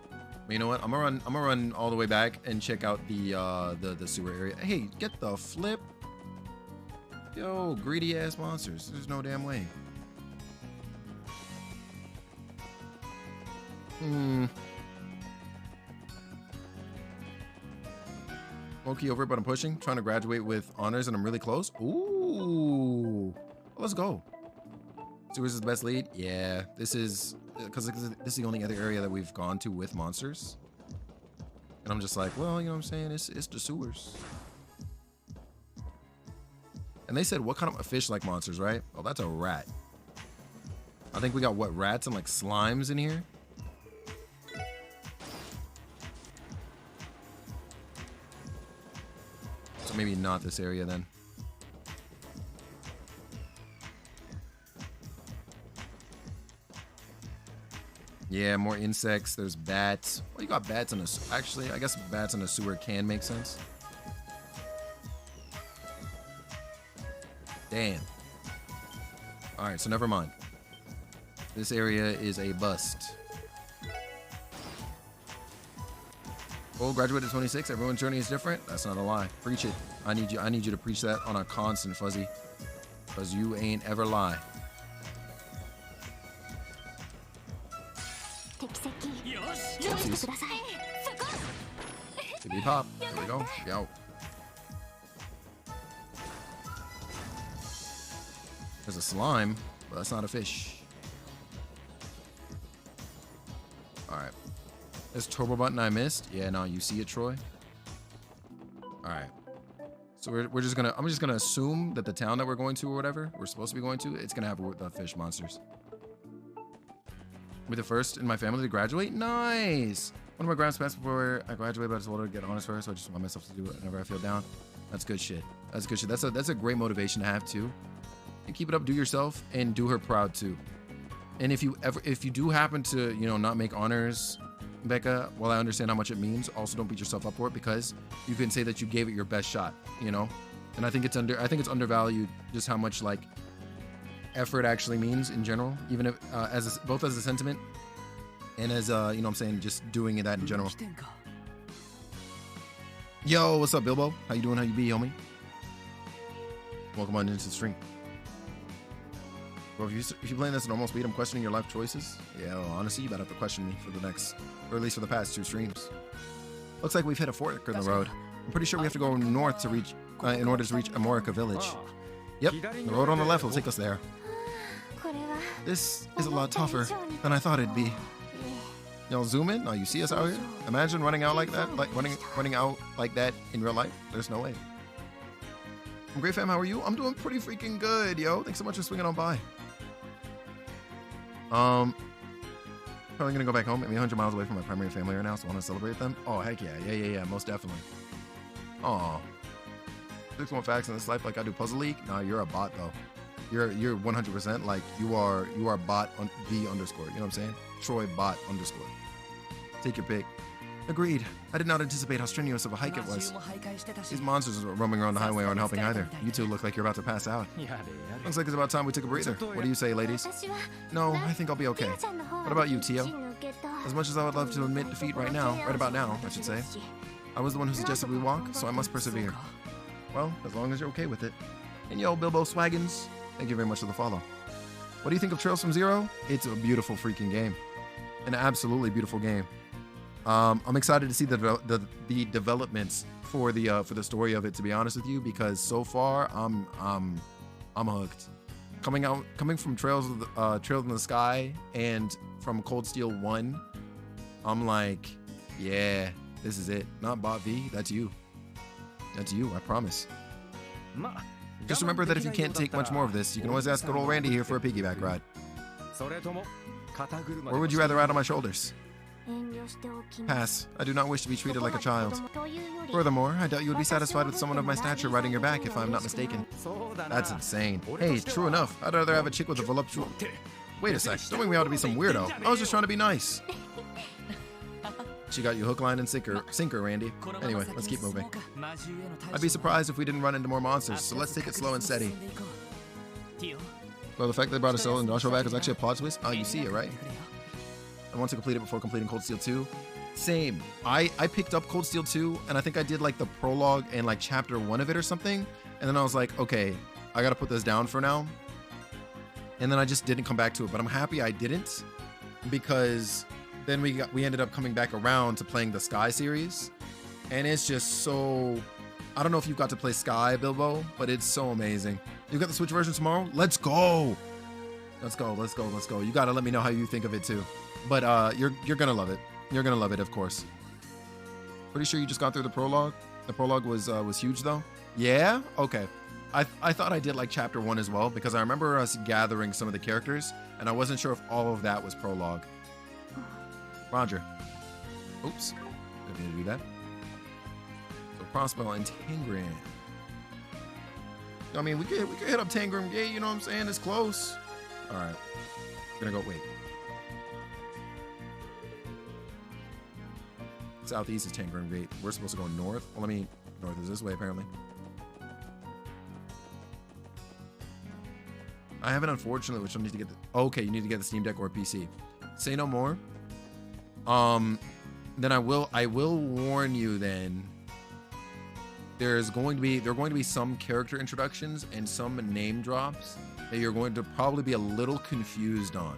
But you know what? I'm gonna run all the way back and check out the sewer area. Hey, get the flip. Yo, greedy ass monsters. There's no damn way. Low-key over, but I'm pushing. Trying to graduate with honors, and I'm really close. Ooh. Let's go. Sewers is the best lead? Yeah. This is... Because this is the only other area that we've gone to with monsters. And I'm just like, well, you know what I'm saying? It's the sewers. And they said, what kind of fish-like monsters, right? Oh, that's a rat. I think we got, what, rats and, like, slimes in here? So maybe not this area, then. Yeah, more insects. There's bats. Well, you got bats in a... Actually, I guess bats in a sewer can make sense. Damn. Alright, so never mind. This area is a bust. Oh, graduated 26. Everyone's journey is different. That's not a lie. Preach it. I need you to preach that on a constant, Fuzzy. Because you ain't ever lie. Tippity pop. There we go. Yo. There's a slime, but that's not a fish. Alright. This turbo button I missed. Yeah, no, you see it, Troy. Alright. So we're just gonna... I'm just gonna assume that the town that we're going to or whatever, we're supposed to be going to, it's gonna have the fish monsters. Be the first in my family to graduate? Nice! One of my grants passed before I graduated, but I just wanted to get honors first, so I just want myself to do it whenever I feel down. That's good shit. That's good shit. That's a great motivation to have too. And keep it up, do yourself, and do her proud too. And if you do happen to, you know, not make honors, Becca, while I understand how much it means, also don't beat yourself up for it, because you can say that you gave it your best shot, you know? And I think it's undervalued just how much like effort actually means in general, even if both as a sentiment and as you know what I'm saying, just doing that in general. Yo, what's up, Bilbo? How you doing? How you be, homie? Welcome on into the stream. Well, if you're playing this at normal speed, I'm questioning your life choices. Yeah, well, honestly, you better have to question me for the next, or at least for the past 2 streams. Looks like we've hit a fork in the road. I'm pretty sure we have to go north to reach, in order to reach Amorica Village. Yep, the road on the left will take us there. This is a lot tougher than I thought it'd be. Y'all zoom in. Oh, you see us out here? Imagine running out like that, like running out like that in real life. There's no way. I'm great, fam. How are you? I'm doing pretty freaking good, yo. Thanks so much for swinging on by. Probably gonna go back home. I'm 100 miles away from my primary family right now, so I want to celebrate them. Oh, heck yeah. Yeah, most definitely. Aw. 61 facts in this life like I do Puzzle League? Nah, you're a bot, though. You're 100% like you are bot V underscore. You know what I'm saying? Troy bot underscore. Take your pick. Agreed. I did not anticipate how strenuous of a hike it was. These monsters roaming around the highway aren't helping either. You two look like you're about to pass out. Looks like it's about time we took a breather. What do you say, ladies? No, I think I'll be okay. What about you, Tio? As much as I would love to admit defeat right about now, I should say. I was the one who suggested we walk, so I must persevere. Well, as long as you're okay with it. And yo, Bilbo Swaggins, thank you very much for the follow. What do you think of Trails from Zero? It's a beautiful freaking game. An absolutely beautiful game. I'm excited to see the developments for the story of it, to be honest with you, because so far I'm hooked. Coming from Trails in the Sky and from Cold Steel 1, I'm like, yeah, this is it. Not Bot V, that's you. That's you, I promise. Just remember that if you can't take much more of this, you can always ask good old Randy here for a piggyback ride. Or would you rather ride on my shoulders? Pass. I do not wish to be treated like a child. Furthermore, I doubt you would be satisfied with someone of my stature riding your back if I'm not mistaken. That's insane. Hey, true enough. I'd rather have a chick with a voluptuous... Wait a sec. Don't make me out to be some weirdo. I was just trying to be nice. She got you hook, line, and sinker, Randy. Anyway, let's keep moving. I'd be surprised if we didn't run into more monsters, so let's take it slow and steady. Well, the fact that they brought Estelle and Joshua back is actually a plot twist. Oh, you see it, right? I want to complete it before completing Cold Steel 2. Same. I picked up Cold Steel 2, and I think I did like the prologue and like chapter 1 of it or something. And then I was like, okay, I got to put this down for now. And then I just didn't come back to it. But I'm happy I didn't, because then we ended up coming back around to playing the Sky series. And it's just so... I don't know if you got to play Sky, Bilbo, but it's so amazing. You got the Switch version tomorrow? Let's go! Let's go. You got to let me know how you think of it too. But you're gonna love it. You're gonna love it, of course. Pretty sure you just got through the prologue. The prologue was huge though. Yeah. Okay. I thought I did like chapter 1 as well, because I remember us gathering some of the characters, and I wasn't sure if all of that was prologue. Roger. Oops. Didn't mean to do that. So Prospel and Tangren. I mean, we could hit up Tangren. Yeah, you know what I'm saying? It's close. All right. We're gonna go. Wait. Southeast is Tangren Gate. We're supposed to go north. Well, north is this way apparently. I haven't, unfortunately, which I need to get okay, you need to get the Steam Deck or a PC. Say no more. Then I will warn you then. There are going to be some character introductions and some name drops that you're going to probably be a little confused on,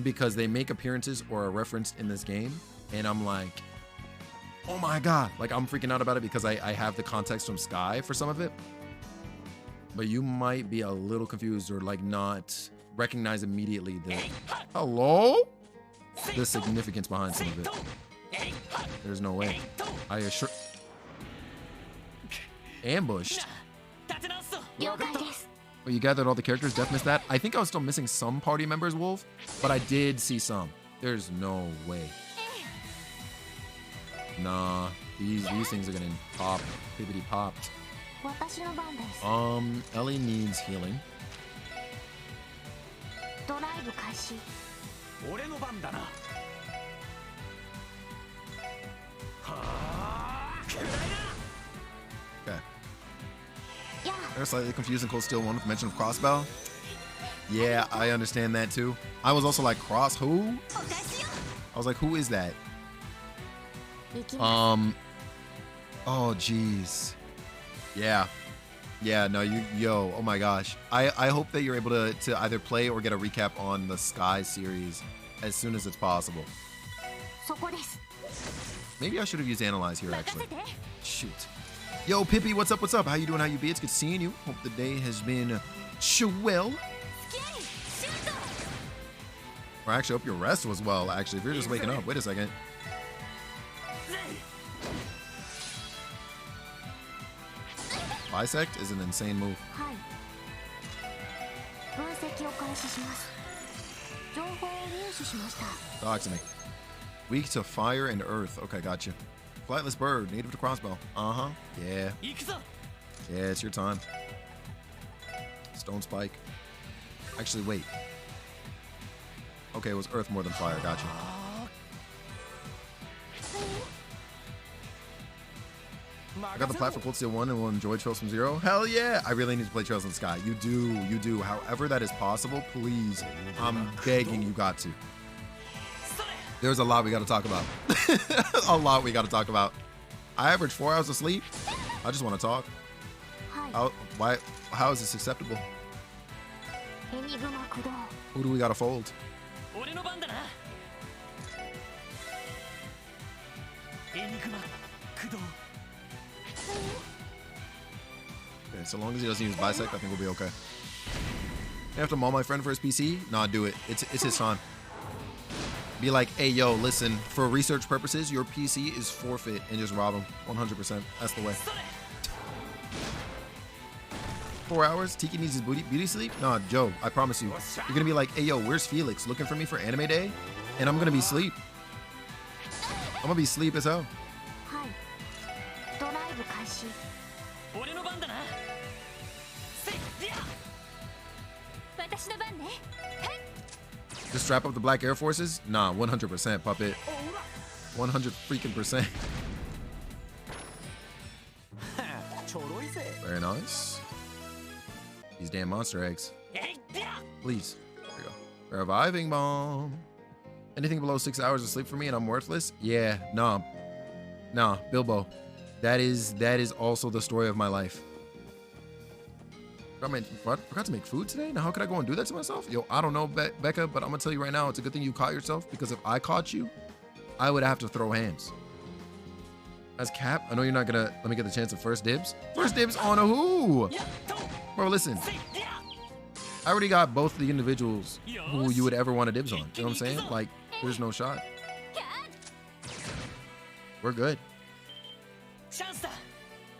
because they make appearances or are referenced in this game. And I'm like, oh my God. Like, I'm freaking out about it because I have the context from Sky for some of it. But you might be a little confused or like not recognize immediately the significance behind some of it. There's no way. I assure... Ambushed? Well, you gathered all the characters. Def missed that. I think I was still missing some party members, Wolf. But I did see some. There's no way. Nah, these things are gonna pop, pippity popped. Ellie needs healing. Okay. They're slightly confused in Cold Steel 1 with mention of crossbow. Yeah, I understand that too. I was also like, cross who? I was like, who is that? Oh jeez. Yeah, no, oh my gosh. I hope that you're able to either play or get a recap on the Sky series as soon as it's possible. Maybe I should have used Analyze here actually. Shoot. Yo, Pippi, what's up? How you doing? How you be? It's good seeing you. Hope the day has been swell. Or actually, hope your rest was well, actually. If you're just waking up. Wait a second. Bisect is an insane move. Talk to me. Weak to fire and earth. Okay, got you. Flightless bird, native to crossbow. Uh-huh. Yeah. Yeah, it's your time. Stone spike. Actually, wait. Okay, it was earth more than fire. Got you. I got the plat for Cold Steel 1 and will enjoy Trails from Zero. Hell yeah! I really need to play Trails in the Sky. You do. You do. However that is possible, please. I'm begging you got to. There's a lot we got to talk about. A lot we got to talk about. I average 4 hours of sleep. I just want to talk. How is this acceptable? Who do we got to fold? Okay, so long as he doesn't use Bisect, I think we'll be okay. I have to maul my friend for his PC? Nah, do it. It's his time. Be like, hey, yo, listen, for research purposes, your PC is forfeit, and just rob him. 100%. That's the way. 4 hours? Tiki needs his beauty sleep? Nah, Joe, I promise you. You're going to be like, hey, yo, where's Felix? Looking for me for anime day? And I'm going to be asleep. I'm going to be asleep as hell. Just strap up the black Air Forces? Nah, 100%, puppet. 100 freaking percent. Very nice. These damn monster eggs. Please. There we go. Reviving bomb. Anything below 6 hours of sleep for me and I'm worthless? Yeah, nah. Nah, Bilbo. That is also the story of my life. I forgot to make food today? Now how could I go and do that to myself? Yo, I don't know, Becca, but I'm gonna tell you right now, it's a good thing you caught yourself, because if I caught you, I would have to throw hands. As Cap, I know you're not gonna let me get the chance of first dibs. First dibs on a who? Bro, listen. I already got both the individuals who you would ever want to dibs on. You know what I'm saying? Like, there's no shot. We're good.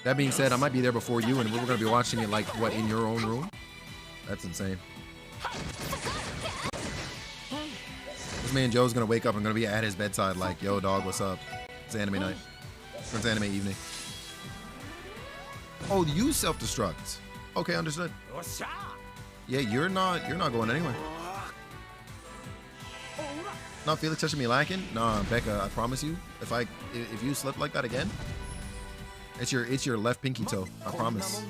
That being said, I might be there before you, and we're going to be watching it, like, what, in your own room? That's insane. This man Joe's going to wake up and going to be at his bedside like, yo, dog, what's up? It's anime night. It's anime evening. Oh, you self-destruct. Okay, understood. Yeah, you're not going anywhere. Not Felix touching me lacking? Nah, Becca, I promise you, if you slip like that again, it's your left pinky toe. I promise.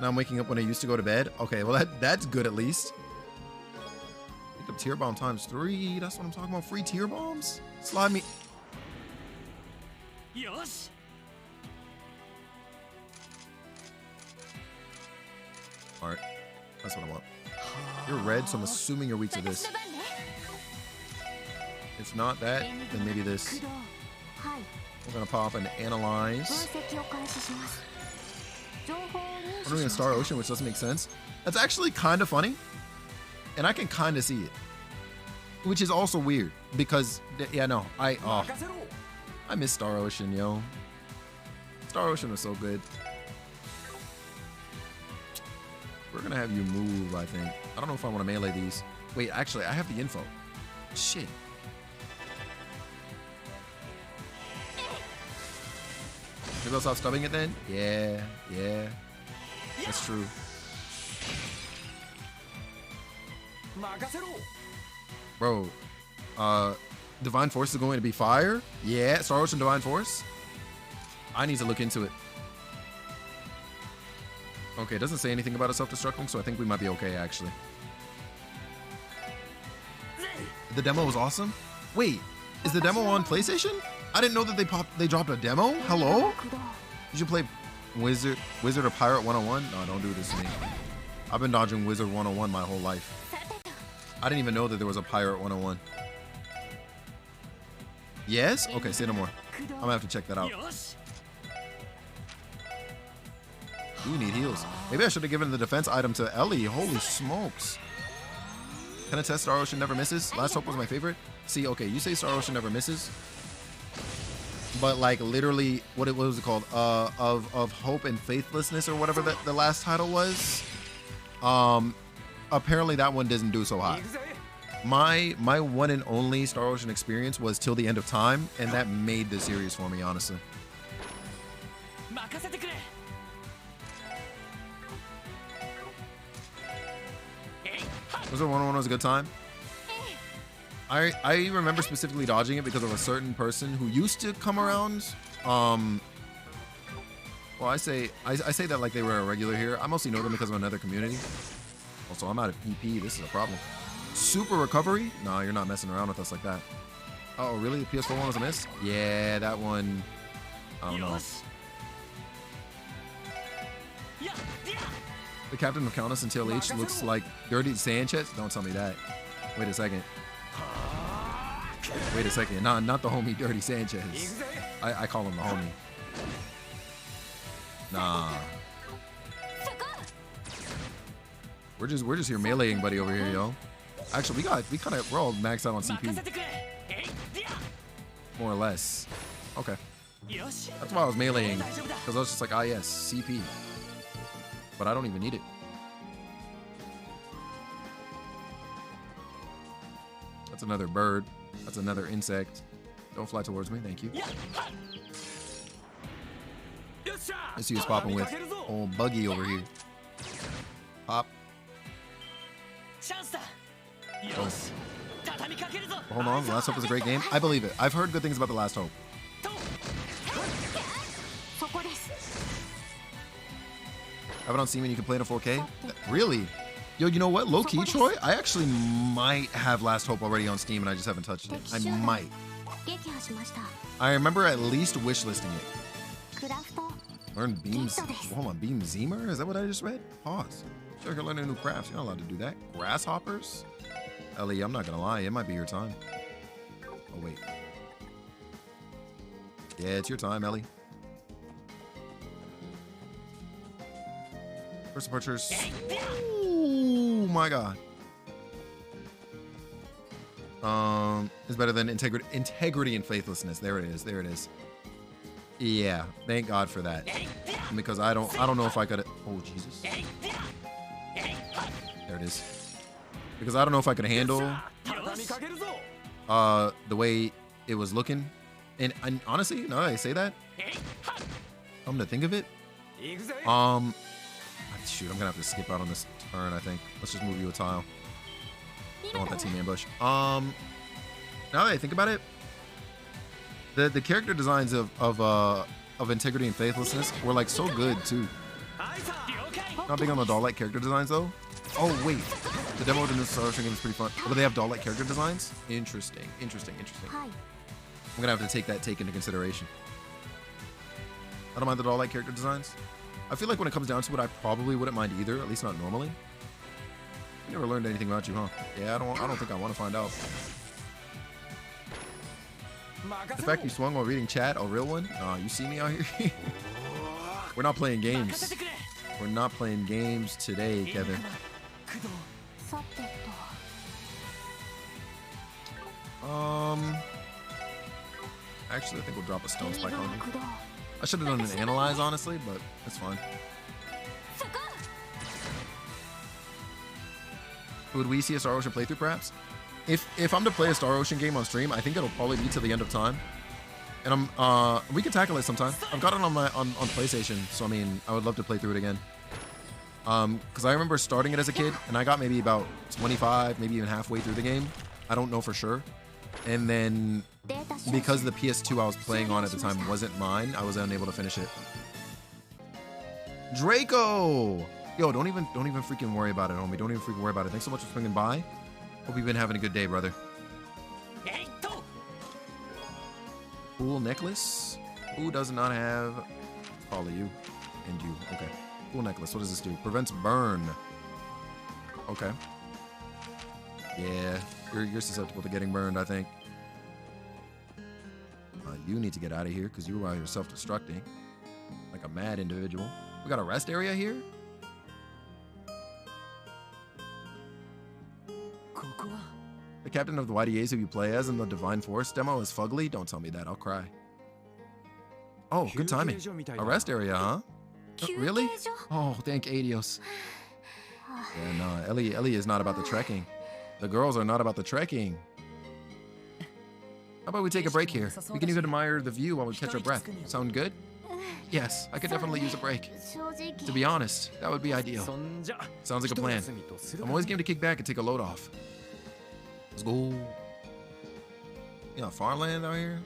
Now I'm waking up when I used to go to bed. Okay, well that's good at least. Picked up tear bomb times 3. That's what I'm talking about. Free tear bombs? Slide me. All right, that's what I want. You're red, so I'm assuming you're weak to this. If not that, then maybe this. We're gonna pop and analyze. I'm doing a Star Ocean, which doesn't make sense. That's actually kind of funny, and I can kind of see it, which is also weird because yeah, no, I miss Star Ocean, yo. Star Ocean was so good. We're gonna have you move, I think. I don't know if I want to melee these. Wait, actually, I have the info. Shit. Maybe I'll stop stubbing it then? Yeah. That's true. Bro, Divine Force is going to be fire? Yeah, Star Ocean Divine Force? I need to look into it. Okay, it doesn't say anything about it self-destructing, so I think we might be okay, actually. The demo was awesome? Wait, is the demo on PlayStation? I didn't know that they dropped a demo? Hello? You should play Wizard or Pirate 101? No, don't do this to me. I've been dodging Wizard 101 my whole life. I didn't even know that there was a Pirate 101. Yes? Okay, say no more. I'm gonna have to check that out. Do need heals. Maybe I should have given the defense item to Ellie. Holy smokes. Can I test Star Ocean Never Misses? Last Hope was my favorite. See, okay, you say Star Ocean Never Misses, but like literally, what was it called? Of Hope and Faithlessness or whatever the last title was. Apparently that one doesn't do so hot. My one and only Star Ocean experience was Till the End of Time, and that made the series for me, honestly. Was it one was a good time? I remember specifically dodging it because of a certain person who used to come around. Well, I say that like they were a regular here. I mostly know them because of another community. Also, I'm out of PP. This is a problem. Super Recovery? No, you're not messing around with us like that. Oh, really? The PS4 one was a miss? Yeah, that one. I don't know. The captain of Countess and TLH looks like Dirty Sanchez? Don't tell me that. Wait a second. Wait a second. Not the homie Dirty Sanchez. I call him the homie. Nah. We're just here meleeing buddy over here, yo. Actually, we're all maxed out on CP. More or less. Okay. That's why I was meleeing. Because I was just like, ah yes, CP. But I don't even need it. That's another bird. That's another insect. Don't fly towards me, thank you. Let's see who's popping with old Buggy over here. Pop. Oh. Hold on, The Last Hope was a great game. I believe it. I've heard good things about The Last Hope. Have it on Steam and you can play it in 4K? Really? Yo, you know what? Low key, Troy, I actually might have Last Hope already on Steam and I just haven't touched it. I might. I remember at least wishlisting it. Learn beams. Hold on, beam Zemer? Is that what I just read? Pause. Sure, you're learning new crafts. You're not allowed to do that. Grasshoppers? Ellie, I'm not gonna lie. It might be your time. Oh, wait. Yeah, it's your time, Ellie. First departures. Oh my god. Is better than integrity and faithlessness. There it is. There it is. Yeah, thank God for that. Because I don't know if I could. Oh Jesus. There it is. Because I don't know if I could handle the way it was looking. And honestly, now that I say that, I'm gonna think of it. Shoot, I'm gonna have to skip out on this turn, I think. Let's just move you a tile. Don't want that team ambush. Now that I think about it, the character designs of integrity and faithlessness were like so good too. Not big on the doll-like character designs though. Oh wait, the demo of the new Star Ocean game is pretty fun. Oh, but they have doll-like character designs? Interesting. I'm gonna have to take into consideration. I don't mind the doll-like character designs. I feel like when it comes down to it, I probably wouldn't mind either, at least not normally. I never learned anything about you, huh? Yeah, I don't think I want to find out. The fact you swung while reading chat, a real one? You see me out here? We're not playing games. We're not playing games today, Kevin. Actually, I think we'll drop a stone spike on you. I should have done an analyze, honestly, but it's fine. Would we see a Star Ocean playthrough, perhaps? If I'm to play a Star Ocean game on stream, I think it'll probably be till the end of time. And we can tackle it sometime. I've got it on my on PlayStation, so I mean, I would love to play through it again. Because I remember starting it as a kid, and I got maybe about 25, maybe even halfway through the game. I don't know for sure. And then, because the PS2 I was playing on at the time wasn't mine, I was unable to finish it. Draco! Yo, don't even freaking worry about it, homie. Don't even freaking worry about it. Thanks so much for swinging by. Hope you've been having a good day, brother. Cool necklace. Who does not have... Probably you. And you. Okay. Cool necklace. What does this do? Prevents burn. Okay. Yeah. You're susceptible to getting burned, I think. You need to get out of here because you are self-destructing. Like a mad individual. We got a rest area here? The captain of the YDAs who you play as in the Divine Force demo is fugly? Don't tell me that, I'll cry. Oh, good timing. A rest area, huh? Oh, really? Oh, thank Adios. Yeah, no, Ellie is not about the trekking. The girls are not about the trekking. How about we take a break here? We can even admire the view while we catch our breath. Sound good? Yes, I could definitely use a break. To be honest, that would be ideal. Sounds like a plan. I'm always game to kick back and take a load off. Let's go. You got farmland out here?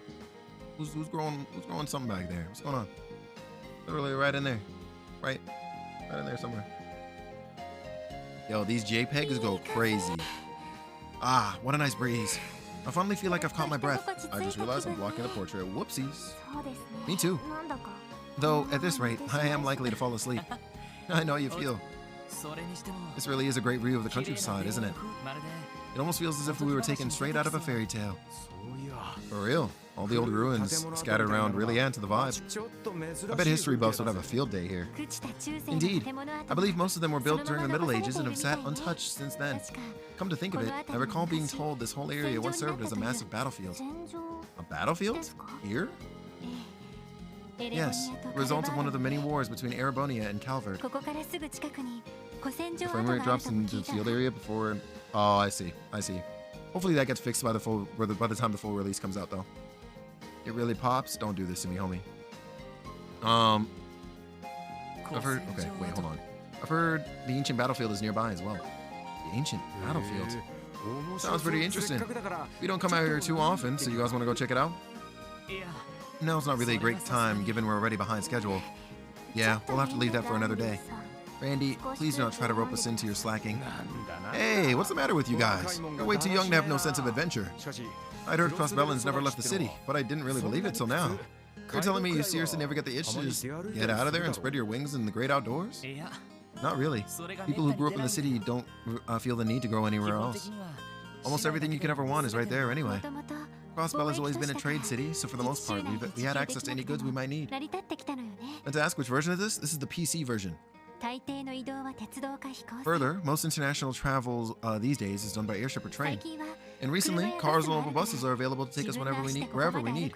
Who's growing something back there? What's going on? Literally right in there. Right in there somewhere. Yo, these JPEGs go crazy. Ah, what a nice breeze. I finally feel like I've caught my breath. I just realized I'm blocking the portrait. Whoopsies. Me too. Though, at this rate, I am likely to fall asleep. I know how you feel. This really is a great view of the countryside, isn't it? It almost feels as if we were taken straight out of a fairy tale. For real. All the old ruins scattered around really add to the vibe. I bet history buffs would have a field day here. Indeed. I believe most of them were built during the Middle Ages and have sat untouched since then. Come to think of it, I recall being told this whole area once served as a massive battlefield. A battlefield? Here? Yes, the result of one of the many wars between Erebonia and Calvert. The frame rate drops into the field area before... Oh, I see. Hopefully that gets fixed by the time the full release comes out, though. It really pops? Don't do this to me, homie. I've heard... Okay, wait, hold on. I've heard the ancient battlefield is nearby as well. The ancient battlefield? Sounds pretty interesting. We don't come out here too often, so you guys want to go check it out? Now's not really a great time, given we're already behind schedule. Yeah, we'll have to leave that for another day. Randy, please do not try to rope us into your slacking. Hey, what's the matter with you guys? You're way too young to have no sense of adventure. I'd heard Crossbellins never left the city, but I didn't really believe it till now. You're telling me you seriously never get the itch to just get out of there and spread your wings in the great outdoors? Not really. People who grew up in the city don't feel the need to go anywhere else. Almost everything you could ever want is right there anyway. Crossbell has always been a trade city, so for the most part, we had access to any goods we might need. And to ask which version is this? This is the PC version. Further, most international travel these days is done by airship or train. And recently, cars and local buses are available to take us whenever we need, wherever we need.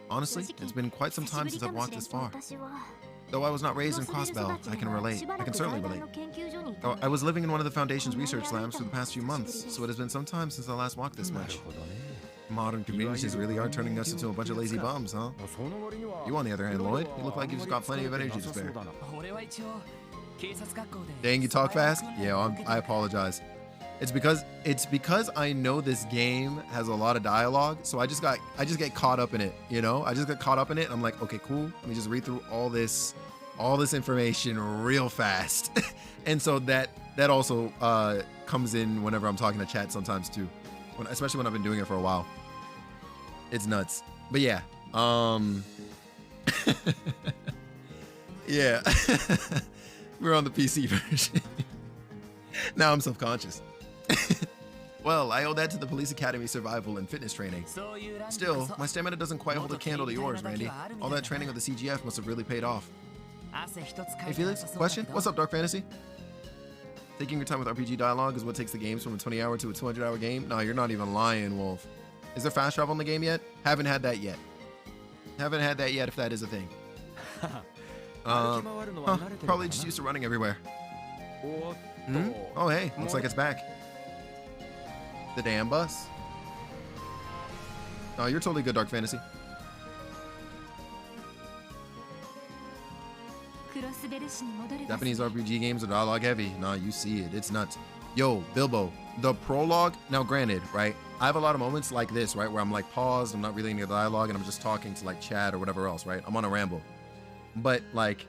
Honestly, it's been quite some time since I've walked this far. Though I was not raised in Crossbell, I can relate. I can certainly relate. Oh, I was living in one of the Foundation's research labs for the past few months, so it has been some time since I last walked this much. Modern conveniences really are turning us into a bunch of lazy bums, huh? You, on the other hand, Lloyd, you look like you've got plenty of energy to spare. Dang, you talk fast? Yeah, I apologize. It's because I know this game has a lot of dialogue, so I just get caught up in it, you know? I just got caught up in it, and I'm like, okay, cool. Let me just read through all this information real fast. And so that also comes in whenever I'm talking to chat sometimes too. Especially when I've been doing it for a while. It's nuts. But yeah. Yeah. We're on the PC version. Now I'm self-conscious. Well, I owe that to the Police Academy survival and fitness training. Still, my stamina doesn't quite hold a candle to yours, Randy. All that training with the CGF must have really paid off. Hey Felix, question? What's up, Dark Fantasy? Taking your time with RPG dialogue is what takes the games from a 20-hour to a 200-hour game? No, you're not even lying, Wolf. Is there fast travel in the game yet? Haven't had that yet. Haven't had that yet, if that is a thing. Probably just used to running everywhere. Oh, hey, looks like it's back. The damn bus. Oh, you're totally good, Dark Fantasy. Japanese RPG games are dialogue heavy. Nah, you see it. It's nuts. Yo, Bilbo, the prologue. Now, granted, right? I have a lot of moments like this, right? Where I'm like paused, I'm not reading the dialogue, and I'm just talking to like chat or whatever else, right? I'm on a ramble. But like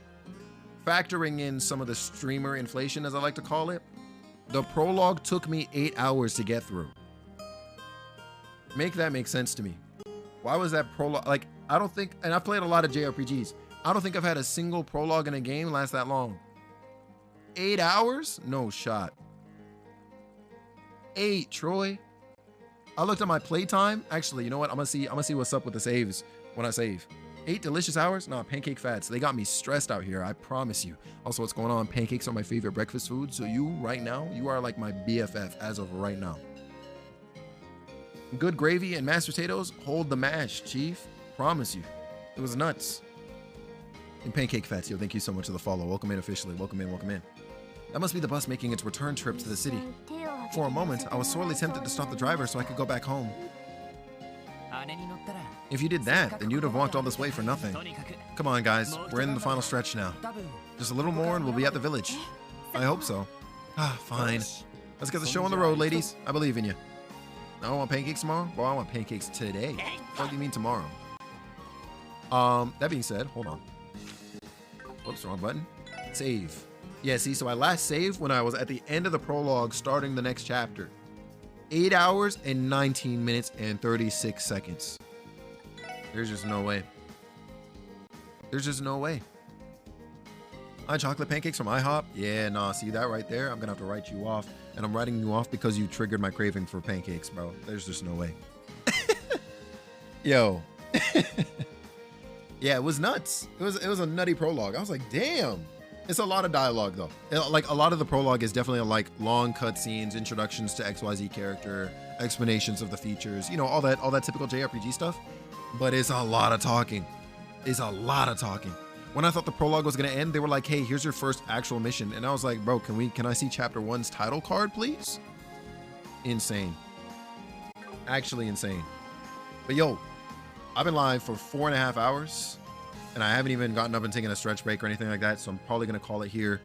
factoring in some of the streamer inflation, as I like to call it, the prologue took me 8 hours to get through. Make that make sense to me. Why was that prologue? Like, I don't think, and I've played a lot of JRPGs. I don't think I've had a single prologue in a game last that long. 8 hours? No shot. 8, Troy. I looked at my playtime. Actually, you know what? I'm gonna see what's up with the saves when I save. 8 delicious hours? Nah, pancake fats. They got me stressed out here, I promise you. Also, what's going on? Pancakes are my favorite breakfast food. So you, right now, you are like my BFF as of right now. Good gravy and mashed potatoes. Hold the mash, Chief. Promise you. It was nuts. And Pancake Fats, yo, thank you so much for the follow. Welcome in officially. Welcome in, welcome in. That must be the bus making its return trip to the city. For a moment, I was sorely tempted to stop the driver so I could go back home. If you did that, then you'd have walked all this way for nothing. Come on, guys. We're in the final stretch now. Just a little more and we'll be at the village. I hope so. Ah, fine. Let's get the show on the road, ladies. I believe in you. I don't want pancakes tomorrow? Well, I want pancakes today. What do you mean tomorrow? That being said, hold on. Whoops, wrong button. Save. Yeah, see, so I last saved when I was at the end of the prologue starting the next chapter. 8 hours and 19 minutes and 36 seconds. There's just no way. There's just no way. Chocolate pancakes from IHOP? Yeah, nah, see that right there? I'm gonna have to write you off. And I'm writing you off because you triggered my craving for pancakes, bro. There's just no way. Yo. Yeah, it was nuts. It was a nutty prologue. I was like, damn. It's a lot of dialogue though. Like a lot of the prologue is definitely like long cutscenes, introductions to XYZ character, explanations of the features, you know, all that typical JRPG stuff. But it's a lot of talking. It's a lot of talking. When I thought the prologue was gonna end, they were like, hey, here's your first actual mission. And I was like, bro, can I see chapter 1's title card, please? Insane. Actually insane. But yo, I've been live for 4.5 hours and I haven't even gotten up and taken a stretch break or anything like that. So I'm probably gonna call it here.